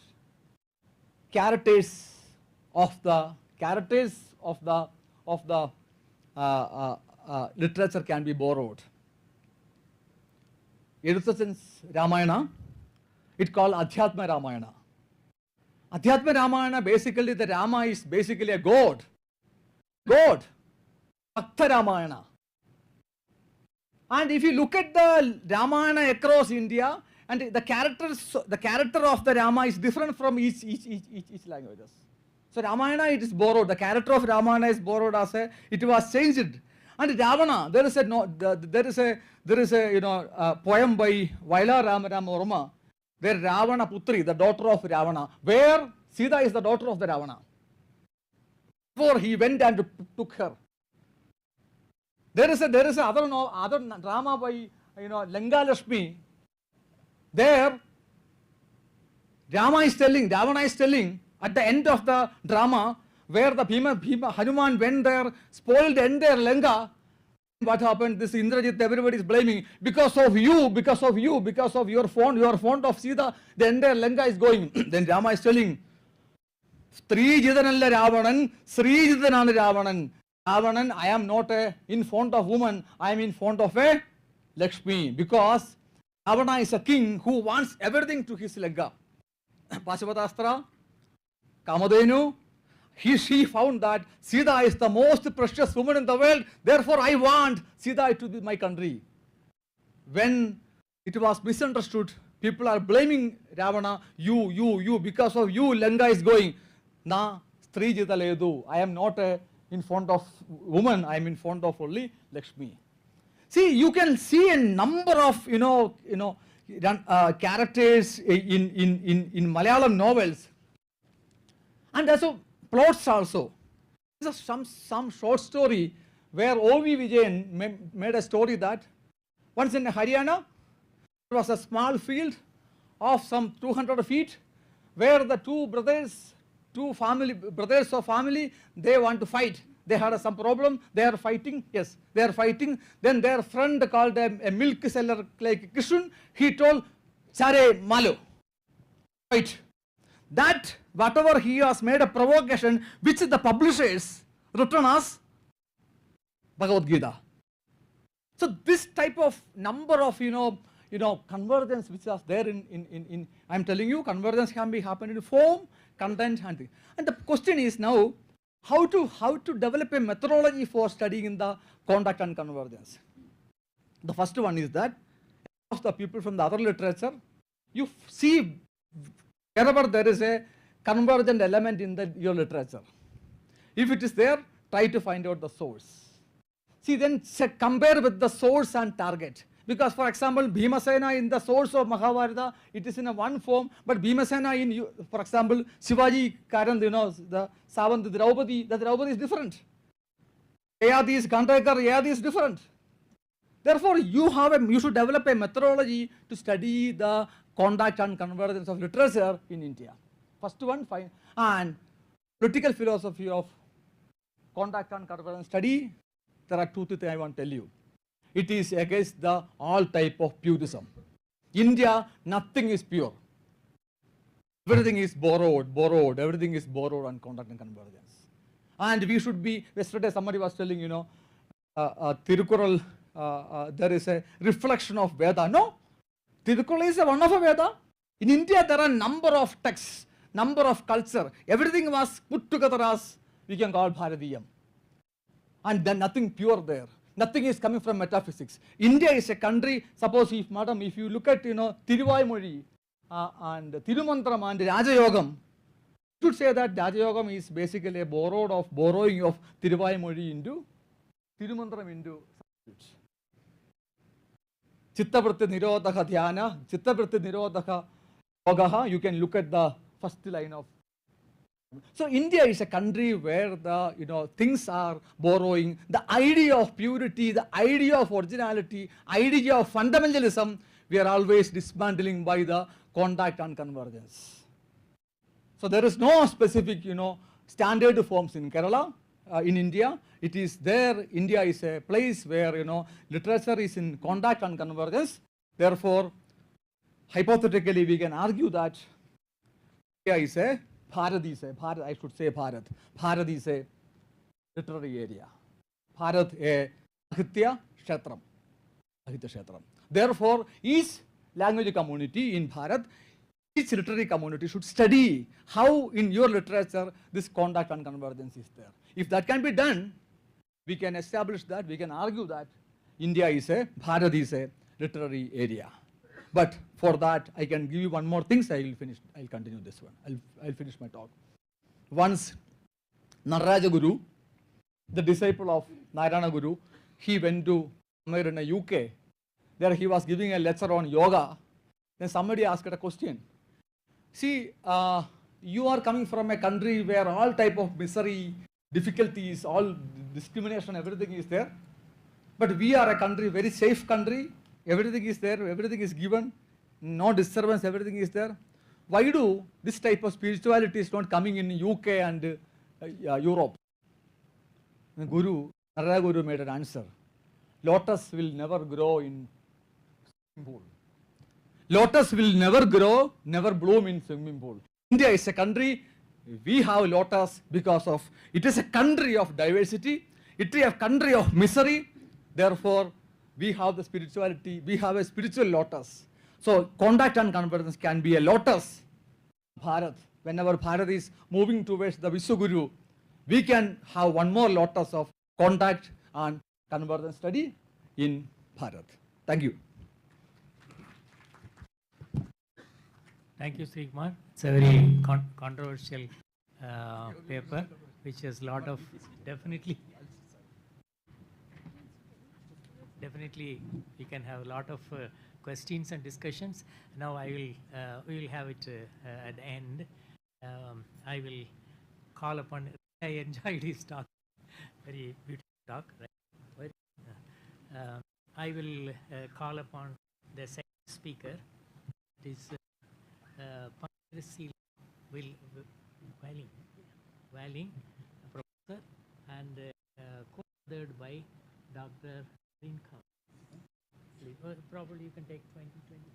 Characters of the literature can be borrowed. Eduthasan's Ramayana, it called Adhyatma Ramayana. Adhyatma Ramayana, basically the Rama is basically a god. God, Bhakta Ramayana. And if you look at the Ramayana across India, and the character of the Rama is different from each languages. So Ramayana, it is borrowed. The character of Ramayana is borrowed as it was changed. And Ravana, there is a poem by Vaila Rama Varma, where Ravana Putri, the daughter of Ravana, where Sita is the daughter of the Ravana. Before he went and took her. There is other drama by Langa Lashmi. There, Ravana is telling at the end of the drama, where the Hanuman went there, spoiled the entire Langa. What happened? This Indrajit, everybody is blaming. Because of you, because of your fond of Sita, the entire Langa is going. Then Rama is telling, Sri Jidanalla Ravanan, Sri Jidanana Ravanan. Ravanan, I am not in font of woman, I am in font of a Lakshmi. Because Ravana is a king who wants everything to his Langa. Pashupatastra, Kamadhenu, she found that Sita is the most precious woman in the world, therefore I want Sita to be my country. When it was misunderstood, people are blaming Ravana, you, because of you Langa is going. Na, Sri Jita Ledu, I am not in front of woman, I am in front of only Lakshmi. See, you can see a number of characters in Malayalam novels, and also plots also. There's some short story where O.V. Vijayan made a story that once in Haryana there was a small field of some 200 feet where the two brothers of family, they want to fight. They had some problem, they are fighting, yes, they are fighting. Then their friend called a milk seller like Krishnan, he told, Chare Malu, fight. That, whatever he has made a provocation, which the publishers written as Bhagavad Gita. So this type of number of, convergence which was there in I'm telling you, convergence can be happen in form, content, and thing. And the question is now, how to develop a methodology for studying the contact and convergence. The first one is that of the people from the other literature, you see wherever there is a convergent element in your literature. If it is there, try to find out the source. See, then compare with the source and target. Because for example, Bhimasena in the source of Mahabharata, it is in a one form, but Bhimasena in, for example, Shivaji, Karan, the Savant, the Draupadi is different. Yayati is Gandhakar, Yayati is different. Therefore, you should develop a methodology to study the conduct and convergence of literature in India. First one, fine. And political philosophy of conduct and convergence study, there are two things I want to tell you. It is against the all type of purism. India, nothing is pure. Everything is borrowed, everything is borrowed on conduct and convergence. And we should be, yesterday somebody was telling, Tirukural, there is a reflection of Veda. No, Tirukural is one of a Veda. In India, there are number of texts, number of culture. Everything was put together as we can call Bharatiyam. And then nothing pure there. Nothing is coming from metaphysics. India is a country, suppose if, madam, if you look at, Tiruvaimozhi and Tirumantram and Rajayogam, you should say that Rajayogam is basically a borrowing of Tiruvaimozhi into Tirumantram into Sanskrit. Chittavriti Nirodhaka Dhyana, Chittavriti Nirodhaka Yogaha, you can look at the first line of. So India is a country where the things are borrowing. The idea of purity, the idea of originality, idea of fundamentalism, we are always dismantling by the conduct and convergence. So there is no specific standard forms in Kerala, in India. It is there. India is a place where literature is in conduct and convergence. Therefore, hypothetically we can argue that India is a Bharat is a literary area. Bharat a Ahitya Kshetram. Therefore, each language community in Bharat, each literary community should study how in your literature this conduct and convergence is there. If that can be done, we can establish that, we can argue that Bharat is a literary area. But for that, I can give you one more thing, so I'll continue this one. I'll finish my talk. Once, Nararaja Guru, the disciple of Narayana Guru, he went to somewhere in the UK. There he was giving a lecture on yoga. Then somebody asked a question. See, you are coming from a country where all type of misery, difficulties, all discrimination, everything is there. But we are a country, very safe country. Everything is there, everything is given, no disturbance, everything is there. Why do this type of spirituality is not coming in UK and Europe? The Narayana Guru made an answer. Lotus will never grow in swimming pool. Lotus will never grow, never bloom in swimming pool. India is a country, we have lotus because of, it is a country of diversity, it is a country of misery, therefore, we have the spirituality, we have a spiritual lotus. So conduct and convergence can be a lotus. Bharat, whenever Bharat is moving towards the Vishwaguru, we can have one more lotus of conduct and convergence study in Bharat. Thank you. Thank you, Sri Kumar. It's a very controversial paper, which has a lot of definitely we can have a lot of questions and discussions. Now we will have it at the end. I will call upon, I enjoyed his talk, very beautiful talk. Right? I will call upon the second speaker. It is Panelists Valing, professor, and co-authored by Dr. Rinka. Probably you can take 20 seconds.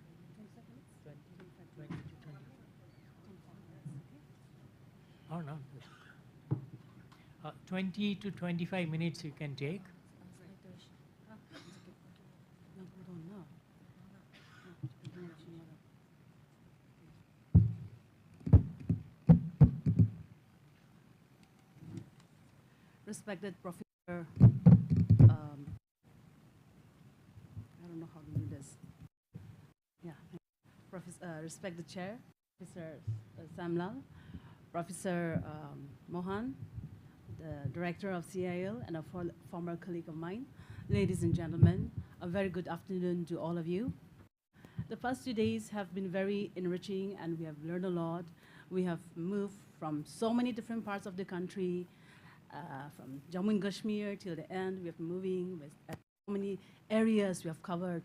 20 to 20. Oh no. 20 to 25 minutes you can take. Respected Professor, I don't know how to do this. Yeah, respected Chair, Professor Samlal, Professor Mohan, the director of CIIL and a former colleague of mine. Ladies and gentlemen, a very good afternoon to all of you. The past 2 days have been very enriching and we have learned a lot. We have moved from so many different parts of the country, from Jammu and Kashmir till the end. We have been moving with so many areas we have covered.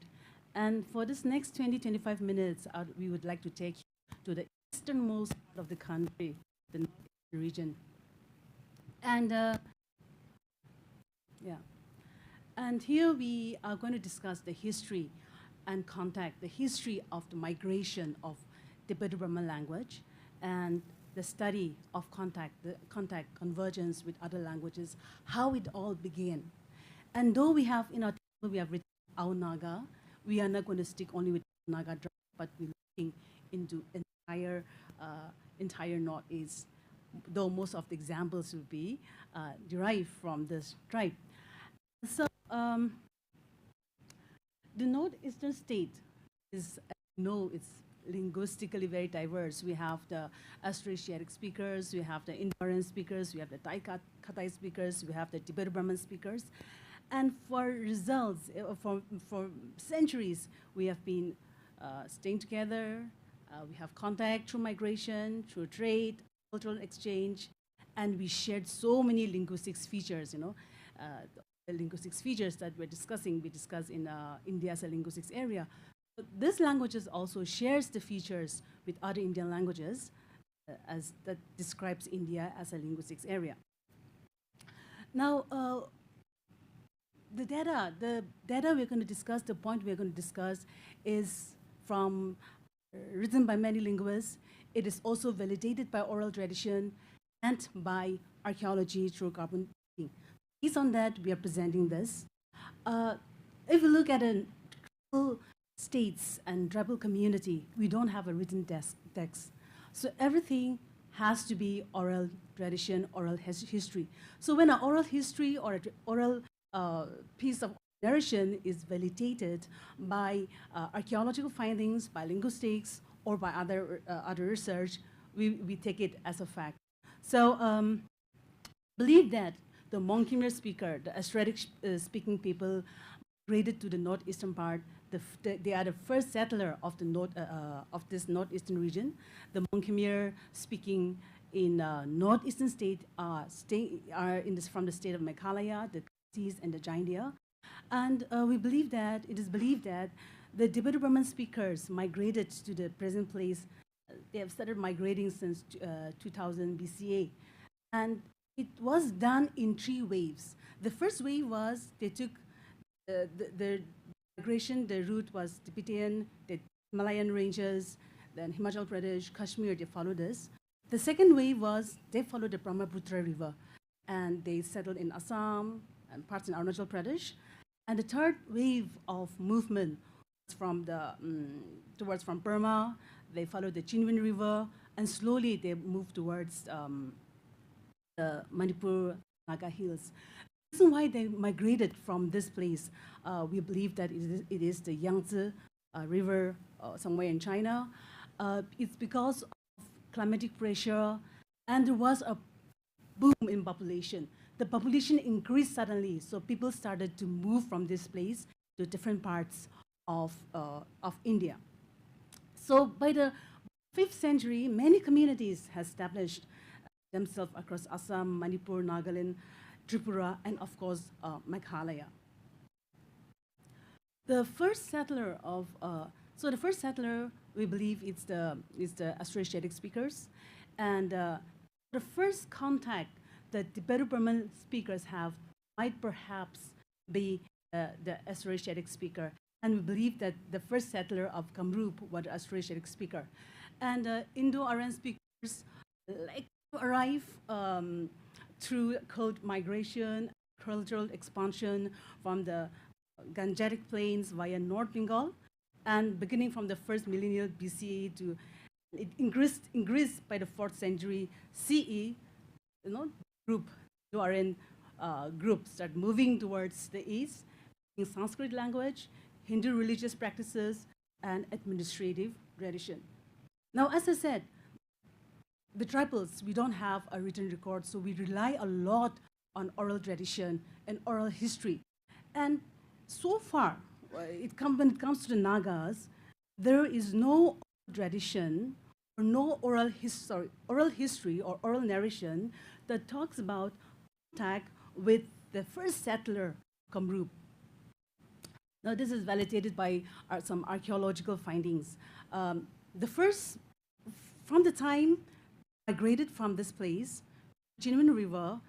And for this next 20-25 minutes, we would like to take you to the easternmost part of the country, the northeastern region. And and here we are going to discuss the history and contact, the history of the migration of Tibeto-Burman language and the study of contact, the contact convergence with other languages, how it all began. And though we have in our table, we have written Ao Naga, we are not going to stick only with Naga, but we're looking into entire Northeast, though most of the examples will be derived from this tribe. So the northeastern state is, it's linguistically very diverse. We have the Austroasiatic speakers, we have the Indo-Aryan speakers, we have the Thai-Katai speakers, we have the Tibeto-Burman speakers. And for results, for centuries, we have been staying together. We have contact through migration, through trade, cultural exchange, and we shared so many linguistics features, the linguistics features that we discuss in India as a linguistics area. But this languages also shares the features with other Indian languages as that describes India as a linguistics area. Now, the data we're going to discuss, the point we're going to discuss is from written by many linguists. It is also validated by oral tradition and by archaeology through carbon dating. Based on that, we are presenting this. If you look at a tribal states and tribal community, we don't have a written text. So everything has to be oral tradition, oral history. So when an oral history or an oral piece of narration is validated by archaeological findings, by linguistics, or by other research, we take it as a fact. So believe that the Mon Khmer speaker, the Austroasiatic speaking people, migrated to the northeastern part. They are the first settler of the of this northeastern region. The Mon Khmer speaking in northeastern state are from the state of Meghalaya, the Khas and the Jaintia. And it is believed that the Tibeto-Burman speakers migrated to the present place. They have started migrating since 2000 BCA. And it was done in 3 waves. The first wave was they took the migration, the route was Tibetan, the Himalayan ranges, then Himachal Pradesh, Kashmir, they followed this. The second wave was they followed the Brahmaputra River and they settled in Assam and parts in Arunachal Pradesh. And the third wave of movement was from Burma. They followed the Chinwin River and slowly they moved towards the Manipur Naga Hills. The reason why they migrated from this place, we believe that it is the Yangtze River somewhere in China. It's because of climatic pressure, and there was a boom in population. The population increased suddenly, so people started to move from this place to different parts of India. So by the 5th century, many communities have established themselves across Assam, Manipur, Nagaland, Tripura, and of course, Meghalaya. The first settler we believe is the Austroasiatic speakers, and the first contact that the Tibeto-Burman speakers have might perhaps be the Austroasiatic speaker, and we believe that the first settler of Kamrup was the Austroasiatic speaker, and Indo-Aryan speakers arrive through code migration, cultural expansion from the Gangetic Plains via North Bengal, and beginning from the first millennial BCE to it increased by the 4th century CE. Indo-Aryan groups start moving towards the east, in Sanskrit language, Hindu religious practices, and administrative tradition. Now, as I said, the tribals, we don't have a written record, so we rely a lot on oral tradition and oral history. And so far, when it comes to the Nagas, there is no tradition or no oral history or oral narration that talks about contact with the first settler, Kamrup. Now, this is validated by some archaeological findings. From the time migrated from this place, Genuine River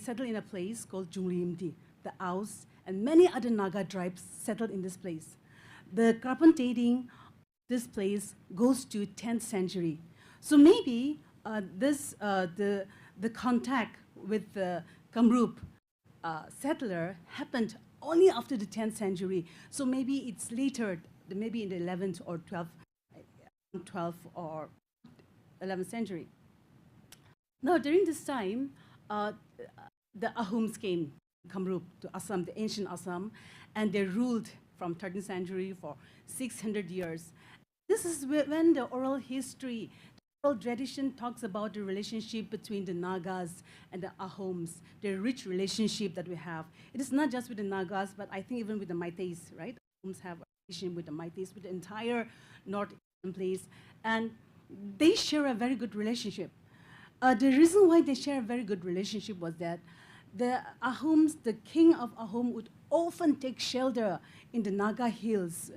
settled in a place called Junglimdi, the Aus, and many other Naga tribes settled in this place. The carbon dating this place goes to 10th century. So maybe the contact with the Kamrup settler happened only after the 10th century. So maybe it's later, maybe in the 11th or 12th or 11th century. Now, during this time, the Ahoms came, Kamrup, to Assam, the ancient Assam, and they ruled from 13th century for 600 years. This is when the oral history, the oral tradition talks about the relationship between the Nagas and the Ahoms, the rich relationship that we have. It is not just with the Nagas, but I think even with the Meiteis, right? Ahoms have a relation with the Meiteis, with the entire northeastern place, and they share a very good relationship. The reason why they share a very good relationship was that the Ahoms, the king of Ahom, would often take shelter in the Naga hills,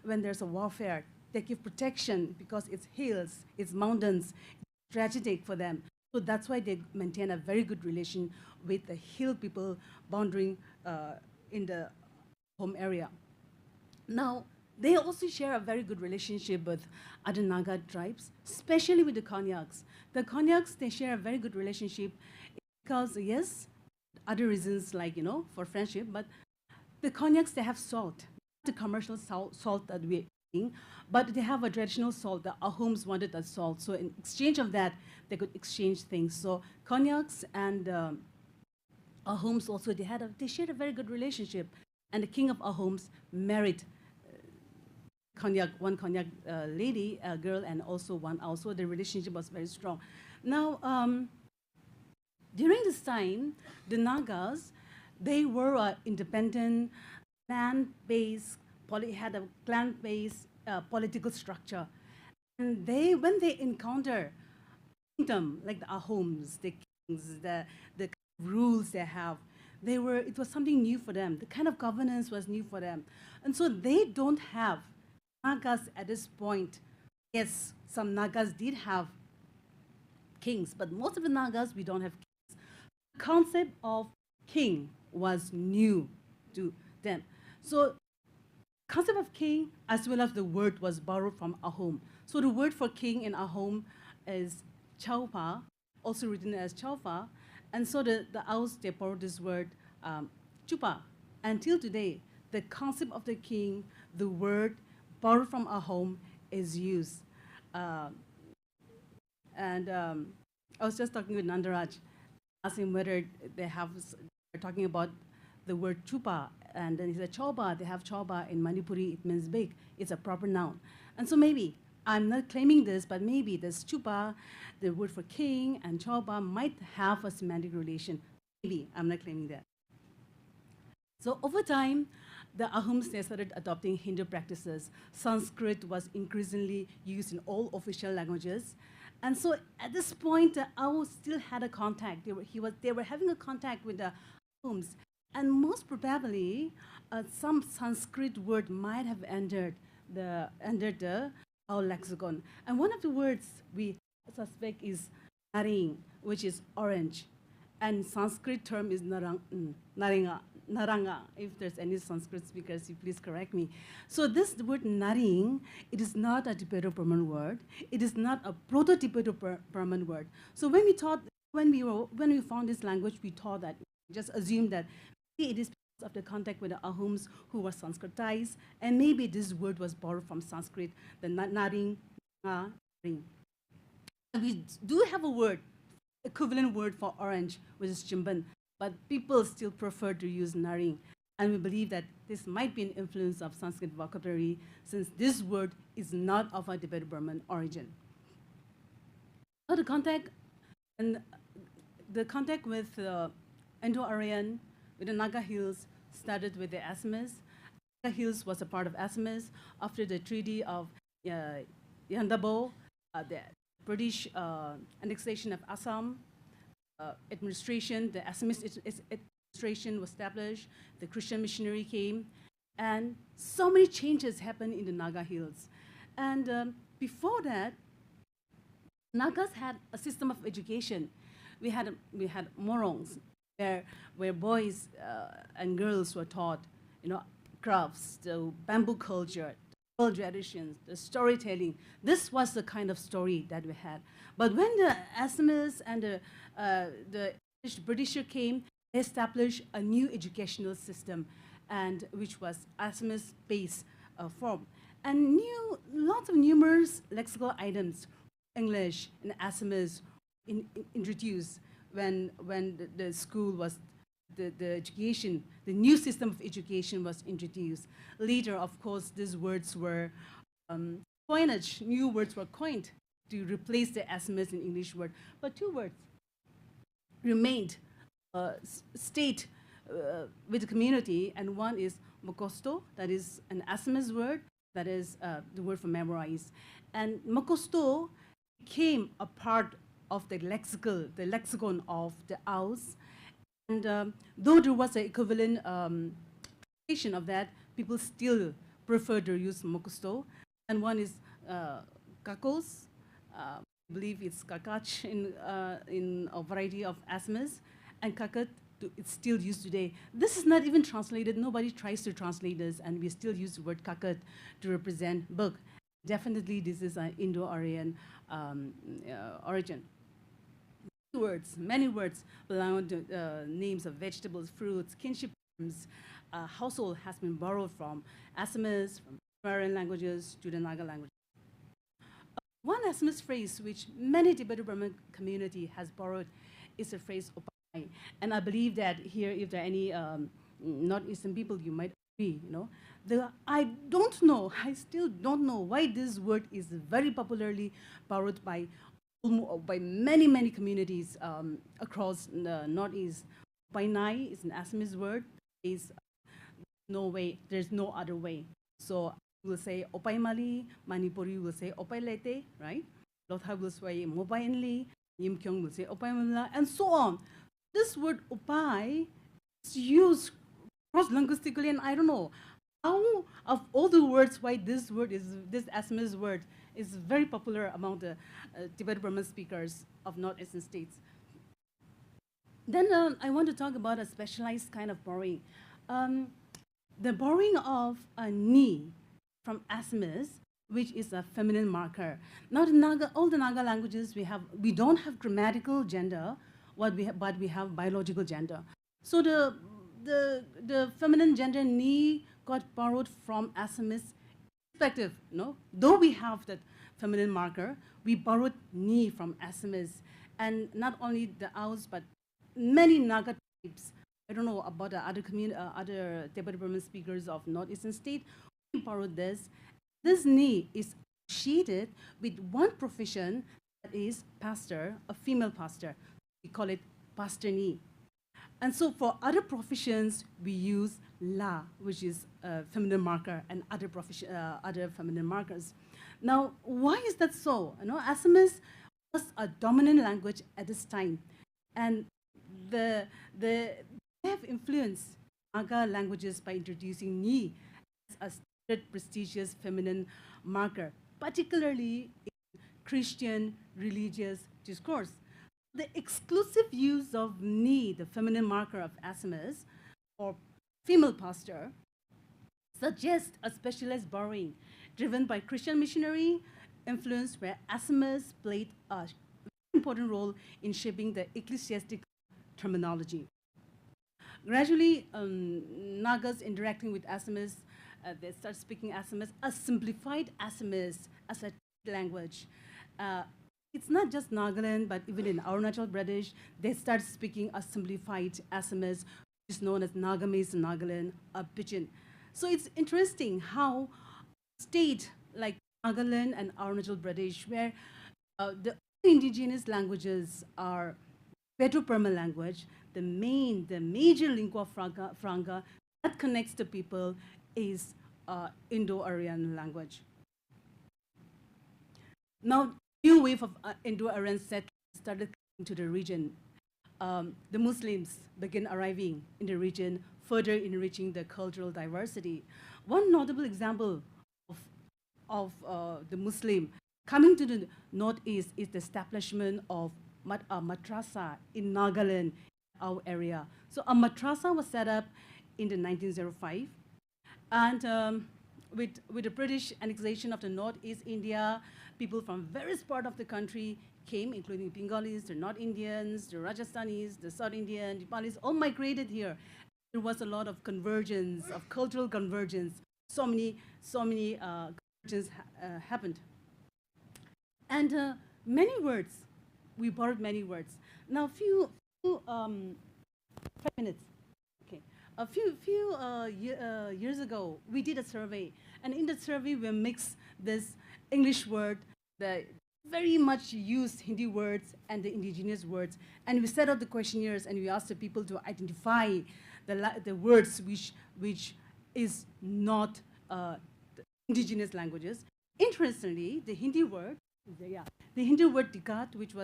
when there's a warfare. They give protection because it's hills, it's mountains, it's strategic for them. So that's why they maintain a very good relation with the hill people bounding in the home area. Now, they also share a very good relationship with other Naga tribes, especially with the Konyaks. The Konyaks, they share a very good relationship because, yes, other reasons like, for friendship, but the Konyaks, they have salt, the commercial salt that we're eating, but they have a traditional salt. The Ahoms wanted that salt, so in exchange of that, they could exchange things. So Konyaks and Ahoms also, they shared a very good relationship, and the king of Ahoms married one Konyak lady, a girl, and also one also. The relationship was very strong. Now, during this time, the Nagas, they were independent, clan-based, had a clan-based political structure. And when they encounter kingdom, like the Ahoms, the kings, the rules they have, it was something new for them. The kind of governance was new for them. And so they don't have Nagas at this point. Yes, some Nagas did have kings, but most of the Nagas, we don't have kings. The concept of king was new to them. So the concept of king, as well as the word, was borrowed from Ahom. So the word for king in Ahom is Chaupa, also written as Chaupa. And so the Aus, they borrowed this word, Chupa. Until today, the concept of the king, the word borrowed from Ahom, is used. I was just talking with Nandaraj, asking whether they're talking about the word chupa, and then he said choba, they have choba in Manipuri, it means big, it's a proper noun. And so maybe, I'm not claiming this, but maybe this chupa, the word for king, and choba might have a semantic relation. Maybe, I'm not claiming that. So over time, the Ahoms, they started adopting Hindu practices. Sanskrit was increasingly used in all official languages. And so at this point, the Aus still had a contact. They were having a contact with the Ahoms. And most probably, some Sanskrit word might have entered the our lexicon. And one of the words we suspect is naring, which is orange. And Sanskrit term is naranga. If there's any Sanskrit speakers, you please correct me. So this word naring, it is not a Tibeto-Burman word. It is not a Proto-Tibeto-Burman word. So when we found this language, we thought that, just assumed that maybe it is because of the contact with the Ahoms who were Sanskritized, and maybe this word was borrowed from Sanskrit, the naring, ring. We do have a word, equivalent word for orange, which is chimban, but people still prefer to use naring. And we believe that this might be an influence of Sanskrit vocabulary, since this word is not of a Tibeto-Burman origin. So the contact with Indo-Aryan, with the Naga Hills, started with the Assamese. Naga Hills was a part of Assamese. After the Treaty of Yandabo, the British annexation of Assam, administration, the Assamese administration was established, the Christian missionary came, and so many changes happened in the Naga Hills. And before that, Nagas had a system of education. We had morongs, where boys and girls were taught, crafts, the bamboo culture, the oral traditions, the storytelling. This was the kind of story that we had. But when the Assamese and the Britisher came, they established a new educational system, and which was Assamese-based form, and lots of numerous lexical items, English and Assamese, introduced when the school was, the education, the new system of education was introduced. Later, of course, these words were coinage, new words were coined to replace the Assamese and English word. But two words remained, stayed with the community, and one is Mokosto, that is an Assamese word, that is the word for memorize. And Mokosto became a part of the lexicon of the Aus. And though there was an equivalent translation of that, people still prefer to use Mokosto. And one is Kakos, I believe it's Kakach in a variety of Assamese, and Kakat, it's still used today. This is not even translated. Nobody tries to translate this, and we still use the word Kakat to represent book. Definitely, this is an Indo-Aryan origin. Many words belong to names of vegetables, fruits, kinship terms. Household has been borrowed from Assamese, from Aryan languages to the Naga language. One Assamese phrase which many Tibeto-Burman community has borrowed is the phrase Opai. And I believe that here, if there are any Northeastern people, you might agree, I still don't know why this word is very popularly borrowed by many, many communities across the Northeast. Opai is an Assamese word. There's no other way. So we'll say Opai Mali, Manipuri will say Opai Lete, right? Lotha will say Mopai Enli, Yimkyong will say Opai Mala, and so on. This word Opai is used cross-linguistically, and I don't know how, of all the words, why this Assamese word is very popular among the Tibeto-Burman speakers of Northeastern states. Then I want to talk about a specialized kind of borrowing. The borrowing of a ni from Assamese, which is a feminine marker. Now, all the Naga languages, we don't have grammatical gender, but we have biological gender. So the feminine gender ni got borrowed from Assamese perspective, Though we have that feminine marker, we borrowed ni from Assamese. And not only the Aus, but many Naga tribes. I don't know about the other Tibeto-Burman speakers of Northeastern state. We borrowed this. This ni is associated with one profession, that is pastor, a female pastor. We call it pastor ni. And so for other professions, we use la, which is a feminine marker, and other feminine markers. Now, why is that so? Assamese was a dominant language at this time, and they have influenced Naga languages by introducing ni as a standard prestigious feminine marker, particularly in Christian religious discourse. The exclusive use of ni, the feminine marker of Assamese, or female pastor, suggests a specialized borrowing driven by Christian missionary influence, where Assamese played a important role in shaping the ecclesiastical terminology. Gradually, Nagas interacting with Assamese, they start speaking Assamese, a simplified Assamese as a language. It's not just Nagaland, but even in Arunachal Pradesh, they start speaking a simplified Assamese, which is known as Nagamese Nagaland, a pidgin. So it's interesting how state like Nagaland and Arunachal Pradesh, where the indigenous languages are Pedro-Permal language. The major lingua franca that connects the people is Indo-Aryan language. Now, new wave of Indo-Aryan settlers started coming to the region. The Muslims began arriving in the region, further enriching the cultural diversity. One notable example of the Muslim coming to the northeast is the establishment of a madrasa in Nagaland, our area. So a madrasa was set up in the 1905, and with the British annexation of the northeast India, people from various parts of the country came, including Bengalis, the North Indians, the Rajasthanis, the South Indian, Nepalis, all migrated here. There was a lot of convergence, of cultural convergence. So many convergence happened. And many words, we borrowed many words. Now, 5 minutes. Okay. A few years ago, we did a survey, and in the survey, we mixed this English word, the very much used Hindi words, and the indigenous words, and we set out the questionnaires, and we asked the people to identify the words which is not the indigenous languages. Interestingly, the Hindi word, the Hindi word dikat, which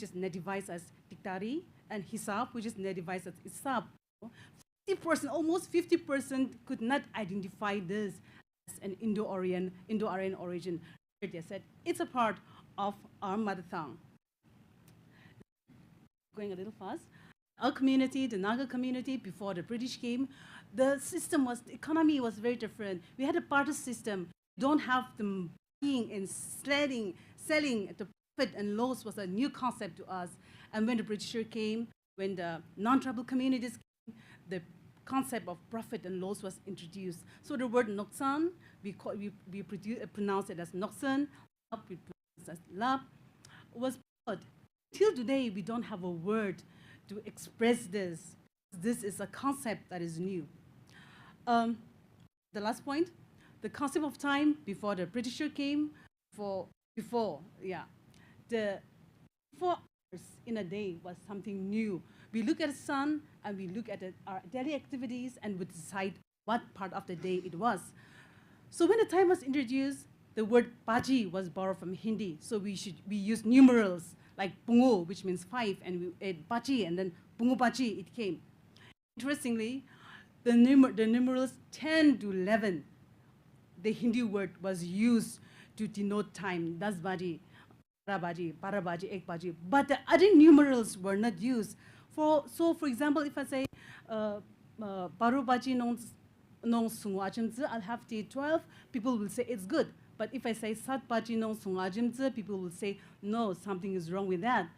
is nativized as diktari, and hisab, which is nativized as isab. 50%, almost 50% could not identify this as an Indo-Aryan origin. They said it's a part of our mother tongue. Going a little fast. Our community, the Naga community, before the British came, the economy was very different. We had a barter system. Don't have them buying and selling at the profit and loss was a new concept to us. And when the British came, when the non-tribal communities came, the concept of profit and loss was introduced. So the word noksan, we pronounce it as noksan, we pronounce it as lab, was put. Till today, we don't have a word to express this. This is a concept that is new. The last point, the concept of time before the British came, the 4 hours in a day was something new. We look at the sun and we look at our daily activities and we decide what part of the day it was. So when the time was introduced, the word baji was borrowed from Hindi. So we use numerals like bungo, which means 5, and we add baji, and then bungo baji, it came. Interestingly, the numerals 10 to 11, the Hindi word was used to denote time, 10 baji, 12 baji, 12 baji, 1 baji, but the other numerals were not used. So for example, if I say baru baji nong sungu ajimzi, I'll have the 12, people will say it's good. But if I say sat baji nong sungu ajimzi, people will say no, something is wrong with that.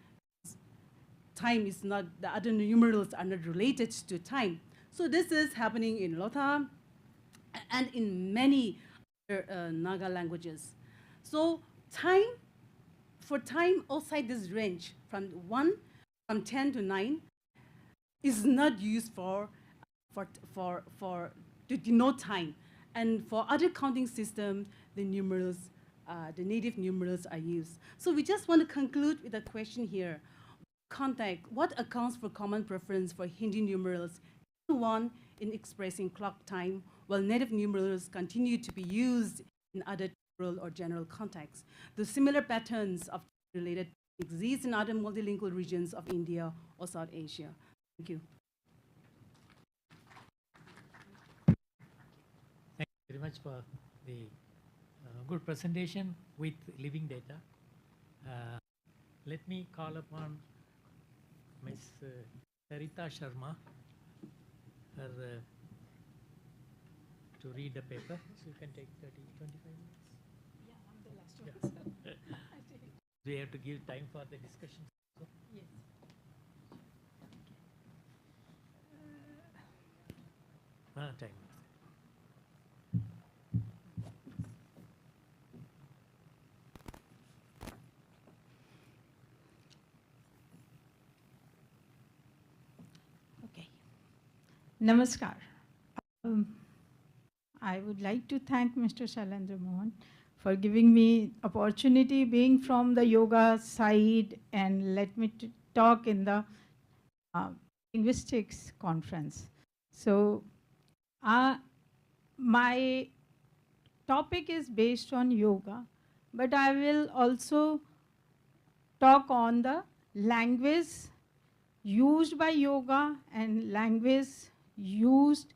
Time is not, the other numerals are not related to time. So this is happening in Lotha and in many other Naga languages. So for time outside this range, from 10 to 9, is not used to denote time. And for other counting systems, the numerals, the native numerals are used. So we just want to conclude with a question here. What accounts for common preference for Hindi numerals? One in expressing clock time, while native numerals continue to be used in other rural or general contexts. The similar patterns of related exist in other multilingual regions of India or South Asia. Thank you. Thank you very much for the good presentation with living data. Let me call upon Ms. Sarita Sharma to read the paper. So you can take 30, 25 minutes. Yeah, I'm the last one. Yeah. Do you have to give time for the discussion? Yes. Time. Okay. Namaskar. I would like to thank Mr. Shailendra Mohan for giving me opportunity being from the yoga side, and let me talk in the linguistics conference. So my topic is based on yoga, but I will also talk on the language used by yoga and language used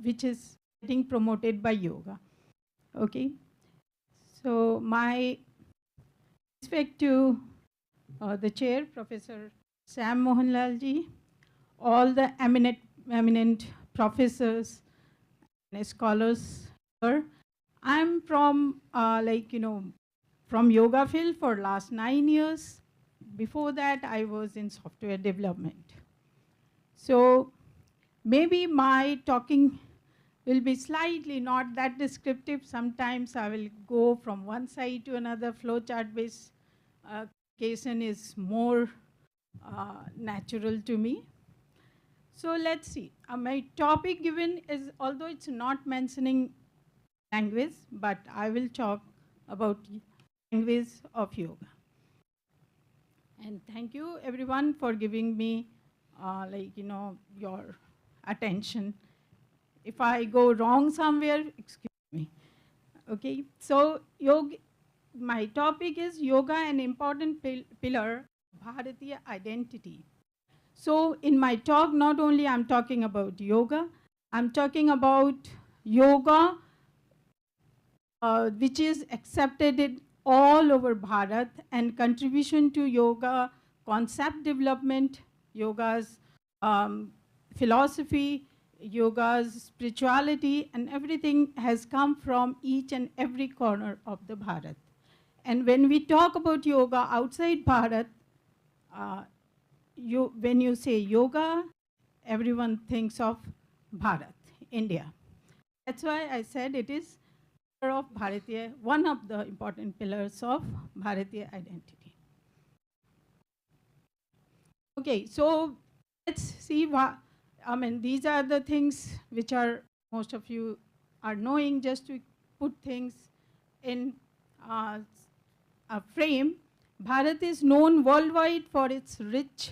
which is getting promoted by yoga. Okay. So my respect to the chair, Professor Sam Mohanlal ji, all the eminent professors and scholars here. I'm from from yoga field for last 9 years. Before that, I was in software development. So maybe my talking will be slightly not that descriptive. Sometimes I will go from one side to another. Flowchart based communication is more natural to me. So let's see. My topic given is, although it's not mentioning language, but I will talk about language of yoga. And thank you everyone for giving me your attention. If I go wrong somewhere, excuse me. Okay, so my topic is yoga, an important pillar of Bharatiya identity. So in my talk, not only I'm talking about yoga, I'm talking about yoga which is accepted in all over Bharat, and contribution to yoga concept development, yoga's philosophy, yoga's spirituality, and everything has come from each and every corner of the Bharat. And when we talk about yoga outside Bharat, when you say yoga, everyone thinks of Bharat, India. That's why I said it is of Bharatiya, one of the important pillars of Bharatiya identity. Okay, so let's see what, these are the things which are most of you are knowing. Just to put things in a frame, Bharat is known worldwide for its rich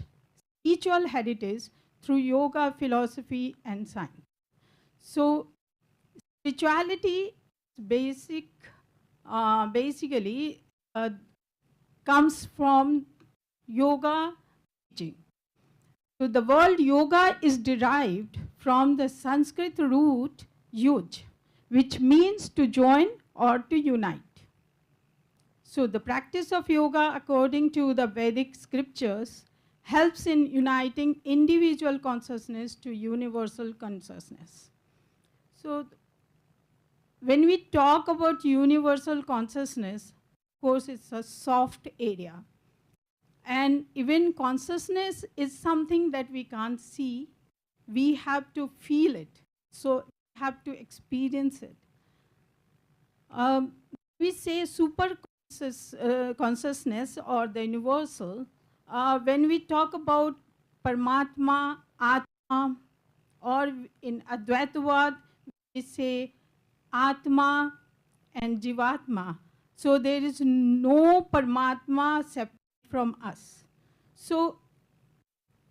spiritual heritage through yoga, philosophy, and science. So spirituality basically comes from yoga teaching. So the word yoga is derived from the Sanskrit root yuj, which means to join or to unite. So the practice of yoga, according to the Vedic scriptures, helps in uniting individual consciousness to universal consciousness. So when we talk about universal consciousness, of course, it's a soft area. And even consciousness is something that we can't see. We have to feel it. So we have to experience it. We say super consciousness or the universal. When we talk about Paramatma, Atma, or in Advaitavad, we say Atma and Jivatma. So there is no Paramatma separate from us. So,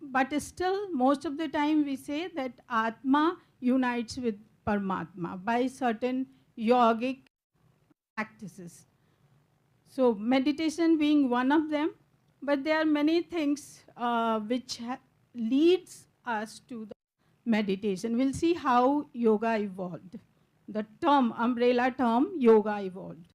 but still, most of the time we say that Atma unites with Paramatma by certain yogic practices. So meditation being one of them, but there are many things which leads us to the meditation. We'll see how yoga evolved. The term, umbrella term, yoga evolved.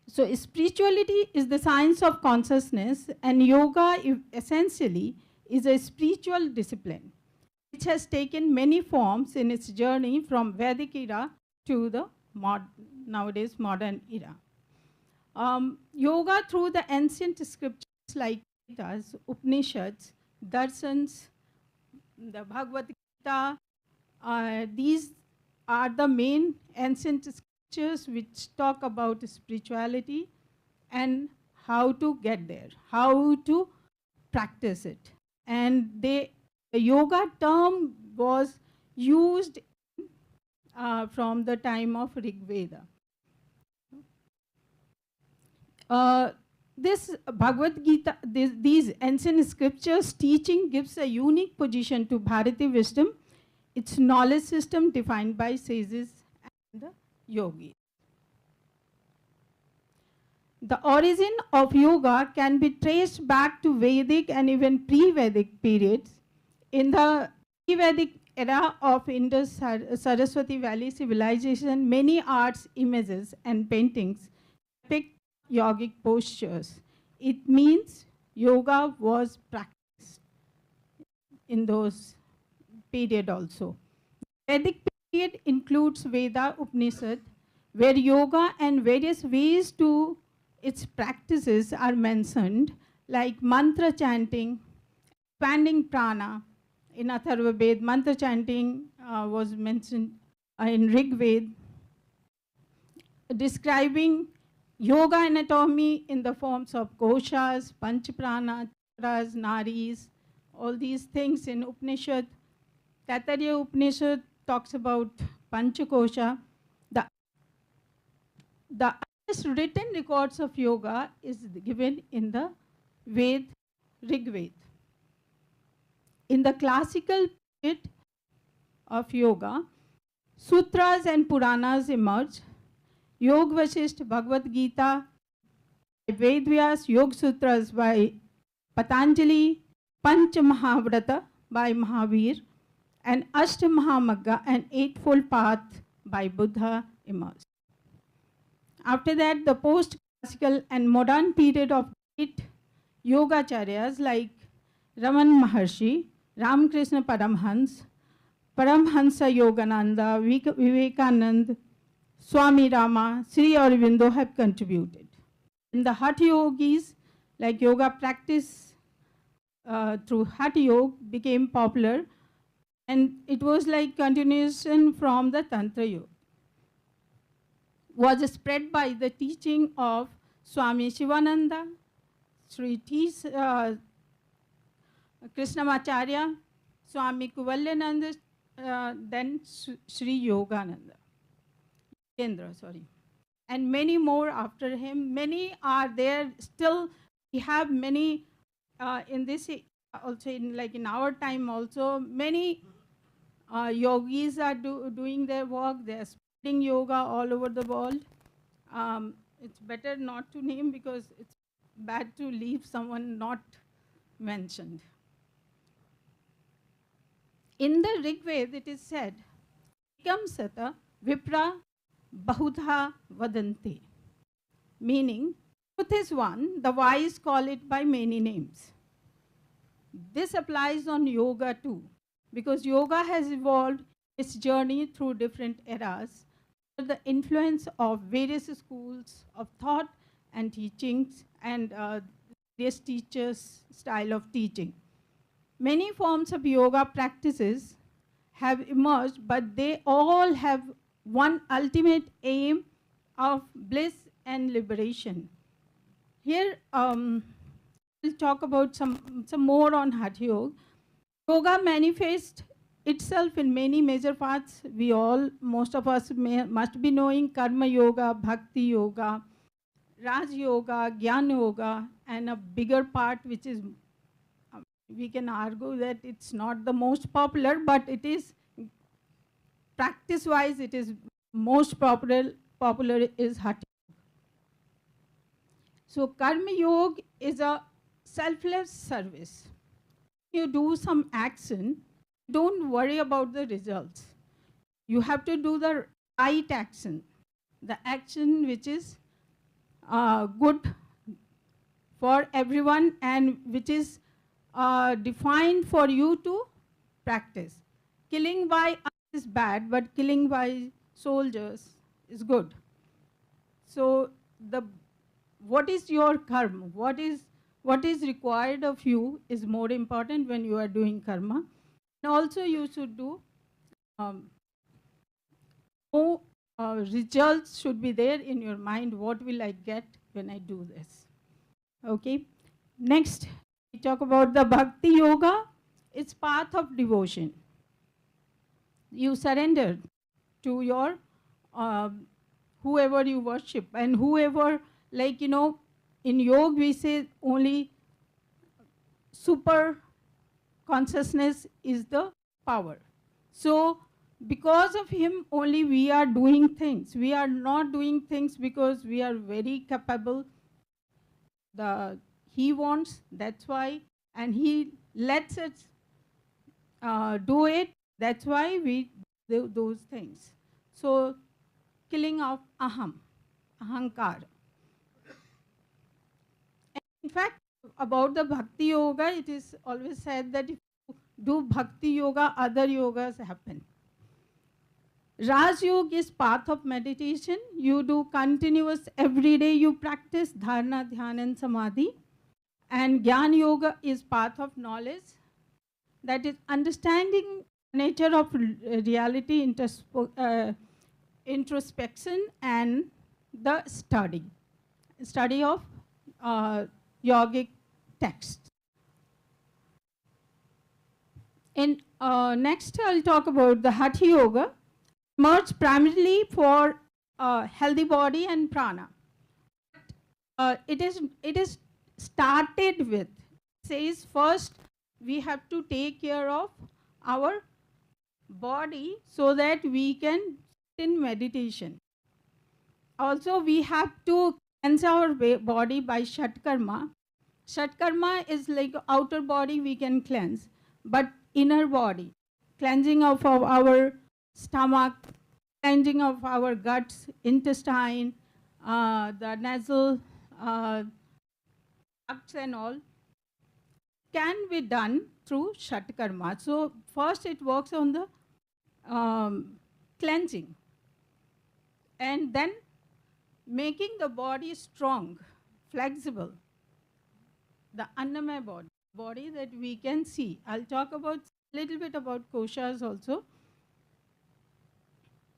So spirituality is the science of consciousness, and yoga essentially is a spiritual discipline which has taken many forms in its journey from Vedic era to the nowadays modern era. Yoga through the ancient scriptures like Vedas, Upanishads, Darshans, the Bhagavad Gita, these are the main ancient scriptures which talk about spirituality and how to get there, how to practice it. And the yoga term was used from the time of Rig Veda. This Bhagavad Gita, these ancient scriptures teaching gives a unique position to Bharati wisdom, its knowledge system defined by sages and the yogis. The origin of yoga can be traced back to Vedic and even pre-Vedic periods. In the pre-Vedic era of Indus Saraswati Valley civilization, many arts, images, and paintings depict yogic postures. It means yoga was practiced in those period also. Vedic period includes Veda Upanishad, where yoga and various ways to its practices are mentioned, like mantra chanting, expanding prana. In Atharva Ved, mantra chanting was mentioned in Rig Veda, describing yoga anatomy in the forms of koshas, panchaprana, chakras, naris, all these things in Upanishad. Taittiriya Upanishad talks about panchakosha. The earliest written records of yoga is given in the Ved, Rig Veda. In the classical period of yoga, sutras and Puranas emerge. Yoga Vasishtha, Bhagavad Gita by Vedvyas, Yoga Sutras by Patanjali, Pancha Mahavrata by Mahavir, and Ashta Mahamagga, an Eightfold Path by Buddha emerge. After that, the post-classical and modern period of great yogacharyas like Raman Maharshi, Ramakrishna Paramhans, Paramhansa Yogananda, Vivekananda, Swami Rama, Sri Aurobindo have contributed. In the Hatha Yogis, like yoga practice through Hatha Yoga became popular, and it was like continuation from the Tantra Yoga. Was spread by the teaching of Swami Shivananda, Sri Krishnamacharya, Swami Kuvalyananda, then Sri Yogananda. Kendra, sorry. And many more after him. Many are there still. We have many in this also in our time also. Many yogis are doing their work. They are spreading yoga all over the world. It's better not to name because it's bad to leave someone not mentioned. In the Rig Veda, it is said, Ekam Sata Vipra Bahudha Vadanti, meaning truth is one, the wise call it by many names. This applies on yoga too, because yoga has evolved its journey through different eras under the influence of various schools of thought and teachings and various teachers' style of teaching. Many forms of yoga practices have emerged, but they all have one ultimate aim of bliss and liberation. Here, we'll talk about some more on Hatha Yoga. Yoga manifests itself in many major paths. Most of us must be knowing Karma Yoga, Bhakti Yoga, Raj Yoga, Jnana Yoga, and a bigger part which is, we can argue that it's not the most popular, but it is, practice-wise, it is most popular is Hatha Yoga. So Karma Yoga is a selfless service. You do some action, don't worry about the results. You have to do the right action, the action which is good for everyone and which is defined for you to practice. Killing by us is bad, but killing by soldiers is good. So what is your karma? What is required of you is more important when you are doing karma. And also you should do, no results should be there in your mind. What will I get when I do this? Okay. Next, we talk about the Bhakti Yoga. It's path of devotion. You surrender to your whoever you worship, and whoever, like, you know, in yoga we say only super consciousness is the power. So because of him only we are doing things. We are not doing things because we are very capable. He wants, that's why, and he lets us do it. That's why we do those things. So killing of ahankar. In fact, about the bhakti yoga, it is always said that if you do bhakti yoga, other yogas happen. Raj Yoga is path of meditation. You do continuous, every day you practice dharana, dhyana and samadhi. And Gyan Yoga is path of knowledge. That is understanding nature of reality, introspection, and the study of yogic texts. And next I'll talk about the Hatha Yoga, emerged primarily for healthy body and prana. It is started with, says first we have to take care of our body so that we can sit in meditation. Also we have to cleanse our body by Shatkarma. Shatkarma is like outer body we can cleanse, but inner body, cleansing of our stomach, cleansing of our guts, intestine, the nasal ducts and all, can be done through Shatkarma. So first it works on the cleansing, and then making the body strong, flexible, the Annamaya body that we can see. I'll talk about a little bit about koshas also.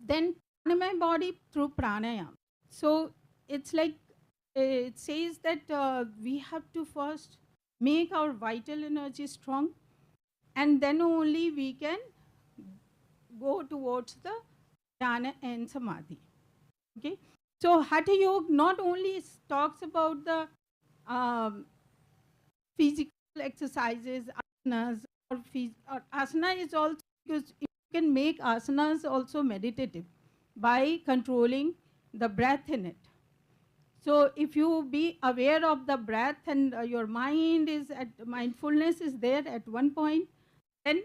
Then Annamaya body through pranayama. So it's like, it says that we have to first make our vital energy strong, and then only we can go towards the jnana and samadhi. Okay. So Hatha Yoga not only talks about the physical exercises, asanas, or asana is also, because you can make asanas also meditative by controlling the breath in it. So if you be aware of the breath and your mind is at mindfulness is there at one point, then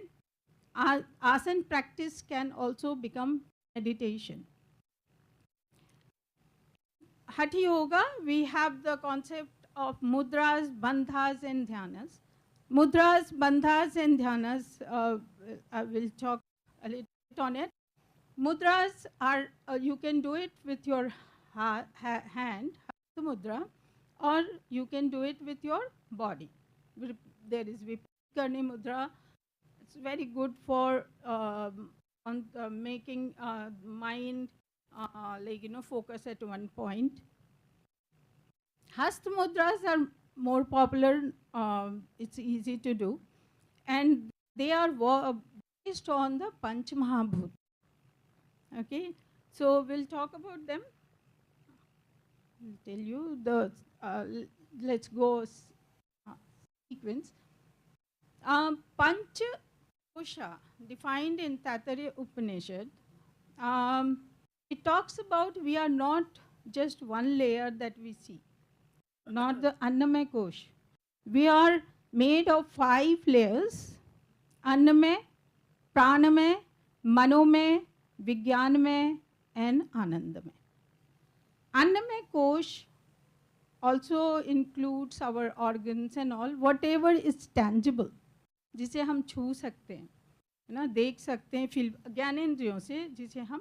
asana practice can also become meditation. Hatha Yoga, we have the concept of mudras, bandhas and dhyanas. Mudras, bandhas and dhyanas, I will talk a little bit on it. Mudras are, you can do it with your hand, Hatha Mudra, or you can do it with your body. There is Vipakarni Mudra. It's very good for making mind focus at one point. Hasta mudras are more popular, it's easy to do, and they are based on the Panch Mahabhut. Okay, so we'll talk about them. I'll tell you the, let's go sequence. Pancha Kosha, defined in Taittiriya Upanishad, it talks about we are not just one layer that we see, not the Annamaya Kosh. We are made of 5 layers: Annamaya, Pranamaya, Manomaya, Vijnanamaya and Anandamaya. Annamaya Kosh also includes our organs and all, whatever is tangible, जिसे हम छू सकते हैं, है ना, देख सकते हैं, फील, ज्ञानेंद्रियों से जिसे हम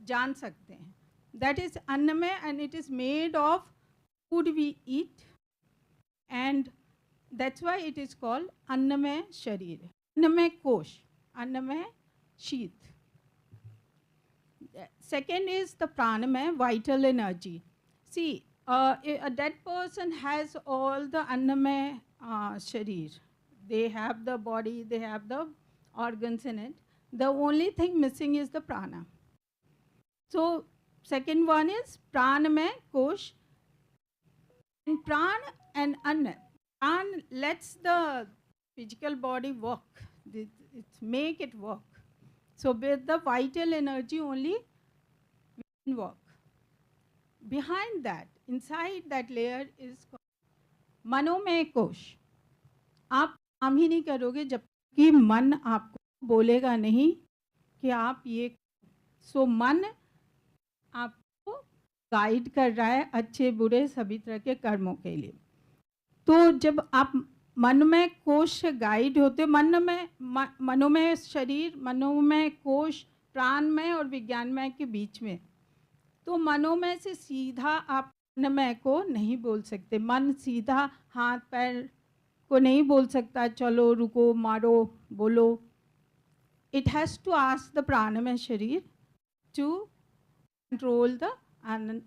जान सकते हैं. That is Annamaya, and it is made of food we eat, and that's why it is called Annamaya Sharir, Annamaya Kosh, Annamaya Sheath. Second is the Pranamaya, vital energy. See, a dead person has all the Annamaya Sharir. They have the body, they have the organs in it. The only thing missing is the prana. So second one is pranamay kosh. And pran and anna. Pran lets the physical body work. It make it work. So with the vital energy only we can work. Behind that, inside that layer is manomay kosh. आप काम ही नहीं करोगे जब कि मन आपको बोलेगा नहीं कि आप ये, सो मन आपको गाइड कर रहा है अच्छे बुरे सभी तरह के कर्मों के लिए. तो जब आप मनोमय कोश से गाइड होते, मनोमय शरीर, मनोमय कोश, प्राणमय और विज्ञानमय के बीच में, तो मनोमय से सीधा आप अन्नमय को नहीं बोल सकते. मन सीधा हाथ पैर को नहीं बोल सकता चलो रुको मारो बोलो. It has to ask the pranamaya sharir to control the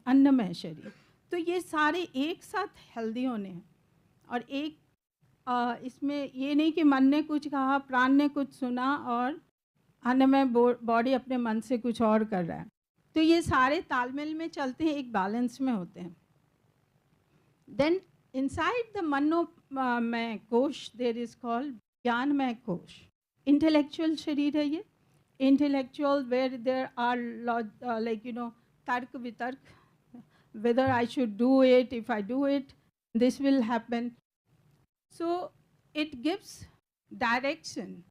अन्नमय शरीर. तो ये सारे एक साथ हेल्दी होने हैं. और एक इसमें ये नहीं कि मन ने कुछ कहा, प्राण ने कुछ सुना और अन्नमय बॉडी अपने मन से कुछ और कर रहा है. तो ये सारे तालमेल में चलते हैं, एक बैलेंस में होते हैं. देन इनसाइड द मनोमय कोश देयर इज कॉल्ड ज्ञानमय कोश. इंटेलेक्चुअल शरीर है ये. Intellectual where there are like तर्क वितर्क, whether I should do it, if I do it, this will happen. So it gives direction.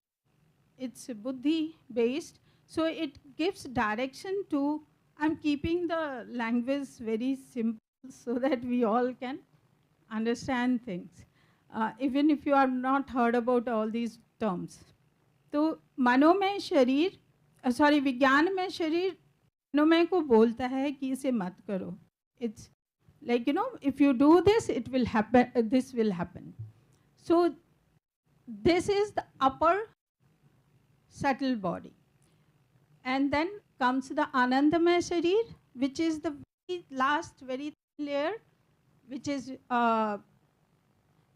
It's buddhi based. So it gives direction to, I'm keeping the language very simple so that we all can understand things. Even if you have not heard about all these terms. तो मनोमय शरीर, विज्ञानमय शरीर मनोमय को बोलता है कि इसे मत करो. It's like, if you do this, it will happen, this will happen. So this is the upper subtle body. And then comes the Anandamaya Sharir, which is the last very thin layer, which is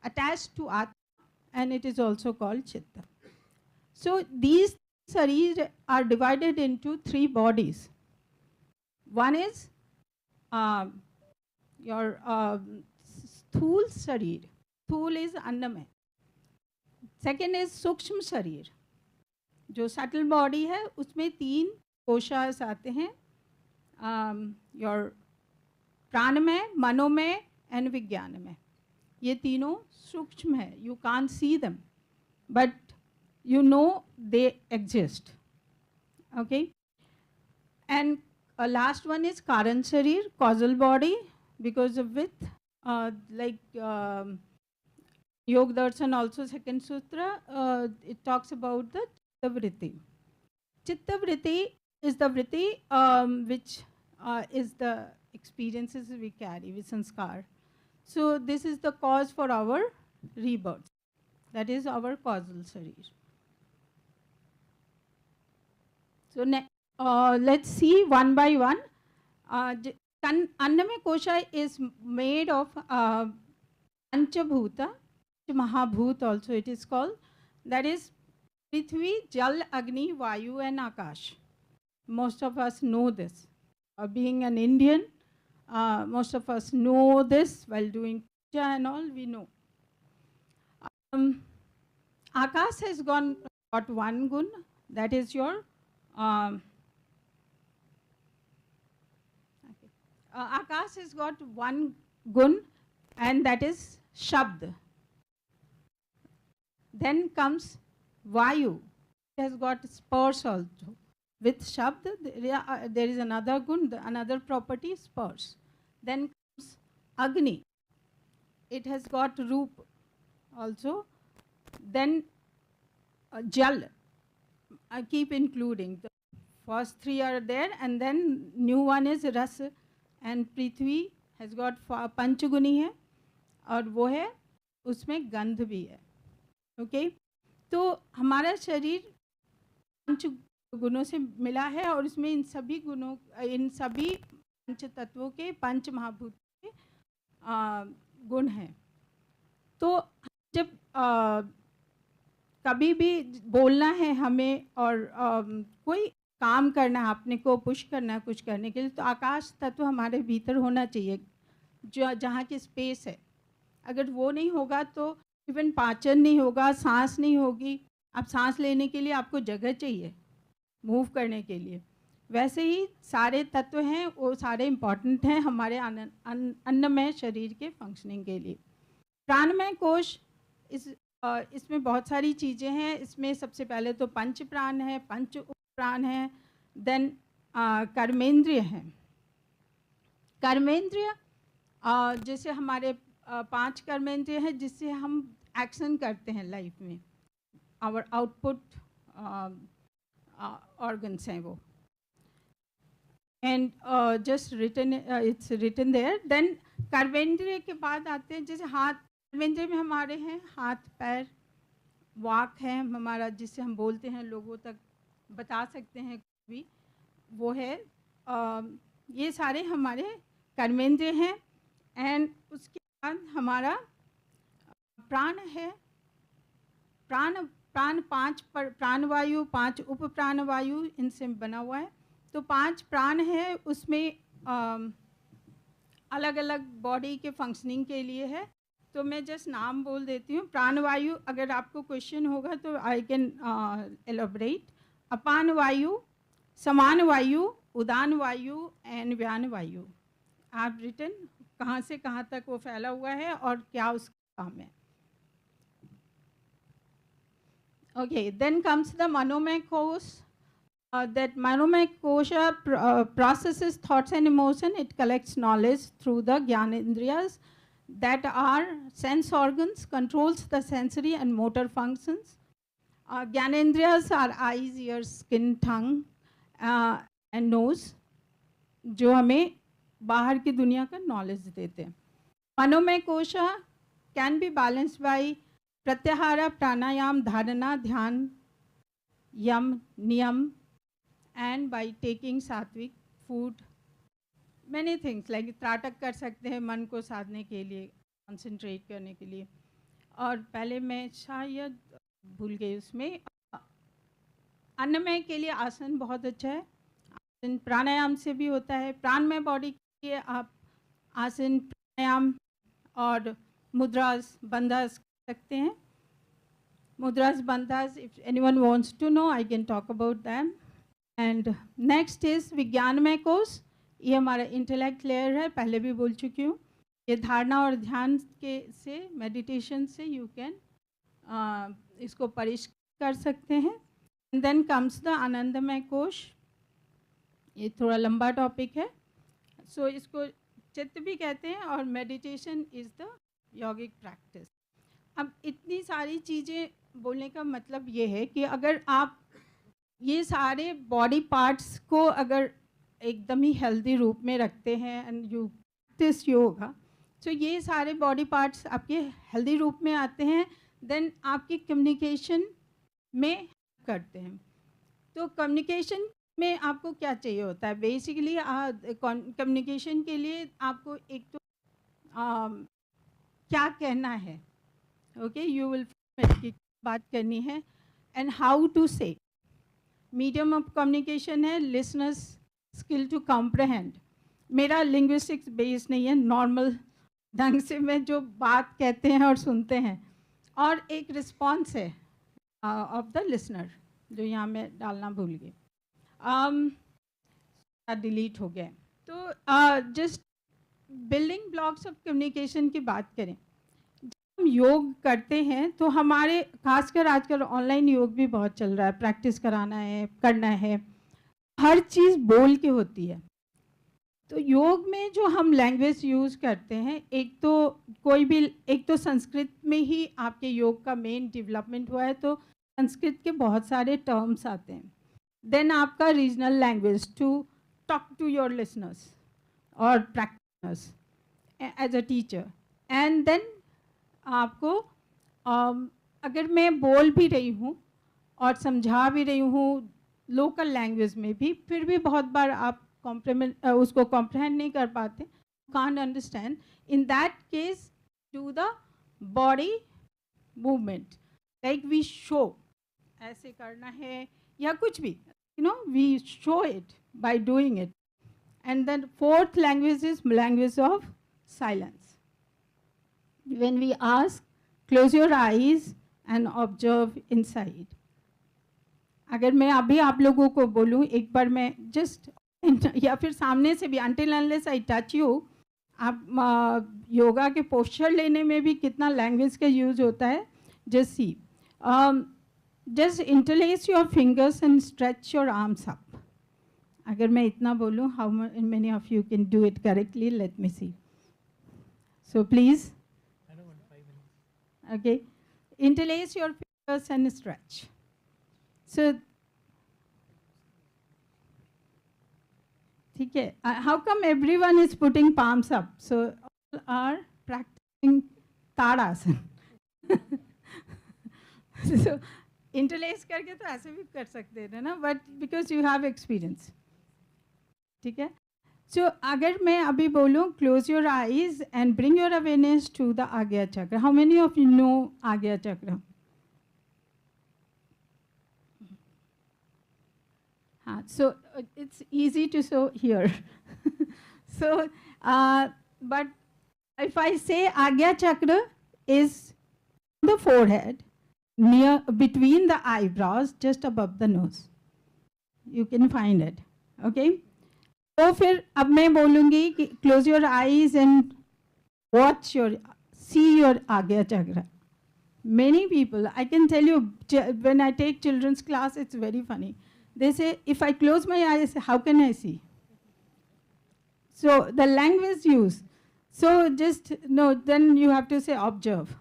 attached to Atma, and it is also called Chitta. So these Sharir are divided into three bodies. One is your sthul sharir. Sthul is annamay. Second is sukshma sharir. जो subtle body है उसमें 3 कोशास आते हैं. Your प्राणमय, Manomay and विज्ञानमय. ये तीनों सूक्ष्म है. You can't see them, but you know they exist. Okay. And last one is Karan Sharir, causal body, because of which, Yog Darshan also, second sutra, it talks about the Chitta Vritti. Chitta Vritti is the vritti which is the experiences we carry with sanskar. So this is the cause for our rebirth. That is our causal sharir. So let's see one by one. Annamaya kosha is made of Panchabhuta, Mahabhut also it is called. That is Prithvi, Jal, Agni, Vayu and Akash. Most of us know this. Being an Indian, most of us know this while doing puja and all, we know. Akash has got one gun, that is your Akash has got one gun, and that is Shabd. Then comes Vayu. It has got spurs also. With Shabd, there is another gun, another property, spurs. Then comes Agni. It has got Roop also. Then Jal. I keep including. The first 3 are there, and then new one is Ras. And Prithvi has got Panchaguni है, और वो है उसमें गंध भी है. Okay, तो हमारा शरीर 5 गुणों से मिला है, और इसमें इन सभी गुणों, इन सभी पंच तत्वों के, 5 महाभूत के गुण हैं. तो जब कभी भी बोलना है हमें, और कोई काम करना है, अपने को पुश करना है कुछ करने के लिए, तो आकाश तत्व हमारे भीतर होना चाहिए, जो जहाँ की स्पेस है। अगर वो नहीं होगा तो इवन पाचन नहीं होगा, सांस नहीं होगी। अब सांस लेने के लिए आपको जगह चाहिए, मूव करने के लिए। वैसे ही सारे तत्व हैं, वो सारे इम्पॉर्टेंट हैं हमारे अन्नमय शरीर के फंक्शनिंग के लिए। प्राणमय कोश, इसमें बहुत सारी चीज़ें हैं। इसमें सबसे पहले तो पंच प्राण है, पंच उप प्राण है, देन कर्मेंद्रिय हैं। कर्मेंद्रिय जैसे हमारे 5 कर्मेंद्रिय हैं जिससे हम एक्शन करते हैं लाइफ में, आवर आउटपुट ऑर्गन्स हैं वो। And just written, it's written there. Then कर्मेंद्रिय के बाद आते हैं जैसे हाथ, कर्मेंद्रिय में हमारे हैं हाथ पैर, वाक है हमारा जिससे हम बोलते हैं, लोगों तक बता सकते हैं भी, वो है। ये सारे हमारे कर्मेंद्रिय हैं। एंड उसके बाद हमारा प्राण है। प्राण 5 प्राणवायु, 5 उप प्राणवायु इनसे बना हुआ है। तो 5 प्राण है, उसमें अलग अलग बॉडी के फंक्शनिंग के लिए है। तो मैं जस्ट नाम बोल देती हूँ। प्राणवायु, अगर आपको क्वेश्चन होगा तो आई कैन एलोबरेट। अपान वायु, समान वायु, उदान वायु एंड व्यान वायु। आप रिटन कहाँ से कहाँ तक वो फैला हुआ है और क्या उसका काम है। Okay, then comes the Manomay Kosh. That Manomay Kosha processes thoughts and emotion. It collects knowledge through the Gyanendriyas that are sense organs, controls the sensory and motor functions. Gyanendriyas are eyes, ears, skin, tongue and nose, जो हमें बाहर की दुनिया का knowledge देते हैं। मनोमय कोशा can be balanced bye प्रत्याहार, प्राणायाम, धारणा, ध्यान, यम, नियम, and by taking सात्विक फूड, many things like त्राटक कर सकते हैं मन को साधने के लिए, कंसंट्रेट करने के लिए। और पहले मैं शायद भूल गई उसमें, अन्नमय के लिए आसन बहुत अच्छा है। आसन प्राणायाम से भी होता है। प्राणमय बॉडी के लिए आप आसन, प्राणायाम और मुद्रास, बंधास कर सकते हैं। मुद्रास, bandhas, if anyone wants to know, I can talk about them. And next is vijnanamaya kosh. ये हमारा इंटेलेक्ट लेयर है, पहले भी बोल चुकी हूँ। ये धारणा और ध्यान के से, मेडिटेशन से यू कैन इसको परिष्कृत कर सकते हैं। एंड देन कम्स द आनंदमय कोश। ये थोड़ा लंबा टॉपिक है, सो इसको चित्त भी कहते हैं और meditation is the yogic practice. अब इतनी सारी चीज़ें बोलने का मतलब ये है कि अगर आप ये सारे बॉडी पार्ट्स को अगर एकदम ही हेल्दी रूप में रखते हैं एंड यू प्रैक्टिस योगा, तो ये सारे बॉडी पार्ट्स आपके हेल्दी रूप में आते हैं, देन आपकी कम्युनिकेशन में हेल्प करते हैं। तो कम्युनिकेशन में आपको क्या चाहिए होता है बेसिकली, कम्युनिकेशन के लिए आपको एक तो क्या कहना है, ओके, यू विल की बात करनी है, एंड हाउ टू से। मीडियम ऑफ कम्युनिकेशन है लिसनर्स स्किल टू कॉम्प्रहेंड। मेरा लिंग्विस्टिक्स बेस नहीं है, नॉर्मल ढंग से मैं जो बात कहते हैं और सुनते हैं, और एक रिस्पॉन्स है ऑफ द लिसनर, जो यहाँ मैं डालना भूल गई, डिलीट हो गया। तो just building blocks of communication की बात करें, हम योग करते हैं तो हमारे, खासकर आजकल ऑनलाइन योग भी बहुत चल रहा है, प्रैक्टिस कराना है, करना है, हर चीज़ बोल के होती है। तो योग में जो हम लैंग्वेज यूज़ करते हैं, एक तो संस्कृत में ही आपके योग का मेन डेवलपमेंट हुआ है, तो संस्कृत के बहुत सारे टर्म्स आते हैं। देन आपका regional language to talk to your listeners और practitioners as a teacher. And then आपको अगर मैं बोल भी रही हूँ और समझा भी रही हूँ लोकल लैंग्वेज में भी, फिर भी बहुत बार आप उसको कॉम्प्रहेंड नहीं कर पाते, can't understand. In that case do the body movement, like we show, ऐसे करना है या कुछ भी, we show it by doing it. And then fourth language is language of silence. When we ask, close your eyes and observe inside. अगर मैं अभी आप लोगों को बोलूं, एक बार मैं just या फिर सामने से भी until unless I touch you, आप योगा के पोस्चर लेने में भी कितना लैंग्वेज का यूज होता है. Just see. Just interlace your fingers and stretch your arms up. अगर मैं इतना बोलूं, how many of you can do it correctly? Let me see. So please. I don't want 5 minutes. Okay. Interlace your fingers and stretch. So, ठीक है. How come everyone is putting palms up? So all are practicing tadasana. So interlace करके तो ऐसे भी कर सकते हैं ना, but because you have experience. ठीक है. So अगर मैं अभी बोलूँ, close your eyes and bring your awareness to the Agya chakra. How many of you know Agya chakra? So it's easy to show here. So, but if I say Agya chakra is the forehead, near between the eyebrows, just above the nose. You can find it. Okay. तो फिर अब मैं बोलूँगी कि close your eyes and see your Agya chakra. Many people, I can tell you, when I take children's class, it's very funny. They say, if I close my eyes, how can I see? So the language used. So just, no, then you have to say observe.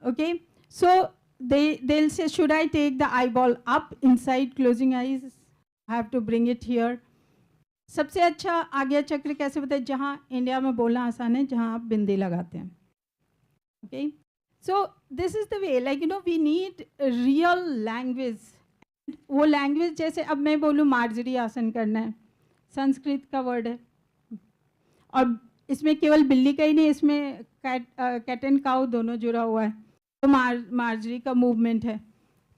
Okay? So they'll say, should I take the eyeball up inside closing eyes? I have to bring it here. सबसे अच्छा आज्ञा चक्र कैसे होता है? जहाँ India में बोलना आसान है, जहाँ आप बिंदी लगाते हैं. Okay? So this is the way, like, we need a real language. वो लैंग्वेज जैसे अब मैं बोलूँ मार्जरी आसन करना है, संस्कृत का वर्ड है, और इसमें केवल बिल्ली का ही नहीं, इसमें कैट एंड काउ दोनों जुड़ा हुआ है, तो मार्जरी का मूवमेंट है.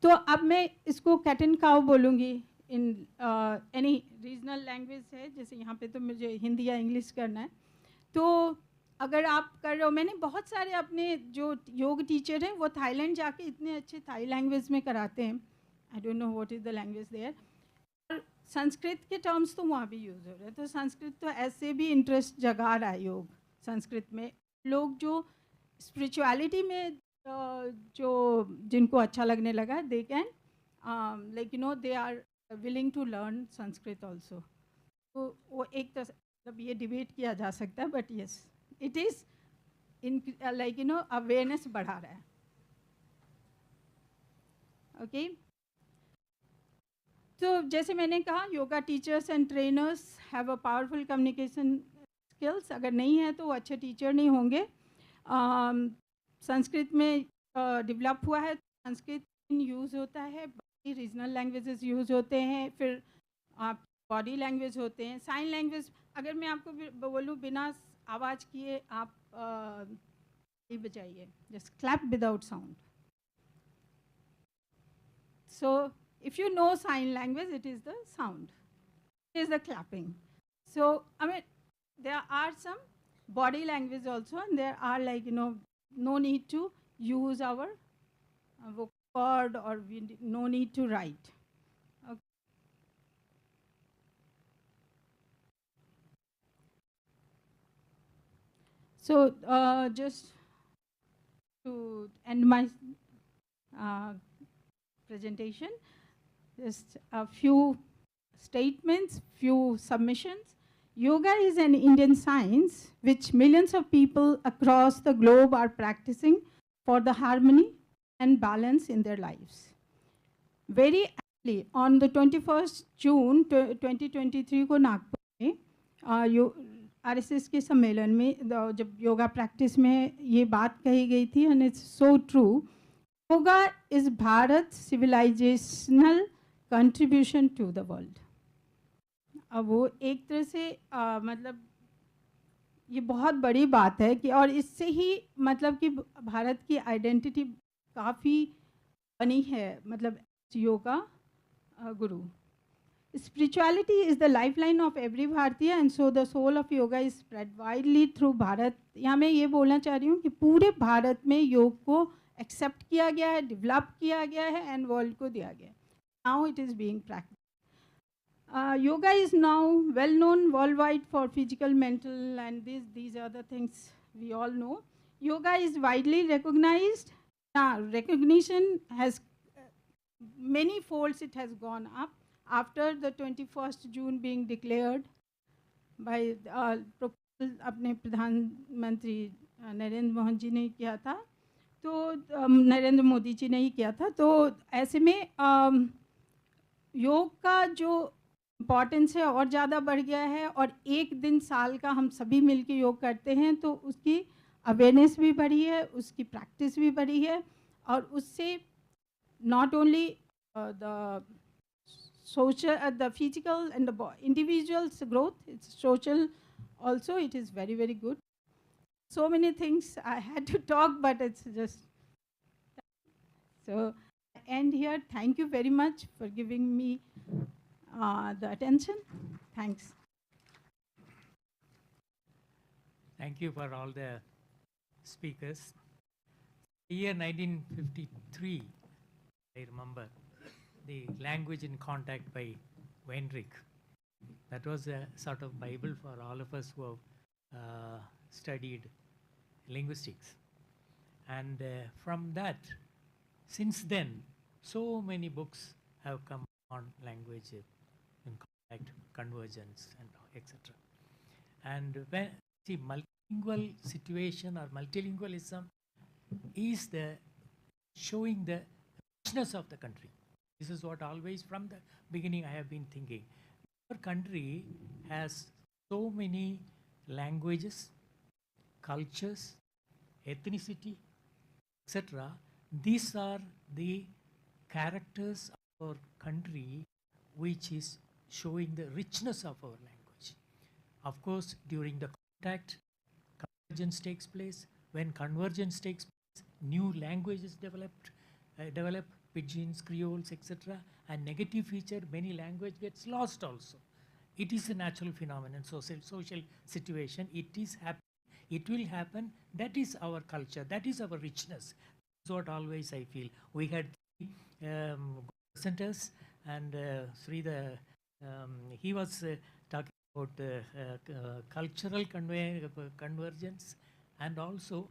तो अब मैं इसको कैट एंड काउ बोलूँगी इन एनी रीजनल लैंग्वेज है, जैसे यहाँ पे तो मुझे हिंदी या इंग्लिश करना है. तो अगर आप कर रहे हो, मैंने बहुत सारे अपने जो योग टीचर हैं वो थाईलैंड जाके इतने अच्छे थाई लैंग्वेज में कराते हैं. I don't know what is the language there. और संस्कृत के टर्म्स तो वहाँ भी यूज़ हो रहे हैं. तो संस्कृत तो ऐसे भी इंटरेस्ट जगा रहा है योग संस्कृत में. लोग जो स्पिरिचुअलिटी में जो जिनको अच्छा लगने लगा, they can they are willing to learn Sanskrit also. तो वो एक तरह मतलब ये डिबेट किया जा सकता है, but yes, it is awareness बढ़ा रहा है. Okay. तो जैसे मैंने कहा, yoga teachers and trainers have a powerful communication skills. अगर नहीं है तो वो अच्छे टीचर नहीं होंगे. संस्कृत में डेवलप हुआ है, संस्कृत यूज़ होता है, बाकी रीजनल लैंग्वेजेस यूज़ होते हैं, फिर आप बॉडी लैंग्वेज होते हैं, साइन लैंग्वेज. अगर मैं आपको बोलूँ बिना आवाज़ किए आप ये बजाइए, just clap without sound. So if you know sign language, it is the sound, it is the clapping. So I mean, there are some body language also, and there are no need to use our vocal cord, or no need to write. Okay. So just to end my presentation, just a few statements, few submissions. Yoga is an Indian science which millions of people across the globe are practicing for the harmony and balance in their lives. Very aptly, on the 21st June 2023 को नागपुर में RSS के सम्मेलन में जब yoga practice में ये बात कही गई थी, and it's so true. Yoga is Bharat's civilizational contribution to the world. अब वो एक तरह से मतलब ये बहुत बड़ी बात है कि, और इससे ही मतलब कि भारत की आइडेंटिटी काफ़ी बनी है, मतलब योगा गुरु. Spirituality is the lifeline of every Bharatiya, and so the soul of yoga is spread widely through Bharat. यहाँ मैं ये बोलना चाह रही हूँ कि पूरे भारत में योग को एक्सेप्ट किया गया है, डेवलप किया गया है, एंड वर्ल्ड को दिया गया है. Now it is being practiced. Yoga is now well known worldwide for physical, mental, and these are the things we all know. Yoga is widely recognized. Recognition has many folds, it has gone up after the 21st June being declared by proposal अपने प्रधानमंत्री नरेंद्र मोहन जी ने किया था, तो नरेंद्र मोदी जी ने ही किया था. तो ऐसे में योग का जो इम्पॉर्टेंस है और ज़्यादा बढ़ गया है, और एक दिन साल का हम सभी मिलके योग करते हैं तो उसकी अवेयरनेस भी बढ़ी है, उसकी प्रैक्टिस भी बढ़ी है, और उससे not only the social, the physical and the individual's growth, it's social also, it is very, very good. So many things I had to talk, but it's just, so I end here. Thank you very much for giving me the attention. Thanks. Thank you for all the speakers. Year 1953, I remember the Language in Contact by Weinrich. That was a sort of Bible for all of us who have studied linguistics. And from that, since then, so many books have come on language in contact, convergence, and etc. And when see multilingual situation or multilingualism is the showing the richness of the country. This is what always from the beginning I have been thinking. Our country has so many languages, cultures, ethnicity, etc. These are the characters of our country which is showing the richness of our language. Of course, during the contact, convergence takes place. When convergence takes place, new languages develop, Pidgins, Creoles, etc. And negative feature, many language gets lost also. It is a natural phenomenon, social situation. It is happening. It will happen. That is our culture. That is our richness. That's what always I feel. We had presenters, and he was talking about cultural convergence, and also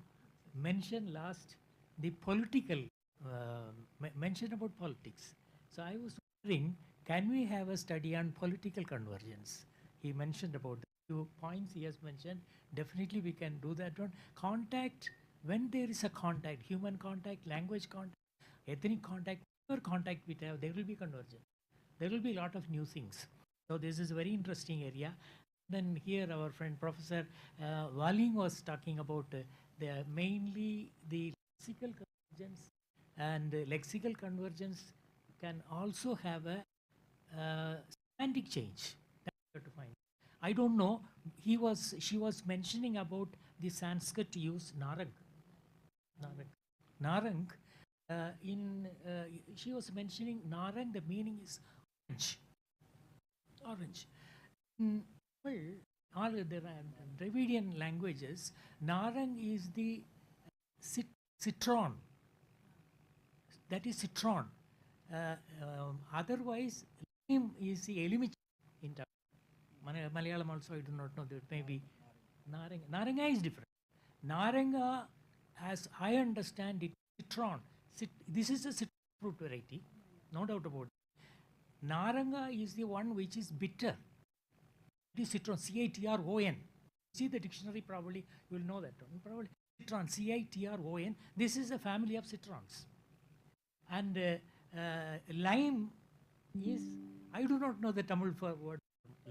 mentioned last the political mention about politics. So I was wondering, can we have a study on political convergence? He mentioned about the few points he has mentioned. Definitely we can do that one. Contact, when there is a contact, human contact, language contact, ethnic contact, whatever contact we have, there will be convergence. There will be a lot of new things. So this is a very interesting area. Then here our friend Professor Waling was talking about mainly the lexical convergence, and lexical convergence can also have a semantic change. That's what to find. I don't know. She was mentioning about the Sanskrit use narang. She was mentioning narang. The meaning is orange. In all the Dravidian languages, narang is the citron. That is citron. Otherwise, lime is the elimich in Malayalam also, I do not know, that maybe Naranga is different. Naranga, as I understand it, citron. This is a citron fruit variety, no doubt about it. Naranga is the one which is bitter. It is citron, C-I-T-R-O-N. See the dictionary, probably you will know that one. Probably citron, C-I-T-R-O-N. This is a family of citrons. And lime is, I do not know the Tamil word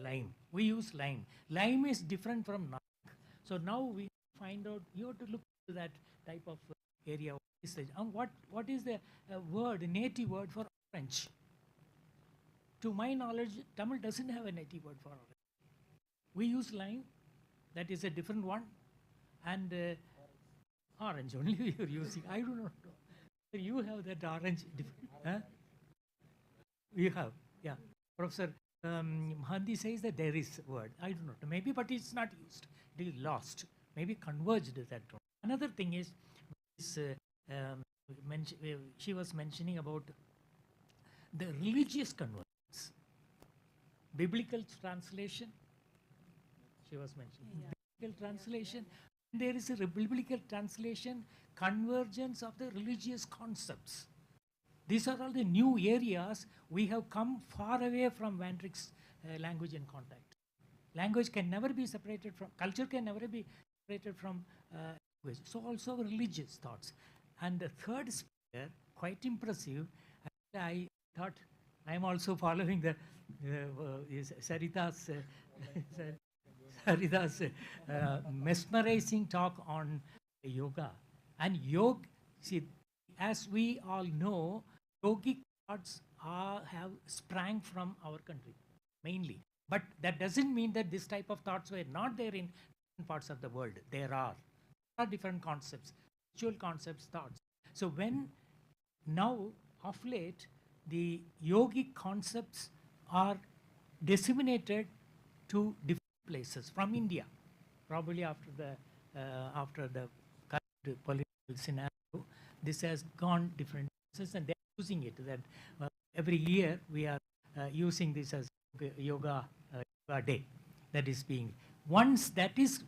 lime. We use lime. Lime is different from narang. So now we find out, you have to look to that type of area. What is the word, native word for orange? To my knowledge, Tamil doesn't have a native word for orange. We use lime, that is a different one, and orange only we are using. I do not know. You have that orange different. Huh? You have, yeah. Professor Mahandi says that there is a word. I don't know. Maybe, but it's not used. It is lost. Maybe converged is that word. Another thing is, she was mentioning about the religious convergence. Biblical translation. She was mentioning biblical translation. There is a biblical translation, convergence of the religious concepts. These are all the new areas. We have come far away from Van Dijk's language and contact. Language can never be separated from, culture can never be separated from language. So also religious thoughts. And the third speaker, quite impressive, I thought I am also following the Sarita's mesmerizing talk on yoga. And yoga, see, as we all know, yogic thoughts have sprang from our country, mainly. But that doesn't mean that this type of thoughts were not there in different parts of the world. There are different concepts, spiritual concepts, thoughts. So when now, of late, the yogic concepts are disseminated to different places from India, probably after the current political scenario. This has gone different places, and they're using it. That every year we are using this as yoga day. That is being, once that is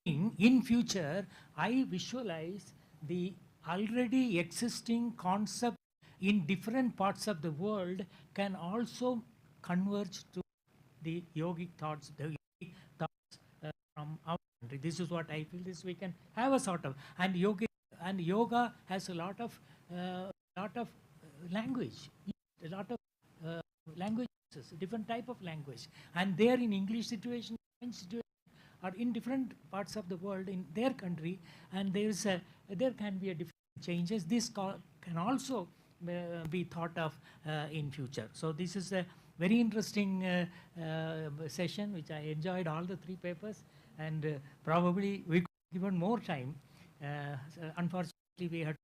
being, in future, I visualize the already existing concept in different parts of the world can also converge to the yogic thoughts, from our country. This is what I feel. This we can have a sort of, and yoga has a lot of language, a lot of languages, different type of language, and there in English situation, French situation, or in different parts of the world in their country, and there can be a different changes. This can also be thought of in future. So this is a very interesting session, which I enjoyed all the three papers, and probably we could give even more time. Unfortunately, we had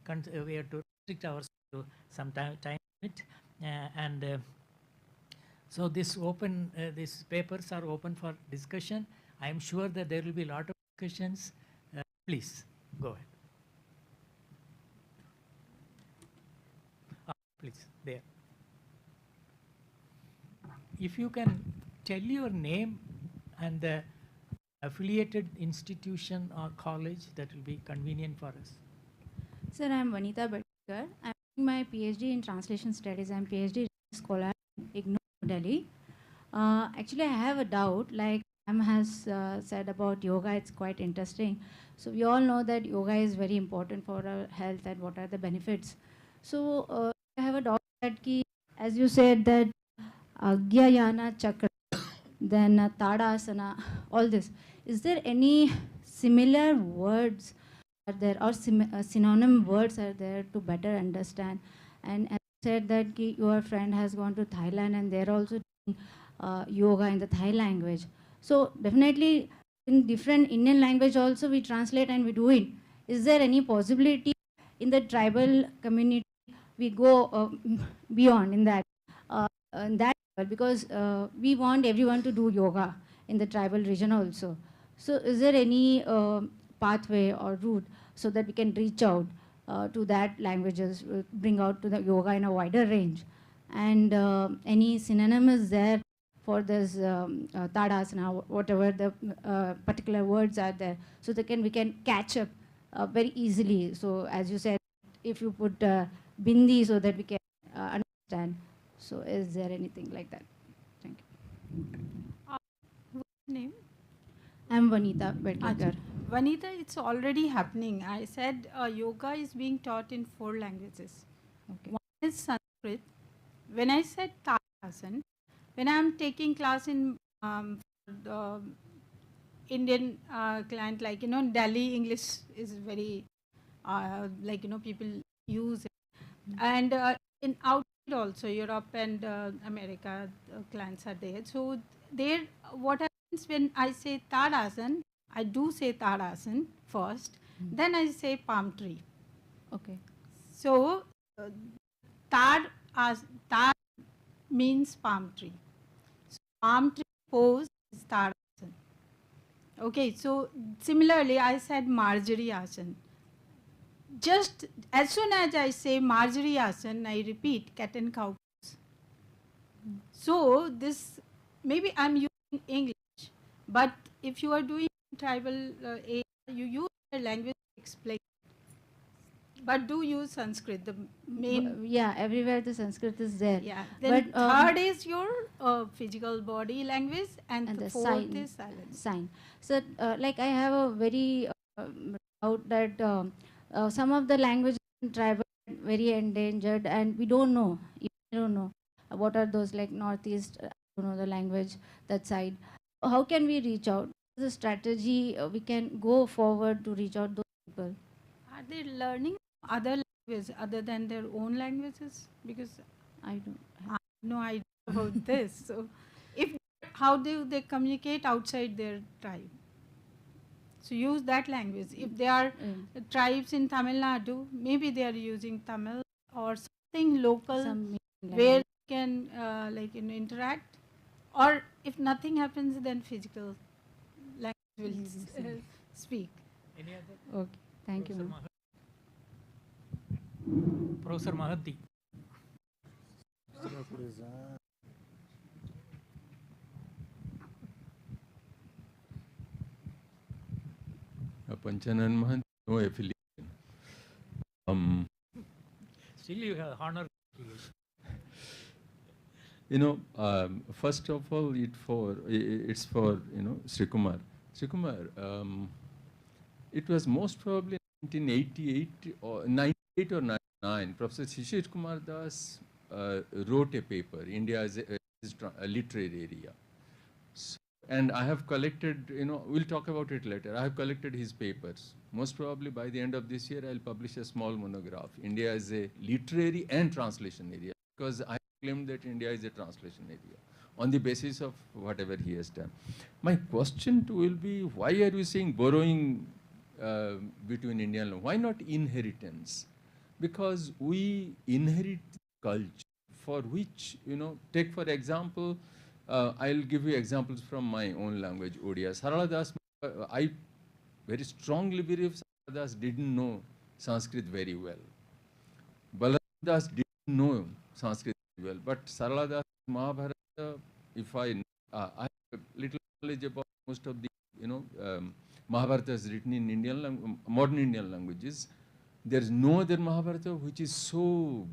to restrict ourselves to some time limit, so these papers are open for discussion. I am sure that there will be a lot of discussions. Please go ahead. Please, there. If you can tell your name and the affiliated institution or college, that will be convenient for us. Sir, I am Vanita Bhatkar. I am doing my PhD in Translation Studies. I am PhD scholar in IGNOU, Delhi. Actually, I have a doubt, like Sam has said about yoga, it's quite interesting. So we all know that yoga is very important for our health and what are the benefits. So I have a doubt that, as you said, that Agyayana Chakra, then Tadasana, all this. Is there any similar words are there, or synonym words are there to better understand? And as you said that your friend has gone to Thailand and they're also doing yoga in the Thai language. So definitely in different Indian language also we translate and we do it. Is there any possibility in the tribal community we go beyond in that? Because we want everyone to do yoga in the tribal region also. So is there any pathway or route so that we can reach out to that languages, bring out to the yoga in a wider range? And any synonym is there for this Tadasana, whatever the particular words are there, so that we can catch up very easily. So as you said, if you put Bindi so that we can understand. So is there anything like that? Thank you. What's your name? I'm Vanita Bhatkar. Vanita, it's already happening. I said yoga is being taught in 4 languages. Okay. One is Sanskrit. When I said Tadasana, when I'm taking class in Indian client, like, Delhi English is very, people use it. And in outside also, Europe and America, clients are there. So there, what happens when I say Tadasana, I do say Tadasana first, then I say palm tree. Okay. So Tad means palm tree. palm tree pose is Tadasana. Okay, so similarly, I said Marjorie Asana. Just as soon as I say Marjorie Asana, I repeat cat and cow pose. So this, maybe I'm using English, but if you are doing tribal area, you use the language to explain. But do use Sanskrit, the main. Yeah, everywhere the Sanskrit is there. Yeah. Then But third is your physical body language, and the fourth sign, is silence. sign. So, like I have a very doubt that some of the languages in tribal are very endangered, and we don't know. We don't know what are those, like Northeast. I don't know the language that side. How can we reach out? The strategy we can go forward to reach out those people. Are they learning other languages other than their own languages? Because I don't have no idea about this. So, if how do they communicate outside their tribe? So use that language. If they are tribes in Tamil Nadu, maybe they are using Tamil or something local where they can interact. Or if nothing happens, then physical language will speak. Any other? Okay, thank you, ma'am. Professor Mahati. Panchanan Mahant, no affiliation. Still you have honor. You know, first of all, it's for Sri Kumar. Sri Kumar, it was most probably 1988 or 98 or 99. Professor Shishir Kumar Das wrote a paper, India as a literary area. So, and I have collected, we'll talk about it later. I have collected his papers. Most probably by the end of this year, I'll publish a small monograph, India as a literary and translation area, because I claim that India is a translation area on the basis of whatever he has done. My question will be, why are you saying borrowing between Indian language? Why not inheritance? Because we inherit culture for which, take for example, I'll give you examples from my own language, Odia. Sarala Das, I very strongly believe Sarala Das didn't know Sanskrit very well. Balaram Das didn't know Sanskrit very well, but Sarala Das Mahabharata, if I have a little knowledge about most of the, Mahabharata is written in Indian modern Indian languages. There is no other Mahabharata which is so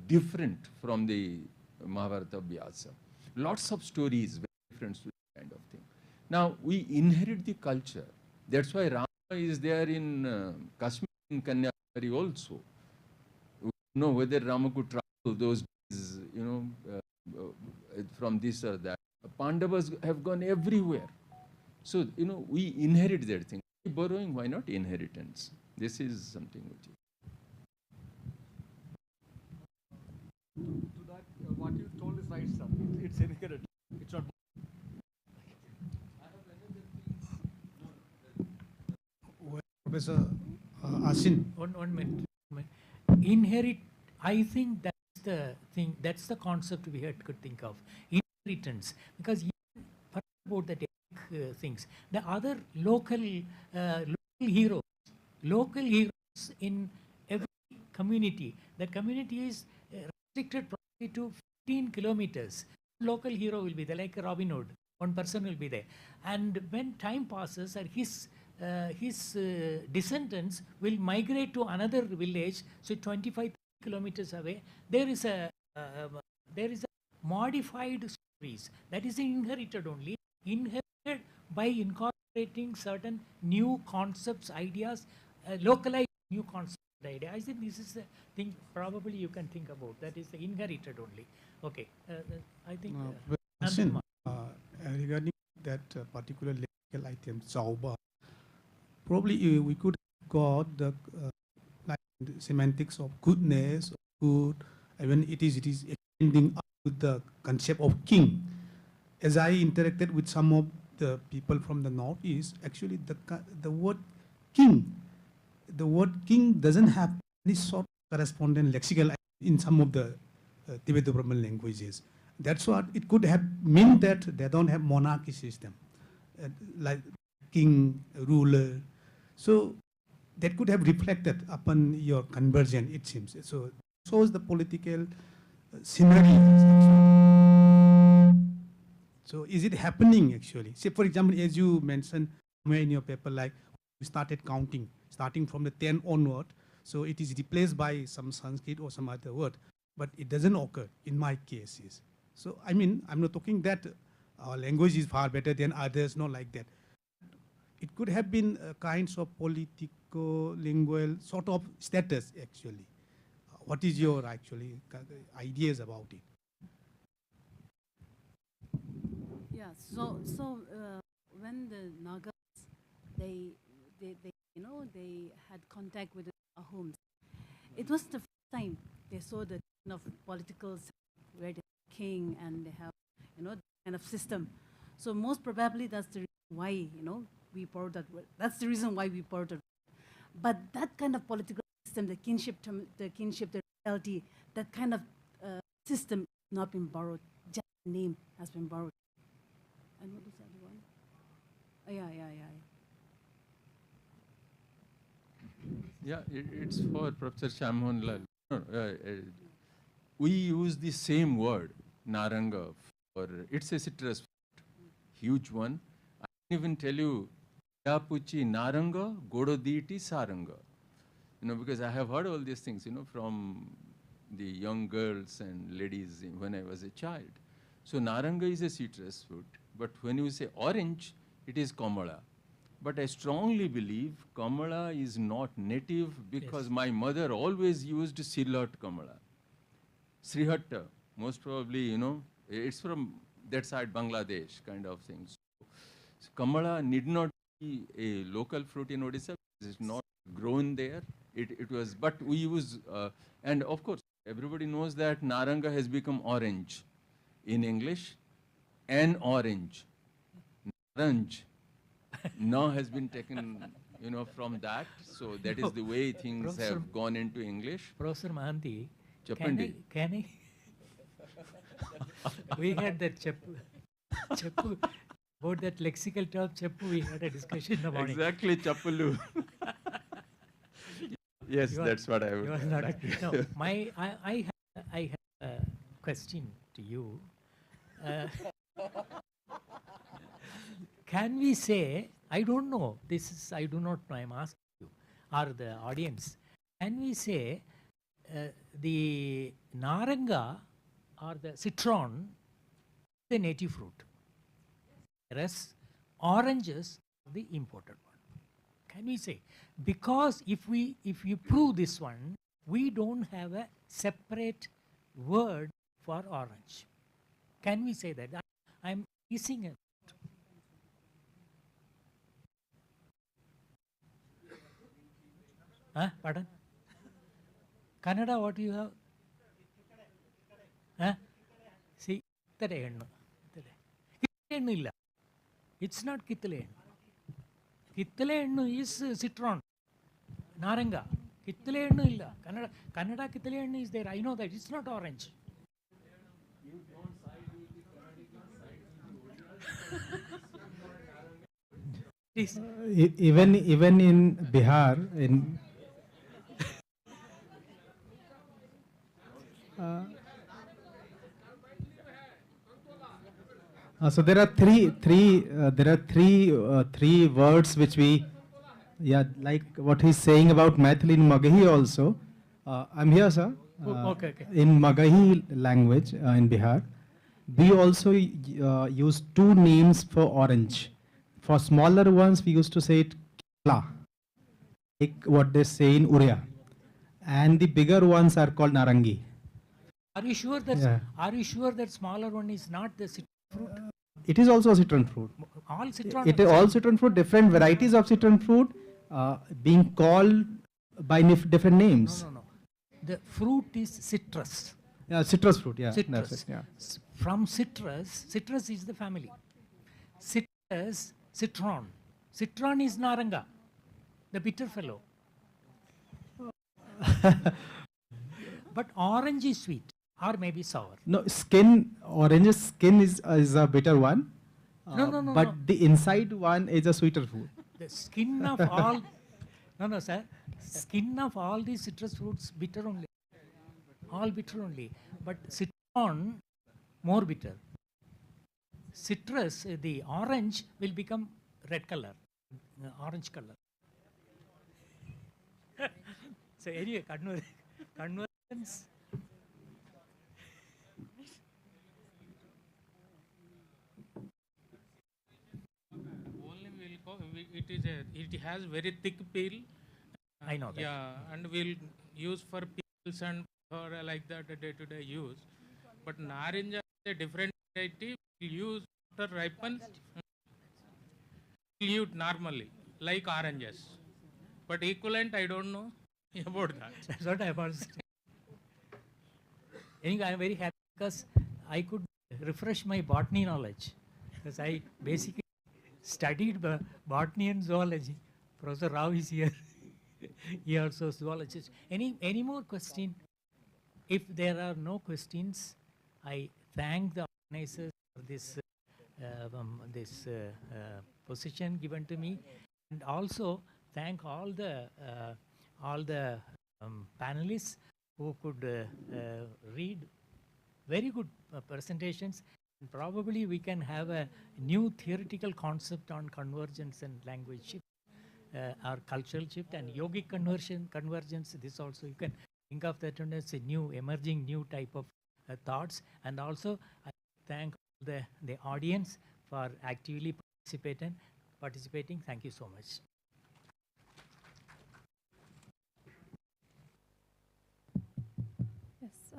different from the Mahabharata of Vyasa. Lots of stories, very different kind of thing. Now, we inherit the culture. That's why Rama is there in Kashmir, in Kanyakumari also. We don't know whether Rama could travel those days, from this or that. Pandavas have gone everywhere. So, we inherit that thing. Borrowing, why not inheritance? This is something which is. To that, what you told is right, sir. It's inherent. It's not. Professor Asin. One minute. Inherit, I think that's the thing, that's the concept we had to think of. Inheritance. Because even about the things, the other local heroes in every community, that community is restricted probably to 15 kilometers. Local hero will be there, like Robin Hood. One person will be there. And when time passes, his descendants will migrate to another village, so 25 kilometers away. There is a modified stories that is inherited only, inherited by incorporating certain new concepts, ideas, localized new concepts, idea. I think this is the thing probably you can think about. That is the inherited only. Okay, I think. Asin, regarding that particular lexical item, Zauba, probably we could have got the like semantics of goodness, good, even it is extending up with the concept of king. As I interacted with some of the people from the Northeast, actually the word king doesn't have any sort of correspondent lexical in some of the Tibeto-Burman languages. That's what it could have meant, that they don't have monarchy system, like king, ruler. So that could have reflected upon your conversion, it seems. So shows the political scenario. So is it happening actually? Say, for example, as you mentioned somewhere in your paper, like we started counting, starting from the 10 onward. So it is replaced by some Sanskrit or some other word, but it doesn't occur in my cases. So I mean, I'm not talking that our language is far better than others, not like that. It could have been kinds of politico-lingual sort of status actually. What is your actually ideas about it? Yeah, so when the Nagas, they had contact with the Ahoms, it was the first time they saw the kind of political where the king and they have, the kind of system. So most probably that's the reason why, we borrowed that word. That's the reason why we borrowed it. But that kind of political system, the kinship, the reality, that kind of system has not been borrowed. Just the name has been borrowed. And what is the other one? Oh, yeah. Yeah, it's for Professor Shammohan Lal. We use the same word, naranga, for it's a citrus fruit, huge one. I can even tell you, Yapuchi naranga, gododiti saranga. Because I have heard all these things, from the young girls and ladies when I was a child. So naranga is a citrus fruit, but when you say orange, it is kamala. But I strongly believe kamala is not native because my mother always used Silhat kamala. Srihatta, most probably, it's from that side, Bangladesh kind of thing. So kamala need not be a local fruit in Odisha. It's not grown there. It was, but we use, and of course, everybody knows that naranga has become orange in English, an orange. Naranj now has been taken, from that. So that is the way things have gone into English. Professor Mahanti, Chappandi. can I? We had that chappu, about that lexical term chappu, we had a discussion in the morning. Exactly, chappulu. Yes, that's what I would like. No, I have a question to you. Can we say, I don't know, I do not know, I'm asking you, or the audience, can we say the naranga or the citron is the native fruit, whereas oranges are the imported one? Can we say? Because if you prove this one, we don't have a separate word for orange. Can we say that? I'm missing it. Pardon? Kannada, what do you have? See, kittale hennu illa. It's not kittale hennu. Kittale hennu is citron, naranga. Kittale hennu illa. Kannada kittale hennu is there. I know that. It's not orange. Even in Bihar, so there are three words which we, like what he's saying about Maithili in Magahi also. I'm here, sir. Okay. In Magahi language in Bihar, we also use two names for orange. For smaller ones, we used to say it kala, like what they say in Uriya, and the bigger ones are called narangi. Are you sure that smaller one is not the citron fruit? It is also a citron fruit. All citron. It is all citron fruit. Different varieties of citron fruit being called by different names. No. The fruit is citrus. Yeah, citrus fruit. Yeah, citrus. That's it, yeah. From citrus is the family. Citrus, citron. Citron is naranga, the bitter fellow. But orange is sweet. or maybe sour. No, orange skin is a bitter one. No. But the inside one is a sweeter food. The skin of all, no, sir. Skin of all these citrus fruits bitter only. All bitter only. But citron, more bitter. Citrus, the orange will become red color, orange color. So anyway, convergence. It has very thick peel. I know that. Yeah, and we'll use for peels and for like that day-to-day use. But narinja is a different variety. We'll use after ripen. We'll use normally like oranges. But equivalent, I don't know about that. That's what I was. Anyway, I am very happy because I could refresh my botany knowledge, because I basically studied botany and zoology. Professor Rao is here. He also zoologist. Any more question? If there are no questions, I thank the organizers for this position given to me, and also thank all the panelists who could read very good presentations. And probably we can have a new theoretical concept on convergence and language shift, or cultural shift and yogic convergence. This also you can think of that as a new emerging new type of thoughts. And also I thank the audience for actively participating. Thank you so much. Yes,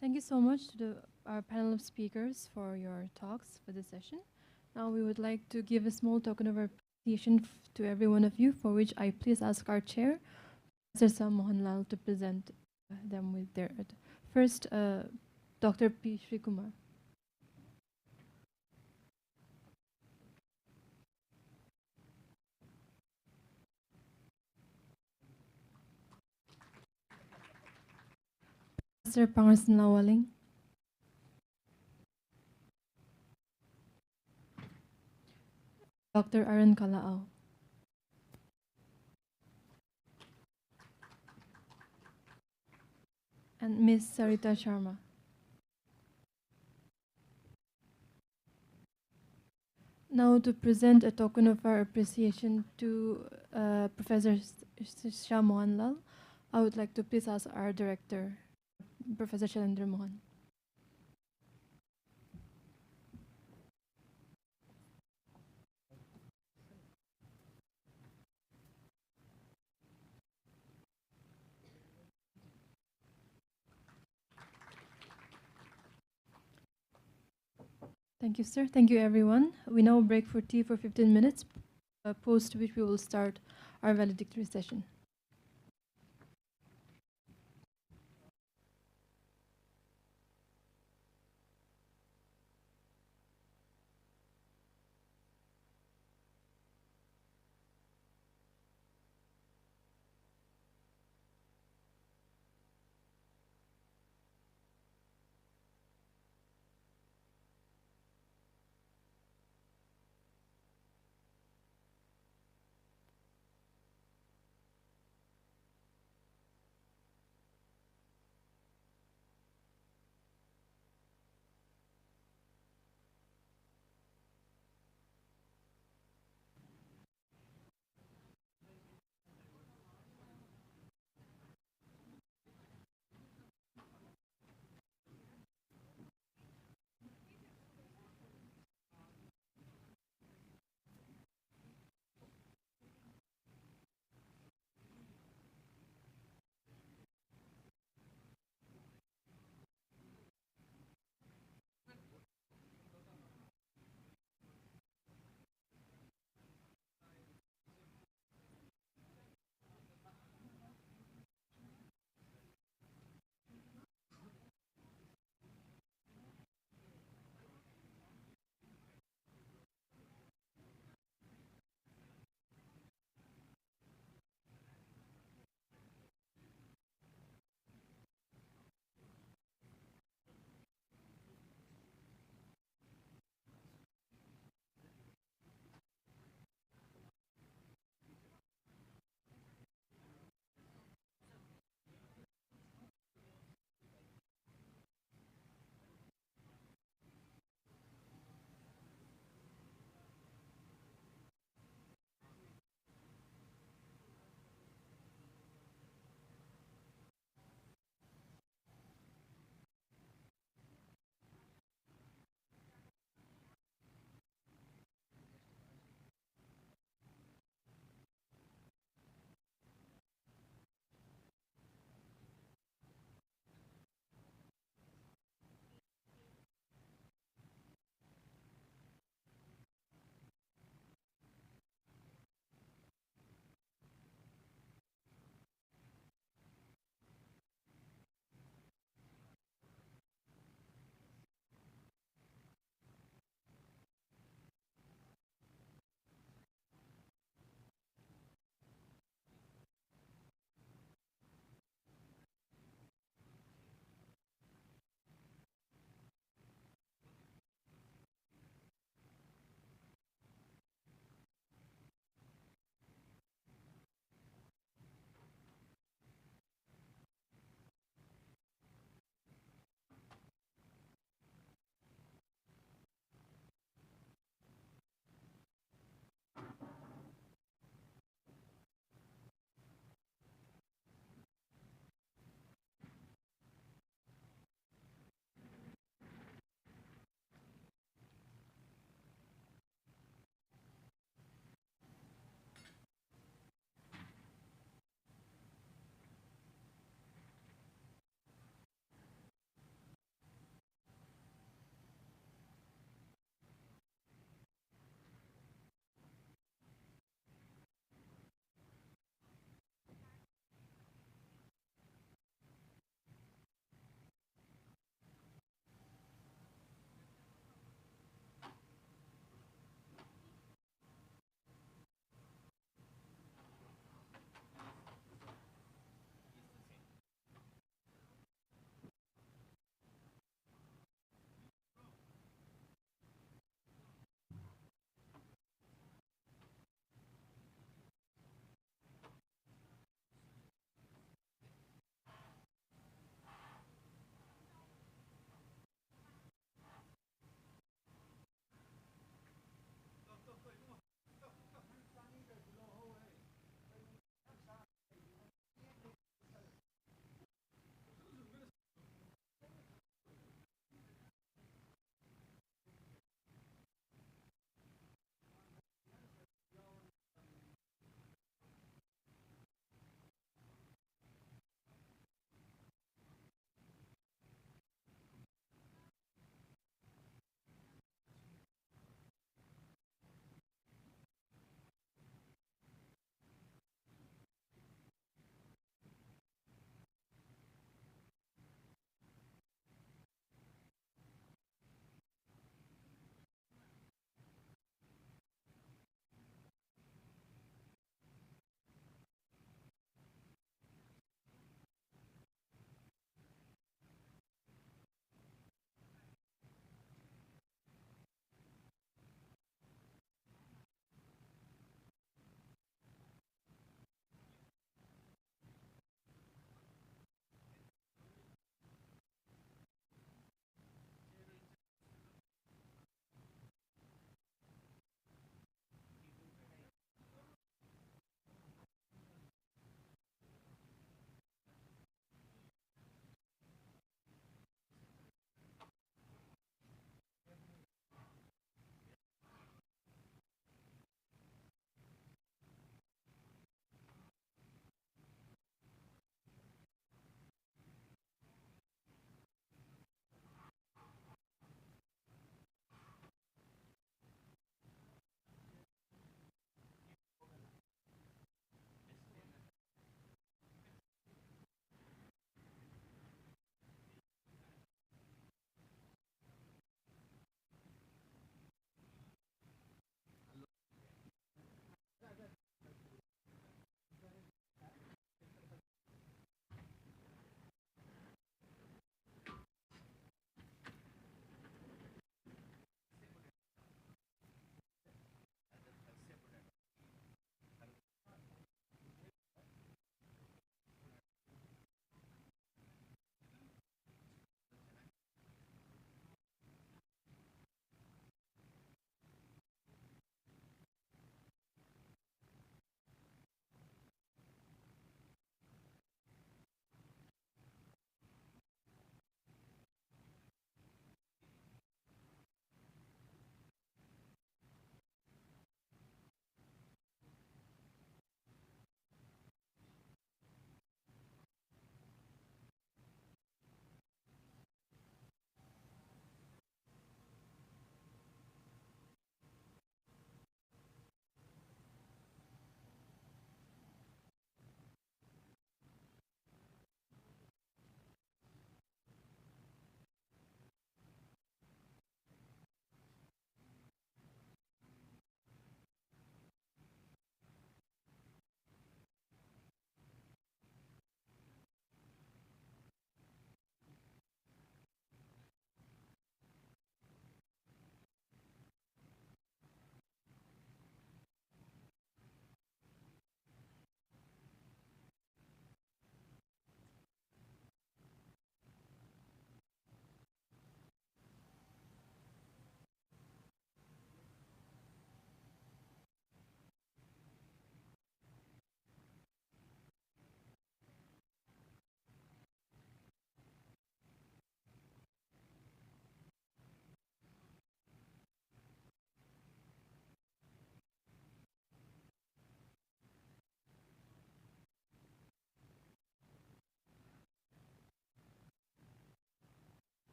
thank you so much to our panel of speakers for your talks for this session. Now we would like to give a small token of appreciation to every one of you, for which I please ask our chair, Professor Sam Mohanlal, to present them with their first, Dr. P. Srikumar. Professor Pangarsan Lawaling. Dr. Aaron Kalaao. And Ms. Sarita Sharma. Now to present a token of our appreciation to Professor Shah Mohanlal, I would like to please ask our director, Professor Shailendra Mohan. Thank you, sir. Thank you, everyone. We now break for tea for 15 minutes, post which we will start our valedictory session.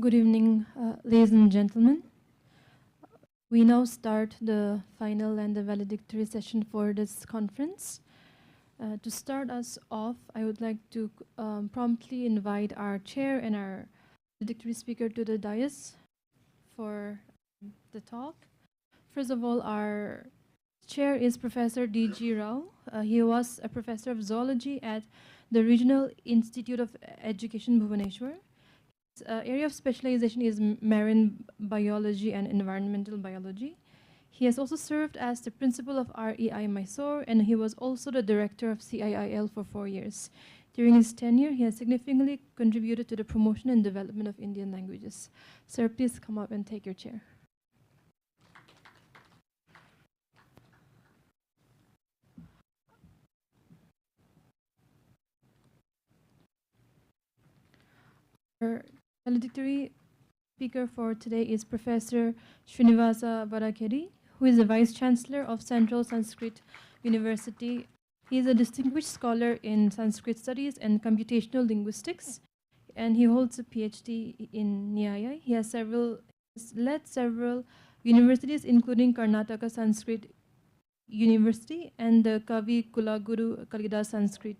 Good evening, ladies and gentlemen. We now start the final and the valedictory session for this conference. To start us off, I would like to promptly invite our chair and our valedictory speaker to the dais for the talk. First of all, our chair is Professor D.G. Rao. He was a professor of zoology at the Regional Institute of Education, Bhubaneswar. His area of specialization is marine biology and environmental biology. He has also served as the principal of REI Mysore, and he was also the director of CIIL for 4 years. During his tenure, he has significantly contributed to the promotion and development of Indian languages. Sir, please come up and take your chair. Our valedictory speaker for today is Professor Srinivasa Varakeri, who is the Vice Chancellor of Central Sanskrit University. He is a distinguished scholar in Sanskrit studies and computational linguistics, and he holds a PhD in Nyaya. He has led several universities, including Karnataka Sanskrit University and the Kavi Kulaguru Kalidas Sanskrit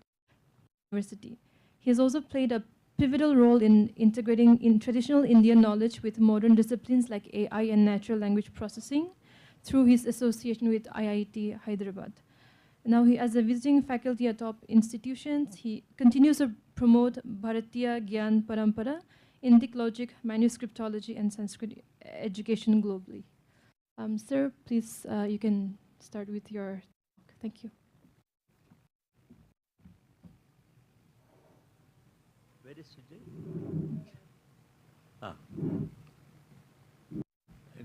University. He has also played a pivotal role in integrating in traditional Indian knowledge with modern disciplines like AI and natural language processing through his association with IIT Hyderabad. Now, as a visiting faculty at top institutions, he continues to promote Bharatiya Gyan Parampara, Indic logic, manuscriptology, and Sanskrit education globally. Sir, please, you can start with your talk. Thank you. Where is Sujay?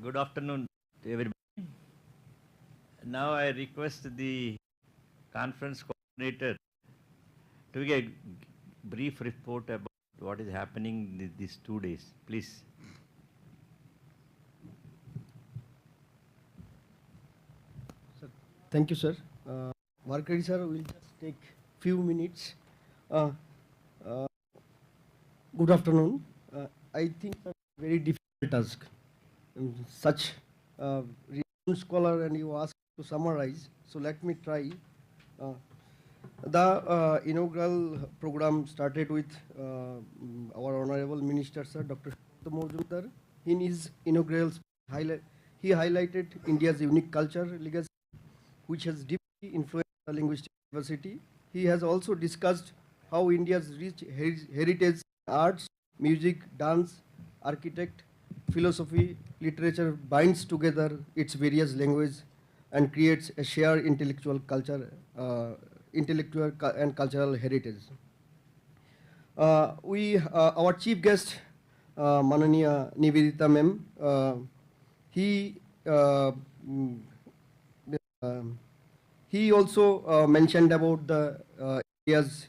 Good afternoon to everybody. Now I request the conference coordinator to give a brief report about what is happening these 2 days, please. Thank you, sir. Varakeri sir will just take few minutes. Good afternoon. I think it's a very difficult task. Such renowned scholar, and you ask to summarize. So let me try. The inaugural program started with our Honorable Minister, Sir, Dr. Mojumdar. In his inaugural speech, he highlighted India's unique culture legacy, which has deeply influenced the linguistic diversity. He has also discussed how India's rich heritage, arts, music, dance, architect, philosophy, literature binds together its various languages and creates a shared intellectual and cultural heritage. Our chief guest, Mananiya Nivedita ma'am, he also mentioned about the India's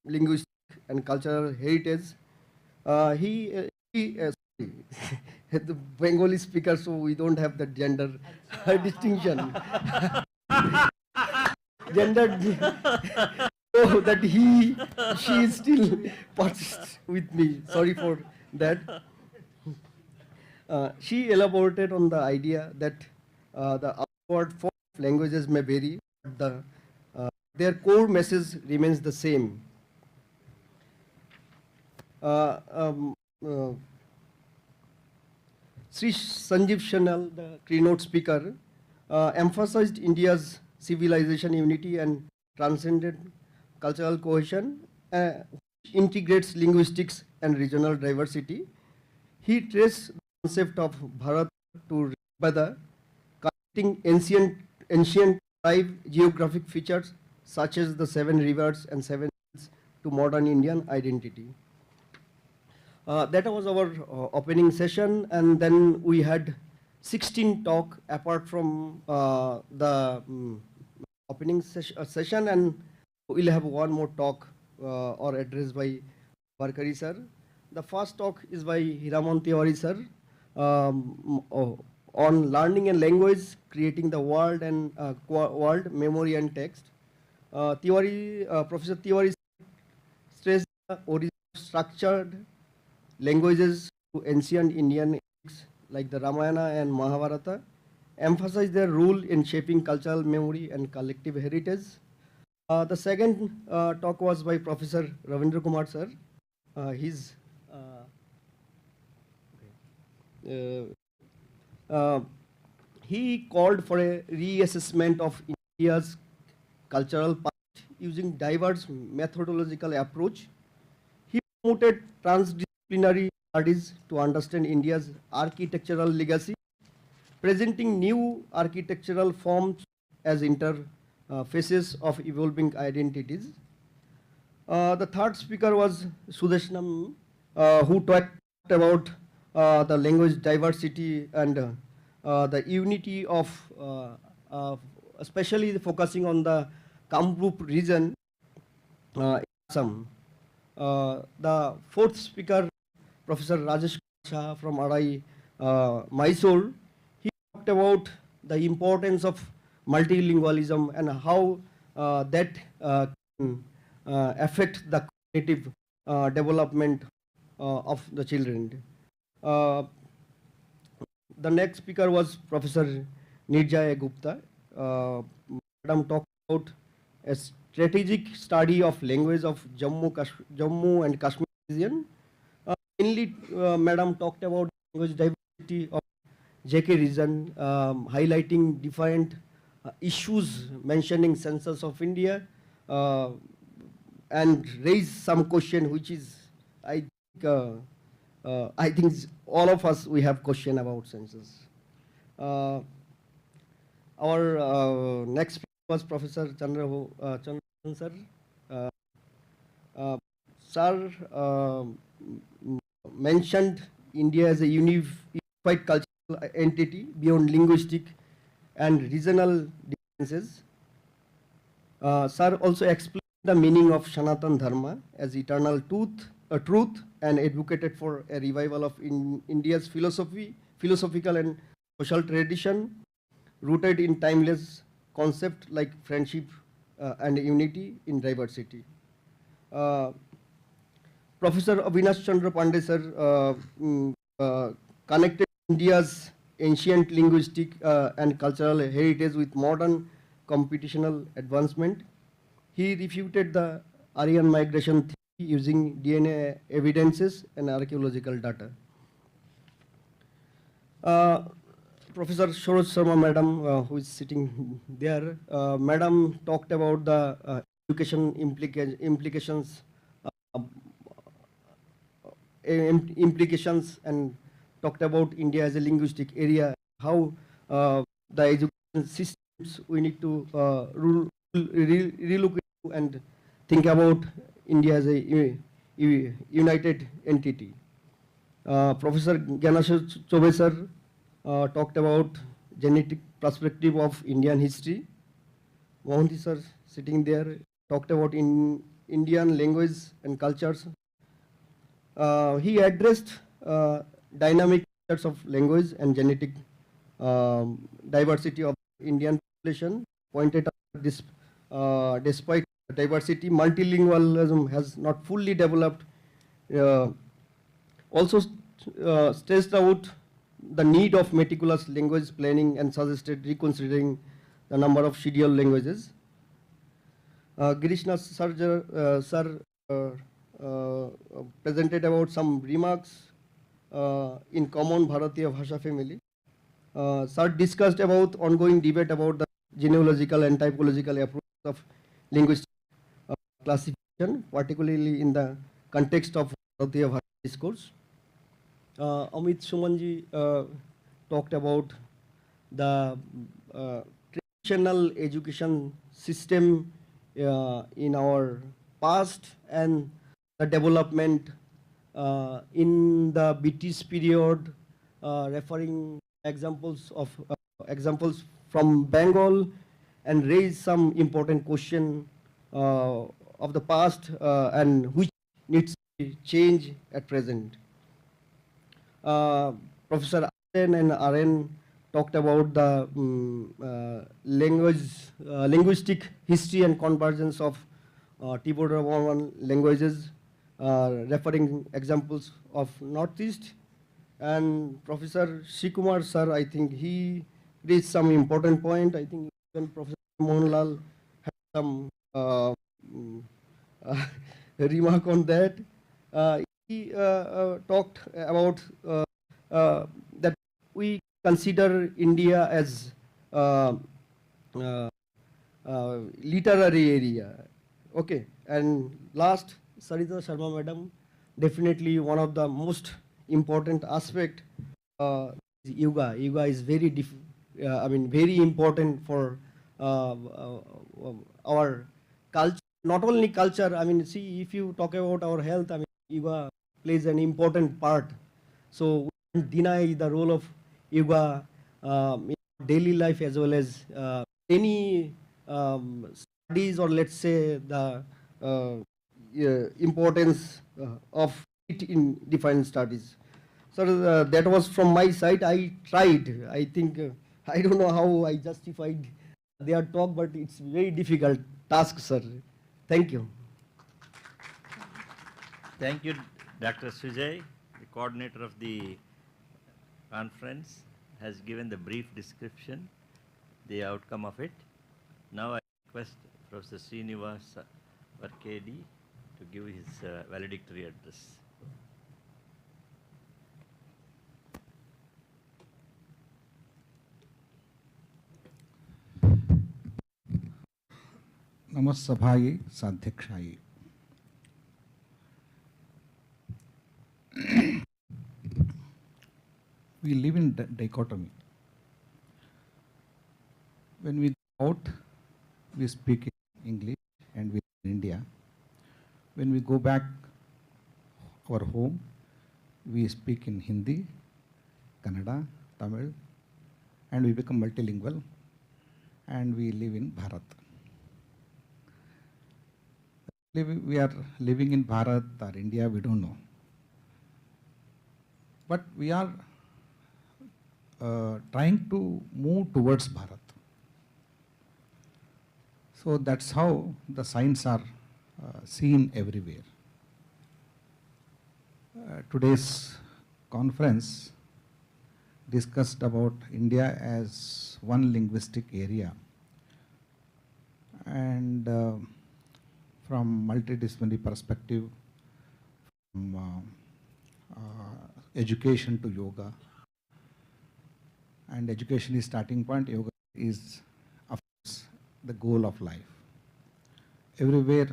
linguistic and cultural heritage. Sorry, the Bengali speaker, so we don't have the gender distinction. Gender, so that she is still persists with me. Sorry for that. She elaborated on the idea that the outward form of languages may vary, but their core message remains the same. Sri Sanjeev Shanal, the keynote speaker, emphasized India's civilization unity and transcendent cultural cohesion, which integrates linguistics and regional diversity. He traced the concept of Bharat to Rigveda, connecting ancient tribe geographic features such as the 7 rivers and 7 hills to modern Indian identity. That was our opening session, and then we had 16 talk apart from the opening session, and we'll have one more talk or address by Varakeri sir. The first talk is by Hiraman Tiwari sir on learning and language, creating the world and world memory and text. Professor Tiwari stressed the origin of structured languages to ancient Indian epics like the Ramayana and Mahabharata, emphasize their role in shaping cultural memory and collective heritage. The second talk was by Professor Ravindra Kumar sir. He called for a reassessment of India's cultural past using diverse methodological approach. He promoted transdisciplinary studies to understand India's architectural legacy, presenting new architectural forms as interfaces of evolving identities. The third speaker was Sudeshnam, who talked about the language diversity and the unity of, especially focusing on the Kamrup region, Assam. The fourth speaker, Professor Rajesh Shah from Arai, Mysore, he talked about the importance of multilingualism and how that can affect the cognitive development of the children. The next speaker was Professor Nirjaya Gupta. Madam talked about a strategic study of language of Jammu and Kashmir region. Mainly, Madam talked about language diversity of JK region, highlighting different issues, mentioning census of India, and raised some question which is, I think all of us, we have question about census. Our next speaker was Professor Chandran sir. Sir mentioned India as a unified cultural entity beyond linguistic and regional differences. Sir also explained the meaning of Sanatan Dharma as eternal truth and advocated for a revival of India's philosophical and social tradition rooted in timeless concepts like friendship and unity in diversity. Professor Avinash Chandra Pandey sir connected India's ancient linguistic and cultural heritage with modern computational advancement. He refuted the Aryan migration theory using DNA evidences and archaeological data. Professor Shoroj Sharma madam, who is sitting there, madam talked about the education implications and talked about India as a linguistic area, how the education systems we need to relook into and think about India as a united entity. Professor Gyanashwar Chobe sir talked about genetic perspective of Indian history. Mohanty sir sitting there talked about Indian language and cultures. He addressed dynamic features of language and genetic diversity of Indian population, pointed out this despite diversity, multilingualism has not fully developed. Also stressed out the need of meticulous language planning and suggested reconsidering the number of scheduled languages. Girishnath sir presented about some remarks in common Bharatiya Bhasha family. Sir discussed about ongoing debate about the genealogical and typological approach of linguistic classification, particularly in the context of Bharatiya Bhasha discourse. Amit Sumanji talked about the traditional education system in our past and the development in the British period, referring examples from Bengal, and raise some important question of the past and which needs to be changed at present. Professor Aren and Aren talked about the linguistic history and convergence of Tibeto-Burman languages, referring examples of Northeast And Professor Shikumar sir, I think he raised some important point. I think even Professor Mohanlal had some remark on that. He talked about that we consider India as literary area. Okay, and last, Sarita Sharma madam, definitely one of the most important aspect is yoga. Yoga is very very important for our culture. Not only culture, I mean, see, if you talk about our health, I mean, yoga plays an important part. So we can't deny the role of yoga in daily life as well as any studies, or let's say the importance of it in different studies. So that was from my side. I tried. I think I don't know how I justified their talk, but it's very difficult task, sir. Thank you. Thank you, Dr. Sujay, the coordinator of the conference, has given the brief description, the outcome of it. Now I request Professor Srinivas Varkedi to give his valedictory address. Namasabhaye Sadhyakshaye. We live in dichotomy. When we go out, we speak English and we in India. When we go back our home, we speak in Hindi, Kannada, Tamil, and we become multilingual, and we live in Bharat. We are living in Bharat or India, we don't know. But we are trying to move towards Bharat. So that's how the signs are seen everywhere. Today's conference discussed about India as one linguistic area, and from multidisciplinary perspective, from education to yoga. And education is starting point, yoga is of course the goal of life. Everywhere,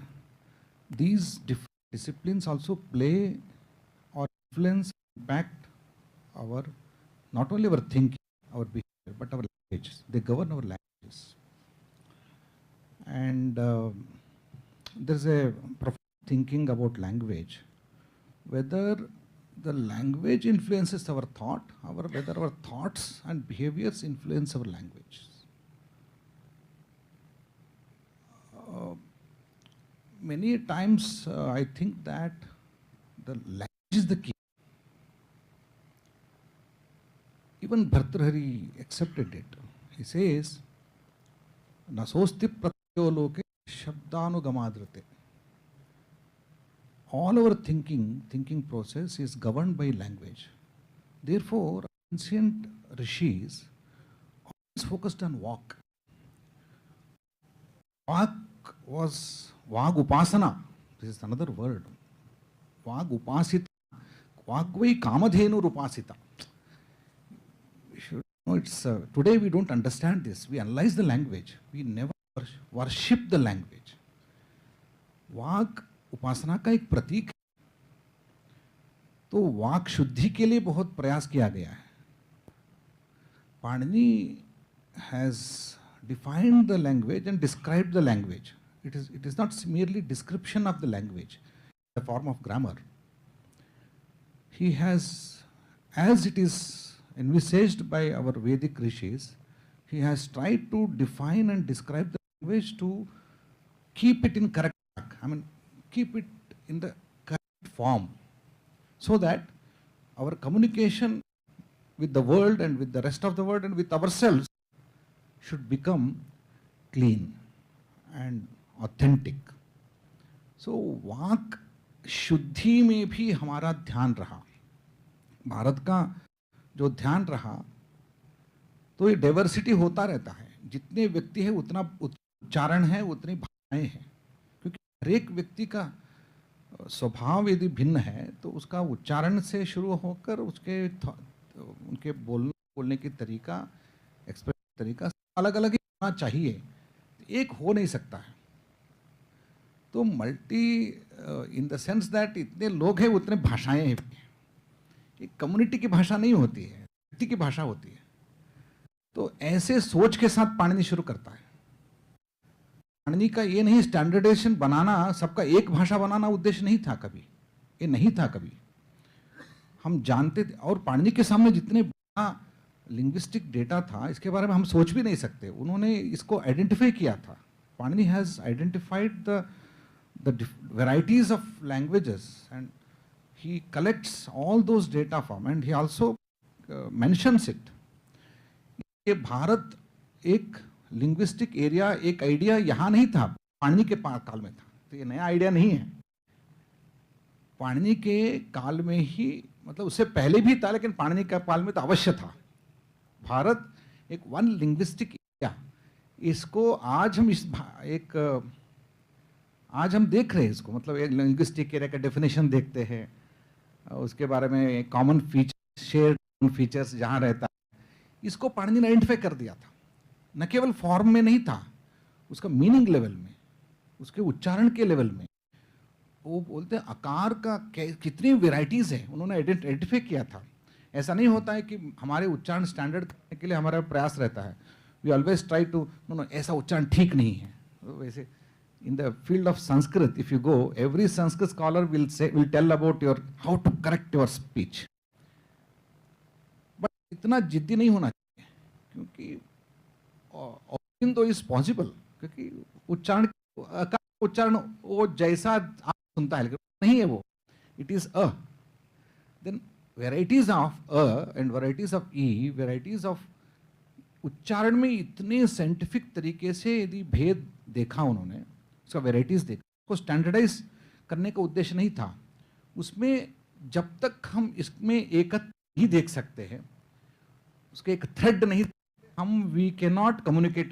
these different disciplines also play or influence, impact our, not only our thinking, our behavior, but our languages. They govern our languages. And there's a profound thinking about language, whether the language influences our thought, whether our thoughts and behaviors influence our language. Many times I think that the language is the key. Even Bhartrhari accepted it. He says, Nasosti pratyo loke shabdanugamadrate. All our thinking process is governed by language. Therefore, ancient rishis always focused on vak. Vak was vag upasana. This is another word. Vag upasita. Vagvai kamadhenu upasita. No, it's today we don't understand this. We analyze the language. We never worship the language. Vag उपासना का एक प्रतीक है, तो वाक शुद्धि के लिए बहुत प्रयास किया गया है. Panini has defined the language and described the language. It is not merely description of the language, the form of grammar. He has, as it is envisaged by our Vedic rishis, he has tried to define and describe the language to keep it in correct track. I mean, keep it in the correct form, so that our communication with the world and with the rest of the world and with ourselves should become clean and authentic. So वाक शुद्धि में भी हमारा ध्यान रहा. भारत का जो ध्यान रहा, तो ये डाइवर्सिटी होता रहता है। जितने व्यक्ति है उतना उच्चारण है, उतनी भाषाएं हैं, क्योंकि हर एक व्यक्ति का स्वभाव यदि भिन्न है तो उसका उच्चारण से शुरू होकर उसके उनके बोलने की तरीका, एक्सप्रेस तरीका अलग अलग ही होना चाहिए, एक हो नहीं सकता है। तो multi in the sense that इतने लोग हैं उतने भाषाएं हैं। एक कम्युनिटी की भाषा नहीं होती है, व्यक्ति की भाषा होती है। तो ऐसे सोच के साथ पाणिनि शुरू करता है। पाणिनि का ये नहीं स्टैंडर्डाइजेशन बनाना, सबका एक भाषा बनाना उद्देश्य नहीं था कभी, ये नहीं था कभी। हम जानते थे, और पाणिनि के सामने जितने बड़ा लिंग्विस्टिक डेटा था इसके बारे में हम सोच भी नहीं सकते। उन्होंने इसको आइडेंटिफाई किया था। Panini has identified the varieties of languages and he collects all those data from and he also mentions it. ये भारत एक लिंग्विस्टिक एरिया, एक आइडिया यहाँ नहीं था, पाणिनि के काल में था। तो ये नया आइडिया नहीं है, पाणिनि के काल में ही, मतलब उससे पहले भी था लेकिन पाणिनि के काल में तो अवश्य था। भारत एक वन लिंग्विस्टिक एरिया, इसको आज हम आज हम देख रहे हैं इसको, मतलब एक लिंग्विस्टिक एरिया का डेफिनेशन देखते हैं, उसके बारे में कॉमन फीचर, शेयर्ड फीचर्स जहाँ रहता है, इसको पाणिनि ने आइडेंटिफाई कर दिया था। न केवल फॉर्म में नहीं था, उसका मीनिंग लेवल में, उसके उच्चारण के लेवल में। वो बोलते हैं आकार का कितनी वेराइटीज़ है, उन्होंने आइडेंटिफाई किया था। ऐसा नहीं होता है कि हमारे उच्चारण स्टैंडर्ड करने के लिए हमारा प्रयास रहता है, we always try to know ऐसा उच्चारण ठीक नहीं है। वैसे in the field of Sanskrit, if you go, every Sanskrit scholar will tell about how to correct your speech. But इतना जिद्दी नहीं होना चाहिए, क्योंकि तो is possible, क्योंकि उच्चारण वो जैसा आप सुनता है लेकिन नहीं है वो, it is a. Then varieties of a and varieties of e, varieties of उच्चारण में इतने साइंटिफिक तरीके से यदि भेद देखा उन्होंने, उसका वेराइटीज देखा, उसको स्टैंडर्डाइज करने का उद्देश्य नहीं था। उसमें जब तक हम इसमें एकत्र ही देख सकते हैं, उसके एक थ्रेड नहीं, हम we can not communicate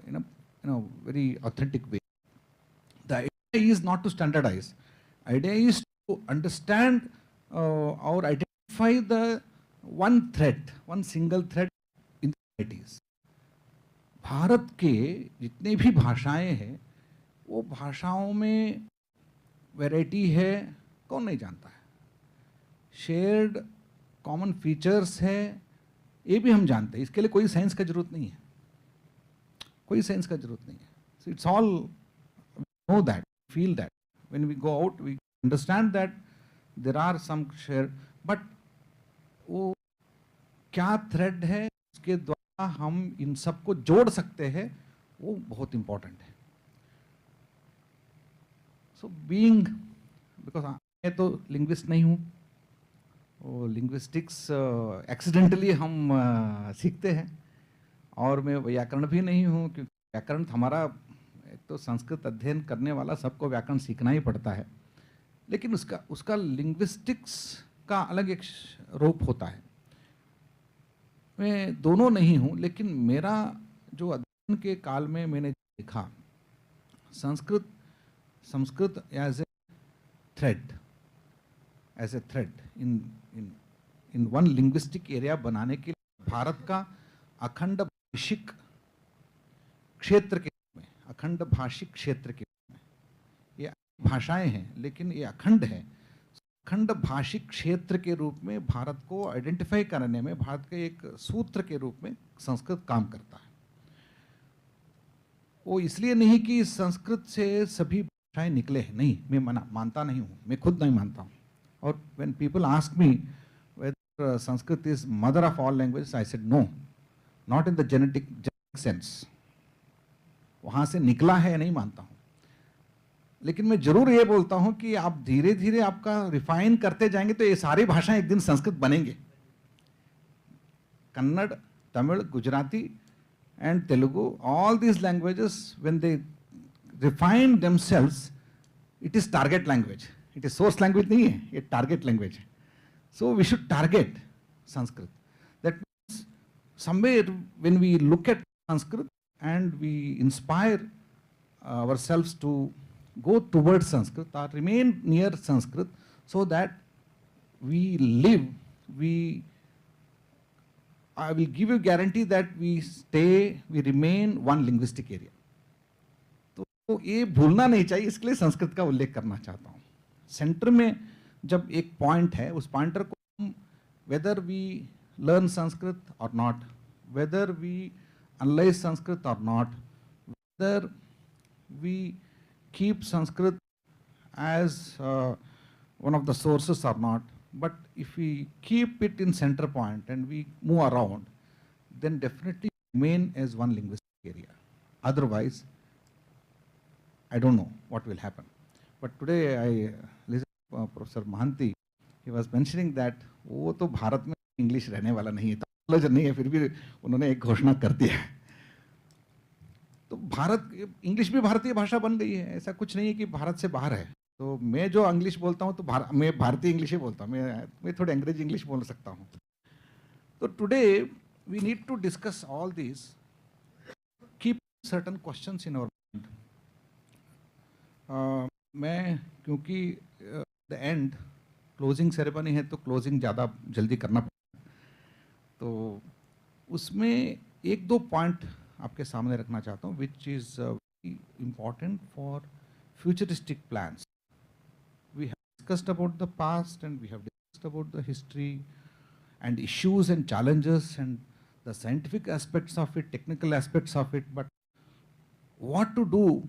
in a very authentic way. The idea is not to standardise, idea is to understand और identify the one thread, one single thread in the varieties. Bharat के जितने भी भाषाएं हैं, वो भाषाओं में वैरायटी है, कौन नहीं जानता है। शेयर्ड कॉमन फीचर्स है, ये भी हम जानते हैं। इसके लिए कोई साइंस का जरूरत नहीं है, कोई साइंस का जरूरत नहीं है। So it's all know that, feel that when we go out, we understand that there are some share, but वो क्या थ्रेड है उसके द्वारा हम इन सबको जोड़ सकते हैं, वो बहुत इंपॉर्टेंट है। सो बीइंग, बिकॉज मैं तो लिंग्विस्ट नहीं हूँ, वो लिंग्विस्टिक्स एक्सीडेंटली हम सीखते हैं, और मैं व्याकरण भी नहीं हूँ, क्योंकि व्याकरण हमारा, एक तो संस्कृत अध्ययन करने वाला सबको व्याकरण सीखना ही पड़ता है, लेकिन उसका लिंग्विस्टिक्स का अलग एक रूप होता है। मैं दोनों नहीं हूँ, लेकिन मेरा जो अध्ययन के काल में मैंने देखा, Sanskrit as a thread in one linguistic area बनाने के लिए भारत का अखंड भाषिक क्षेत्र के रूप में, अखंड भाषिक क्षेत्र के रूप में, ये भाषाएं हैं लेकिन ये अखंड है, अखंड भाषिक क्षेत्र के रूप में भारत को आइडेंटिफाई करने में, भारत के एक सूत्र के रूप में संस्कृत काम करता है। वो इसलिए नहीं कि संस्कृत से सभी भाषाएं निकले हैं, नहीं, मैं मानता नहीं हूँ, मैं खुद नहीं मानता हूँ। और when people ask me whether Sanskrit is mother of all languages, I said no, not in the genetic sense. वहाँ से निकला है नहीं मानता हूँ, लेकिन मैं जरूर ये बोलता हूँ कि आप धीरे धीरे आपका रिफाइन करते जाएंगे तो ये सारी भाषाएं एक दिन संस्कृत बनेंगे। Kannada, Tamil, Gujarati and Telugu, all these languages, when they refine themselves, it is target language. It is source language नहीं है, ये target language है। So we should target Sanskrit. That means somewhere when we look at Sanskrit and we inspire ourselves to go towards Sanskrit or remain near Sanskrit, so that we live, I will give you guarantee that we remain one linguistic area. तो ये भूलना नहीं चाहिए, इसके लिए संस्कृत का उल्लेख करना चाहता हूँ. सेंटर में जब एक पॉइंट है, उस पॉइंटर को हम whether we learn Sanskrit or not, whether we analyze Sanskrit or not, whether we keep Sanskrit as one of the sources or not, but if we keep it in center point and we move around, then definitely remain as one linguistic area. Otherwise, I don't know what will happen. But today I listened to Professor Mahanti. He was mentioning that वो तो भारत में English रहने वाला नहीं है, तो नहीं है, फिर भी उन्होंने एक घोषणा कर दी है. तो भारत, इंग्लिश भी भारतीय भाषा बन गई है, ऐसा कुछ नहीं है कि भारत से बाहर है. तो मैं जो इंग्लिश बोलता हूँ तो मैं भारतीय इंग्लिश ही बोलता हूँ, मैं थोड़े अंग्रेजी इंग्लिश बोल सकता हूँ. तो today we need to discuss all this, keep certain questions in our mind. मैं क्योंकि द एंड क्लोजिंग सेरेमनी है तो क्लोजिंग ज़्यादा जल्दी करना पड़ेगा, तो उसमें एक दो पॉइंट आपके सामने रखना चाहता हूँ, which is important for futuristic plans. We have discussed about the past and we have discussed about the history and issues and challenges and the scientific aspects of it, technical aspects of it, but what to do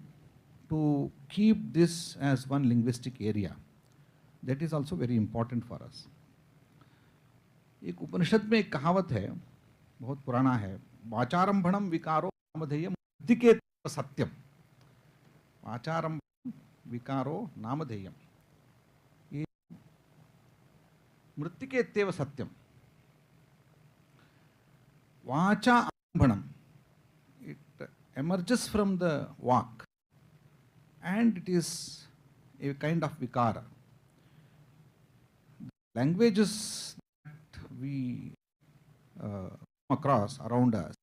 to keep this as one linguistic area, that is also very important for us. एक उपनिषद में एक कहावत है, बहुत पुराना है, वाचारंभणम विकारो नामधेयम मृत्तिके सत्यम. वाचारंभ विकारो नामधेयम, ये मृत्तिकेत्येव सत्यम. वाचा आरंभणम, it emerges from the walk and it is a kind of vikara. Languages that we come across around us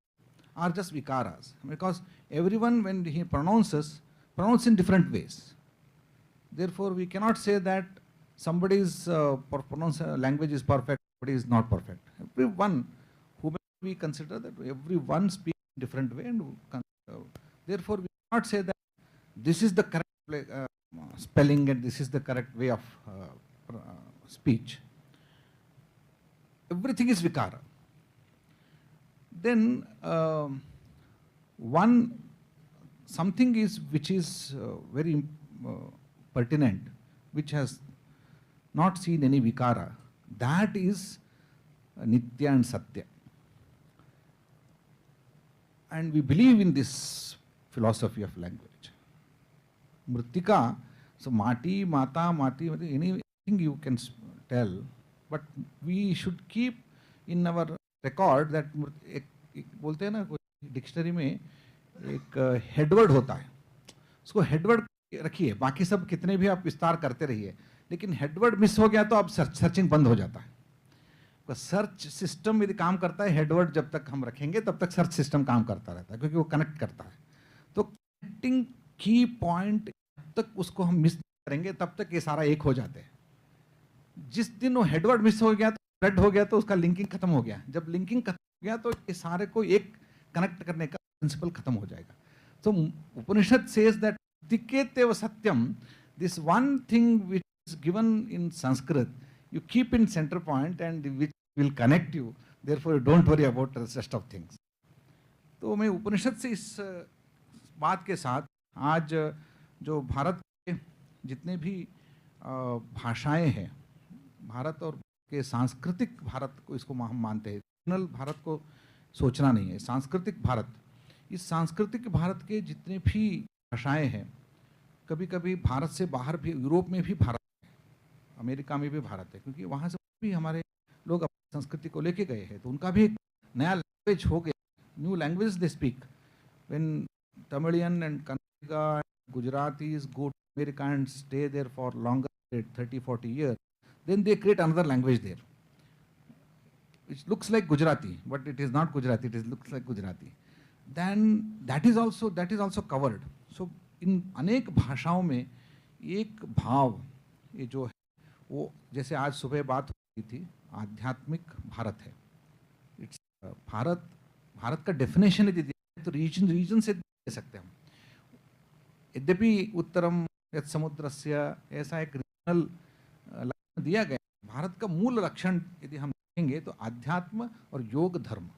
are just vikaras, because everyone when he pronounce in different ways. Therefore, we cannot say that somebody's language is perfect, somebody is not perfect. Everyone, whom we consider that everyone speaks in different way, and therefore we cannot say that this is the correct spelling and this is the correct way of speech. Everything is vikara. Then something is which is very pertinent, which has not seen any vikara, that is Nitya and Satya. And we believe in this philosophy of language. Mritika, so Mati, Mata, Mati, anything you can tell, but we should keep in our record that बोलते हैं ना dictionary में एक headword होता है, उसको headword रखिए, बाकी सब कितने भी आप विस्तार करते रहिए, लेकिन हेडवर्ड मिस हो गया तो अब सर्चिंग बंद हो जाता है. सर्च सिस्टम यदि काम करता है, हेडवर्ड जब तक हम रखेंगे तब तक सर्च सिस्टम काम करता रहता है, क्योंकि वो कनेक्ट करता है. तो कनेक्टिंग की पॉइंट जब तक उसको हम मिस करेंगे तब तक ये सारा एक हो जाते हैं. जिस दिन वो हेडवर्ड मिस हो गया तो थ्रेड हो गया तो उसका लिंकिंग खत्म हो गया. जब लिंकिंग खत्म हो गया तो ये सारे को एक कनेक्ट करने का प्रिंसिपल खत्म हो जाएगा. तो उपनिषद सेज दैट तिकेत्यव सत्यम, this one thing which is given in Sanskrit, you keep in center point and which will connect you. Therefore, you don't worry about the rest of things. तो मैं उपनिषद से इस बात के साथ आज जो भारत के जितने भी भाषाएं हैं, भारत और के सांस्कृतिक भारत को इसको हम मानते हैं. रीजनल भारत को सोचना नहीं है, सांस्कृतिक भारत. इस सांस्कृतिक भारत के जितने भी भाषाएं हैं, कभी कभी भारत से बाहर भी, यूरोप में भी भारत है, अमेरिका में भी भारत है, क्योंकि वहाँ से भी हमारे लोग अपनी संस्कृति को लेके गए हैं, तो उनका भी एक नया लैंग्वेज हो गया. New language they speak. When Tamilian and Kannada, Gujaratis go to America and stay there for longer, 30-40 years, then they create another language there. which looks like Gujarati, but it is not Gujarati, it looks like Gujarati, then that is also covered. So in अनेक भाषाओं में एक भाव ये जो है वो, जैसे आज सुबह बात हुई थी, आध्यात्मिक भारत है. इट्स भारत का डेफिनेशन यदि दिया तो रीजन से दे सकते हैं हम. यद्यपि उत्तरम यत् समुद्रस्य ऐसा एक रीजनल लक्षण दिया गया, भारत का मूल लक्षण यदि हम देखेंगे तो आध्यात्म और योग धर्म,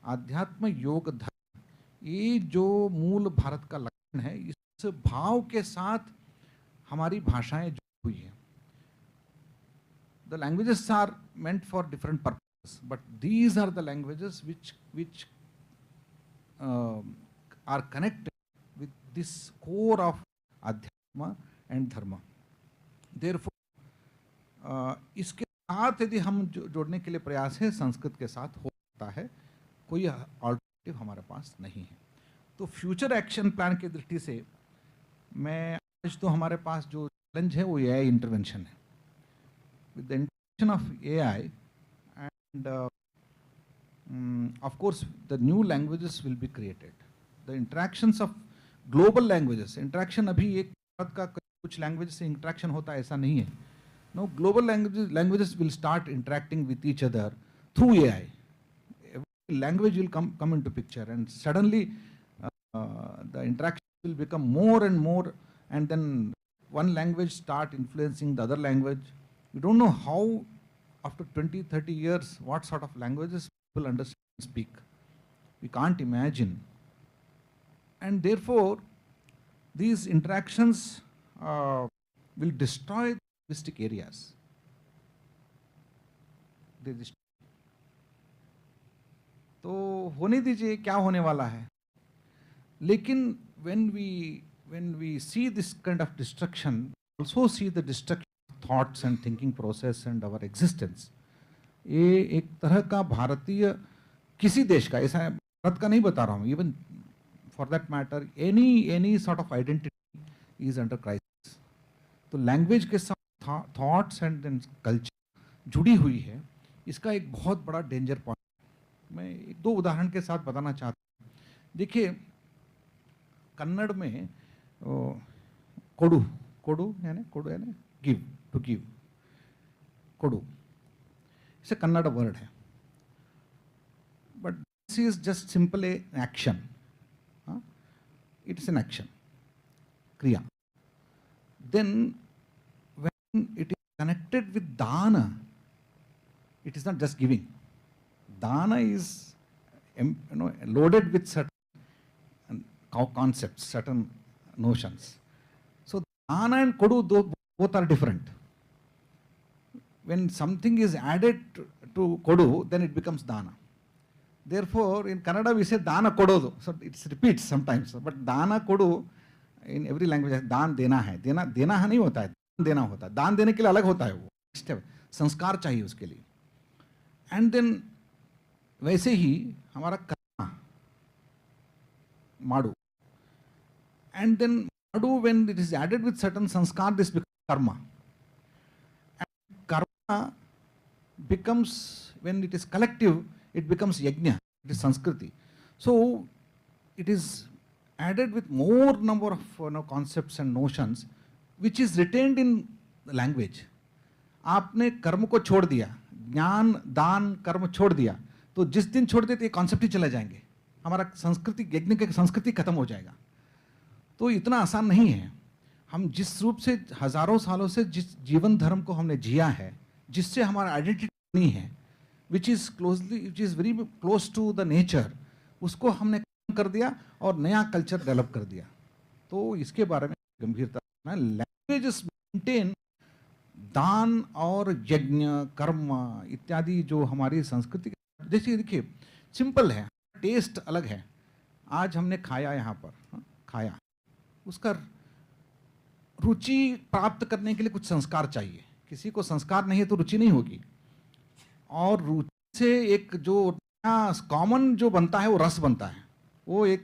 आध्यात्म योग धर्म, ये जो मूल भारत का लक्षण है, इस भाव के साथ हमारी भाषाएं जुड़ी हुई हैं. The languages are meant for different purposes, but these are the languages which are connected with this core of adhyatma and dharma. Therefore, इसके साथ यदि हम जोड़ने के लिए प्रयास है, संस्कृत के साथ हो सकता है, कोई अल्टरनेटिव हमारे पास नहीं है. तो फ्यूचर एक्शन प्लान की दृष्टि से मैं आज तो हमारे पास जो चैलेंज है वो एआई इंटरवेंशन है. With the introduction of AI and of course the new languages will be created. The interactions of global languages, interaction अभी एक भारत का कुछ languages से interaction होता है ऐसा नहीं है. No, global languages will start interacting with each other through AI. Every language will come into picture, and suddenly the interaction will become more and more, and then one language start influencing the other language. You don't know how after 20-30 years what sort of languages people understand and speak. We can't imagine. And therefore these interactions will destroy linguistic areas. They destroy. तो होने दीजिए क्या होने वाला है. लेकिन when we see this kind of destruction, also see the destruction thoughts and thinking process and our existence. ये एक तरह का भारतीय किसी देश का, ऐसा भारत का नहीं बता रहा हूँ, even for that matter any sort of identity is under crisis. तो language के साथ thoughts and then culture जुड़ी हुई है, इसका एक बहुत बड़ा danger point. मैं एक दो उदाहरण के साथ बताना चाहता हूँ. देखिए कन्नड़ में कोडू यानी give, to give, kodu. It's a Kannada word. But this is just simple an action. It is an action, kriya. Then when it is connected with dana, it is not just giving. Dana is loaded with certain concepts, certain notions. So dana and kodu both are different. When something is added to kodu, then it becomes dana. Therefore, in Kannada we say dana kododu. So it repeats sometimes. But dana kodu in every language दान देना है. देना नहीं होता है, दान देना होता है. दान देने के लिए अलग होता है वो. स्टेप संस्कार चाहिए उसके लिए. एंड देन वैसे ही हमारा कर्मा माडू. एंड देन माडू when it is added with certain sanskar, this becomes karma. And karma becomes, when it is collective, it becomes yajna, it is Sanskriti. So it is added with more number of concepts and notions which is retained in the language. आपने कर्म को छोड़ दिया, ज्ञान दान कर्म छोड़ दिया, तो जिस दिन छोड़ देते ये कॉन्सेप्ट ही चले जाएंगे, हमारा संस्कृति यज्ञ की संस्कृति खत्म हो जाएगा. तो इतना आसान नहीं है. हम जिस रूप से हजारों सालों से जिस जीवन धर्म को हमने जिया है, जिससे हमारा आइडेंटिटी नहीं है, which is very close to the nature, उसको हमने कम कर दिया और नया कल्चर डेवलप कर दिया. तो इसके बारे में गंभीरता है. लैंग्वेजेस मेंटेन दान और यज्ञ कर्म इत्यादि जो हमारी संस्कृति. जैसे देखिए सिंपल है, टेस्ट अलग है. आज हमने खाया यहाँ पर, खाया, उसका रुचि प्राप्त करने के लिए कुछ संस्कार चाहिए. किसी को संस्कार नहीं है तो रुचि नहीं होगी. और रुचि से एक जो कॉमन जो बनता है वो रस बनता है. वो एक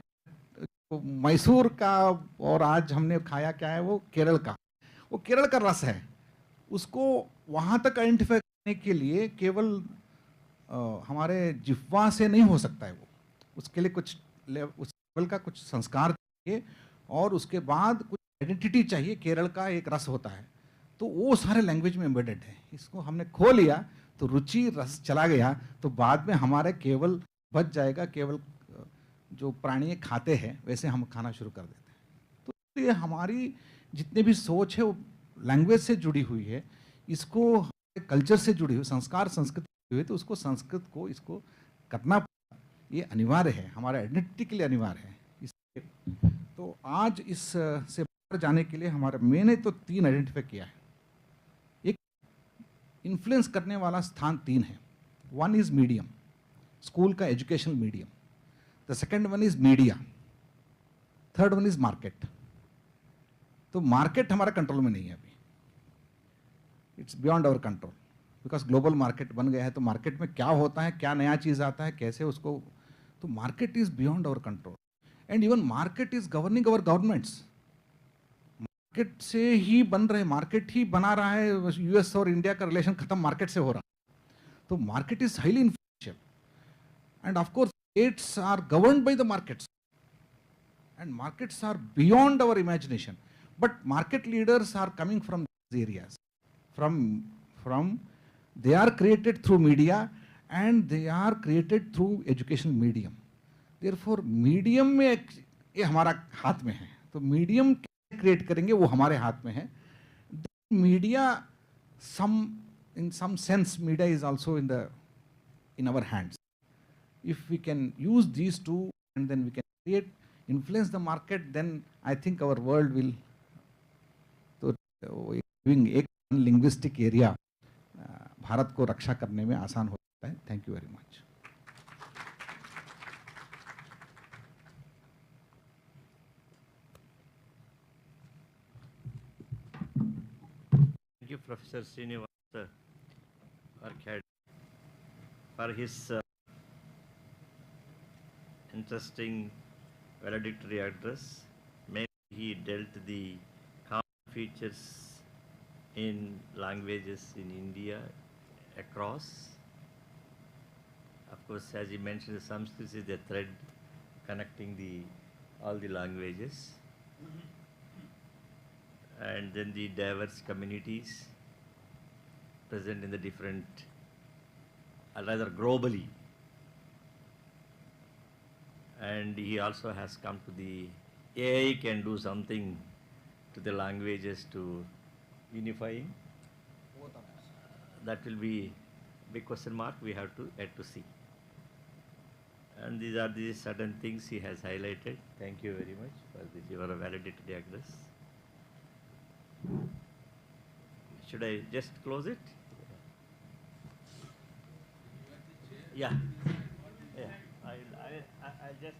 मैसूर का, और आज हमने खाया क्या है, वो केरल का, वो केरल का रस है. उसको वहाँ तक आइडेंटिफाई करने के लिए केवल हमारे जिह्वा से नहीं हो सकता है वो, उसके लिए कुछ उस लेवल का कुछ संस्कार चाहिए और उसके बाद कुछ आइडेंटिटी चाहिए। केरल का एक रस होता है, तो वो सारे लैंग्वेज में एम्बेडेड है। इसको हमने खो लिया तो रुचि रस चला गया, तो बाद में हमारे केवल बच जाएगा, केवल जो प्राणी खाते हैं वैसे हम खाना शुरू कर देते हैं। तो ये हमारी जितने भी सोच है वो लैंग्वेज से जुड़ी हुई है, इसको कल्चर से जुड़ी हुई, संस्कार संस्कृति हुई, तो उसको संस्कृत को इसको करना ये अनिवार्य है, हमारे आइडेंटिटी के लिए अनिवार्य है। इसलिए तो आज इस से बाहर जाने के लिए हमारा मैंने तो 3 आइडेंटिफाई किया है। एक इन्फ्लुएंस करने वाला स्थान 3 है। 1 इज मीडियम, स्कूल का educational medium. The second one is media, third one is market. तो मार्केट हमारा कंट्रोल में नहीं है अभी, it's beyond our control, because global market बन गया है। तो मार्केट में क्या होता है, क्या नया चीज़ आता है, कैसे उसको, तो market is beyond our control and even market is governing our governments. Market से ही बन रहे, मार्केट ही बना रहा है। यूएस और इंडिया का रिलेशन खत्म मार्केट से हो रहा है। तो market is highly influential and of course states are governed by the markets and markets are beyond our imagination, but market leaders are coming from these areas, from they are created through media and they are created through educational medium. Therefore medium में ये हमारा हाथ में है, तो medium create करेंगे वो हमारे हाथ में है। Media in some sense media is also in our hands. If we can use these two and then we can create, influence the market, then I think our world will, तो doing एक linguistic area Bharat को रक्षा करने में आसान हो जाता है। Thank you very much. Thank you, Professor Srinivasa Arcade, for his interesting valedictory address. Maybe he dealt the common features in languages in India across. Of course, as he mentioned, Sanskrit is the thread connecting all the languages. And then the diverse communities present in the different, rather globally. And he also has come to the AI can do something to the languages to unifying. That will be big question mark, we have to yet to see. And these are the certain things he has highlighted. Thank you very much for this, your valedictory address. Should I just close it? Yeah. Yeah. I'll just.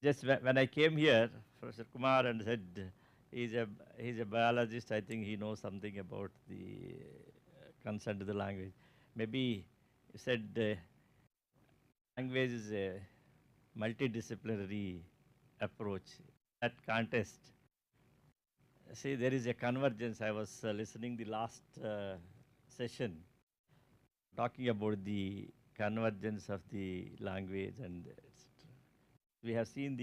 Just when I came here, Professor Kumar and said he's a biologist. I think he knows something about the concern to the language. Maybe he said language is a multidisciplinary approach. That contest, see, there is a convergence. I was listening the last session talking about the convergence of the language, and we have seen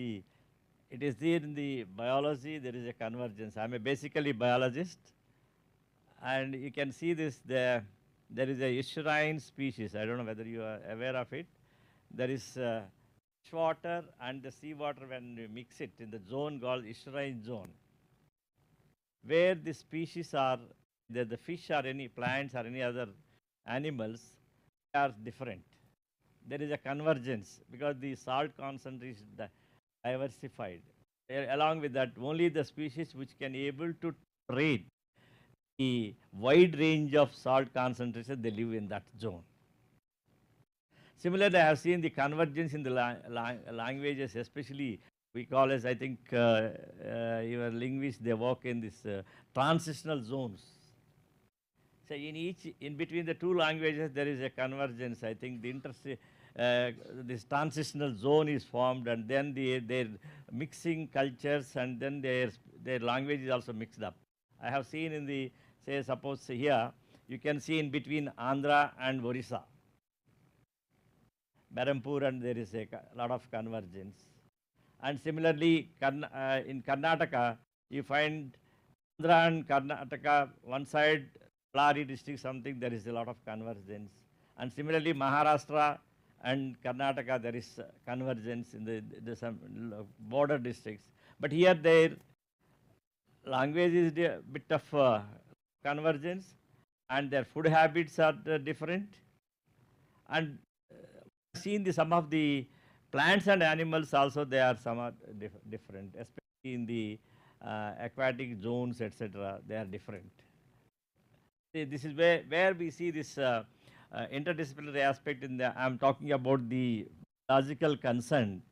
it is there in the biology, there is a convergence. I'm basically biologist, and you can see this, there is a Estuarine species. I don't know whether you are aware of it. There is water and the seawater, when you mix it in the zone called Estuarine zone, where the species are, the fish or any plants or any other animals are different. There is a convergence because the salt concentration is diversified. Along with that, only the species which can able to trade the wide range of salt concentration, they live in that zone. Similarly, I have seen the convergence in the languages, especially we call as, I think, your linguists, they work in this transitional zones. So in between the two languages, there is a convergence. I think this transitional zone is formed, and then they're mixing cultures, and then their language is also mixed up. I have seen in the, say, suppose here, you can see in between Andhra and Orissa, Berampur, and there is a lot of convergence. And similarly, in Karnataka, you find Andhra and Karnataka, one side, Ballari district, something, there is a lot of convergence. And similarly, Maharashtra and Karnataka, there is convergence in the some border districts. But here, their language is a bit of convergence, and their food habits are different. And seen some of the plants and animals also, they are somewhat different, especially in the aquatic zones, etc. They are different. This is where we see this interdisciplinary aspect in the, I'm talking about the logical consent.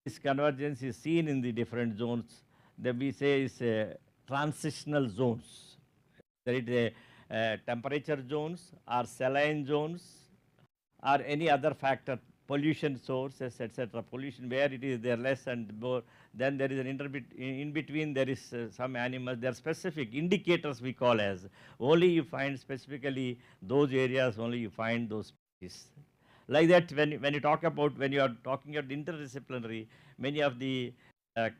This convergence is seen in the different zones that we say is transitional zones. There is a temperature zones or saline zones or any other factor, pollution sources, etc. Pollution where it is there less and more. Then there is an in between there is some animals. There are specific indicators we call as. Only you find specifically those areas. Only you find those species. Like that, when you talk about, when you are talking about interdisciplinary, many of the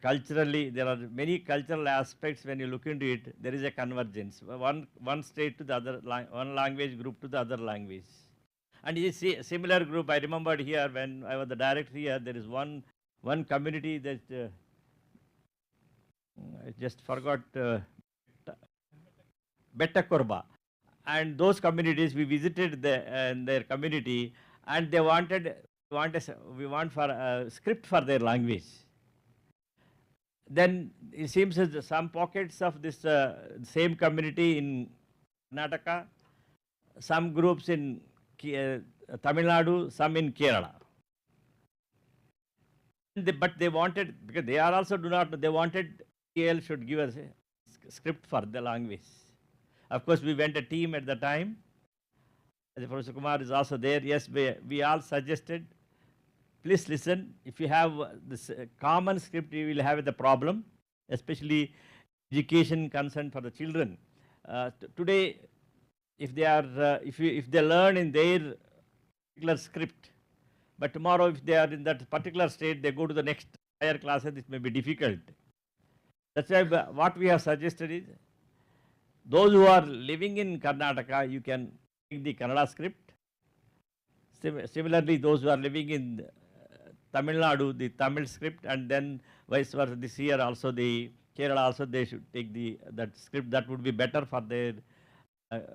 culturally, there are many cultural aspects. When you look into it, there is a convergence. One state to the other, one language group to the other language. And you see a similar group. I remembered here when I was the director here, there is one community that I just forgot, Bettakorba. And those communities, we visited their community, and they we want for a script for their language. Then it seems as some pockets of this same community in Karnataka, some groups in Tamil Nadu, some in Kerala. But they wanted, because they are also they wanted CIIL should give us a script for the language. Of course, we went a team at the time. Professor Kumar is also there. Yes, we all suggested, please listen, if you have this common script, you will have the problem, especially education concern for the children. Today, if they are, if they learn in their particular script, but tomorrow if they are in that particular state, they go to the next higher classes, it may be difficult. That's why what we have suggested is, those who are living in Karnataka, you can take the Kannada script. Similarly, those who are living in Tamil Nadu, the Tamil script, and then vice versa. This year also, the Kerala also, they should take that script. That would be better for their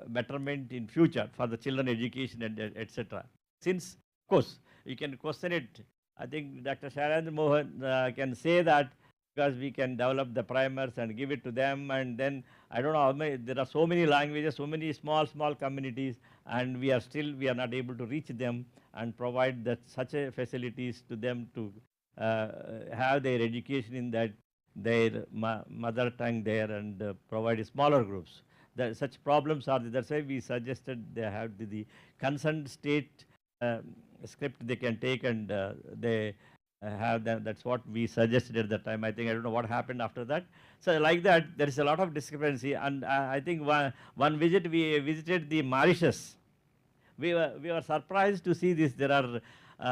betterment in future for the children education and etc. Since, of course, you can question it. I think Dr. Shailendra Mohan can say that, because we can develop the primers and give it to them, and then I don't know how many, there are so many languages, so many small communities, and we are not able to reach them and provide such a facilities to them to have their education in their mother tongue there, and provide smaller groups. Such problems are there. That's why we suggested they have the concerned state script they can take, and they have them. That's what we suggested at the time. I think I don't know what happened after that. So like that, there is a lot of discrepancy. And I think one visit, we visited the Mauritius. We were surprised to see this. There are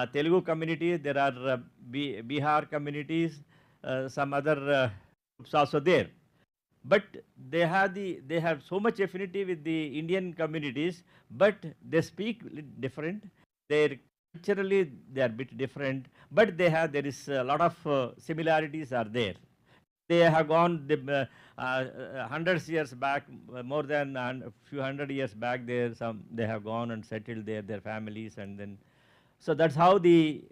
Telugu communities, there are Bihar communities, some other groups also there. But they have so much affinity with the Indian communities, but they speak different. Culturally, they are a bit different, but there is a lot of similarities are there. They have gone hundreds years back, more than a few hundred years back. They have gone and settled there, their families, and then so that's how the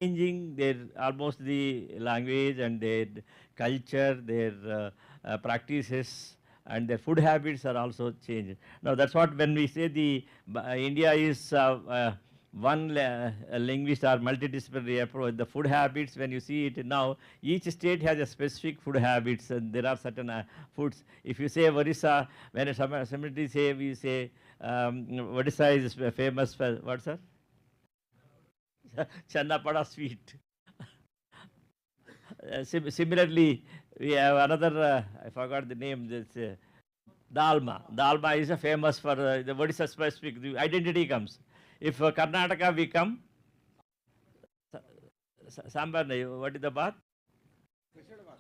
changing their almost the language and their culture, their practices, and their food habits are also changed. Now that's what when we say the India is one linguist or multidisciplinary approach. The food habits, when you see it now, each state has a specific food habits, and there are certain foods. If you say Orissa, when somebody say, we say Odisha is famous for what, sir? Channapada sweet. Similarly, we have another, I forgot the name, this Dalma. Dalma is famous for the Odisha specific, the identity comes. If Karnataka we come, Sambar, what is the bath?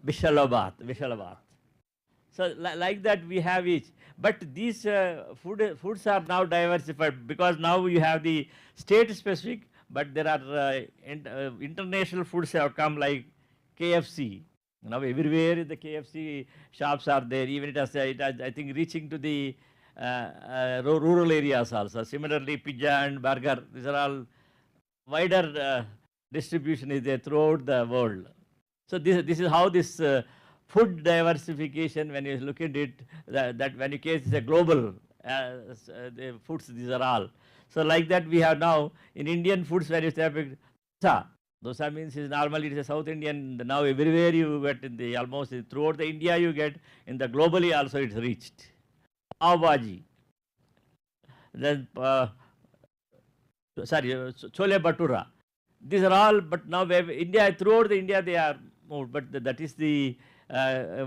Vishalabath. Vishalabath. So like that we have each. But these foods are now diversified because now you have the state specific, but there are international foods have come like KFC. Now everywhere the KFC shops are there. Even it has I think reaching to the rural areas also. Similarly, pizza and burger, these are all wider distribution is there throughout the world. So this is how this food diversification, when you look at it, that when you case is a global the foods, these are all. So like that we have now in Indian foods when you say dosa. Dosa means is normally it is a South Indian. Now everywhere you get in the almost throughout the India you get, in the globally also it's reached. Pav Bhaji. Then Chole Bhatura. These are all, but now India, throughout the India they are moved, but that is the,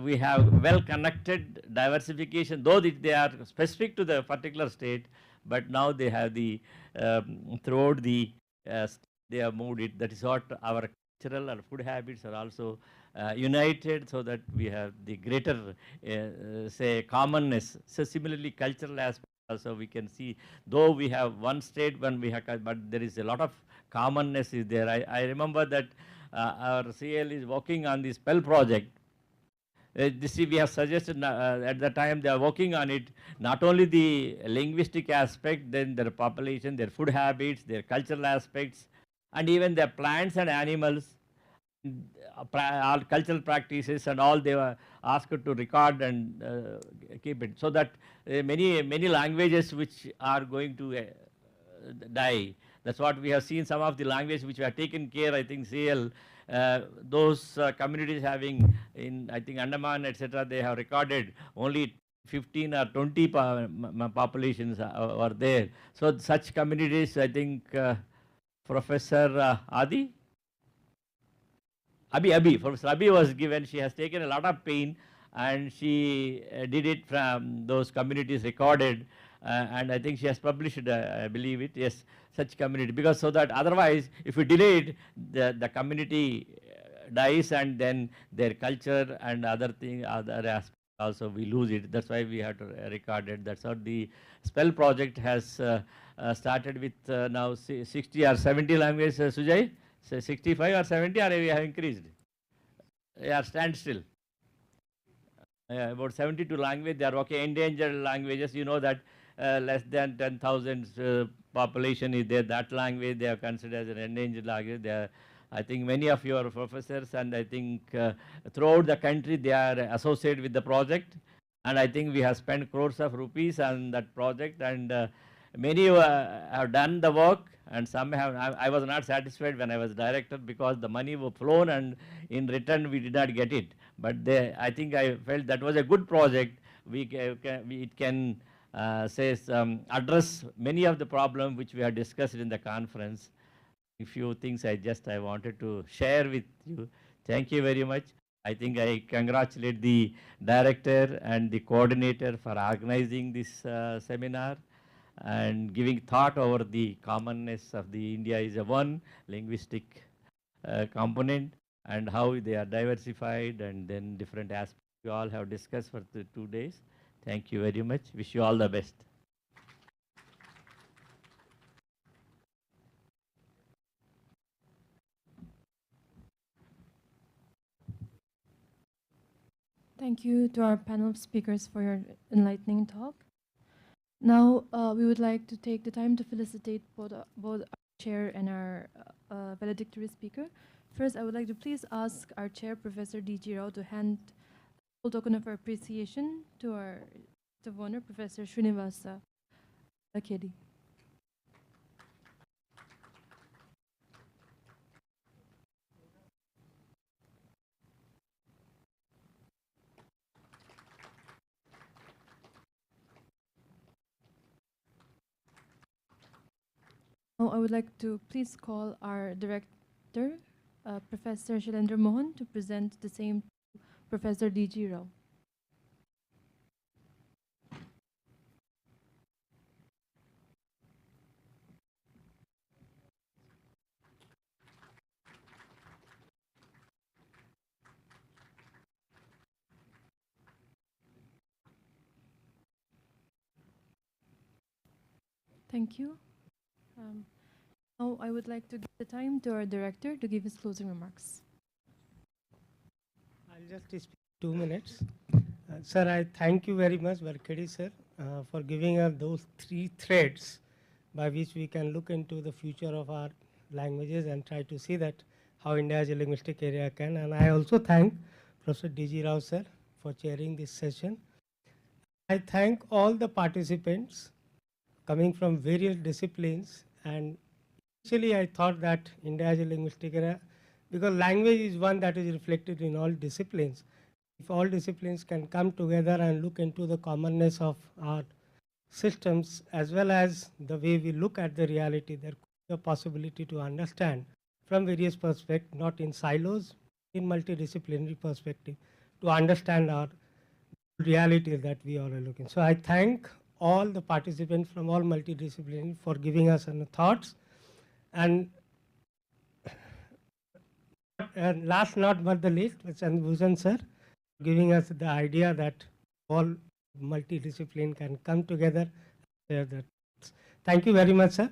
we have well connected diversification, though they are specific to the particular state, but now they have the, throughout the, they have moved it. That is what our cultural and food habits are also united, so that we have the greater, say, commonness. So similarly, cultural aspect also we can see, though we have one state, when we have, but there is a lot of commonness is there. I remember that our CIIL is working on the spell project. This we have suggested at the time they are working on it, not only the linguistic aspect, then their population, their food habits, their cultural aspects, and even their plants and animals, all cultural practices and all they were asked to record and keep it. So that many languages which are going to die. That's what we have seen, some of the languages which we have taken care, I think CIIL, those communities having in, I think Andaman, etc., they have recorded only 15 or 20 populations are there. So such communities, I think Professor Adi? Abi, Professor Abi was given, she has taken a lot of pain and she did it from those communities recorded, and I think she has published it, I believe it, yes, such community, because so that otherwise if we delay it, the community dies and then their culture and other thing, other aspects also we lose it. That's why we have to record it. That's how the spell project has started with now 60 or 70 languages, Sujay? So 65 or 70, or we have increased? Yeah, stand still. About 72 languages, they are working endangered languages. You know that less than 10,000 population is there. That language they are considered as an endangered language. They are, I think many of your professors and I think throughout the country they are associated with the project. And I think we have spent crores of rupees on that project, and many have done the work, and some have. I was not satisfied when I was director because the money was flown and in return we did not get it. But I think I felt that was a good project. It can address many of the problems which we have discussed in the conference. A few things I wanted to share with you. Thank you very much. I think I congratulate the director and the coordinator for organizing this seminar and giving thought over the commonness of the India is a one linguistic component and how they are diversified, and then different aspects we all have discussed for the 2 days. Thank you very much. Wish you all the best. Thank you to our panel of speakers for your enlightening talk. Now, we would like to take the time to felicitate both our chair and our valedictory speaker. First, I would like to please ask our chair, Professor D.G. Rao, to hand a token of appreciation to our guest of honor, Professor Srinivasa Lakedi. Now I would like to please call our director, Professor Shailendra Mohan, to present the same to Professor D.G. Rao. Thank you. Now I would like to give the time to our director to give his closing remarks. I'll just speak 2 minutes. Sir, I thank you very much, Varkedi sir, for giving us those 3 threads by which we can look into the future of our languages and try to see that how India as a linguistic area can. And I also thank Professor D.G. Rao sir for chairing this session. I thank all the participants coming from various disciplines, and initially I thought that India as a linguistic area, because language is one that is reflected in all disciplines. If all disciplines can come together and look into the commonness of our systems as well as the way we look at the reality, there could be a possibility to understand from various perspectives, not in silos, in multidisciplinary perspective, to understand our reality that we all are looking. So I thank all the participants from all multidisciplinaries for giving us some thoughts. And last not but the least, Mr. Bhusan sir, giving us the idea that all multidiscipline can come together. Thank you very much, sir.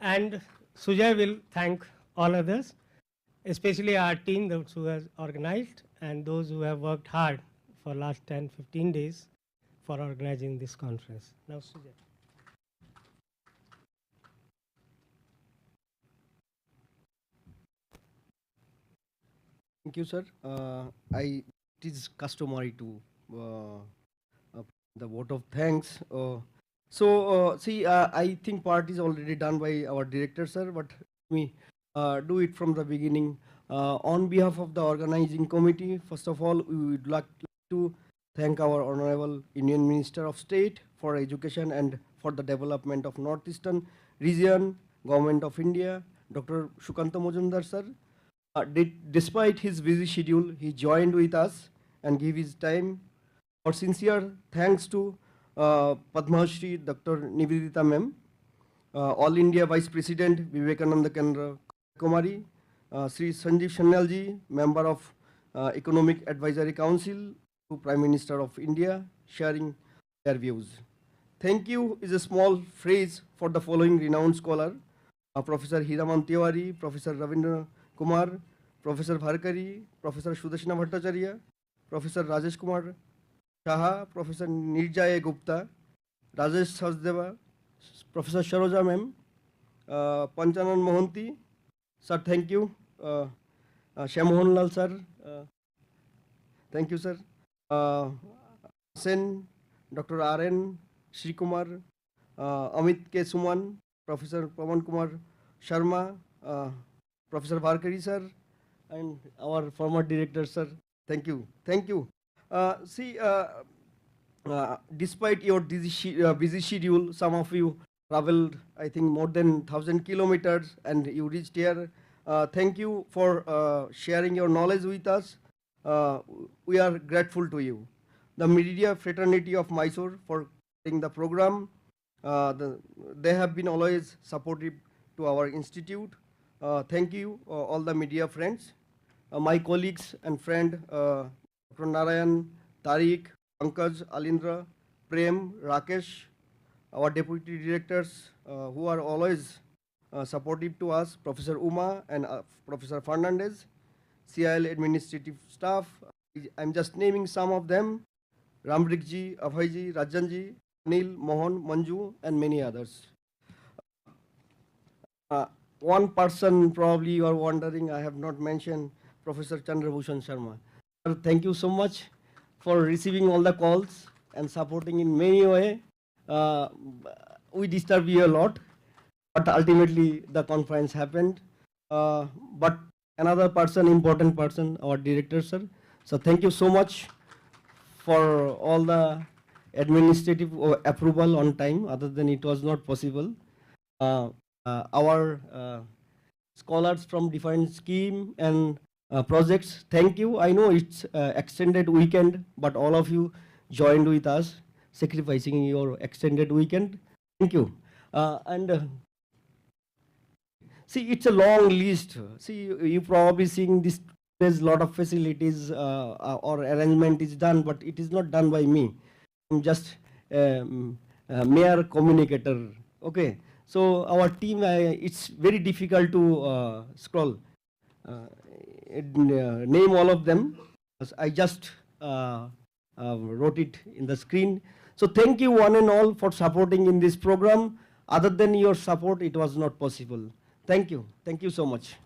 And Sujay will thank all others, especially our team, those who have organized and those who have worked hard for last 10-15 days for organizing this conference. Now, Sujay. Thank you, sir. It is customary to the vote of thanks. I think part is already done by our director, sir, but we do it from the beginning. On behalf of the organizing committee, first of all, we would like to thank our Honorable Union Minister of State for Education and for the Development of Northeastern Region, Government of India, Dr. Shukanta Mojumdar, sir. Despite his busy schedule, he joined with us and gave his time. Our sincere thanks to Padma Shri Dr. Nivedita Ma'am, All India Vice President Vivekananda Kendra Kumari, Sri Sanjeev Sanyalji, Member of Economic Advisory Council to Prime Minister of India, sharing their views. Thank you is a small phrase for the following renowned scholar, Professor Hiraman Tiwari, Professor Ravindra Kumar, Professor Bharkari, Professor Sudashna Bhattacharya, Professor Rajesh Kumar Shaha, Professor Nirjaya Gupta, Rajesh Sachdeva, Professor Sharoja Ma'am, Panchanan Mohanty, sir, thank you. Shyam Lal sir, thank you, sir. Sen, Dr. R.N. Shri Kumar, Amit K. Suman, Professor Pawan Kumar Sharma, Professor Bharkari sir, and our former director, sir. Thank you. Thank you. Despite your busy schedule, some of you traveled, I think, more than 1,000 kilometers and you reached here. Thank you for sharing your knowledge with us. We are grateful to you. The Media Fraternity of Mysore for doing the program. They have been always supportive to our institute. Thank you, all the media friends. My colleagues and friend, Dr. Narayan, Tariq, Pankaj, Alindra, Prem, Rakesh, our deputy directors who are always supportive to us, Professor Uma and Professor Fernandez, CIIL administrative staff. I'm just naming some of them, Ramrikji, Abhayji, Rajanji, Anil, Mohan, Manju, and many others. One person probably you are wondering, I have not mentioned Professor Chandrabhushan Sharma. Thank you so much for receiving all the calls and supporting in many ways. We disturb you a lot, but ultimately the conference happened. But another person, important person, our director, sir. So thank you so much for all the administrative approval on time, other than it was not possible. our scholars from different scheme and projects. Thank you. I know it's extended weekend, but all of you joined with us, sacrificing your extended weekend. Thank you. See, it's a long list. See, you probably seeing this. There's a lot of facilities or arrangement is done, but it is not done by me. I'm just mere communicator. Okay. So our team, it's very difficult to scroll, name all of them. I just wrote it in the screen. So thank you one and all for supporting in this program. Other than your support, it was not possible. Thank you. Thank you so much.